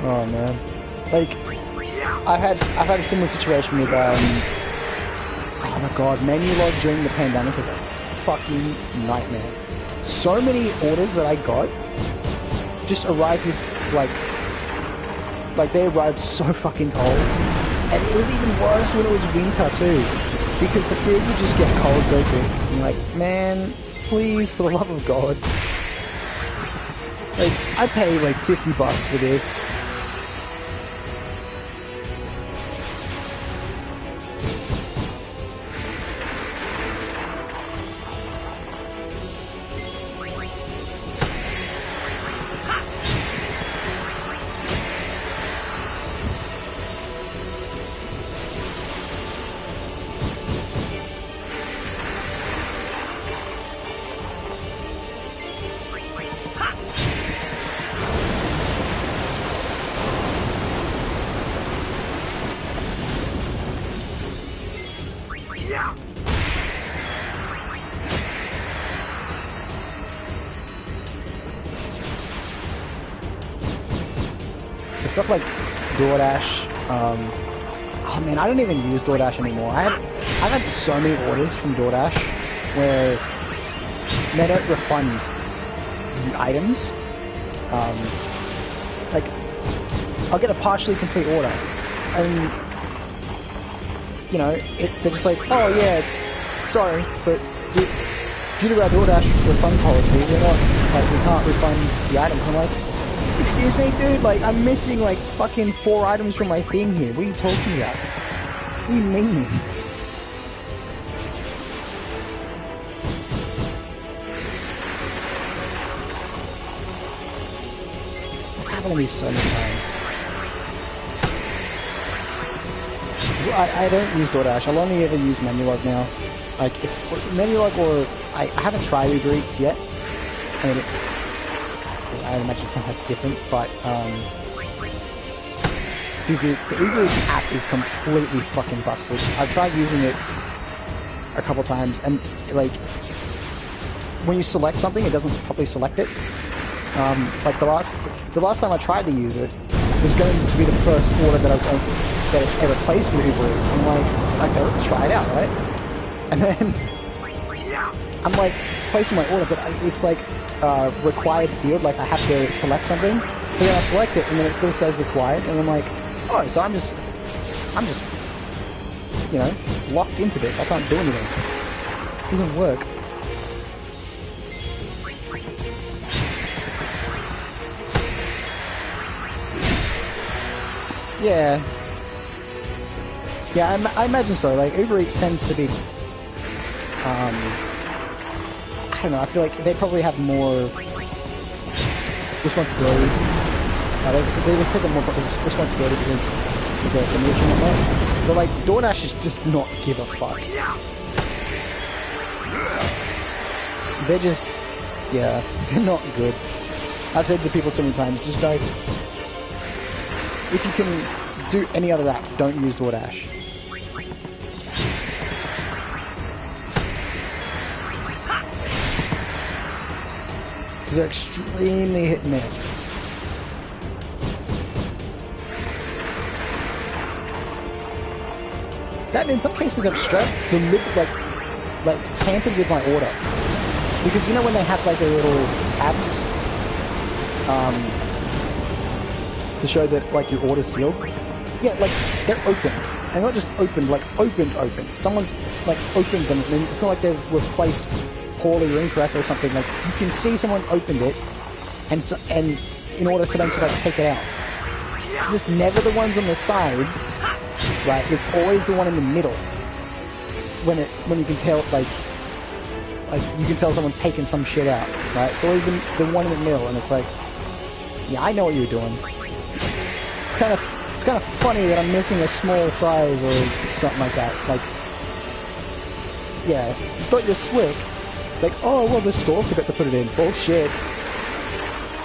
Speaker 1: Oh man, like I've had a similar situation with oh my god, Menulog during the pandemic was a fucking nightmare. so many orders that I got just arrived with like they arrived so fucking cold, and it was even worse when it was winter too, because the food would just get cold so quick. And you're like, man, please, for the love of God, like I pay like $50 for this. Stuff like DoorDash, oh man, I don't even use DoorDash anymore. I've had so many orders from DoorDash where they don't refund the items. Like, I'll get a partially complete order, and you know, they're just like, oh yeah, sorry, but due to our DoorDash refund policy, we can't refund the items. And I'm like, excuse me, dude, like, I'm missing, like, fucking 4 items from my thing here. What are you talking about? What do you mean? It's happened to me so many times. So I don't use DoorDash. I'll only ever use Menulog now. Like, if Menulog or... I haven't tried Uber Eats yet. I mean, it's... I imagine sometimes different, but dude, the Uber Eats app is completely fucking busted. I've tried using it a couple times, and it's, like, when you select something, it doesn't properly select it. Like the last time I tried to use it was going to be the first order that that it ever placed with Uber Eats. I'm like, okay, let's try it out, right? And then I'm like placing my order, but it's like required field, like I have to select something, but then I select it and then it still says required, and I'm like, oh, so I'm just you know, locked into this. I can't do anything. It doesn't work. Yeah, I imagine so. Like, Uber Eats tends to be I don't know, I feel like they probably have more responsibility. They take on more responsibility because of the nature and whatnot. But like, DoorDash is just not give a fuck. They're just, yeah, they're not good. I've said to people so many times, just don't, if you can do any other app, don't use DoorDash. They're extremely hit and miss. That in some cases I've like tampered with my order, because you know when they have like their little tabs to show that like your order's sealed. Yeah, like they're open, and not just open, like open. Someone's like opened them, and it's not like they were placed poorly or incorrect or something. Like, you can see someone's opened it, and in order for them to like take it out, because it's never the ones on the sides, right? It's always the one in the middle. When you can tell, like you can tell someone's taken some shit out, right? It's always the one in the middle, and it's like, yeah, I know what you're doing. It's kind of funny that I'm missing a small fries or something like that. Like, yeah, you thought you're slick. Like, oh, well, the store forgot to put it in. Bullshit.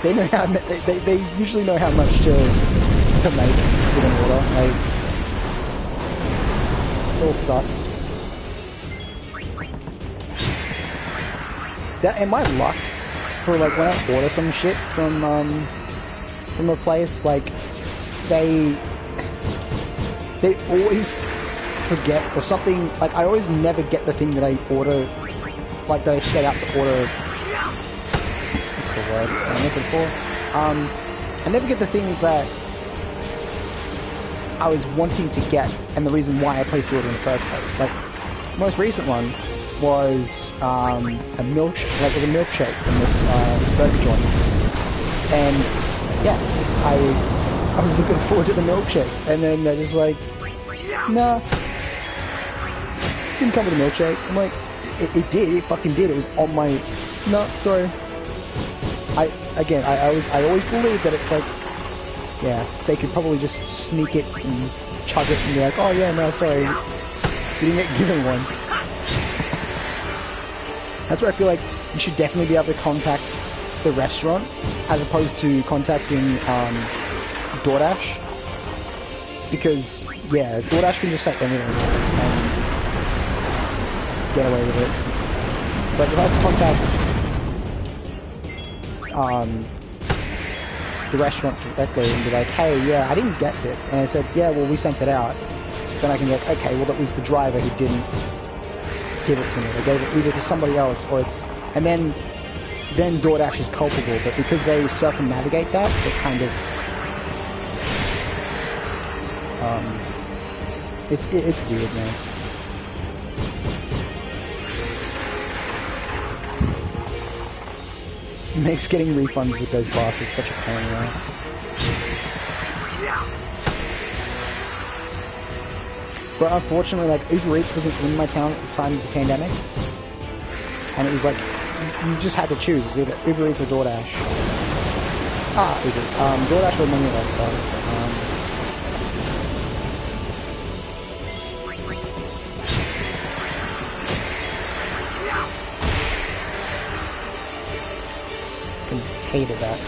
Speaker 1: They know how, they usually know how much to make with an order. Like, a little sus. That, and my luck for, like, when I order some shit from a place, like, they always forget or something. Like, I always never get the thing that I order, like, that I set out to order What's the word I'm looking for? I never get the thing that I was wanting to get, and the reason why I placed the order in the first place. Like, the most recent one was a milkshake. Like, it was a milkshake from this burger joint, and yeah, I was looking forward to the milkshake, and then they're just like, nah, didn't come with a milkshake. I'm like, it did, it fucking did. It was on my, no, sorry. I always believe that it's like, yeah, they could probably just sneak it and chug it and be like, oh yeah, no, sorry, you didn't get given one. That's where I feel like you should definitely be able to contact the restaurant as opposed to contacting DoorDash, because yeah, DoorDash can just say anything and get away with it. But if I was to contact the restaurant directly and be like, hey, yeah, I didn't get this, and I said, yeah, well, we sent it out, then I can be like, okay, well, that was the driver who didn't give it to me. They gave it either to somebody else, or it's, and then DoorDash is culpable, but because they circumnavigate that, it kind of, it's weird, man. Makes getting refunds with those bastards such a pain in the ass. But unfortunately, like, Uber Eats wasn't in my town at the time of the pandemic, and it was like, you just had to choose. It was either Uber Eats or DoorDash. Uber Eats. DoorDash or Manulife, sorry. Hated that.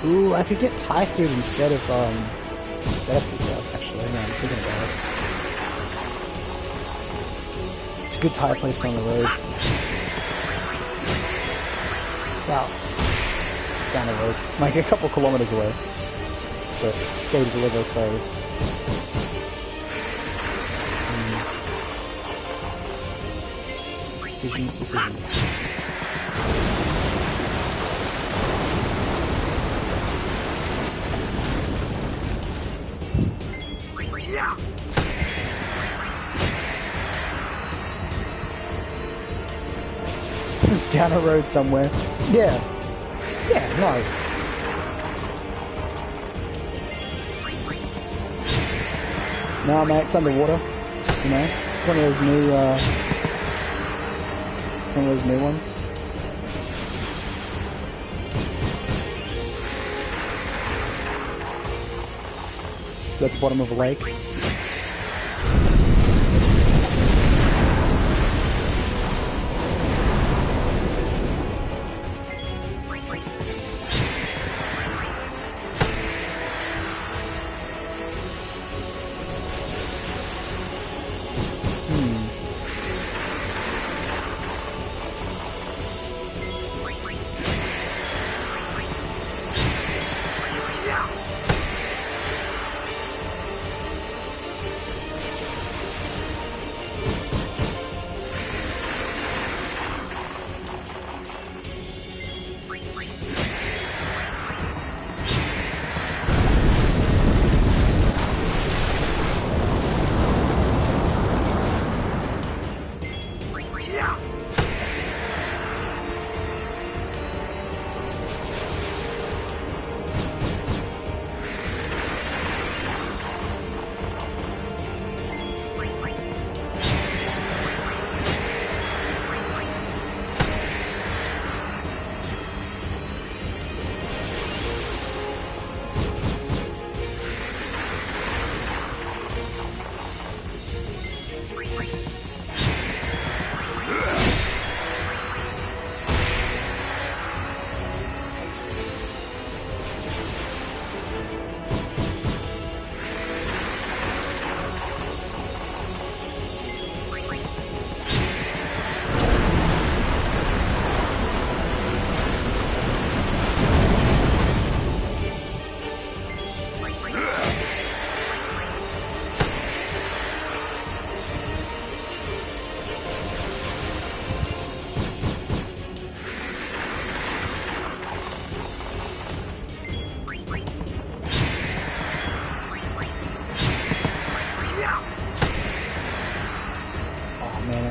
Speaker 1: Ooh, I could get Thai food instead of pizza, actually, now I'm thinking about it. It's a good Thai place on the road. Wow. Down the road. Like a couple kilometers away. But they deliver, so... Decisions. It's down a road somewhere. Yeah. Yeah, no. No, mate, it's underwater. You know, it's one of those new. It's one of those new ones. It's at the bottom of a lake.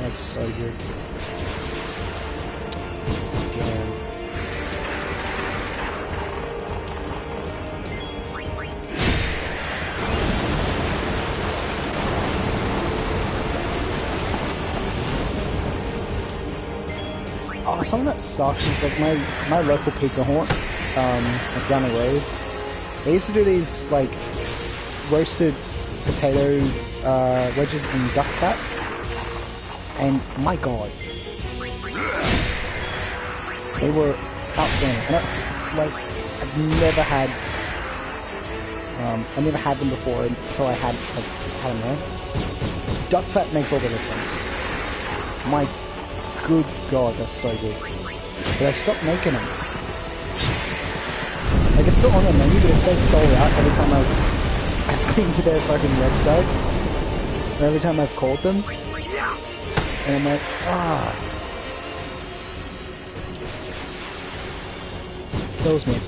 Speaker 1: That's so good. Damn. Oh, something that sucks is like my local Pizza Hut, like down the road. They used to do these like roasted potato wedges in duck fat. And my god, they were outstanding. And I've never had, I never had them before until I had them there. Duck fat makes all the difference. My good god, that's so good. But I stopped making them. Like it's still on the menu, but it says sold out every time I've been to their fucking website, or every time I've called them. And I'm like, kills me.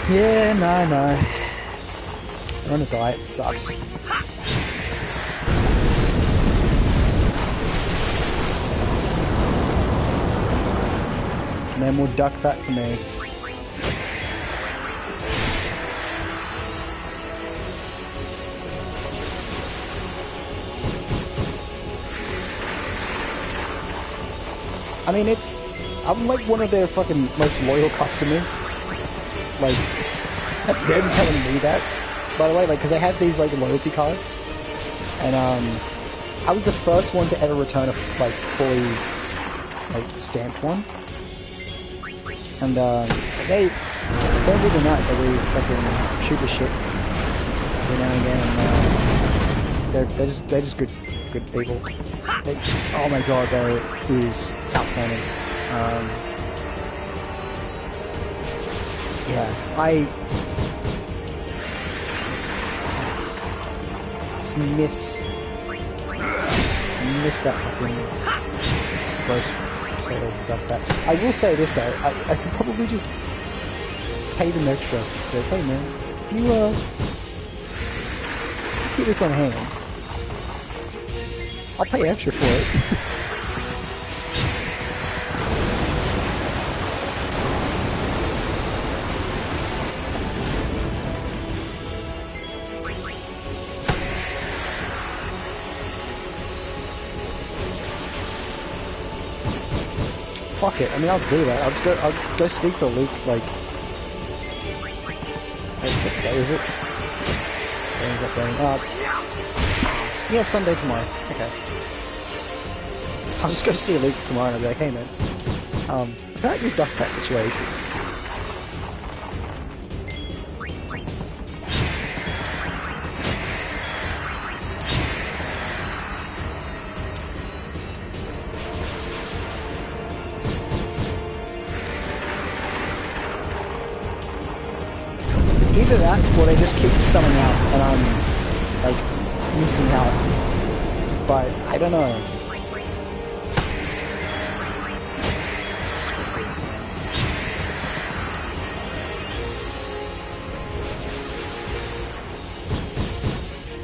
Speaker 1: Yeah, no. We're on a diet, it sucks. No more duck fat for me. I mean, I'm like one of their fucking most loyal customers. Like, that's them telling me that, by the way, like, because I had these, like, loyalty cards, and, I was the first one to ever return a, like, fully, like, stamped one, and, they're really nice. Like, we fucking shoot the shit every now and again, and, they're just good people. Oh my god, their food is outstanding. Yeah, Just miss that fucking roast potatoes and duck that. I will say this though, I could probably just pay them extra. Just go, hey man, if you keep this on hand, I'll pay extra for it. Fuck it. I mean, I'll do that. I'll go speak to Luke. Like, what day is it? When is that going? Oh, it's yeah, Sunday tomorrow. Okay. I'll just go see Luke tomorrow and I'll be like, hey man, about your duck pet situation. Either that, or they just keep selling out, and I'm, like, missing out. But, I don't know.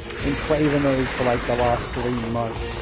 Speaker 1: I've been craving those for, like, the last 3 months.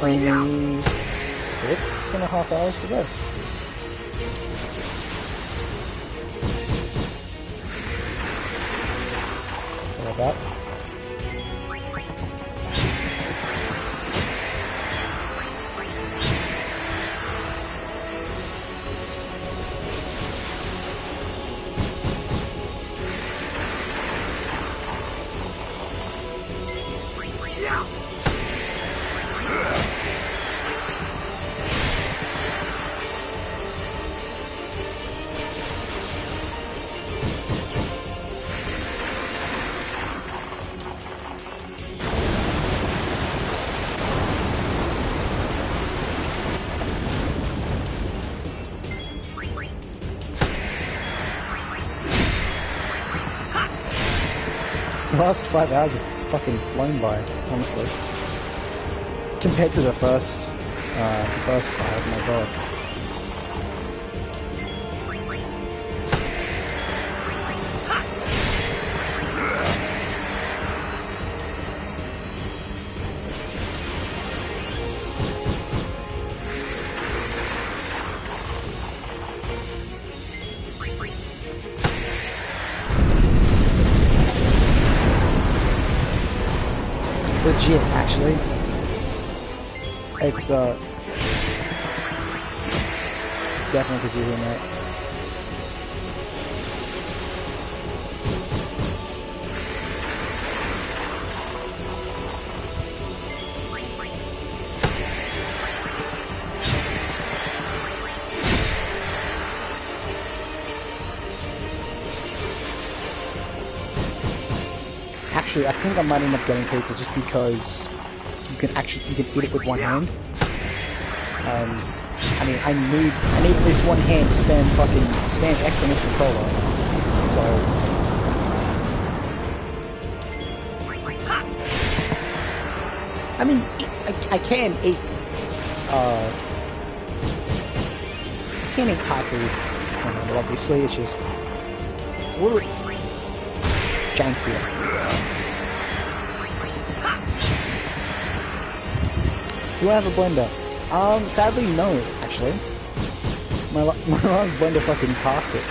Speaker 1: Only 6.5 hours to go. Thereabouts. The last 5 hours have fucking flown by, honestly. Compared to the first 5, oh my god. Legit, actually. It's definitely because you're here, mate. Actually, I think I might end up getting pizza just because you can eat it with one hand. And I mean, I need at least one hand to spam X on this controller. So I mean, I can eat can eat Thai food, but obviously it's just, it's a little bit jankier. Do I have a blender? Sadly no, actually. My last blender fucking carked it.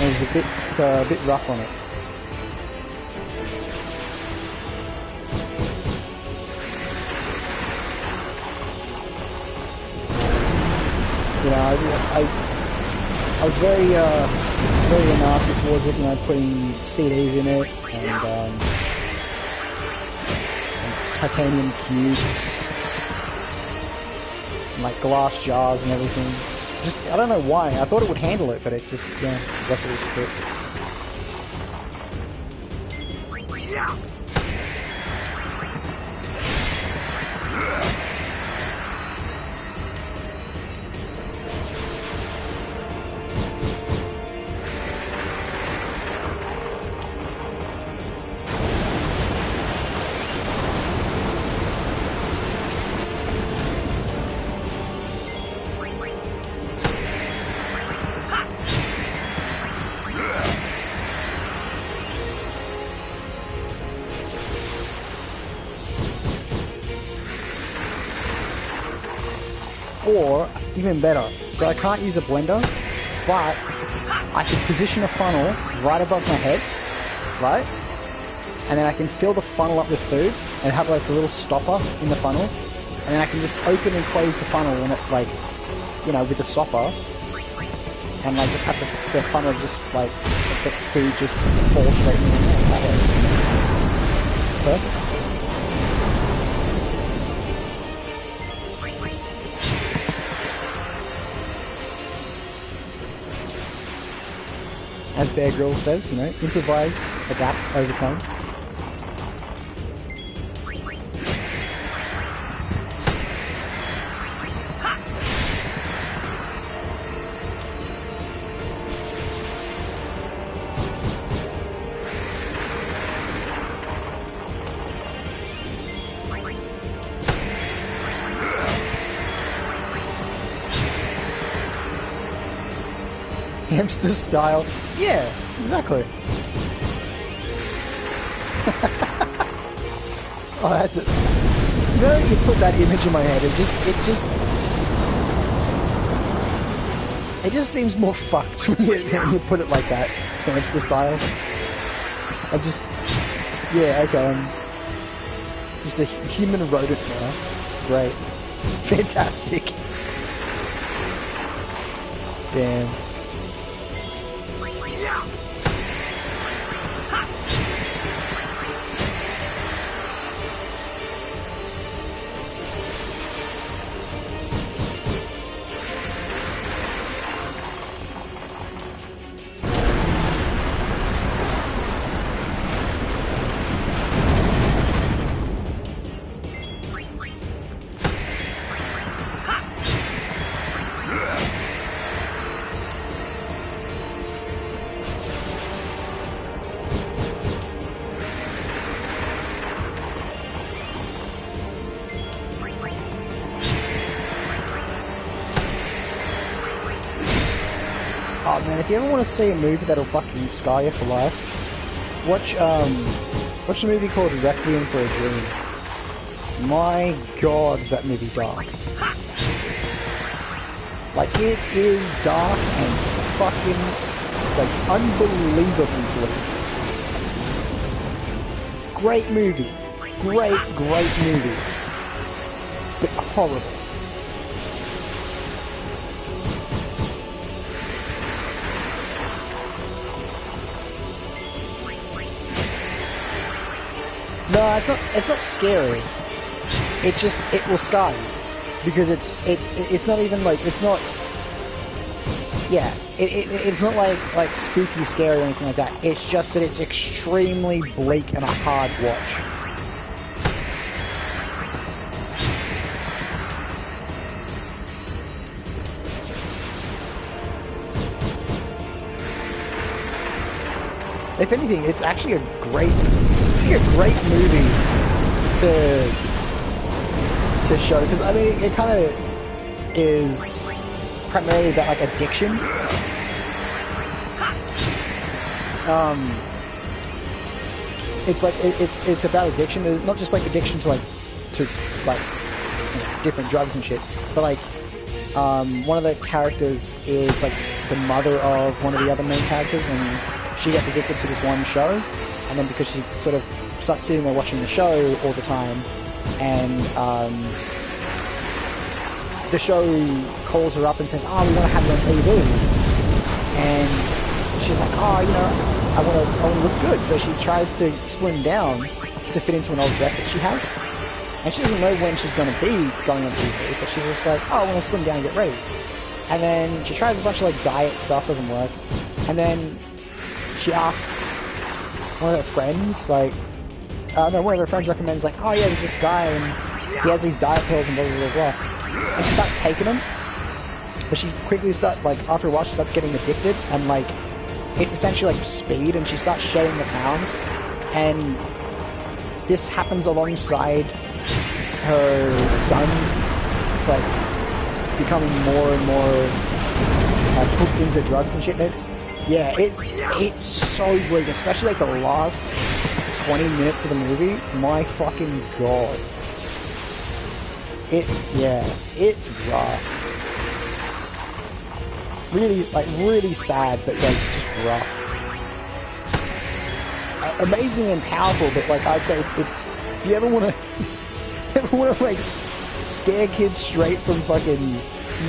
Speaker 1: It was a bit rough on it. You know, I was very nasty towards it. You know, putting CDs in it and titanium cubes, and like glass jars and everything. Just, I don't know why. I thought it would handle it, but it just, yeah, I guess it was a bit. Or, even better, so I can't use a blender, but I can position a funnel right above my head, right? And then I can fill the funnel up with food, and have like a little stopper in the funnel, and then I can just open and close the funnel, and it, like, you know, with the stopper, and like just have the funnel just like, the food just fall straight in there. It's perfect. As Bear Grylls says, you know, improvise, adapt, overcome. Hamster style. Yeah, exactly. Oh, that's it. Now that you put that image in my head, it just seems more fucked when you put it like that. Hamster style. I'm just, yeah, okay, I'm just a human rodent now. Great. Fantastic. Damn. Oh man, if you ever want to see a movie that'll fucking scar you for life, watch a movie called Requiem for a Dream. My god, is that movie dark. Like, it is dark and fucking, like, unbelievably bleak. Great movie. Great movie. But horrible. No, it's not scary. It's just, it will scar you. Because it's not even like, it's not, yeah, it's not like spooky, scary or anything like that. It's just that it's extremely bleak and a hard watch. If anything, it's actually a great movie to show, because I mean it kind of is primarily about like addiction. It's like it's about addiction. It's not just like addiction to like different drugs and shit, but like one of the characters is like the mother of one of the other main characters, and she gets addicted to this one show, and then because she sort of starts sitting there watching the show all the time, and the show calls her up and says, "Oh, we want to have you on TV," and she's like, "Oh, you know, I want to look good," so she tries to slim down to fit into an old dress that she has. And she doesn't know when she's going to be going on TV, but she's just like, oh, I want to slim down and get ready. And then she tries a bunch of like diet stuff, doesn't work. And then she asks one of her friends, like, one of her friends recommends like, oh yeah, there's this guy and he has these diet pills and blah, blah, blah, blah. And she starts taking them. But she quickly after a while, she starts getting addicted, and like, it's essentially like speed, and she starts shedding the pounds. And this happens alongside her son, like, becoming more and more hooked into drugs and shit. And it's so bleak, especially like the last 20 minutes of the movie. My fucking god. It's rough. Really sad, but like just rough. Amazing and powerful, but like I'd say it's if you ever want to like scare kids straight from fucking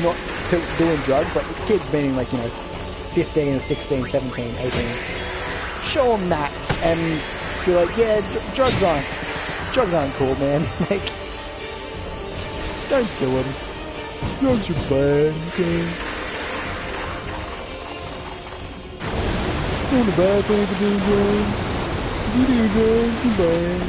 Speaker 1: not doing drugs, like kids meaning like, you know, 15 or 16, 17, 18, show them that and be like, yeah, drugs aren't cool, man. Like, don't do them. Drugs are bad, okay? Doing the bad thing for doing drugs. You do drugs, you're bad.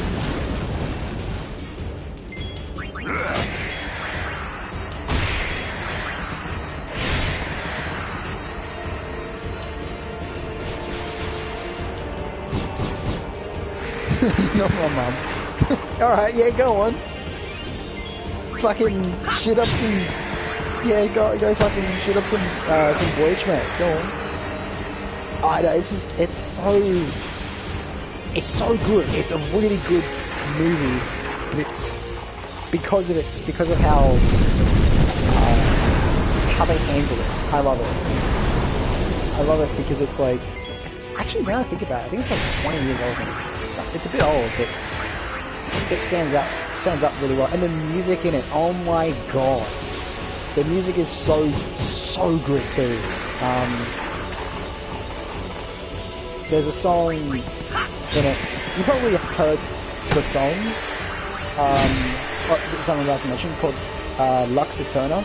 Speaker 1: Not my mum. Alright, yeah, go on. Fucking shoot up some... Yeah, go fucking shoot up some bleach, mate. Go on. I know, it's so good. It's a really good movie, but it's because of how they handle it. I love it because it's like, it's actually, now I think about it, I think it's like 20 years old now. It's a bit old, but it stands up really well. And the music in it, oh my god, the music is so good too. There's a song in it, you probably have heard the song, something I'm about to mention, called Lux Eterna.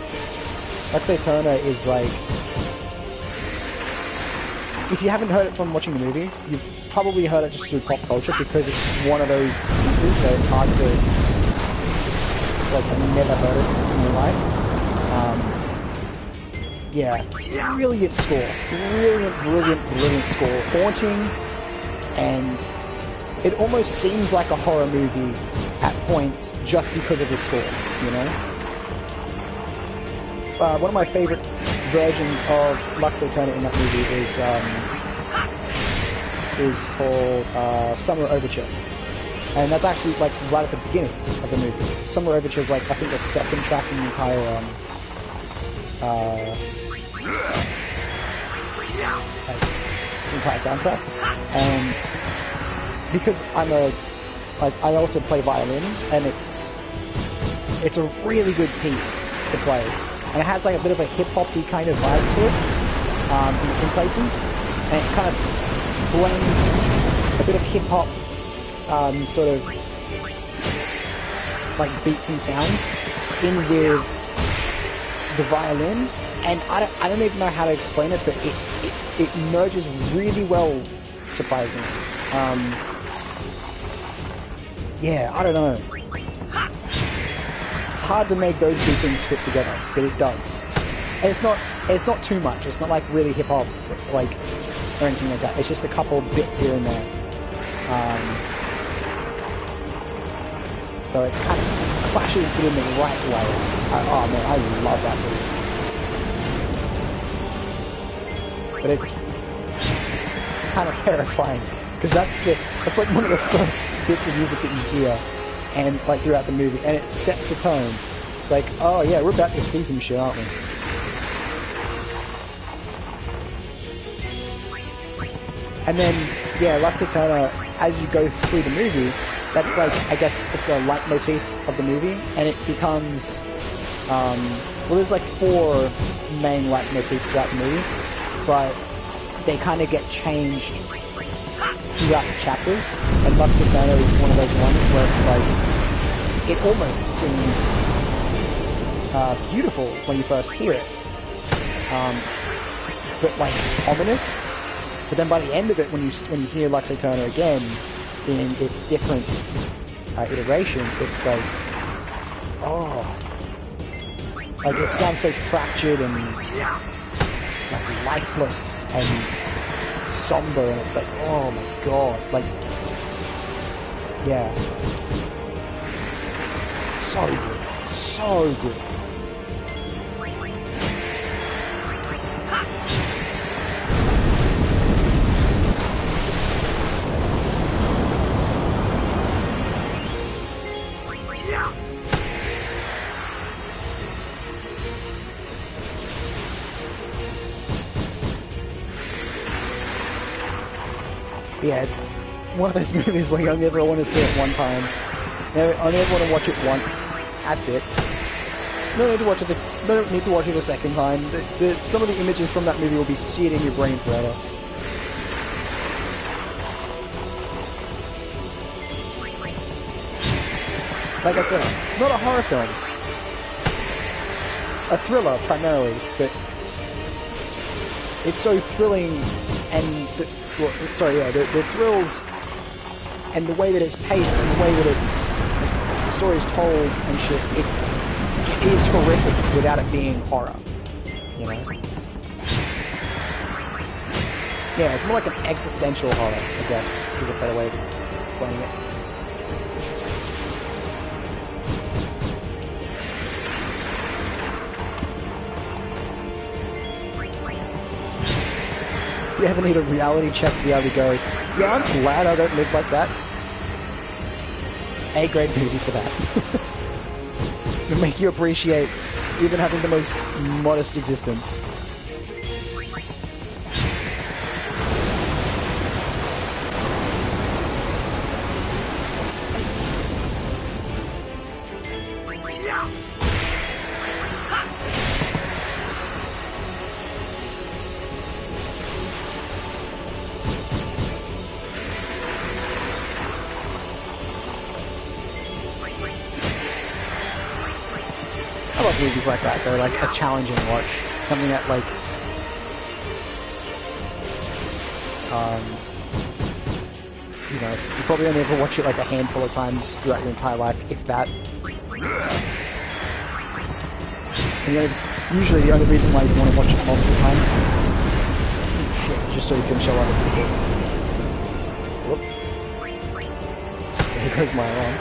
Speaker 1: Lux Eterna is like, if you haven't heard it from watching the movie, you've probably heard it just through pop culture, because it's one of those pieces, so it's hard to, like, I've never heard it in your life. Yeah, brilliant score. Brilliant score. Haunting, and it almost seems like a horror movie at points just because of the score, you know? One of my favorite versions of Lux Eterna in that movie is called Summer Overture. And that's actually like right at the beginning of the movie. Summer Overture is like, I think, the second track in the entire soundtrack. And because I also play violin, and it's a really good piece to play, and it has like a bit of a hip-hop-y kind of vibe to it in places, and it kind of blends a bit of hip-hop sort of like beats and sounds in with the violin, and I don't even know how to explain it, but it merges really well, surprisingly. Yeah, I don't know. It's hard to make those two things fit together, but it does. And it's not too much. It's not like really hip hop, like, or anything like that. It's just a couple bits here and there. So it kind of clashes, but in the right way. Oh man, I love that piece. But it's kind of terrifying, because that's like one of the first bits of music that you hear, and like throughout the movie, and it sets a tone. It's like, oh yeah, we're about to see some shit, aren't we? And then, yeah, Lux Eterna, as you go through the movie, that's like, I guess it's a leitmotif of the movie, and it becomes, well, there's like 4 main leitmotifs throughout the movie, but they kind of get changed throughout the chapters, and Lux Eterna is one of those ones where it's like, it almost seems beautiful when you first hear it, but like ominous. But then by the end of it, when you hear Lux Eterna again in its different iteration, it's like, oh, like it sounds so fractured and like lifeless and somber, and it's like, oh my god, like, yeah, so good, so good. Yeah, it's one of those movies where you only ever want to see it one time. You only ever want to watch it once. That's it. No need to watch it. No need to watch it a second time. Some of the images from that movie will be seared in your brain forever. Like I said, not a horror film. A thriller primarily, but it's so thrilling, and the thrills and the way that it's paced and the way that the story's told and shit, it is horrific without it being horror, you know? Yeah, it's more like an existential horror, I guess, is a better way of explaining it. You ever need a reality check to be able to go, yeah, I'm glad I don't live like that. A-grade movie for that. It'll make you appreciate even having the most modest existence. I love movies like that. They're like a challenging watch. Something that like, you know, you probably only ever watch it like a handful of times throughout your entire life, if that. And usually the only reason why you want to watch it multiple times, oh shit, just so you can show other people. Whoop. There goes my alarm.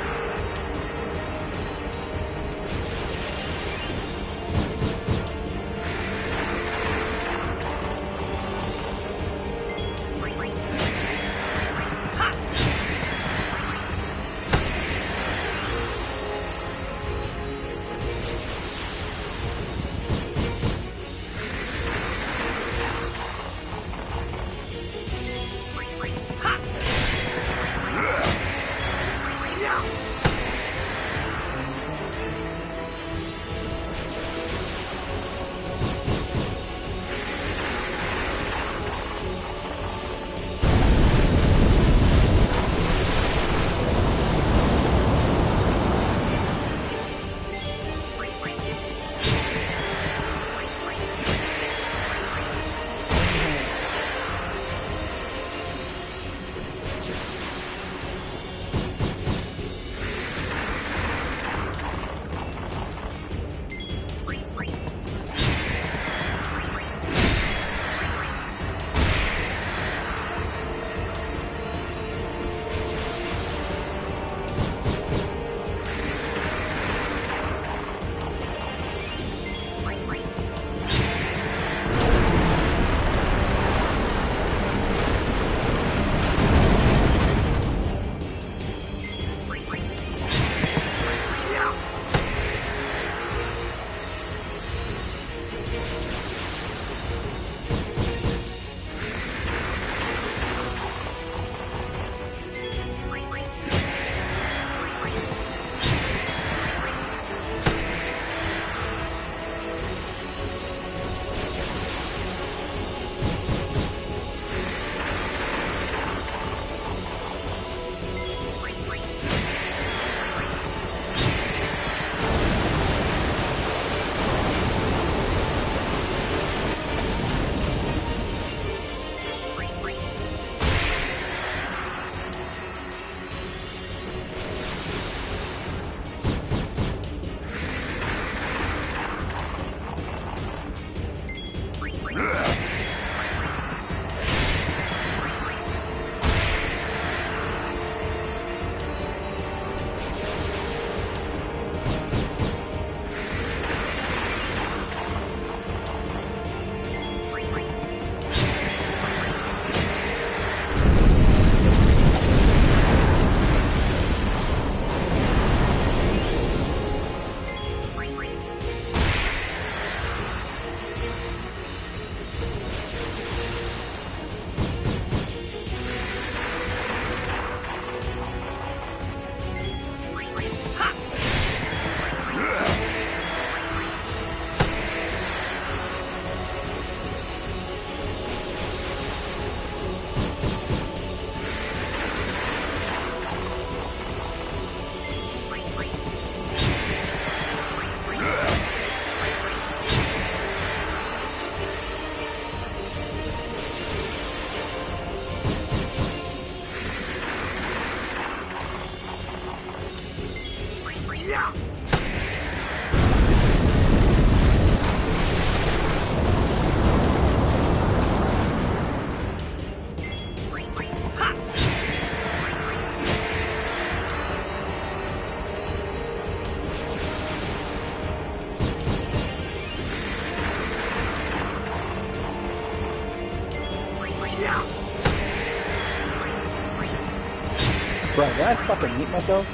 Speaker 1: Bro, did I fucking mute myself?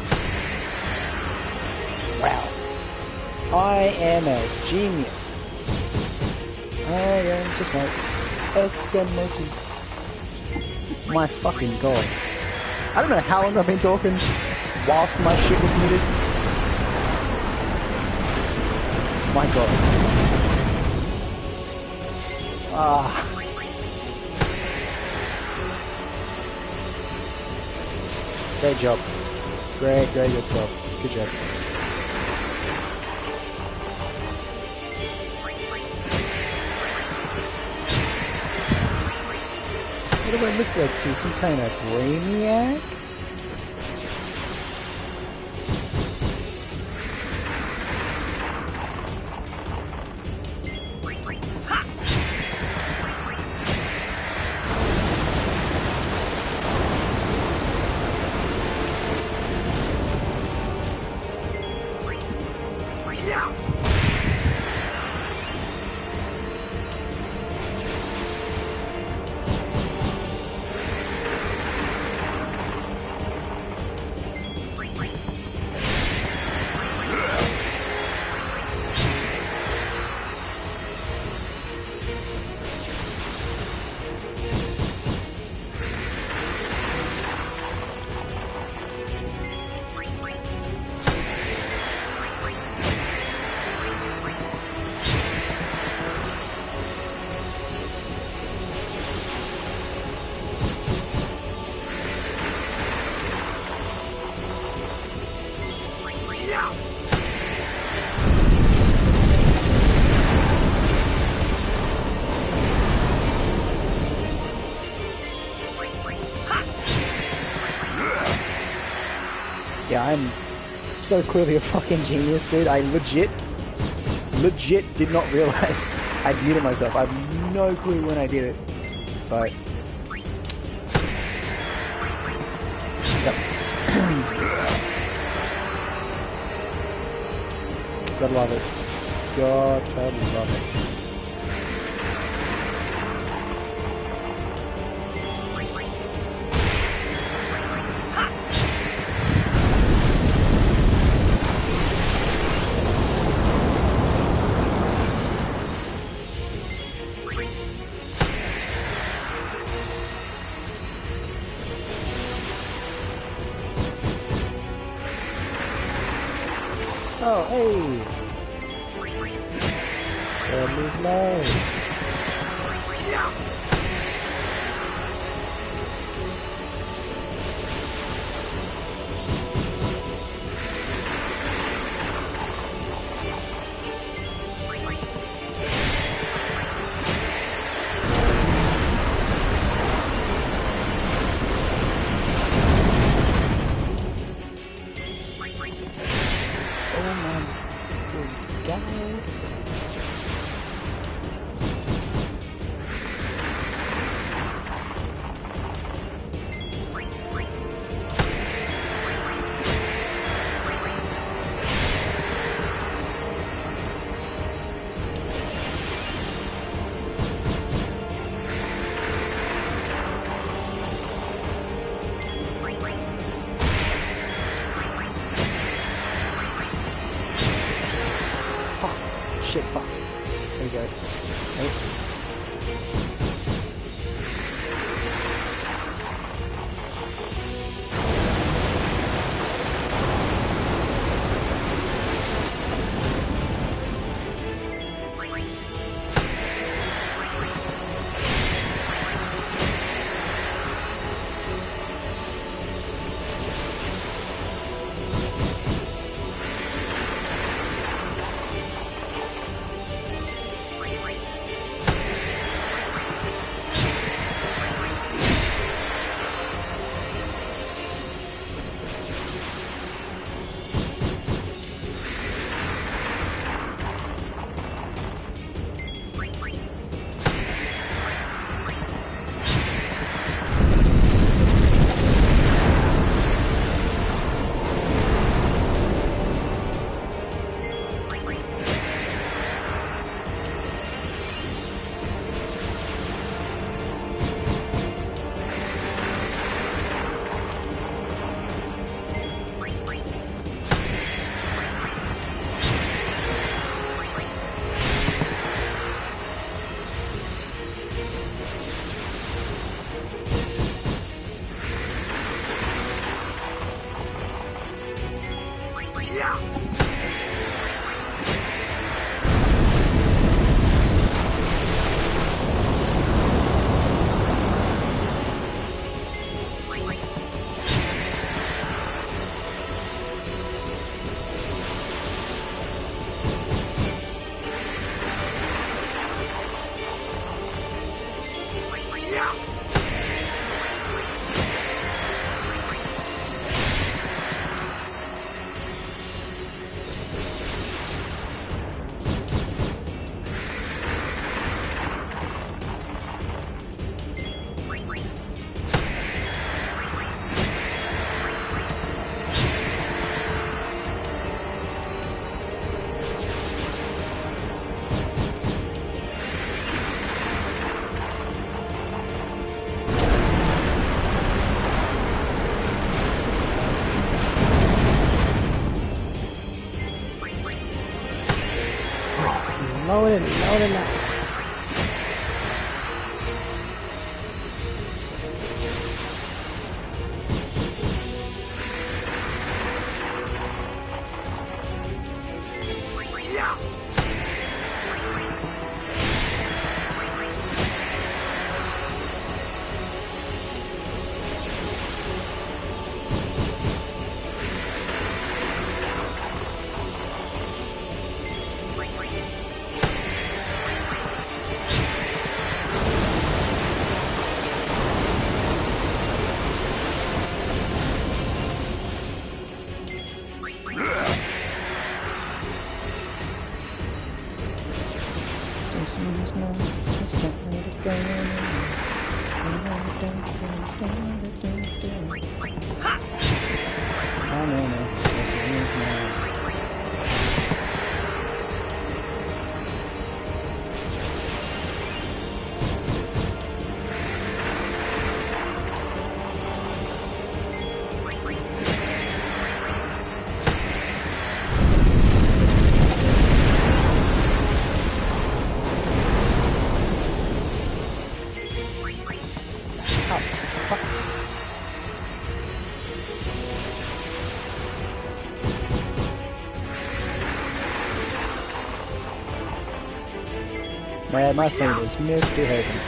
Speaker 1: Wow. I am a genius. I am just my SMOT. My fucking god. I don't know how long I've been talking whilst my shit was muted. My god. Ah. Great job. Great job. Good job. What do I look like to? Some kind of brainiac? Yeah, I'm so clearly a fucking genius, dude. I legit did not realize I'd muted myself. I have no clue when I did it, but yep. Gotta love it. Gotta love it. Oh, hey! Family's live. Shit, fuck. There we go. Nope. load it up. My phone is misbehaving.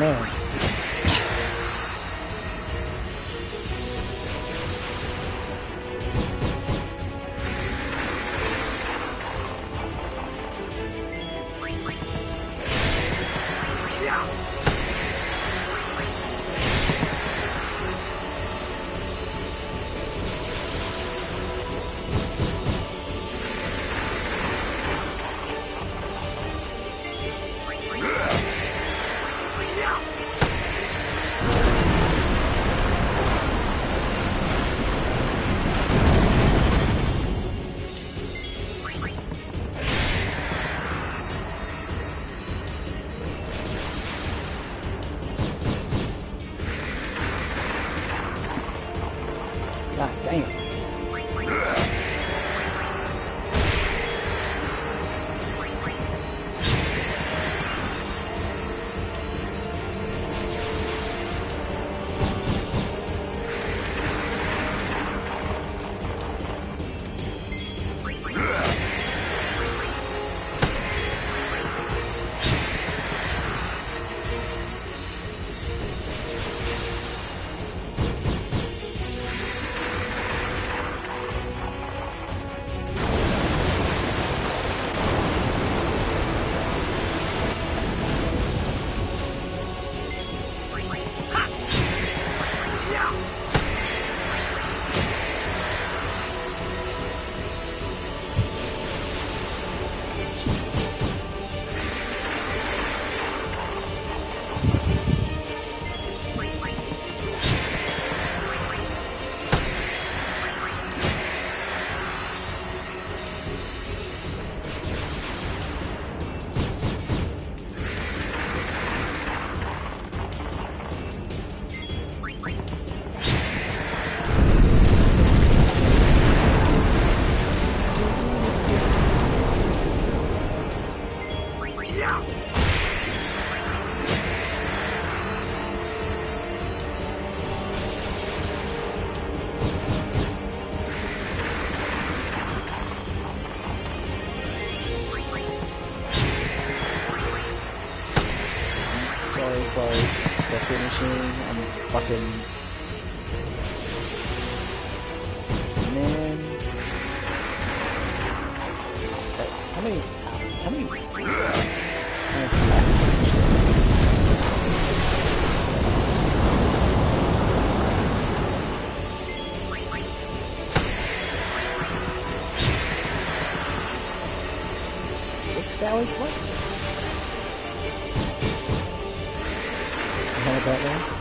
Speaker 1: man. Ah, damn. So close to finishing. I'm fucking... Man. How many... Six hours left? How about that?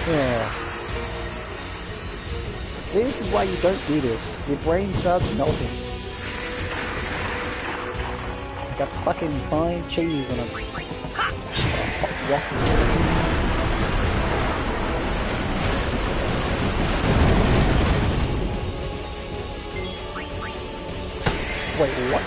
Speaker 1: Yeah. See, this is why you don't do this. Your brain starts melting. Like a fucking fine cheese on a hot rock. Wait, what?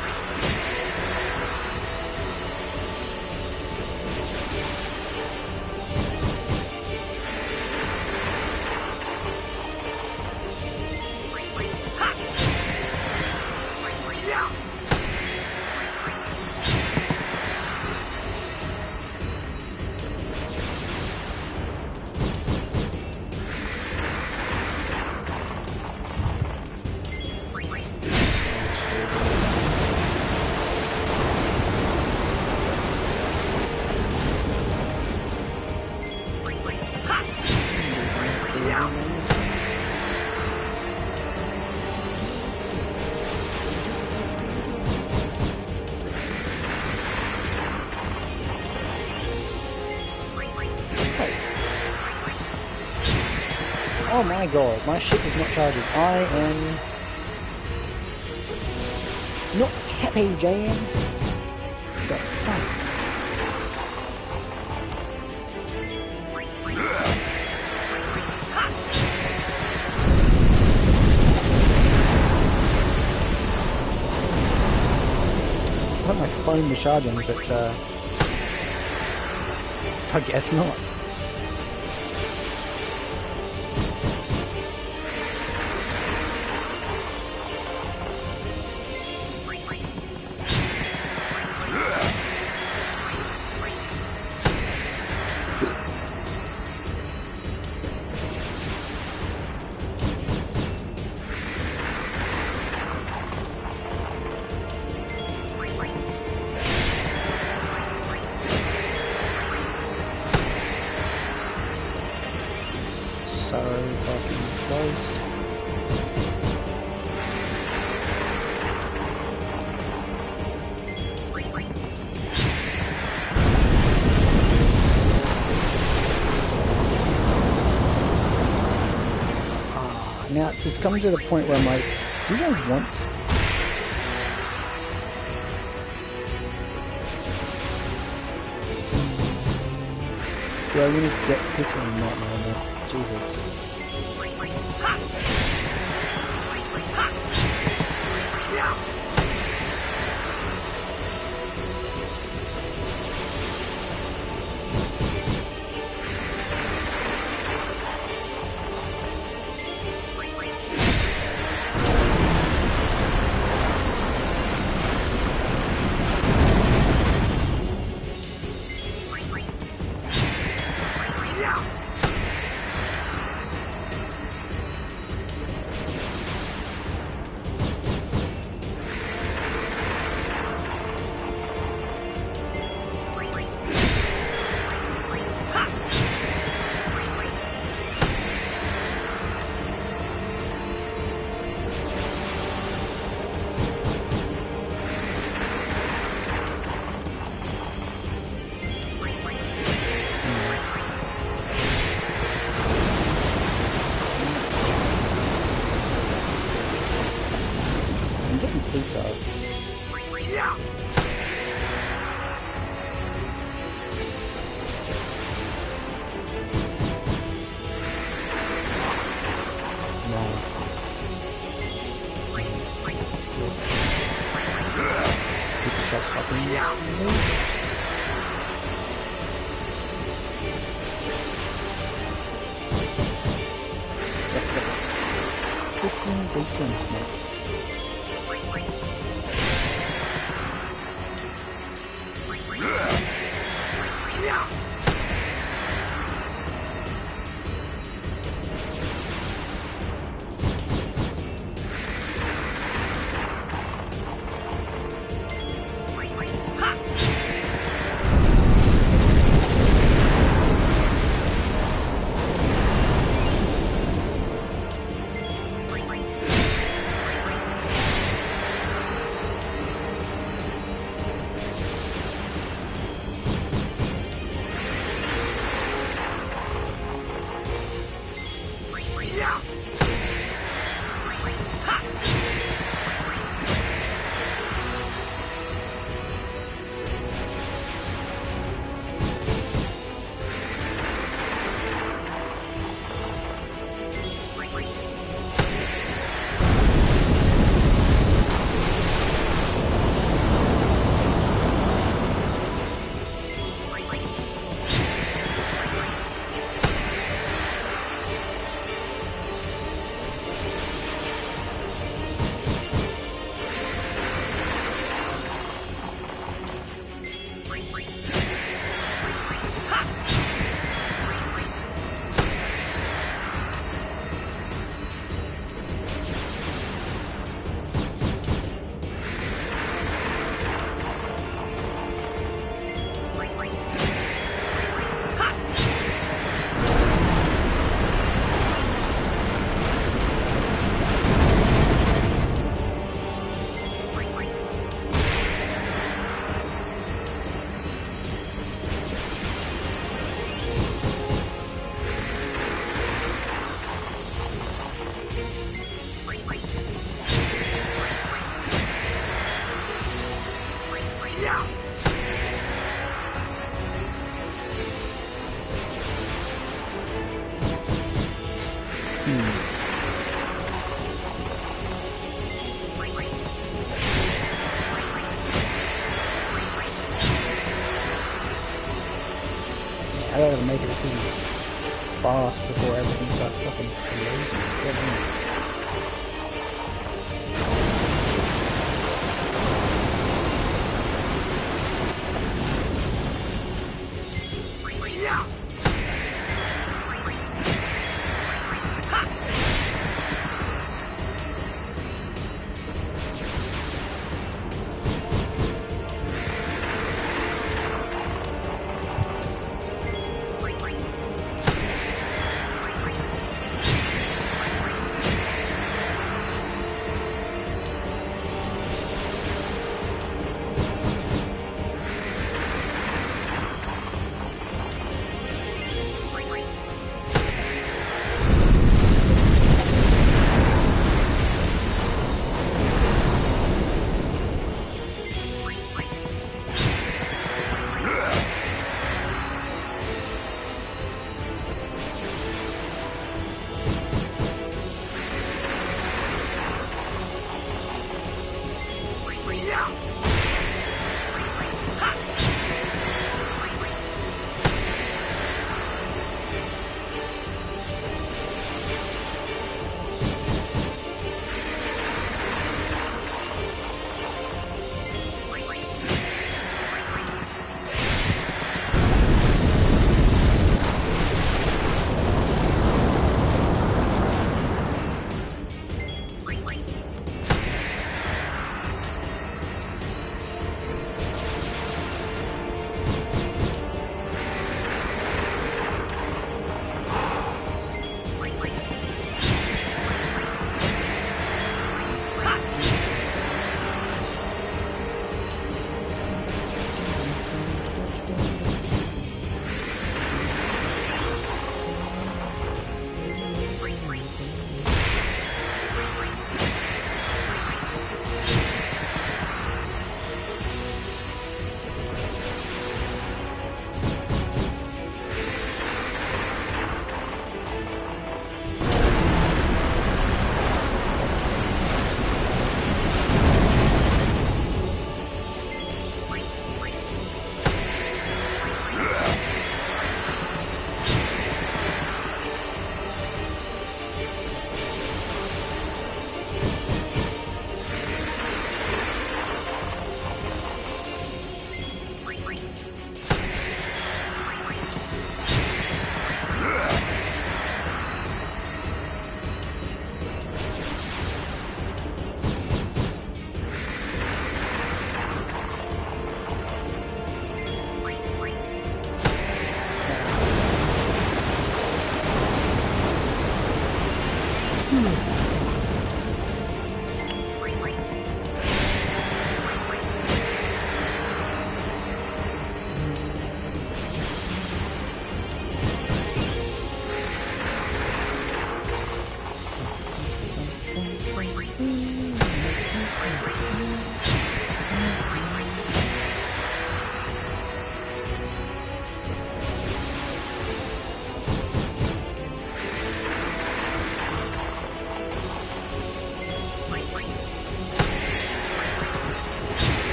Speaker 1: Oh my god, my ship is not charging. I am not tappy jam. The fuck? I thought my phone was charging, but I guess not. So fucking close. Now it's coming to the point where I'm like, do I want? Do I really get hits or not, man? Jesus. Pizza.
Speaker 2: Yeah.
Speaker 1: No. Pizza shop's fucking cooking bacon. No. I gotta make it seem fast before everything starts fucking lazy.
Speaker 2: Yeah.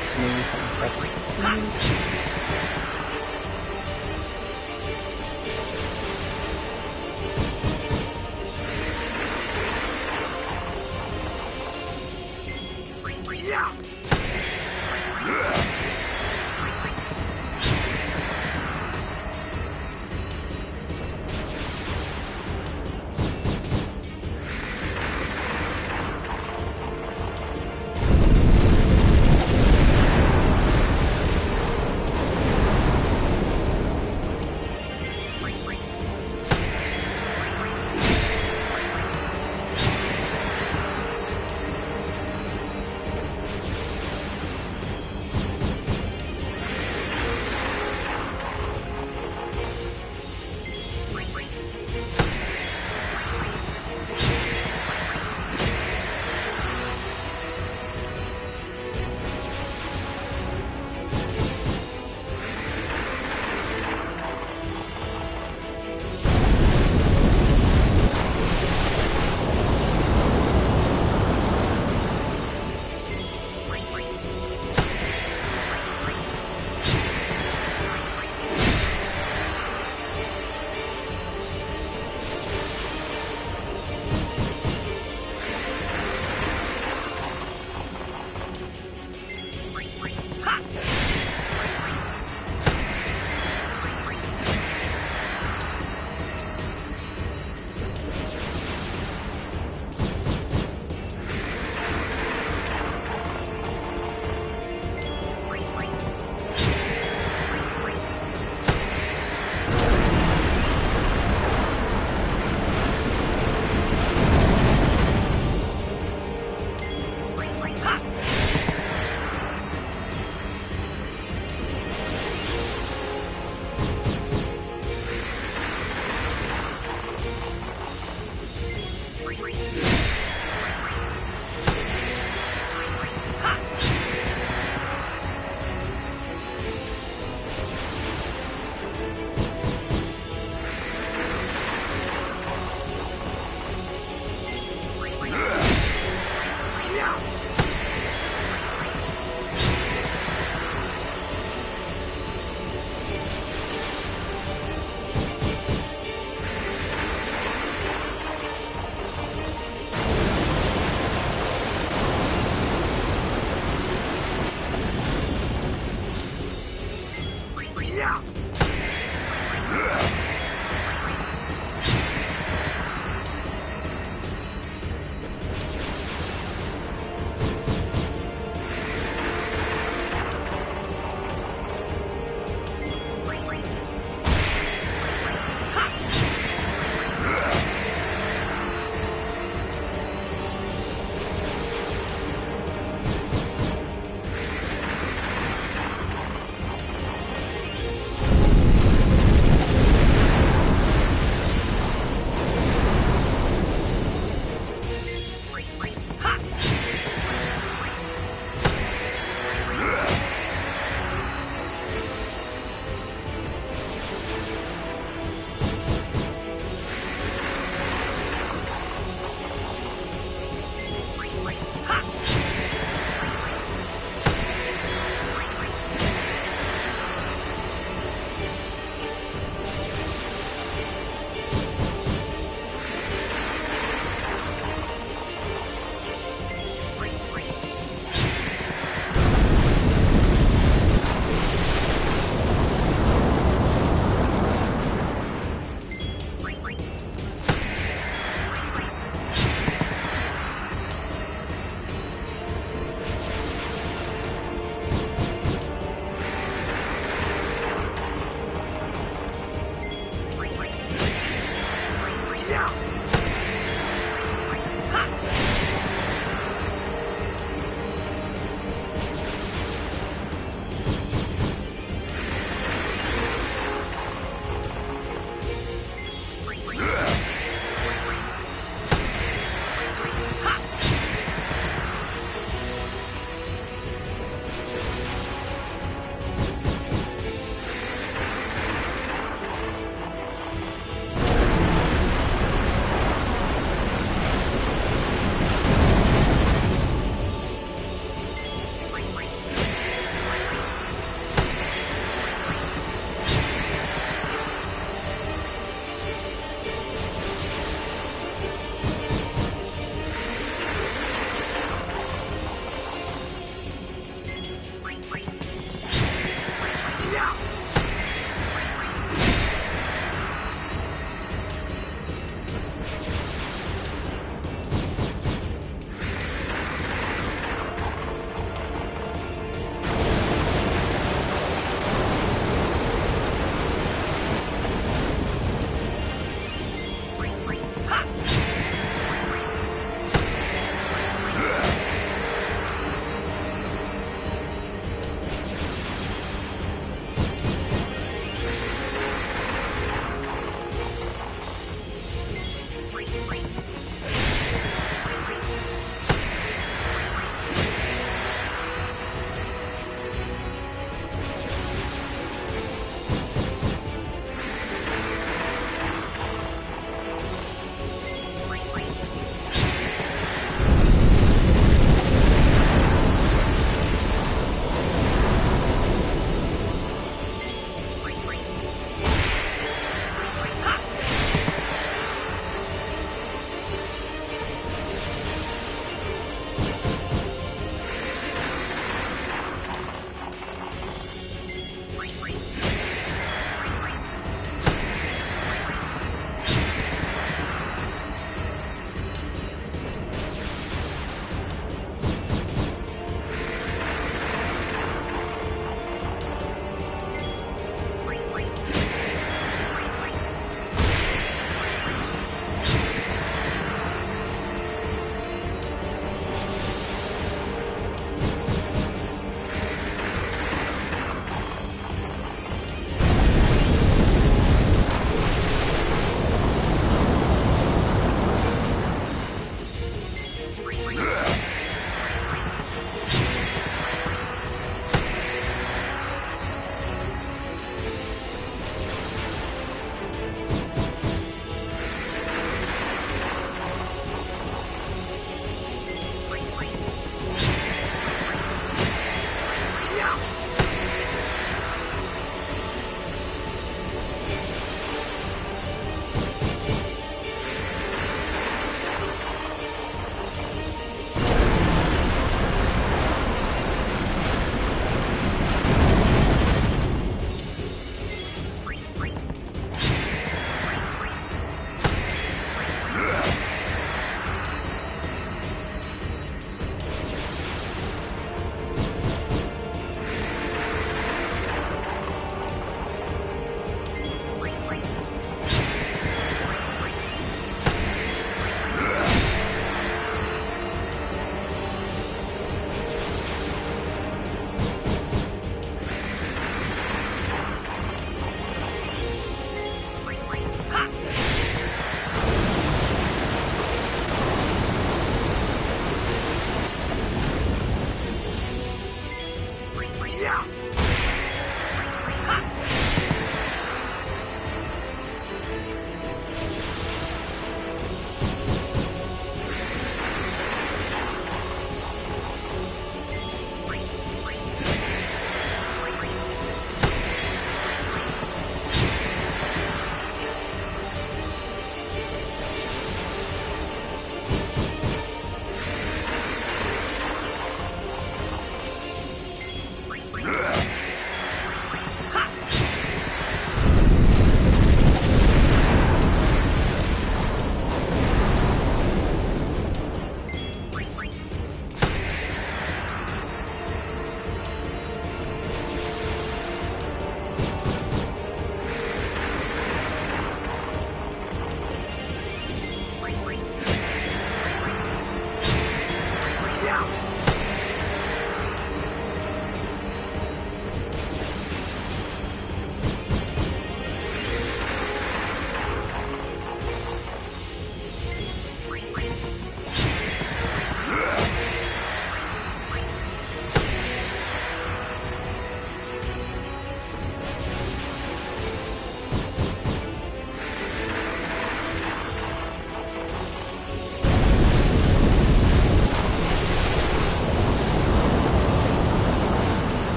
Speaker 1: Smooth something back.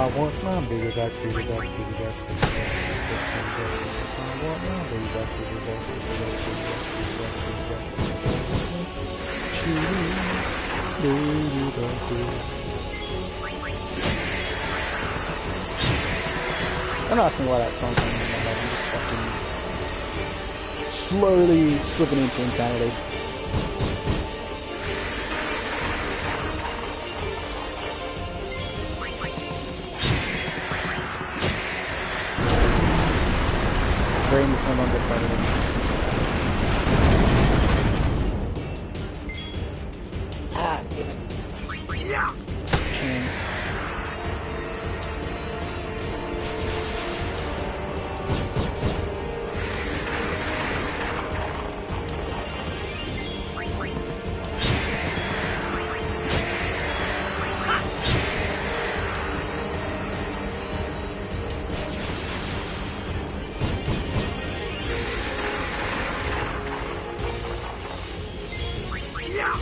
Speaker 3: I want my bigger back, bigger back, bigger back, bigger back, bigger back, bigger back. I want my bigger back, bigger back, bigger back, bigger back, bigger back, bigger back.
Speaker 1: Don't ask me why that song came in my head. I'm just fucking slowly slipping into insanity. Brain is no longer part of it. Ah, damn it.
Speaker 2: Yeah.
Speaker 1: Chains.
Speaker 2: Yeah.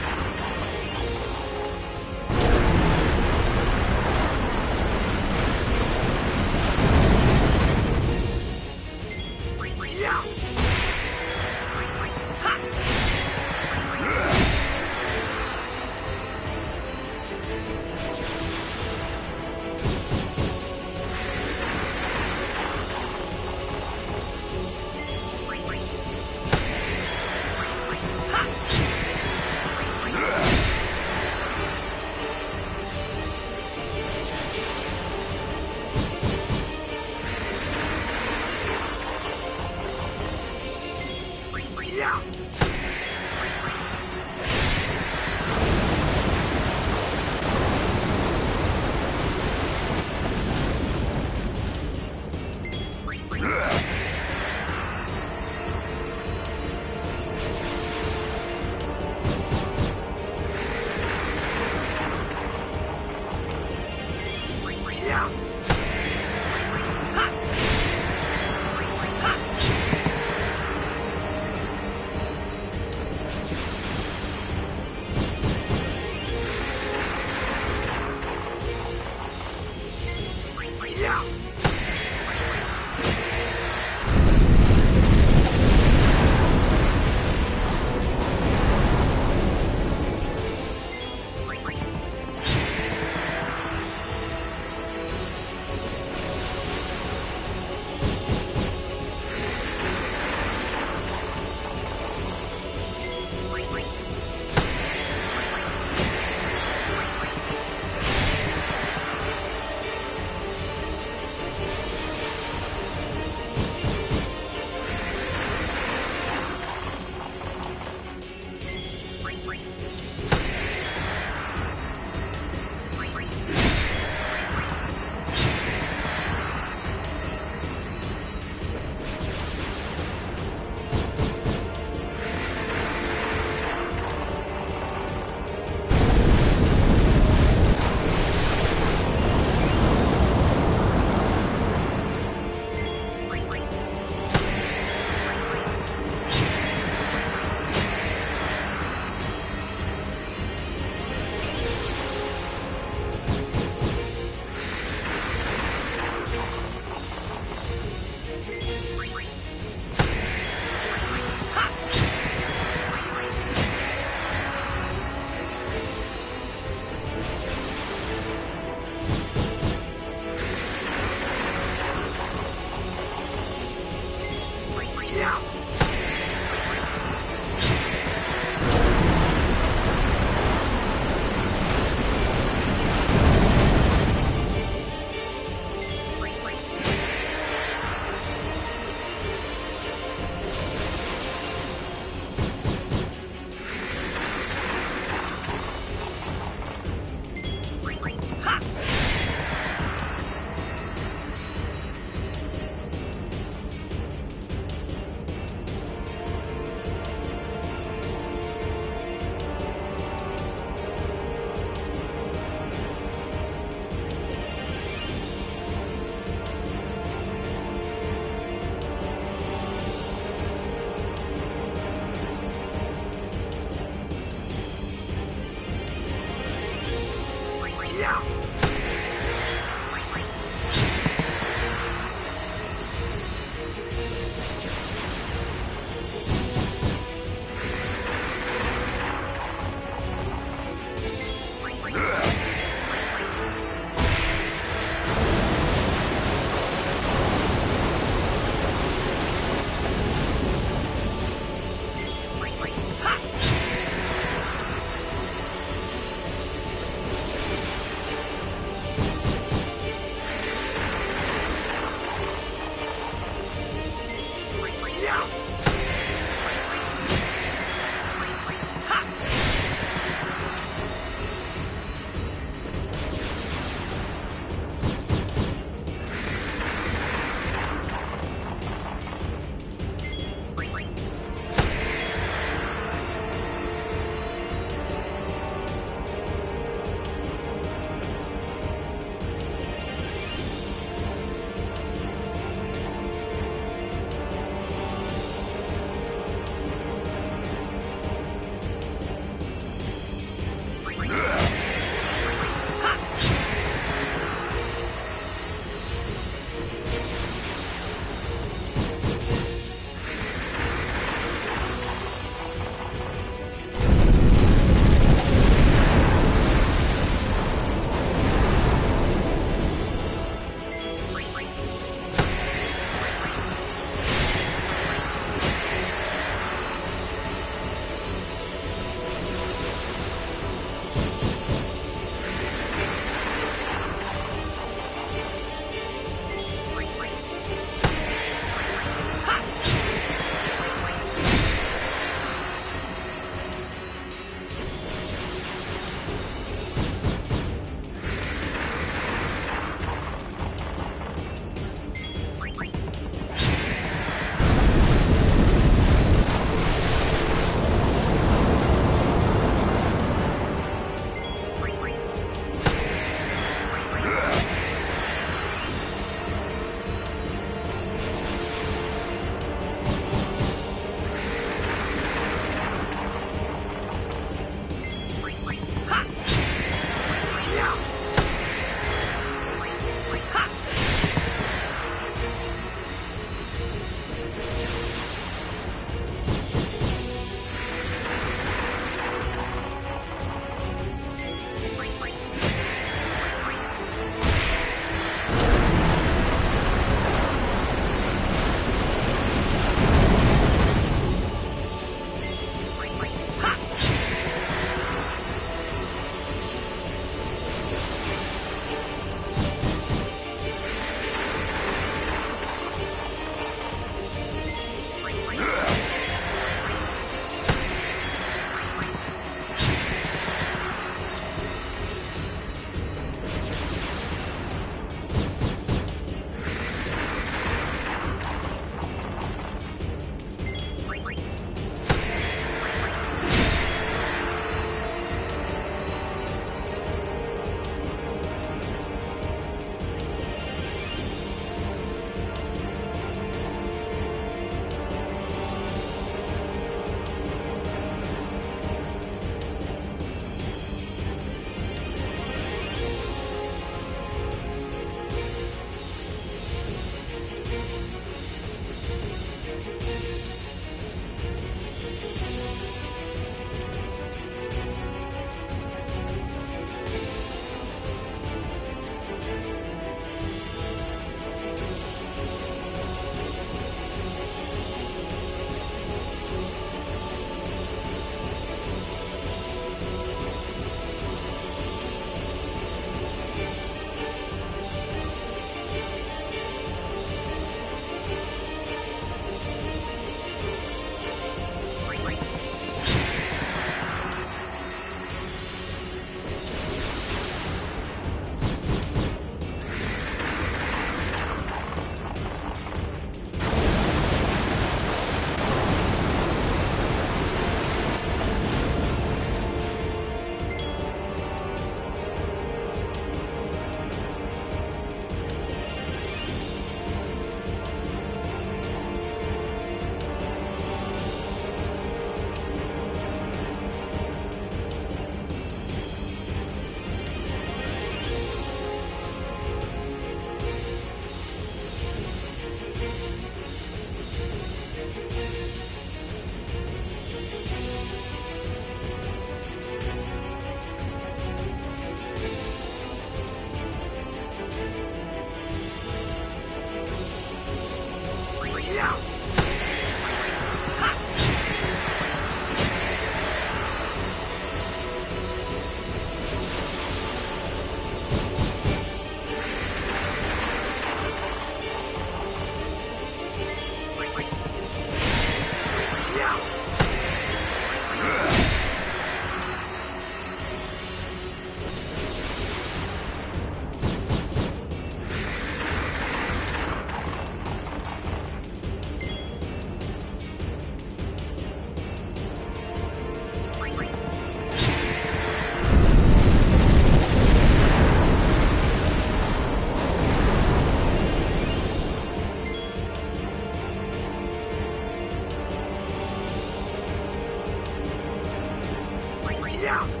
Speaker 2: Yeah.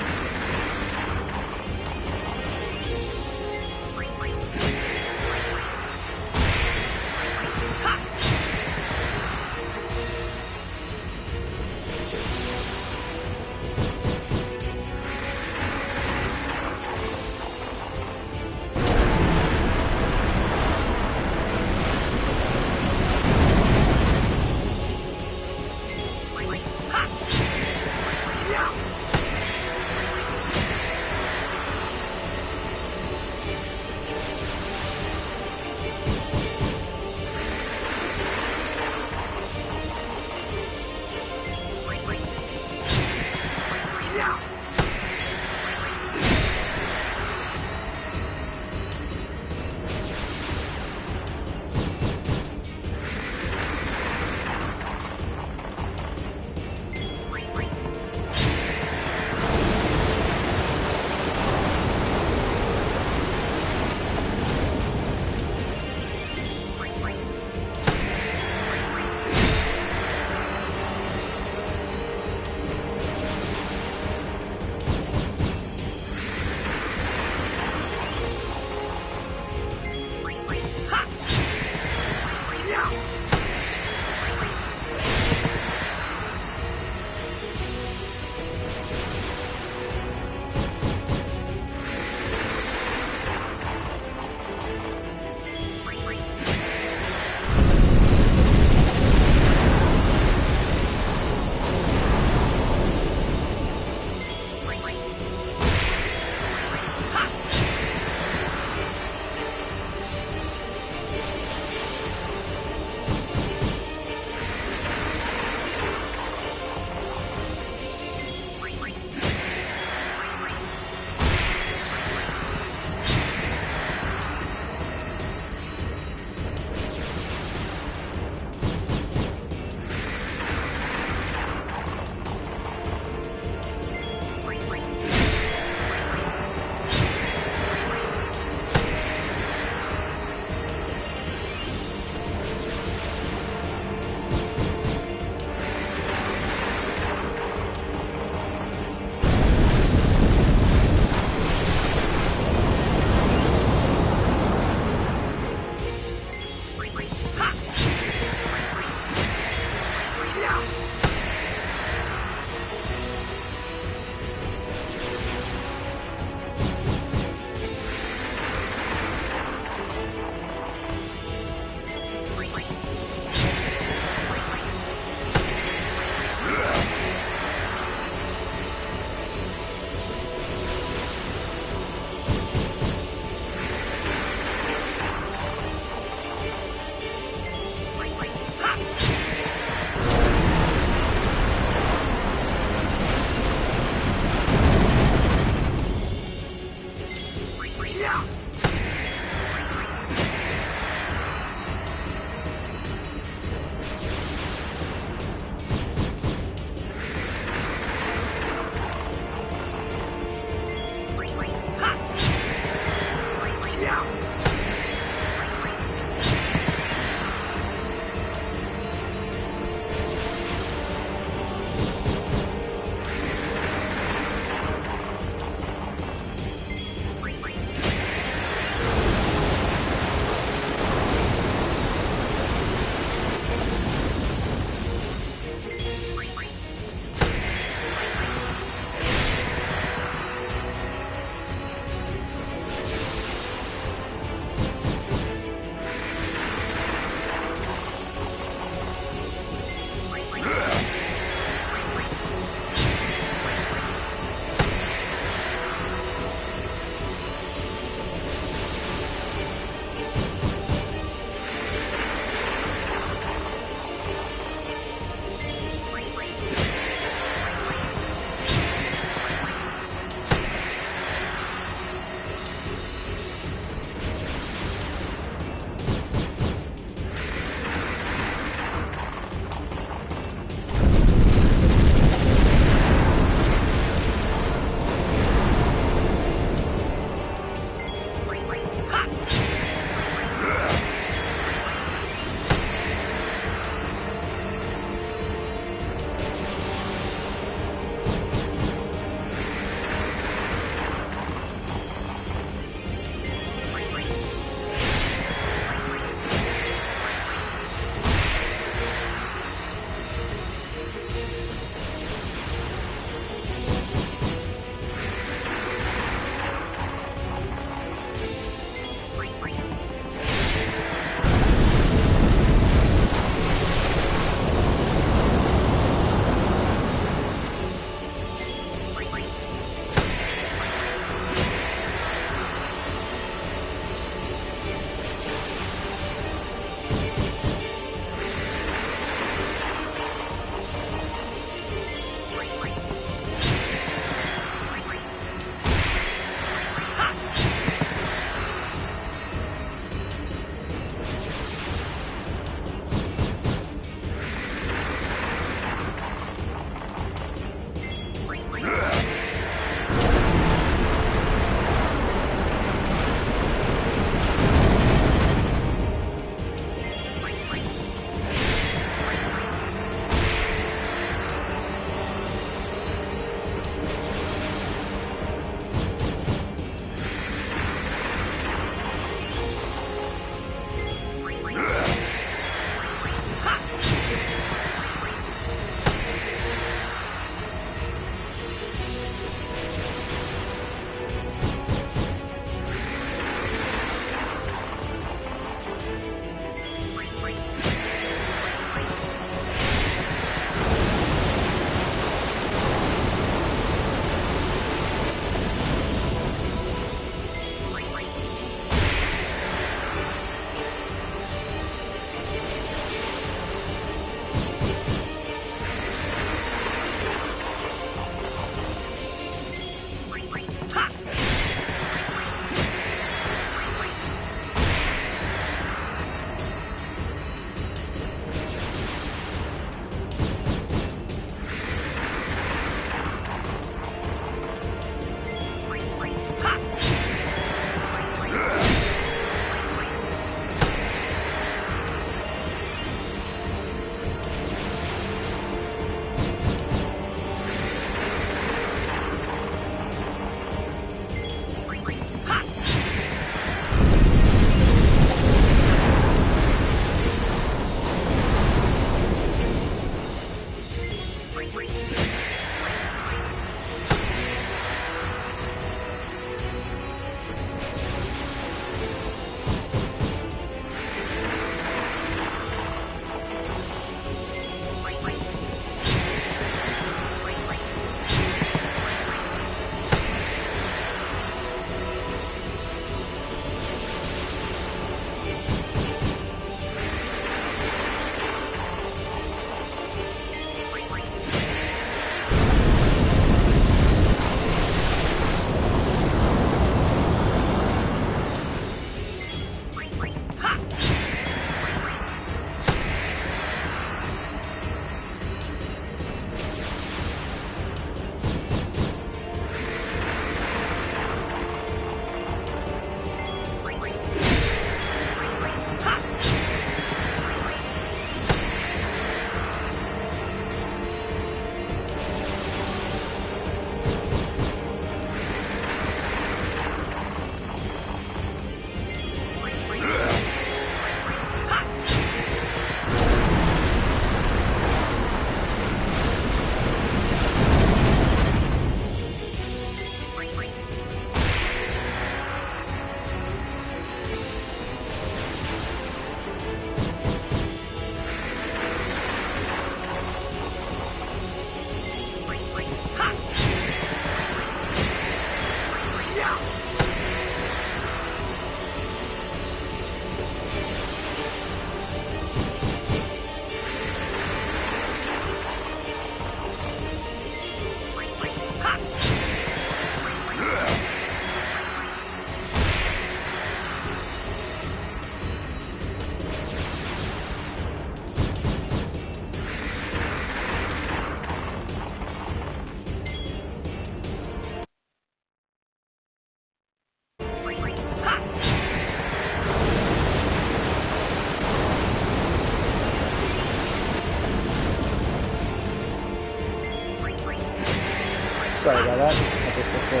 Speaker 1: Sorry about that. I just had to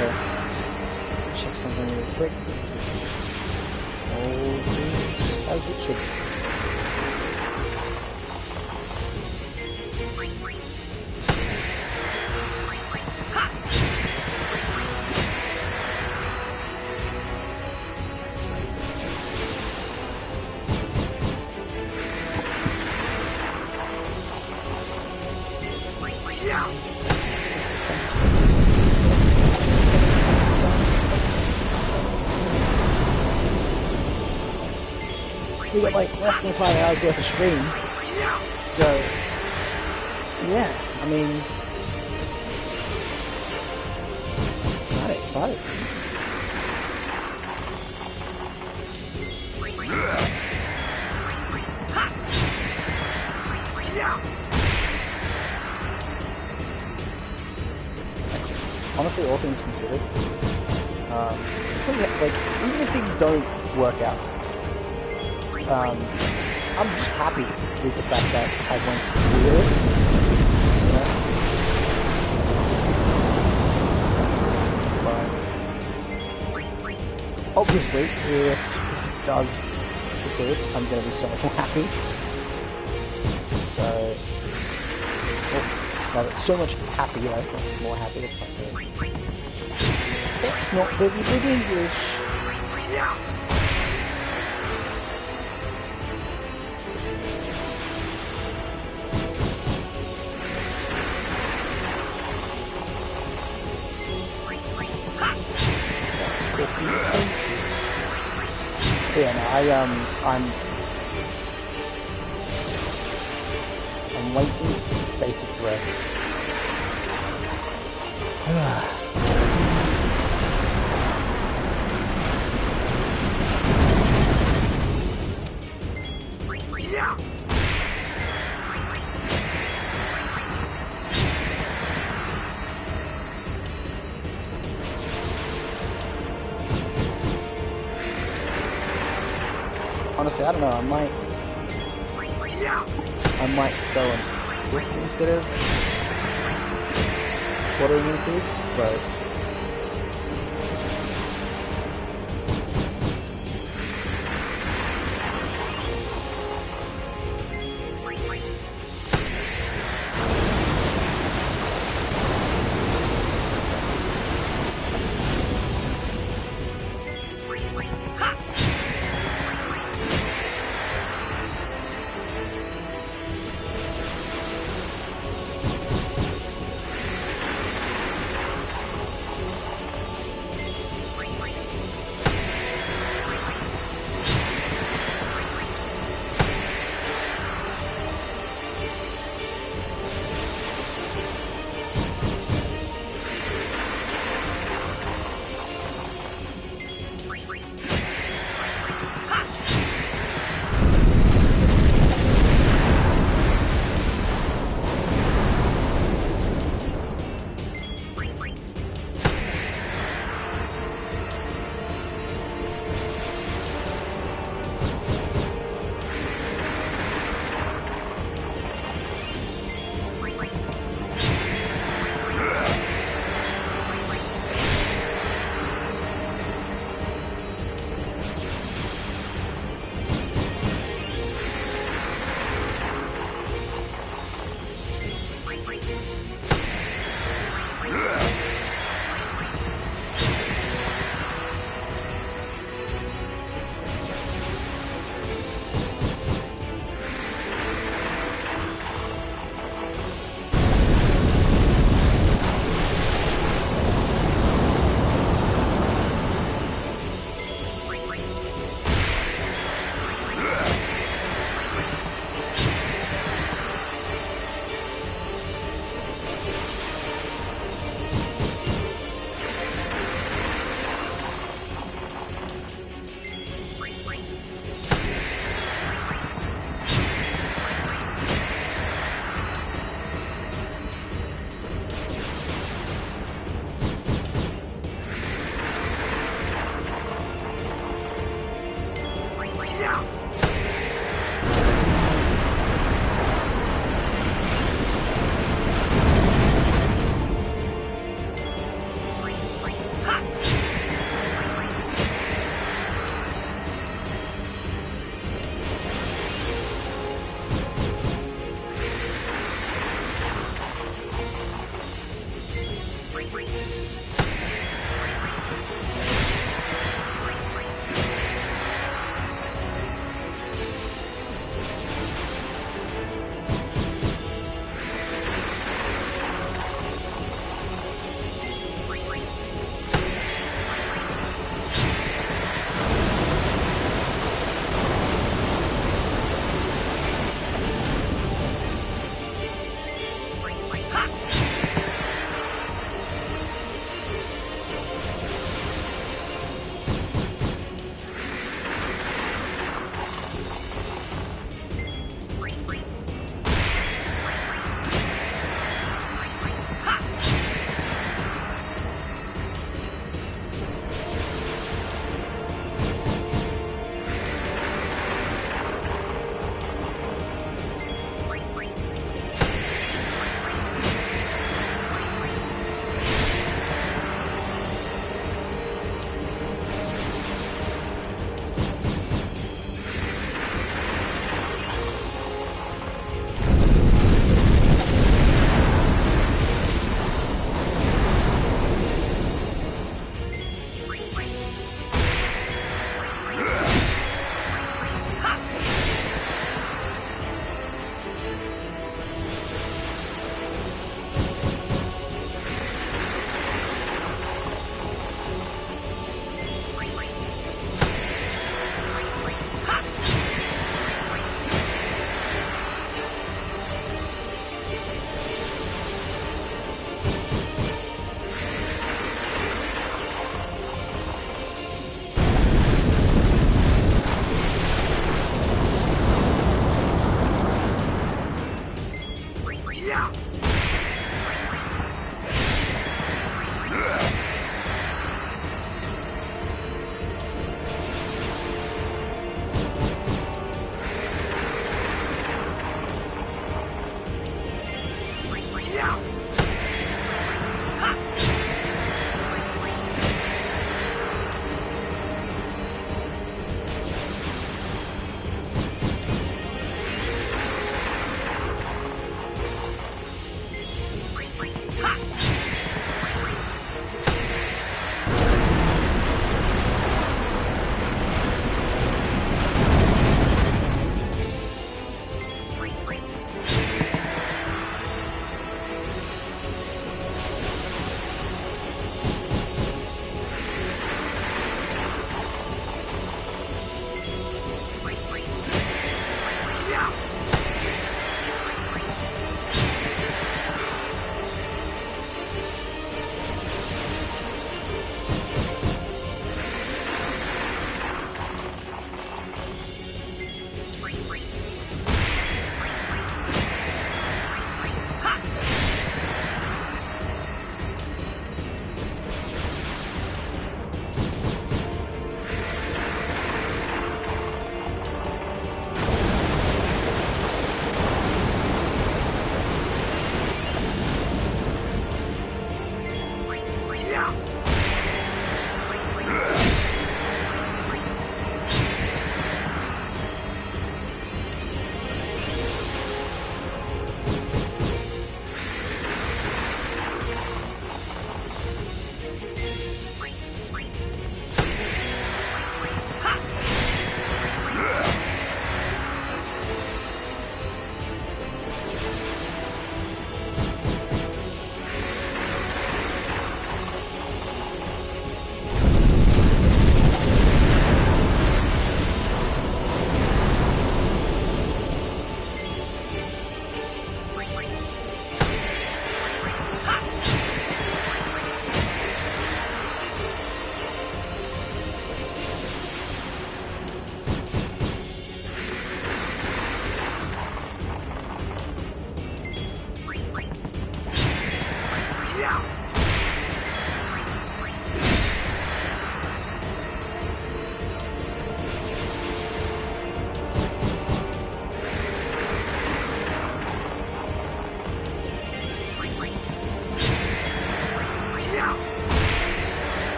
Speaker 1: check something really quick. All is as it should be. We got like less than 5 hours worth of stream, so yeah, I mean, kind of excited. Honestly, all things considered, like even if things don't work out. I'm just happy with the fact that I went through it. But obviously, if it does succeed, I'm going to be so happy. So, well, it's so much happier, like more happy. It's like it's not very good English. Yeah, no, I'm waiting with bated breath. Honestly, I don't know. I might go and cook instead of ordering in food, but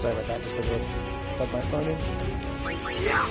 Speaker 1: Sorry about that, just had to plug my phone in.
Speaker 2: Yeah.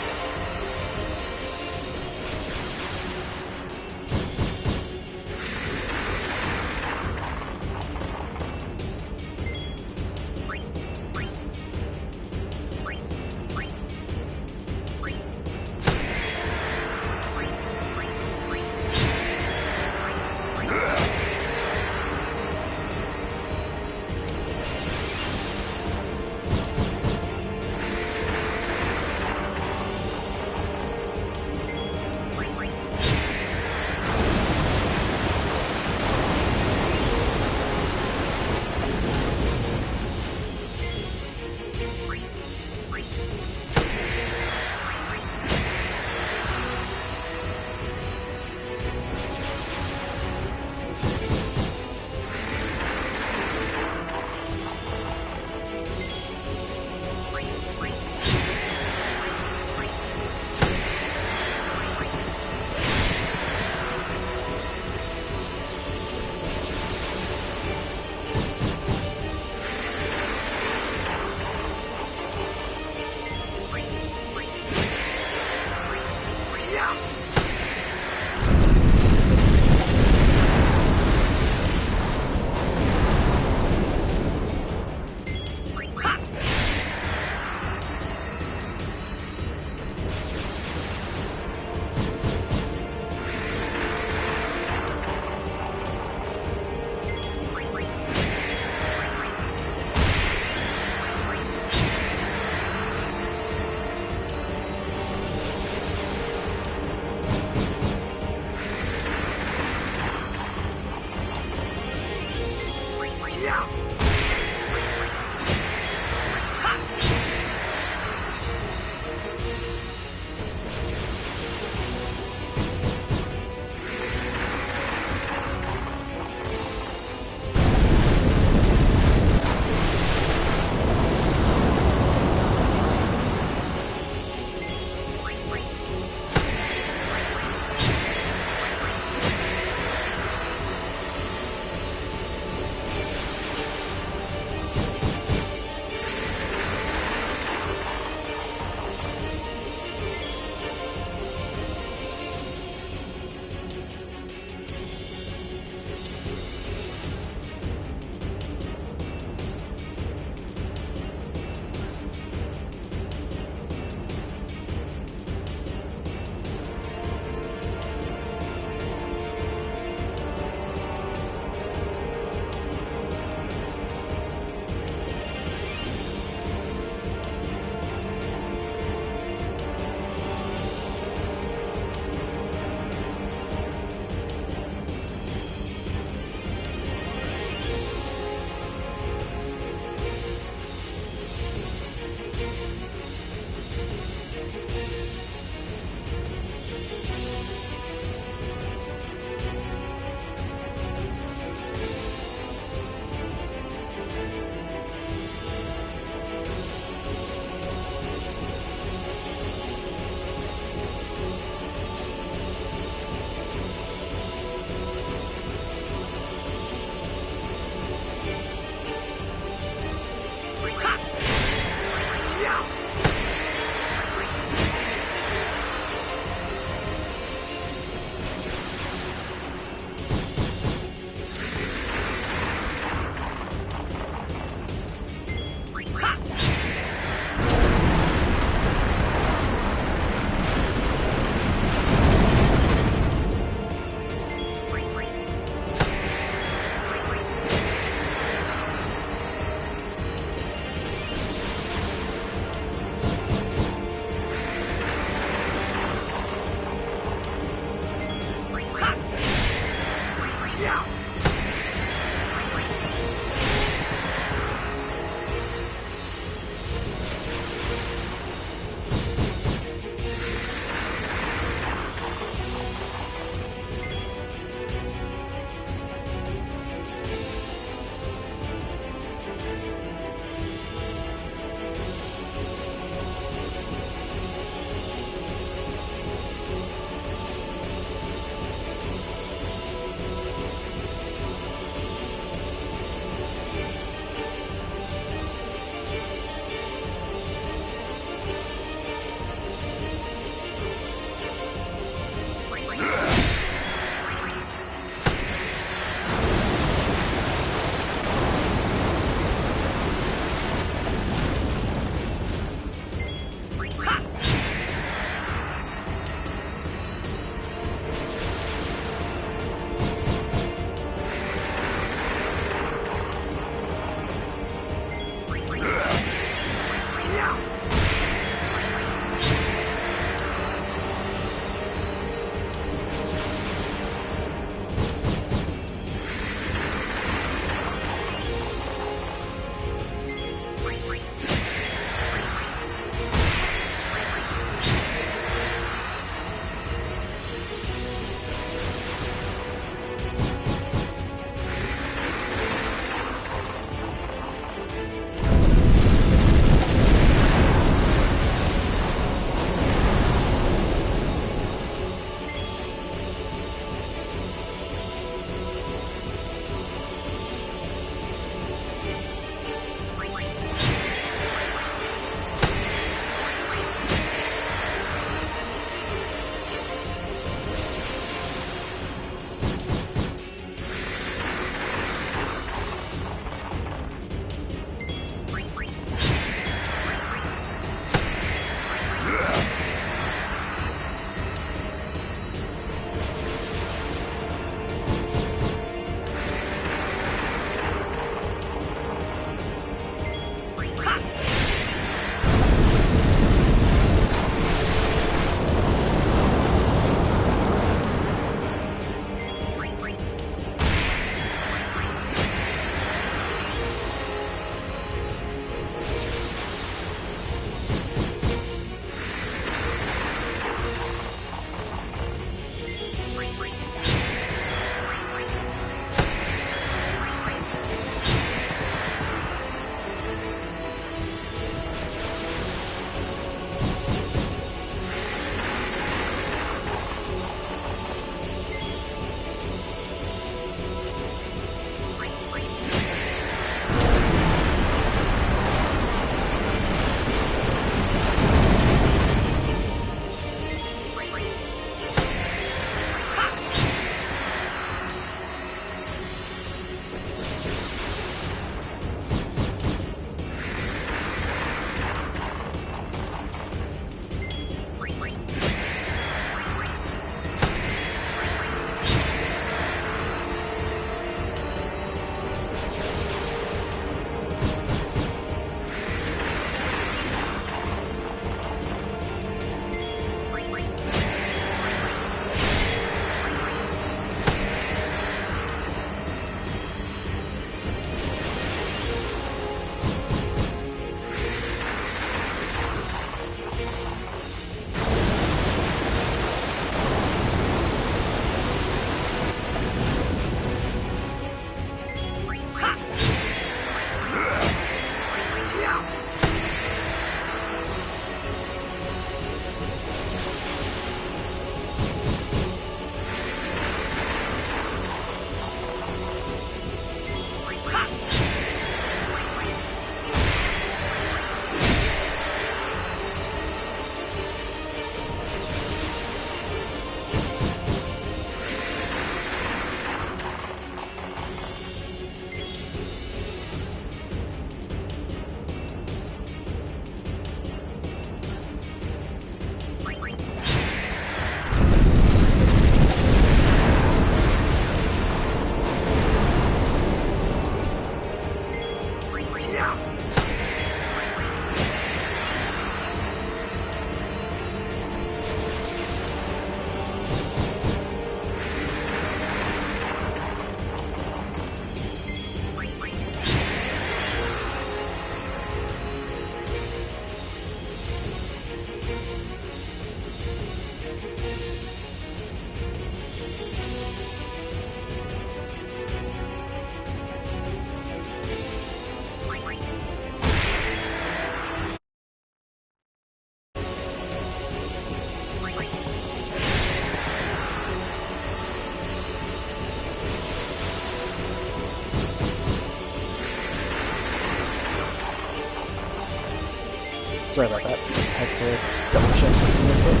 Speaker 1: Sorry about that. Just had to double check something real quick.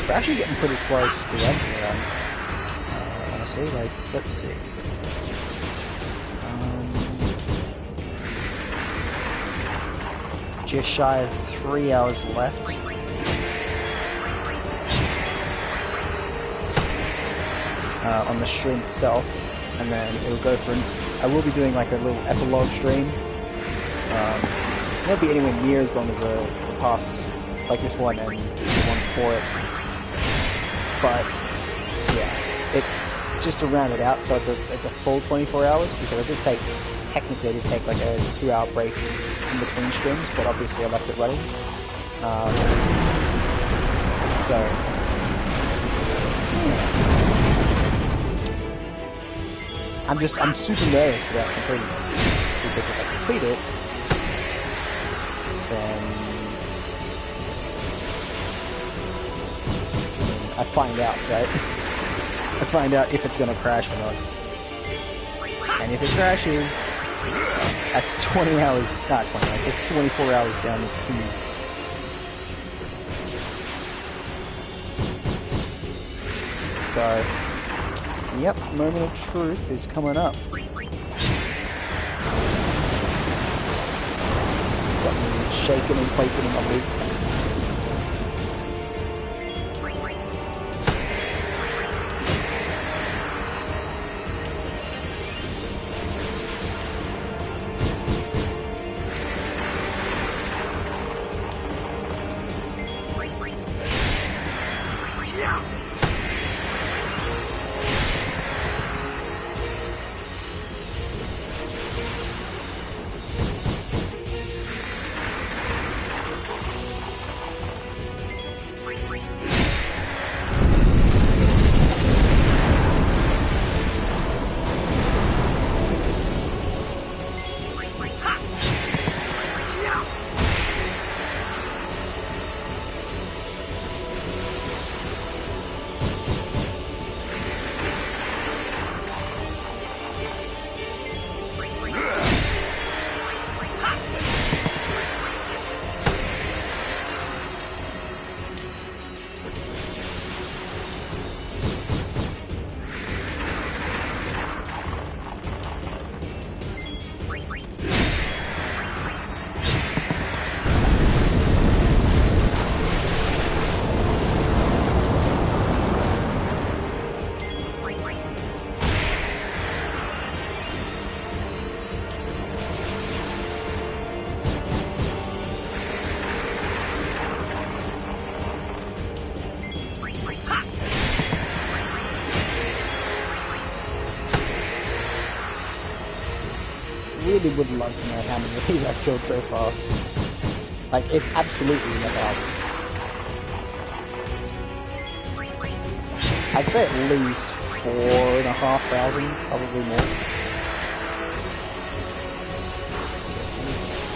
Speaker 1: We're actually getting pretty close to the end of the run. Honestly, like, let's see. Just shy of 3 hours left. On the stream itself, and then it'll go for I will be doing like a little epilogue stream. It won't be anywhere near as long as the past, like this one and the one before it. But yeah, it's just to round it out, so it's a full 24 hours because I did take like a 2-hour break in between streams, but obviously I left it running. So yeah. I'm super nervous about completing it, because if I complete it, then I find out, right? I find out if it's gonna crash or not. And if it crashes, that's 20 hours, not 20 hours, that's 24 hours down the tubes. So, yep, moment of truth is coming up. Got me shaking and quaking in my boots. Really would love to know how many of these I've killed so far. Like, it's absolutely in the thousands. I'd say at least 4,500, probably more. Jesus.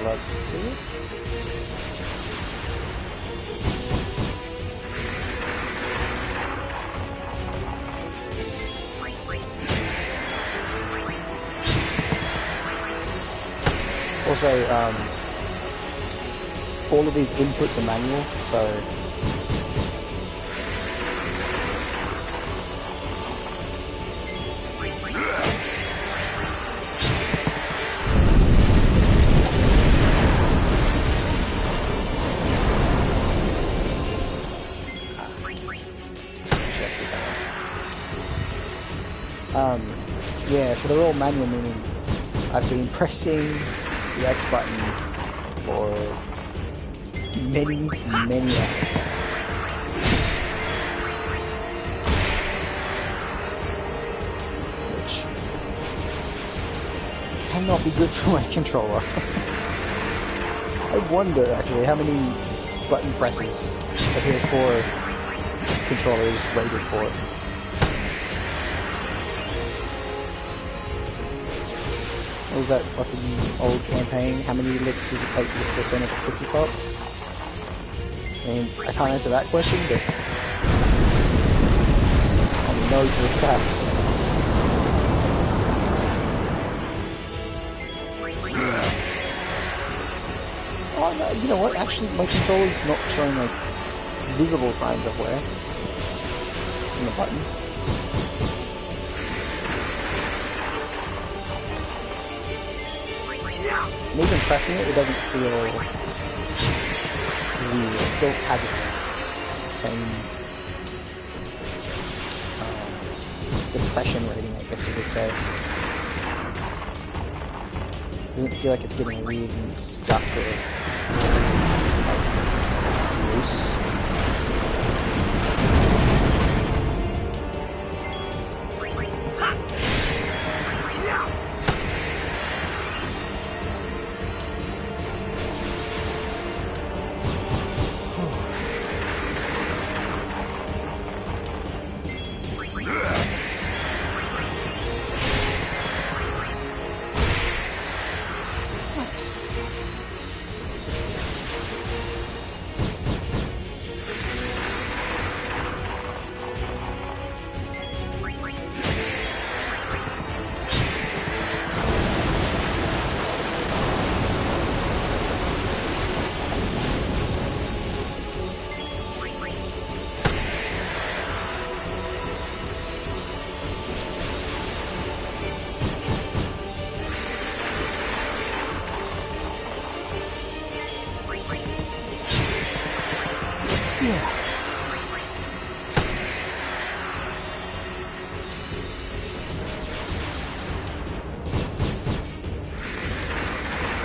Speaker 1: Love to see it. Also, all of these inputs are manual, so Yeah, so they're all manual, meaning I've been pressing the X button for many hours now. Which cannot be good for my controller. I wonder, actually, how many button presses the PS4 controller is rated for. What was that fucking old campaign? How many licks does it take to get to the center of a Tootsie Pop? I mean, I can't answer that question, but I know for a fact. Yeah. Oh, no, you know what? Actually, my controller's not showing, like, visible signs of wear on the button. And even pressing it, it doesn't feel weird. It still has its same depression rating, I guess you could say. It doesn't feel like it's getting weird and stuck or like, loose.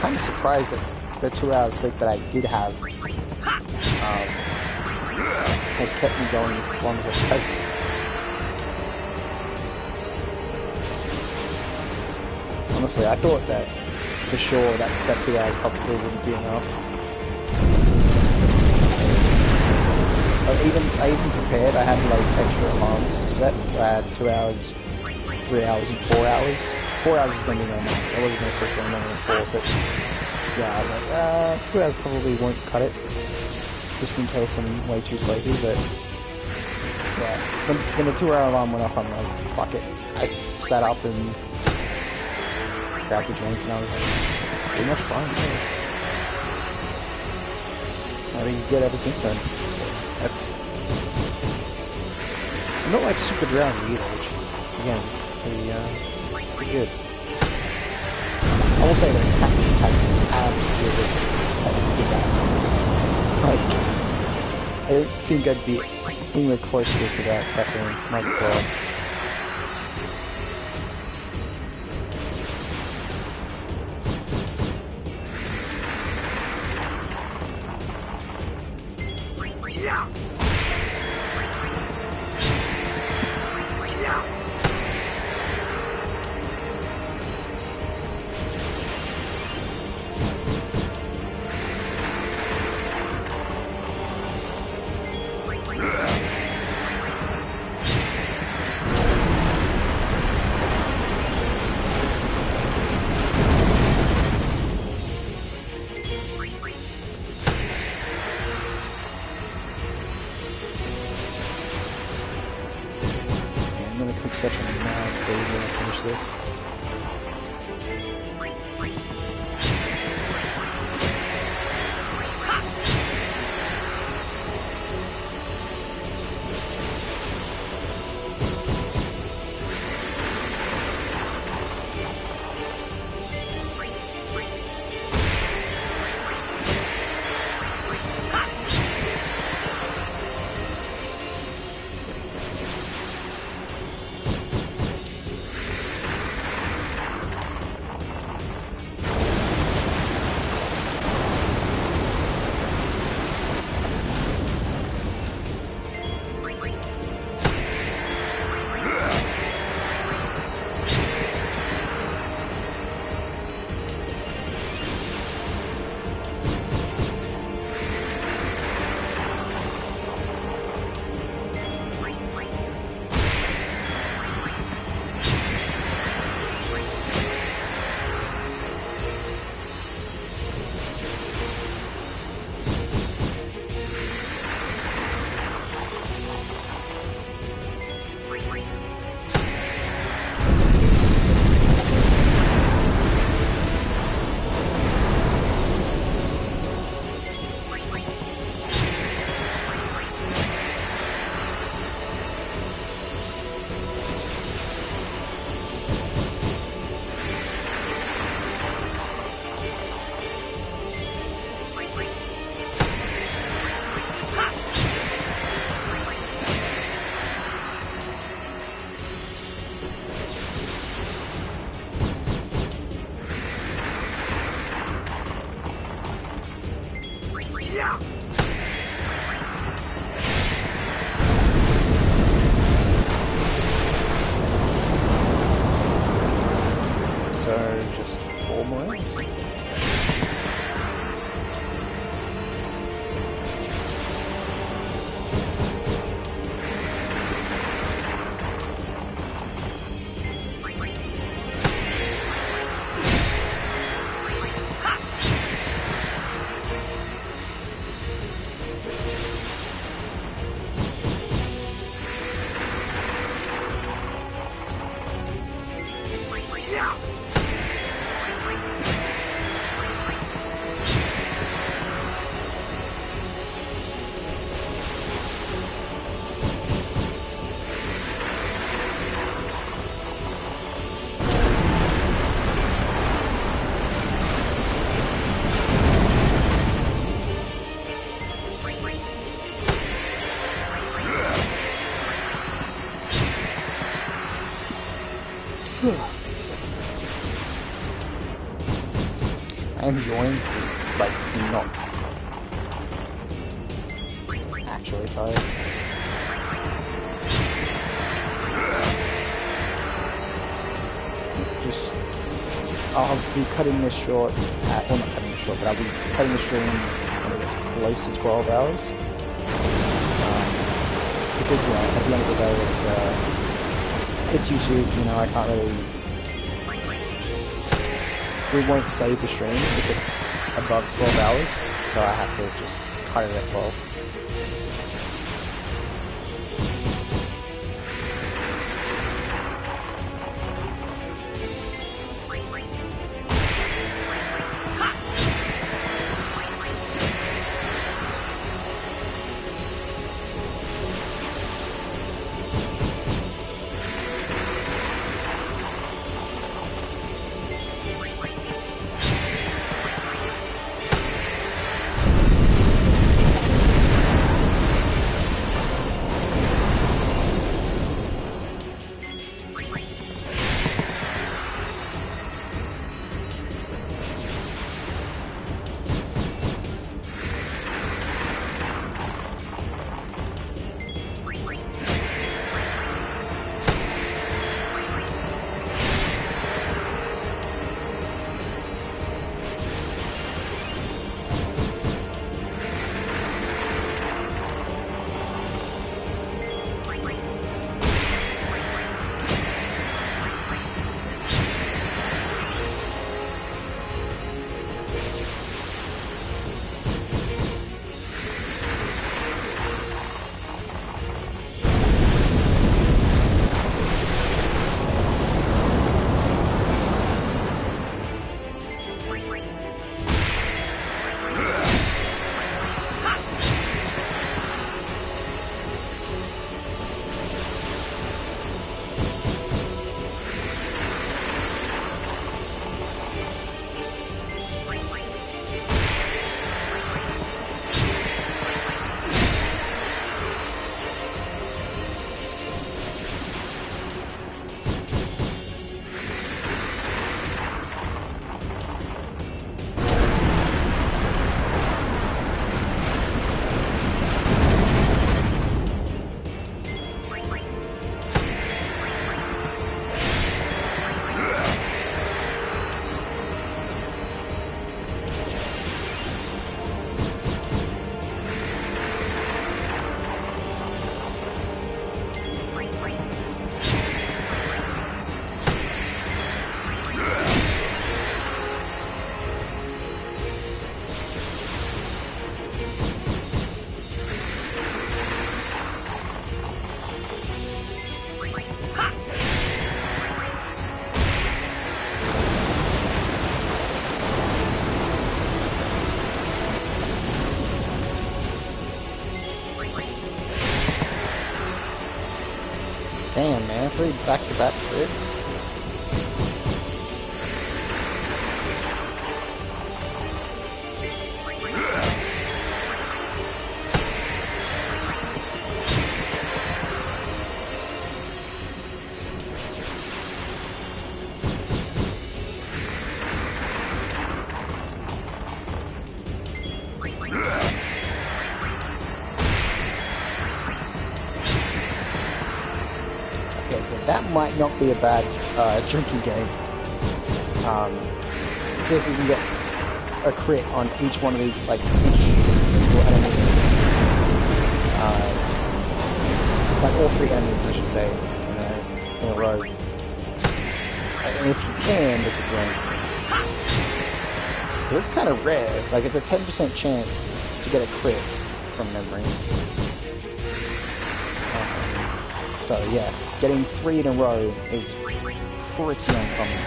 Speaker 1: I'm surprised that the 2 hours sleep that I did have has kept me going as long as it has. Honestly, I thought that for sure that 2 hours probably wouldn't be enough. I even prepared. I had like extra alarms set, so I had 2 hours, 3 hours, and 4 hours. 4 hours is going to be my max. I wasn't going to sleep for any longer than 4, but yeah, I was like, 2 hours probably won't cut it, just in case I'm way too sleepy, but yeah, when the 2 hour alarm went off, I'm like, fuck it. I sat up and grabbed a drink, and I was pretty much fine. Yeah. I've been good ever since then, so that's... I'm not like super drowsy either, which, again, pretty good. I will say that caffeine has absolutely good that. Like, I don't think I'd be anywhere close to this without caffeine. My god. Such a mad thing when I finish this.
Speaker 2: Yeah.
Speaker 1: So just 4 more rounds.
Speaker 2: Yeah.
Speaker 1: I am yawning, like, not actually tired. Just, I'll be cutting this short, well not cutting it short, but I'll be cutting the stream when it gets close to 12 hours. Because, you know, at the end of the day, it's YouTube, you know, I can't really, it won't save the stream if it's above 12 hours, so I have to just cut it at 12. Damn, man, 3 back-to-back crits. so that might not be a bad drinking game. See if we can get a crit on each one of these, like each single enemy. Like all 3 enemies, I should say, in a row. And if you can, it's a drink. It's kind of rare. Like, it's a 10% chance to get a crit from memory. So yeah, getting 3 in a row is pretty uncommon.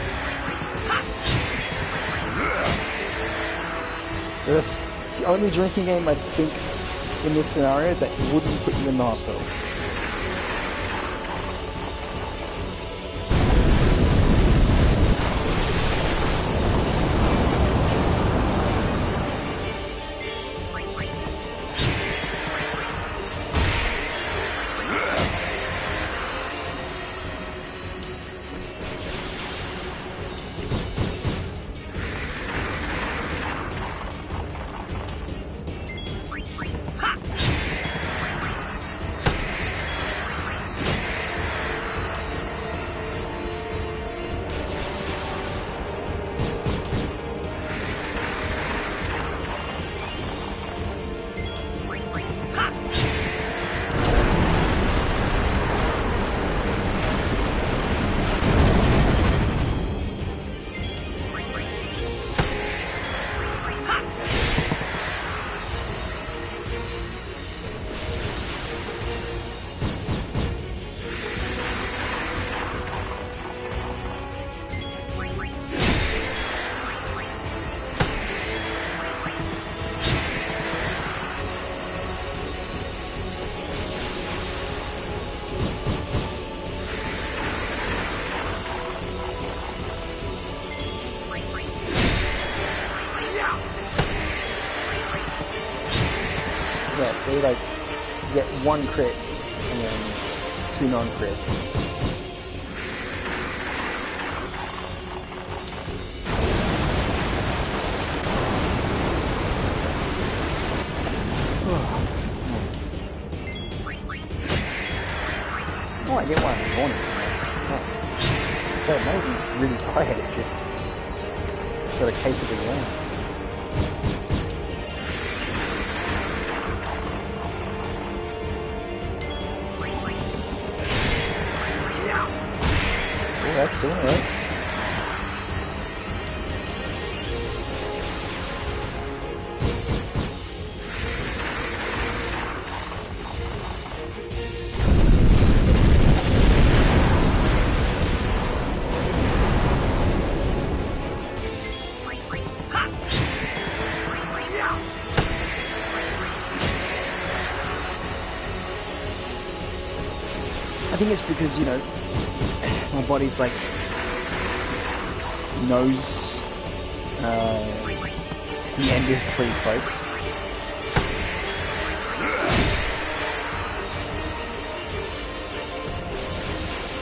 Speaker 1: So that's the only drinking game I think in this scenario that wouldn't put you in the hospital. Yeah, see, like, you get 1 crit and then 2 non-crits. Oh, I get why I'm yawning so much. Oh. So I'm not even really tired, it's just got a case of the yawns. That's doing it. I think it's because, you know, my body's like knows the end is pretty close.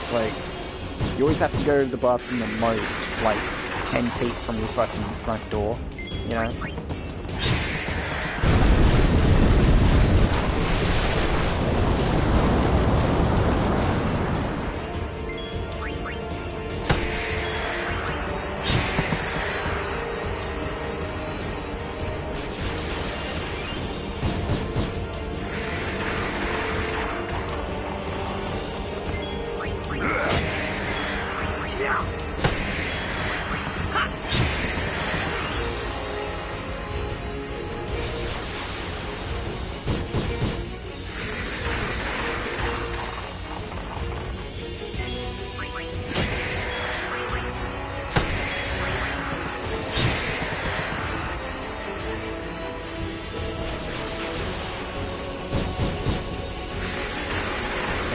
Speaker 1: It's like you always have to go to the bathroom the most, like 10 feet from your fucking front door, you know?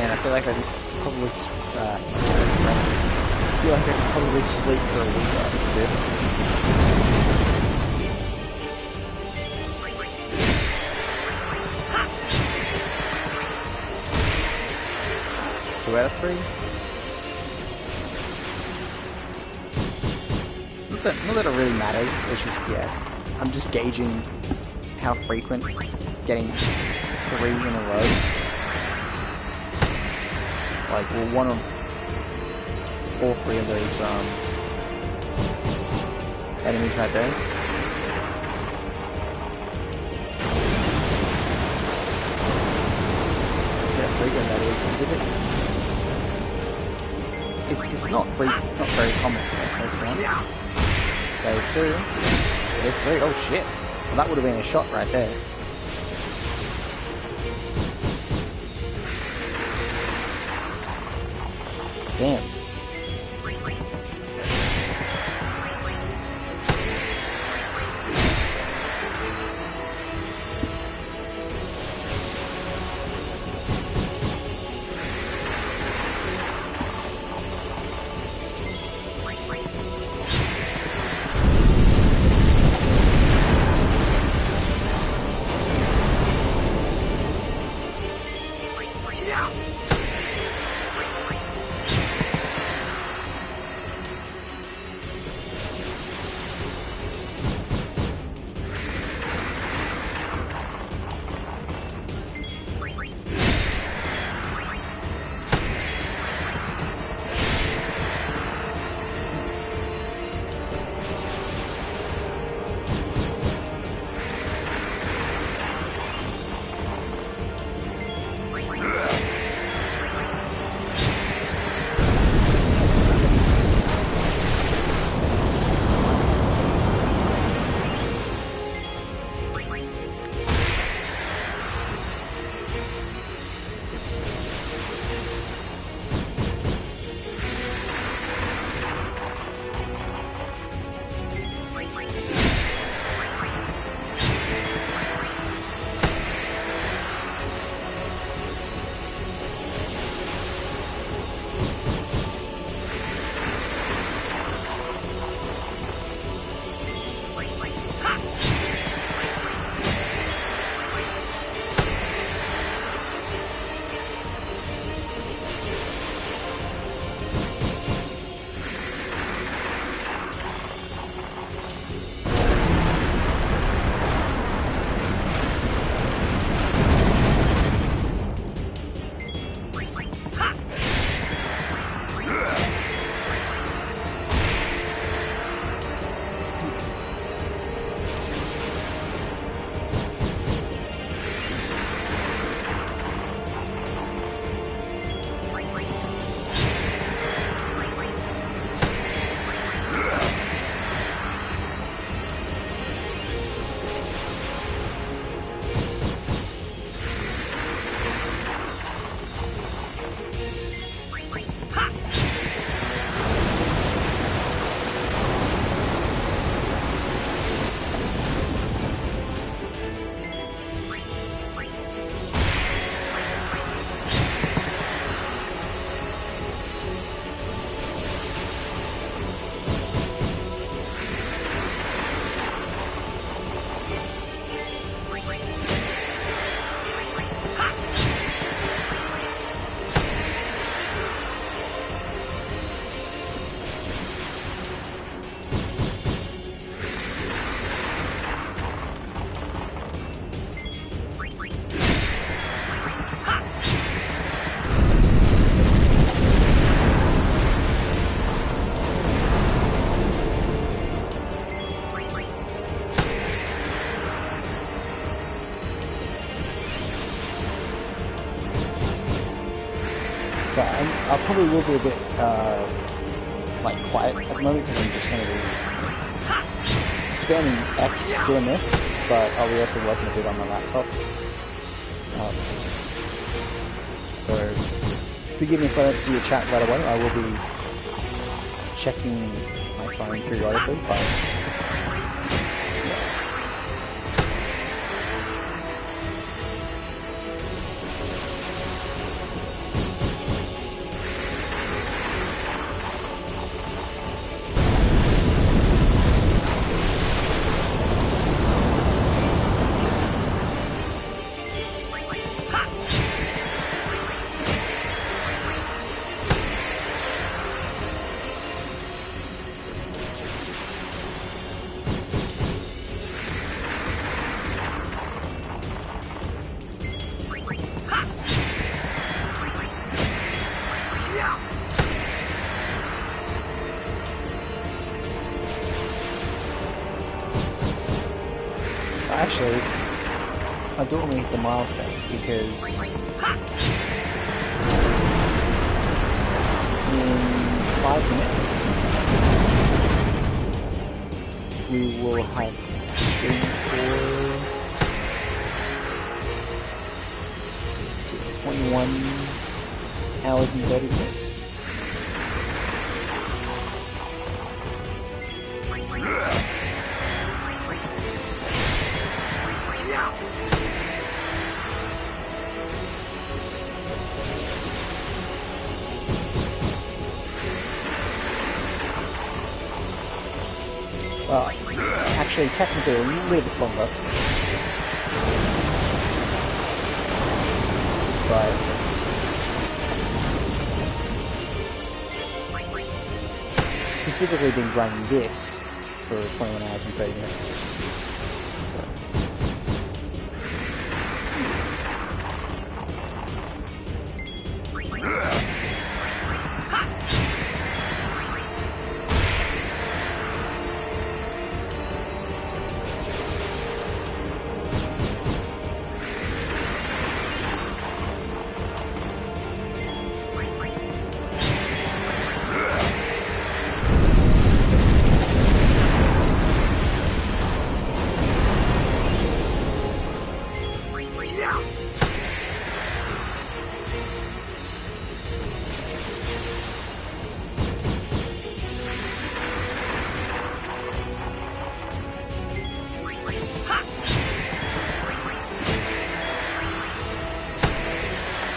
Speaker 1: And I feel like I could probably, sleep for a week after this. It's 2 out of 3. Not that it really matters. It's just, yeah, I'm just gauging how frequent getting 3 in a row. Like, will all three of those enemies right there. See how frequent that is. It's not very common. There's one. There's two. There's three. Oh shit! Well, that would have been a shot right there. Damn. So I probably will be a bit like quiet at the moment because I'm just going to be spamming X doing this, but I'll be also working a bit on my laptop. So forgive me if I don't see your chat right away. I will be checking my phone periodically, but I'll do it when we hit the milestone, because in 5 minutes we will have streamed for 21 hours and 30 minutes. Well, actually, technically a little bit longer. But specifically been running this for 21 hours and 30 minutes. So.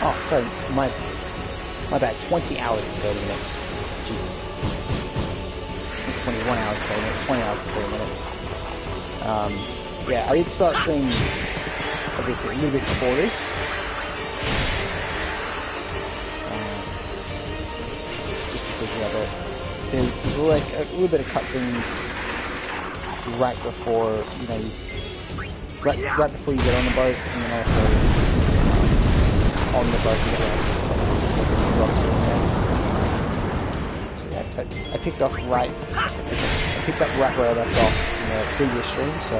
Speaker 1: Oh, sorry, my bad, 20 hours and 30 minutes. Jesus. 21 hours and 30 minutes, 20 hours and 30 minutes. Yeah, I did start streaming, obviously, a little bit before this. Just because, yeah, but there's like a little bit of cutscenes right before, you know, right before you get on the boat, and then also on the boat you get some rocks in there. So yeah, I picked up right where I left off in the previous stream, so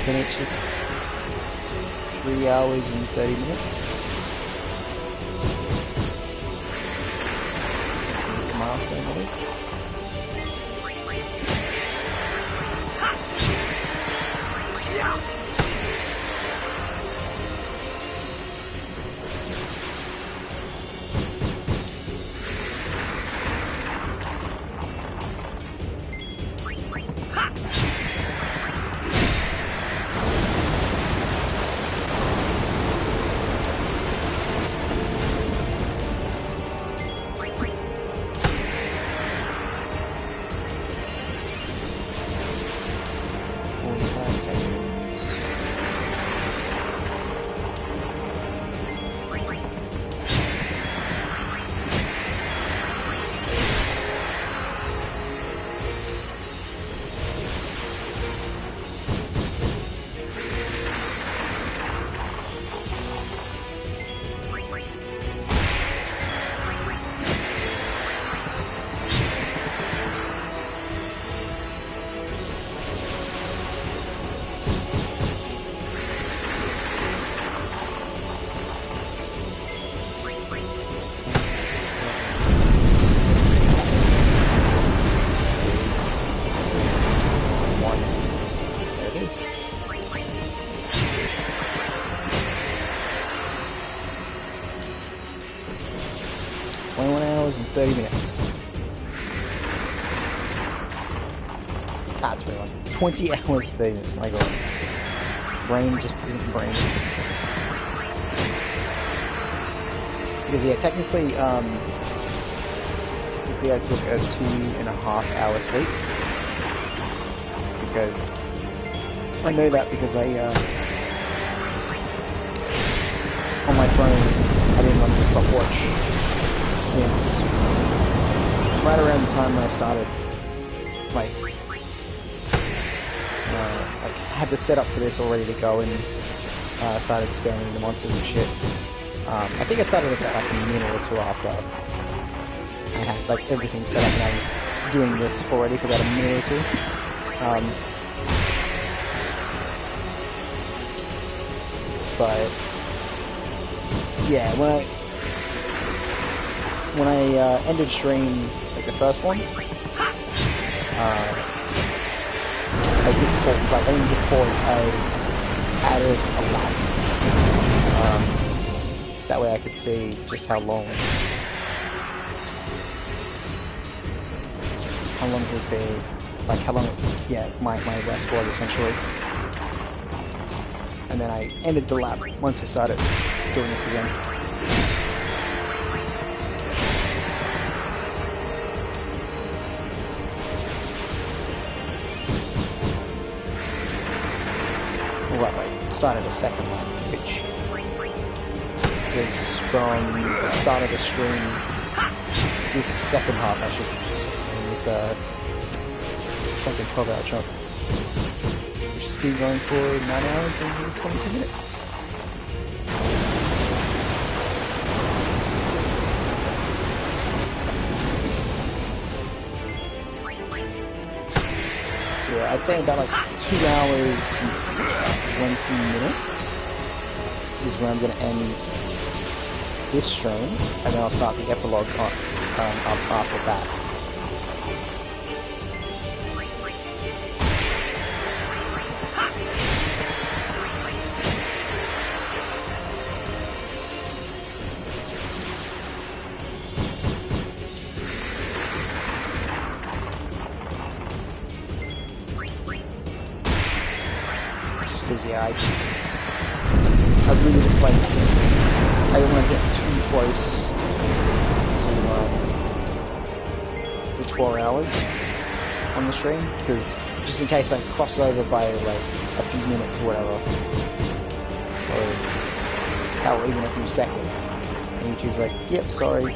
Speaker 1: then it's just 3 hours and 30 minutes. That's what the milestone is. And 30 minutes. Ah, 21. 20 hours, 30 minutes, my god. Brain just isn't brain. Because yeah, technically technically I took a 2.5 hour sleep because I know that because I on my phone I didn't run the stopwatch since right around the time when I started like had the setup for this all ready to go and started spamming the monsters and shit. I think I started about like a minute or two after I had like everything set up and I was doing this already for about a minute or two. But yeah, when I ended stream like the first one, I hit pause, like I didn't hit pause, I added a lap. That way I could see just how long it would be, like how long, yeah, my rest was essentially. And then I ended the lap once I started doing this again. Right, I started a second lap, which was from the start of the stream, this second half I should say, this second 12-hour chunk, which has been going for 9 hours and 22 minutes. So yeah, I'd say about like 2 hours and 20 minutes is where I'm going to end this stream, and then I'll start the epilogue on, after that. Just because, yeah, I really didn't like, I didn't want to get too close to 12 hours on the stream, because just in case I cross over by like a few minutes or whatever, or hell, even a few seconds, and YouTube's like, yep, sorry.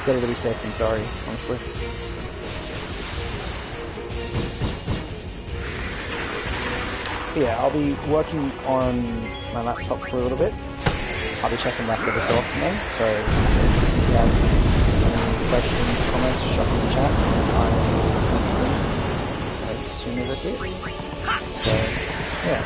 Speaker 1: Better to be safe than sorry, honestly. Yeah, I'll be working on my laptop for a little bit. I'll be checking back every so often though, so if you have any questions, comments, just drop in the chat. I will answer them as soon as I see it. So, yeah.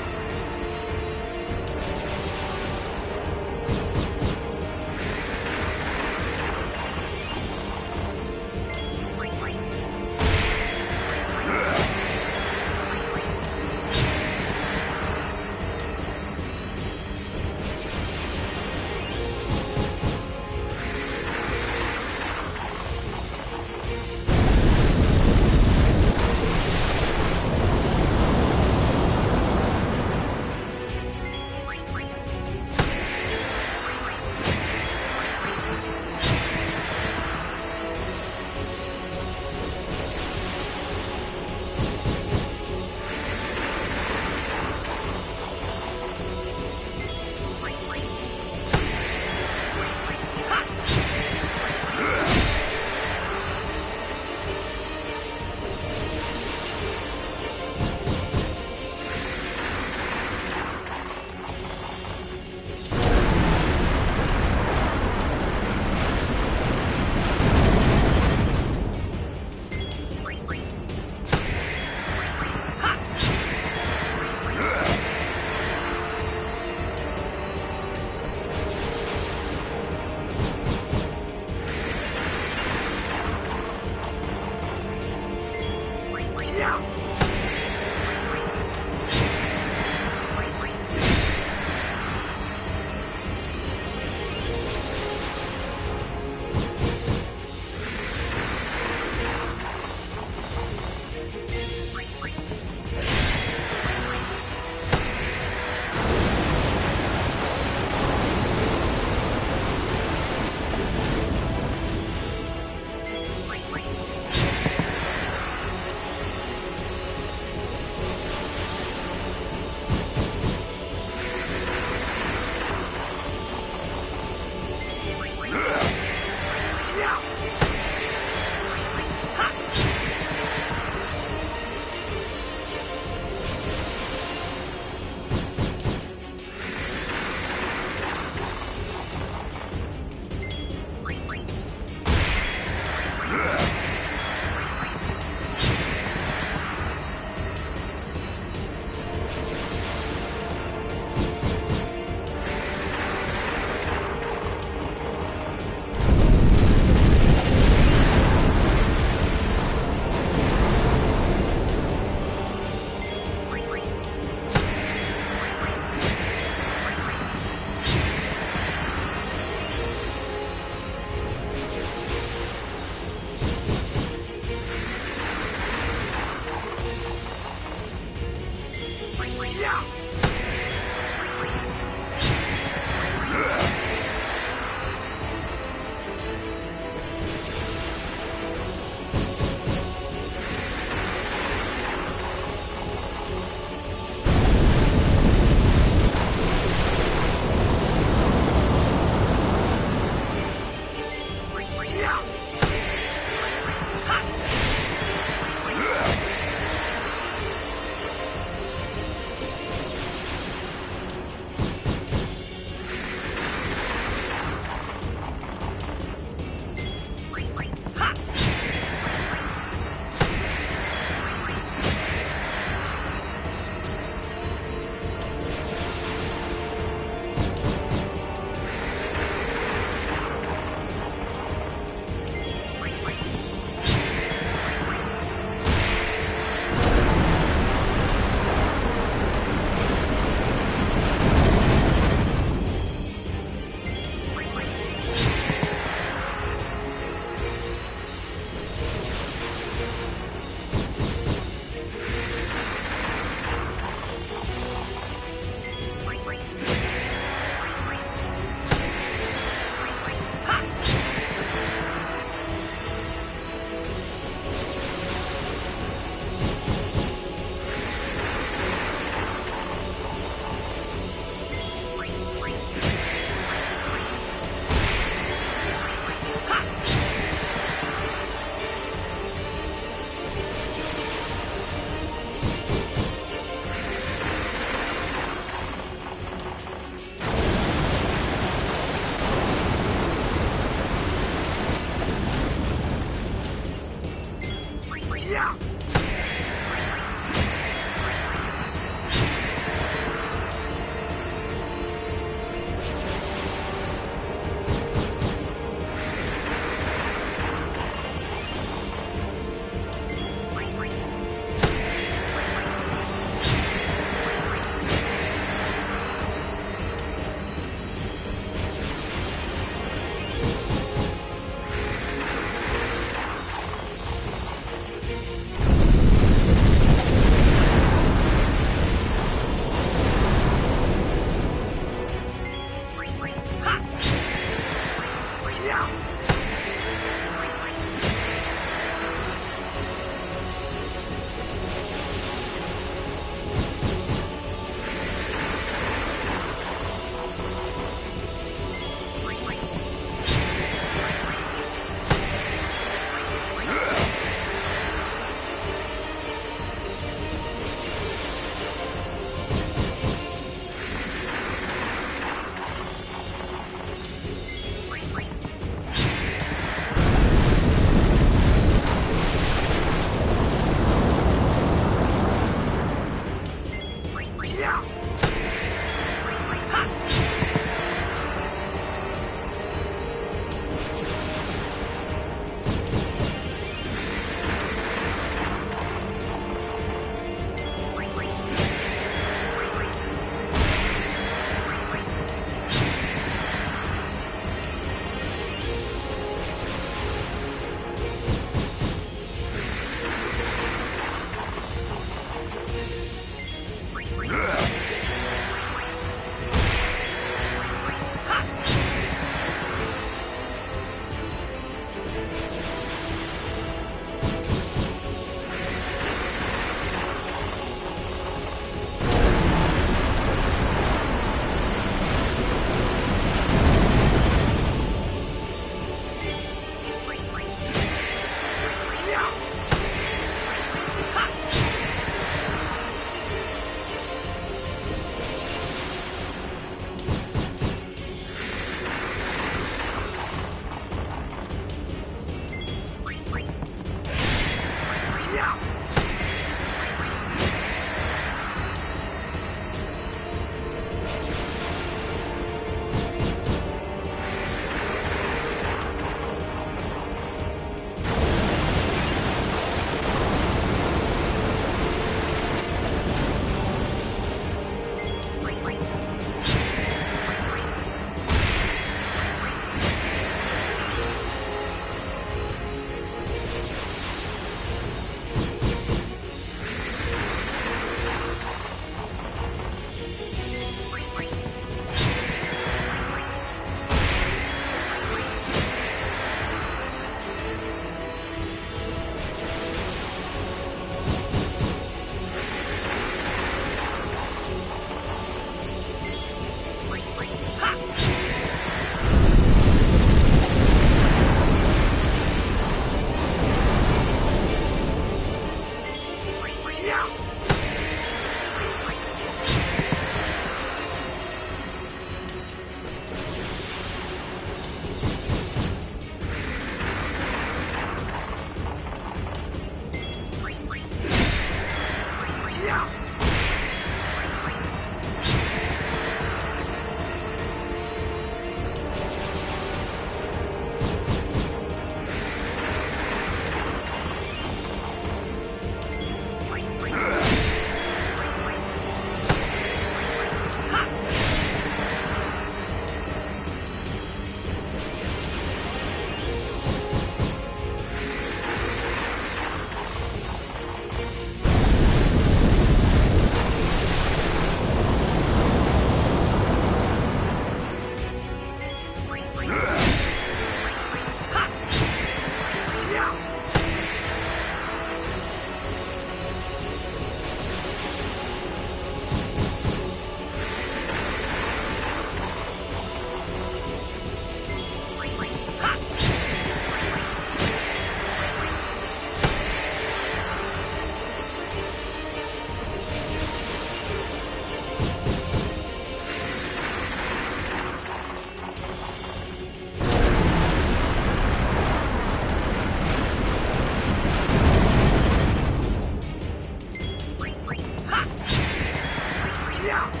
Speaker 2: Yeah.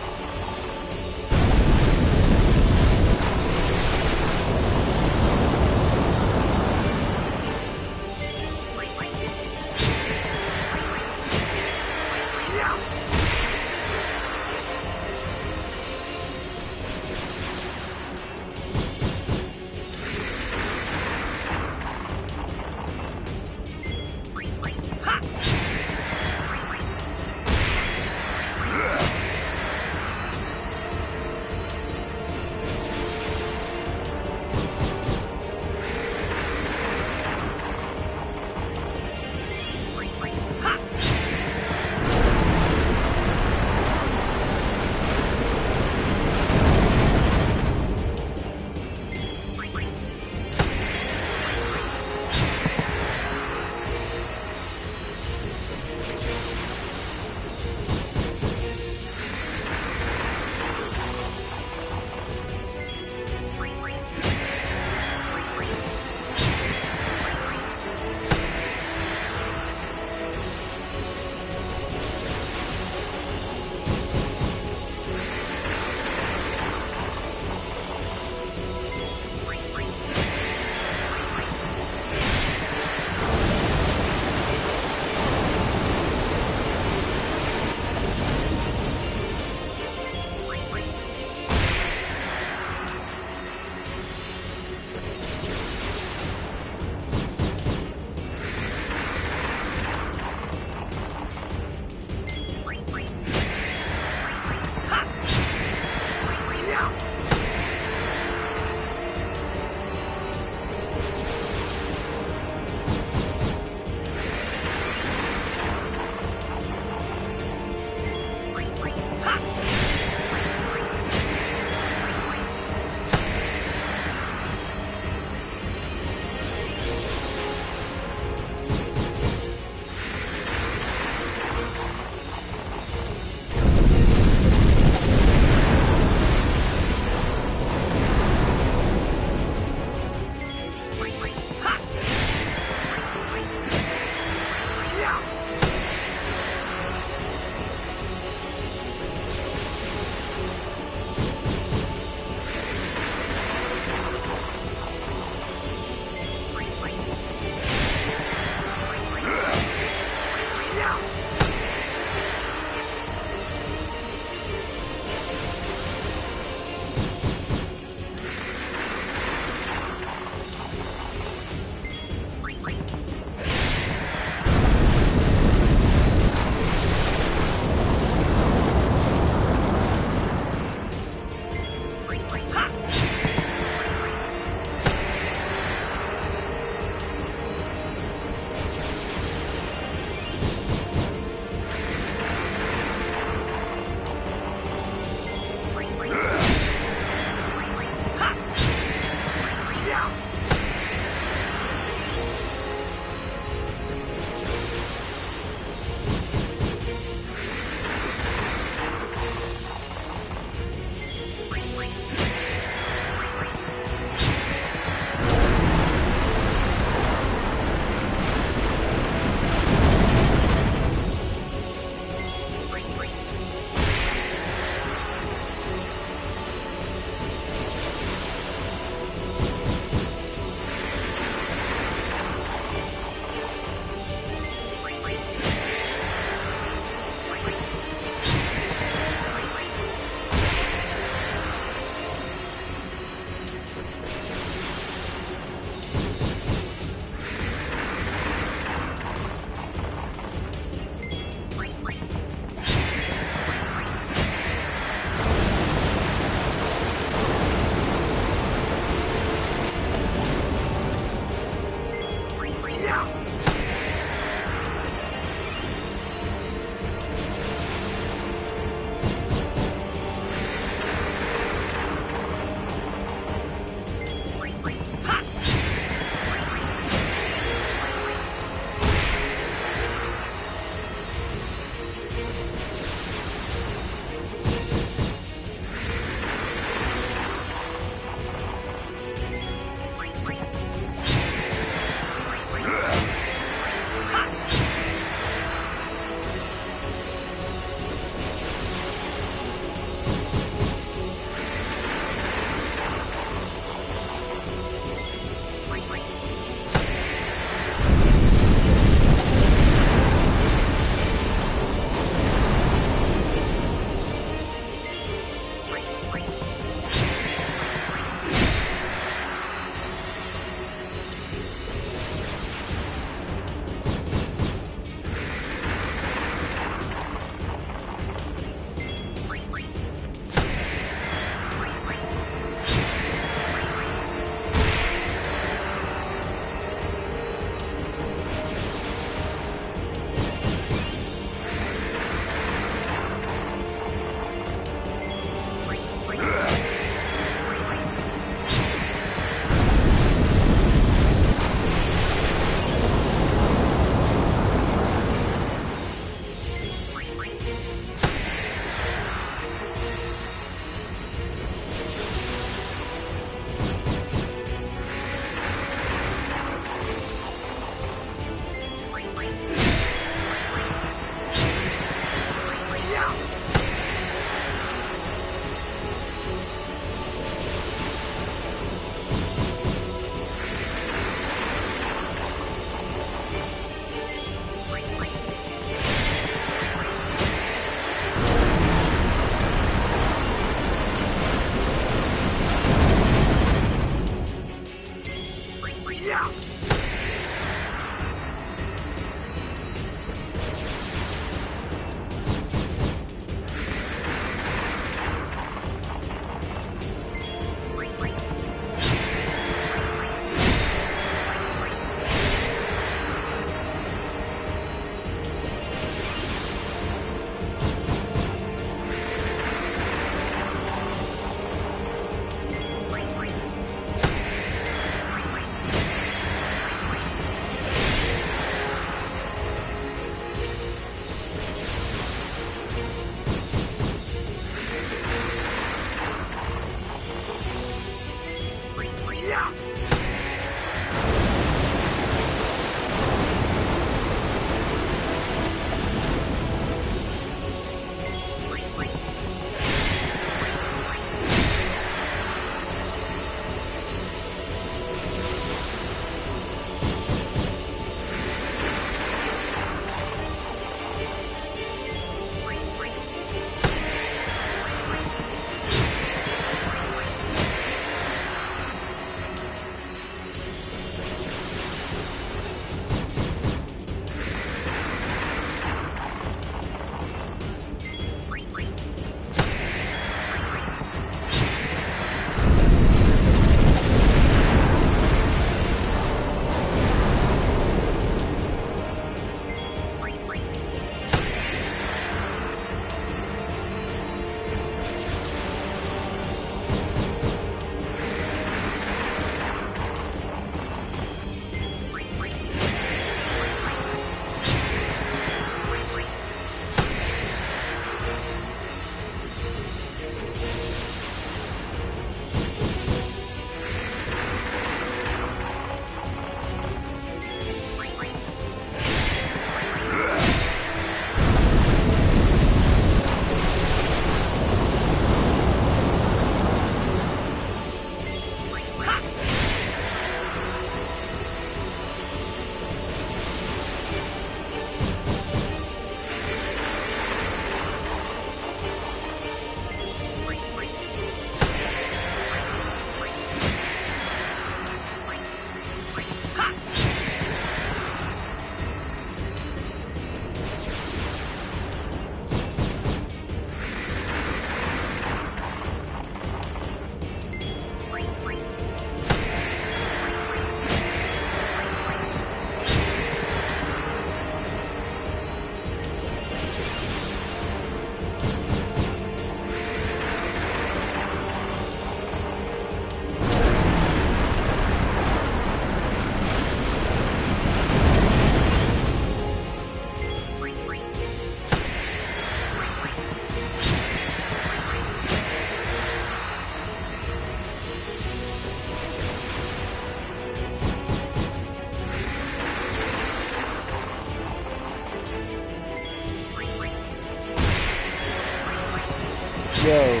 Speaker 1: Yo.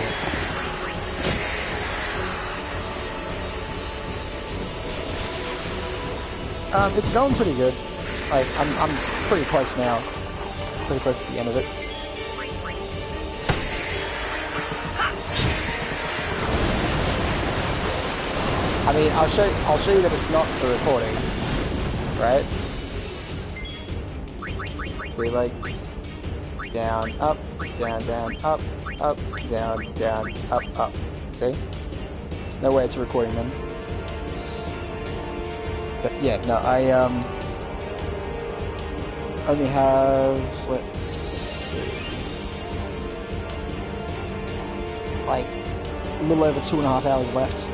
Speaker 1: It's going pretty good. Like, I'm pretty close now. Pretty close to the end of it. I mean, I'll show you that it's not the recording, right? See, like, down, up, down, down, up, down, down, up. See? No way it's a recording then. But yeah, no, I only have, let's see, like a little over 2.5 hours left.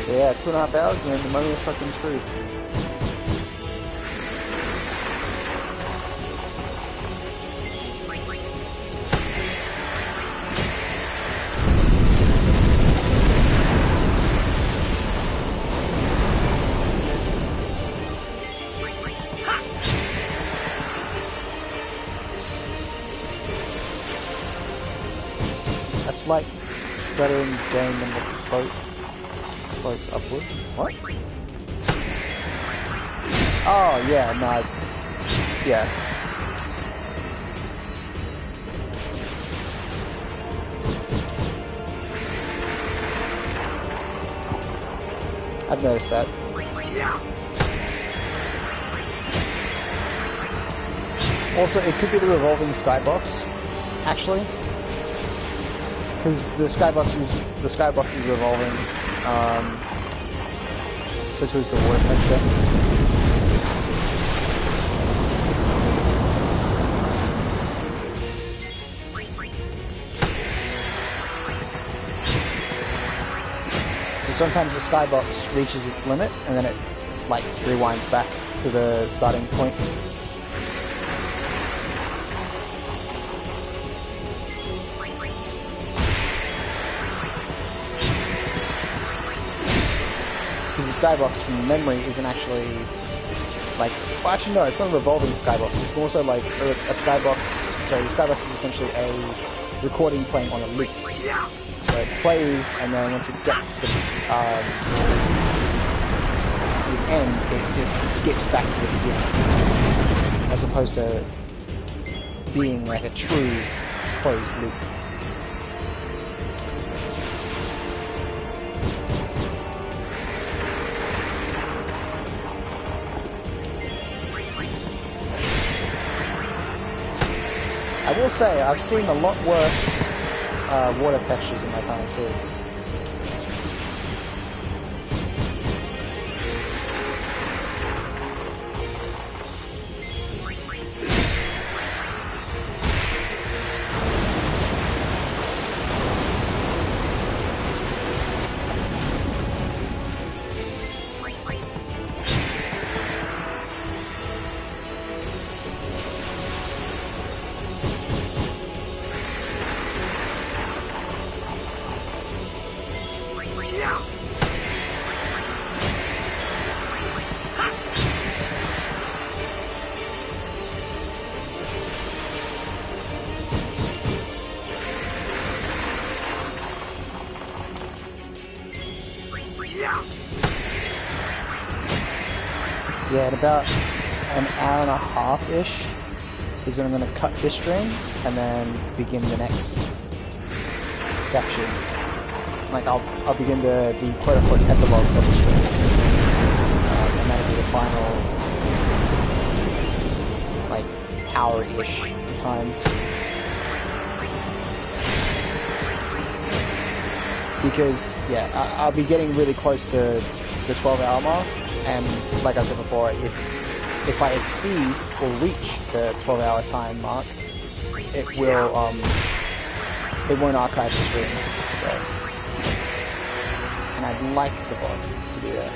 Speaker 1: So yeah, 2.5 hours and then the moment of fucking truth. A slight stuttering game in the boat. Floats upward. What? Oh, yeah, no. Yeah. I've noticed that. Also, it could be the revolving skybox, actually. Because the skybox is revolving. So too is the water texture. So sometimes the skybox reaches its limit and then it like rewinds back to the starting point. Because the skybox from memory isn't actually like, well, actually no, it's not a revolving skybox. It's more so like a skybox. So the skybox is essentially a recording playing on a loop. So it plays, and then once it gets to the end, it just skips back to the beginning, as opposed to being like a true closed loop. I will say, I've seen a lot worse water textures in my time too. Yeah, in about an hour and a half-ish is when I'm going to cut this stream and then begin the next section. Like I'll begin the quote-unquote epilogue of the stream, and that'll be the final like hour-ish time. Because yeah, I'll be getting really close to the 12-hour mark. And like I said before, if I exceed or reach the 12-hour time mark, it will it won't archive the stream. So, and I'd like the VOD to be there.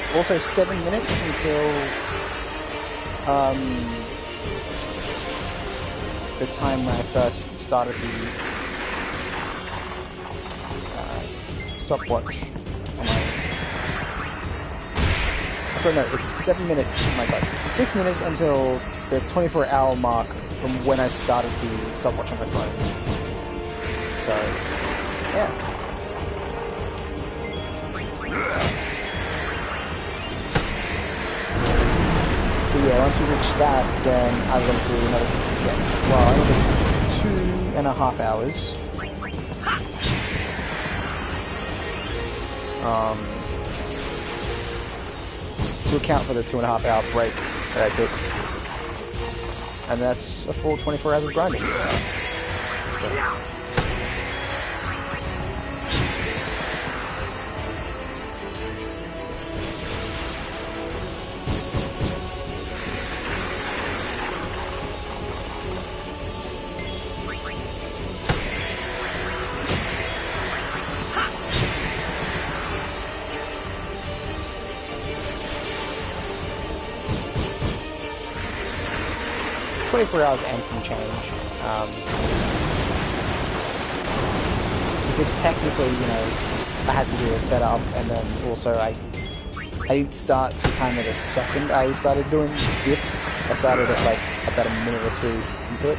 Speaker 1: It's also 7 minutes until the time when I first started the stopwatch. Sorry, no, it's 7 minutes. Oh my god, 6 minutes until the 24-hour mark from when I started the stopwatch on the phone. So, yeah. But yeah, once we reach that, then I'm going to do another, another 2.5 hours. To account for the 2.5 hour break that I took. And that's a full 24 hours of grinding. So. 24 hours and some change. Because technically, you know, I had to do a setup, and then also I didn't start the timer the second I started doing this. I started at like about a minute or two into it.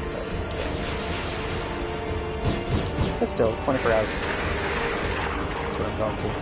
Speaker 1: So, but still, 24 hours. That's what I'm going for.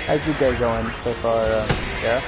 Speaker 1: 'How's your day going so far, Sarah?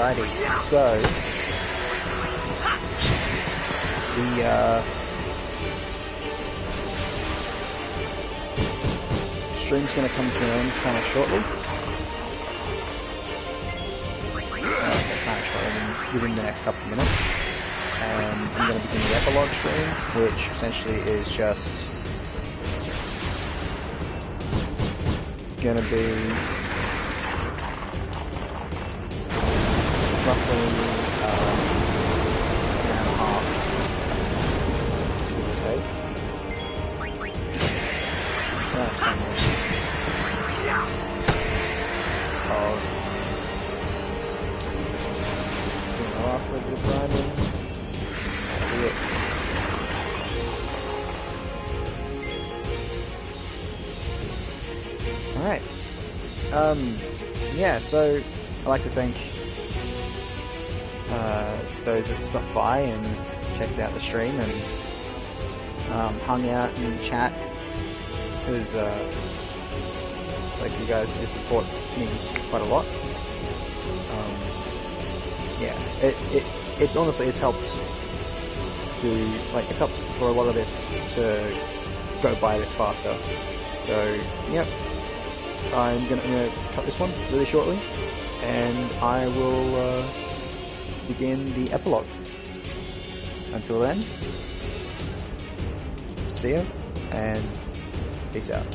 Speaker 1: Alrighty, so the stream's going to come to an end kind of shortly. I say kind of shortly, within the next couple of minutes. And I'm going to begin the epilogue stream, which essentially is just going to be roughly an hour and a half, give or take. About 10 minutes of doing the last little bit of grinding. That'll be it. Alright. Yeah, so I'd like to thank those that stopped by and checked out the stream and hung out and chat, because like you guys, your support means quite a lot. Yeah, it's honestly, it's helped for a lot of this to go by a bit faster. So yep, I'm gonna cut this one really shortly, and I will begin the epilogue. Until then, see ya, and peace out.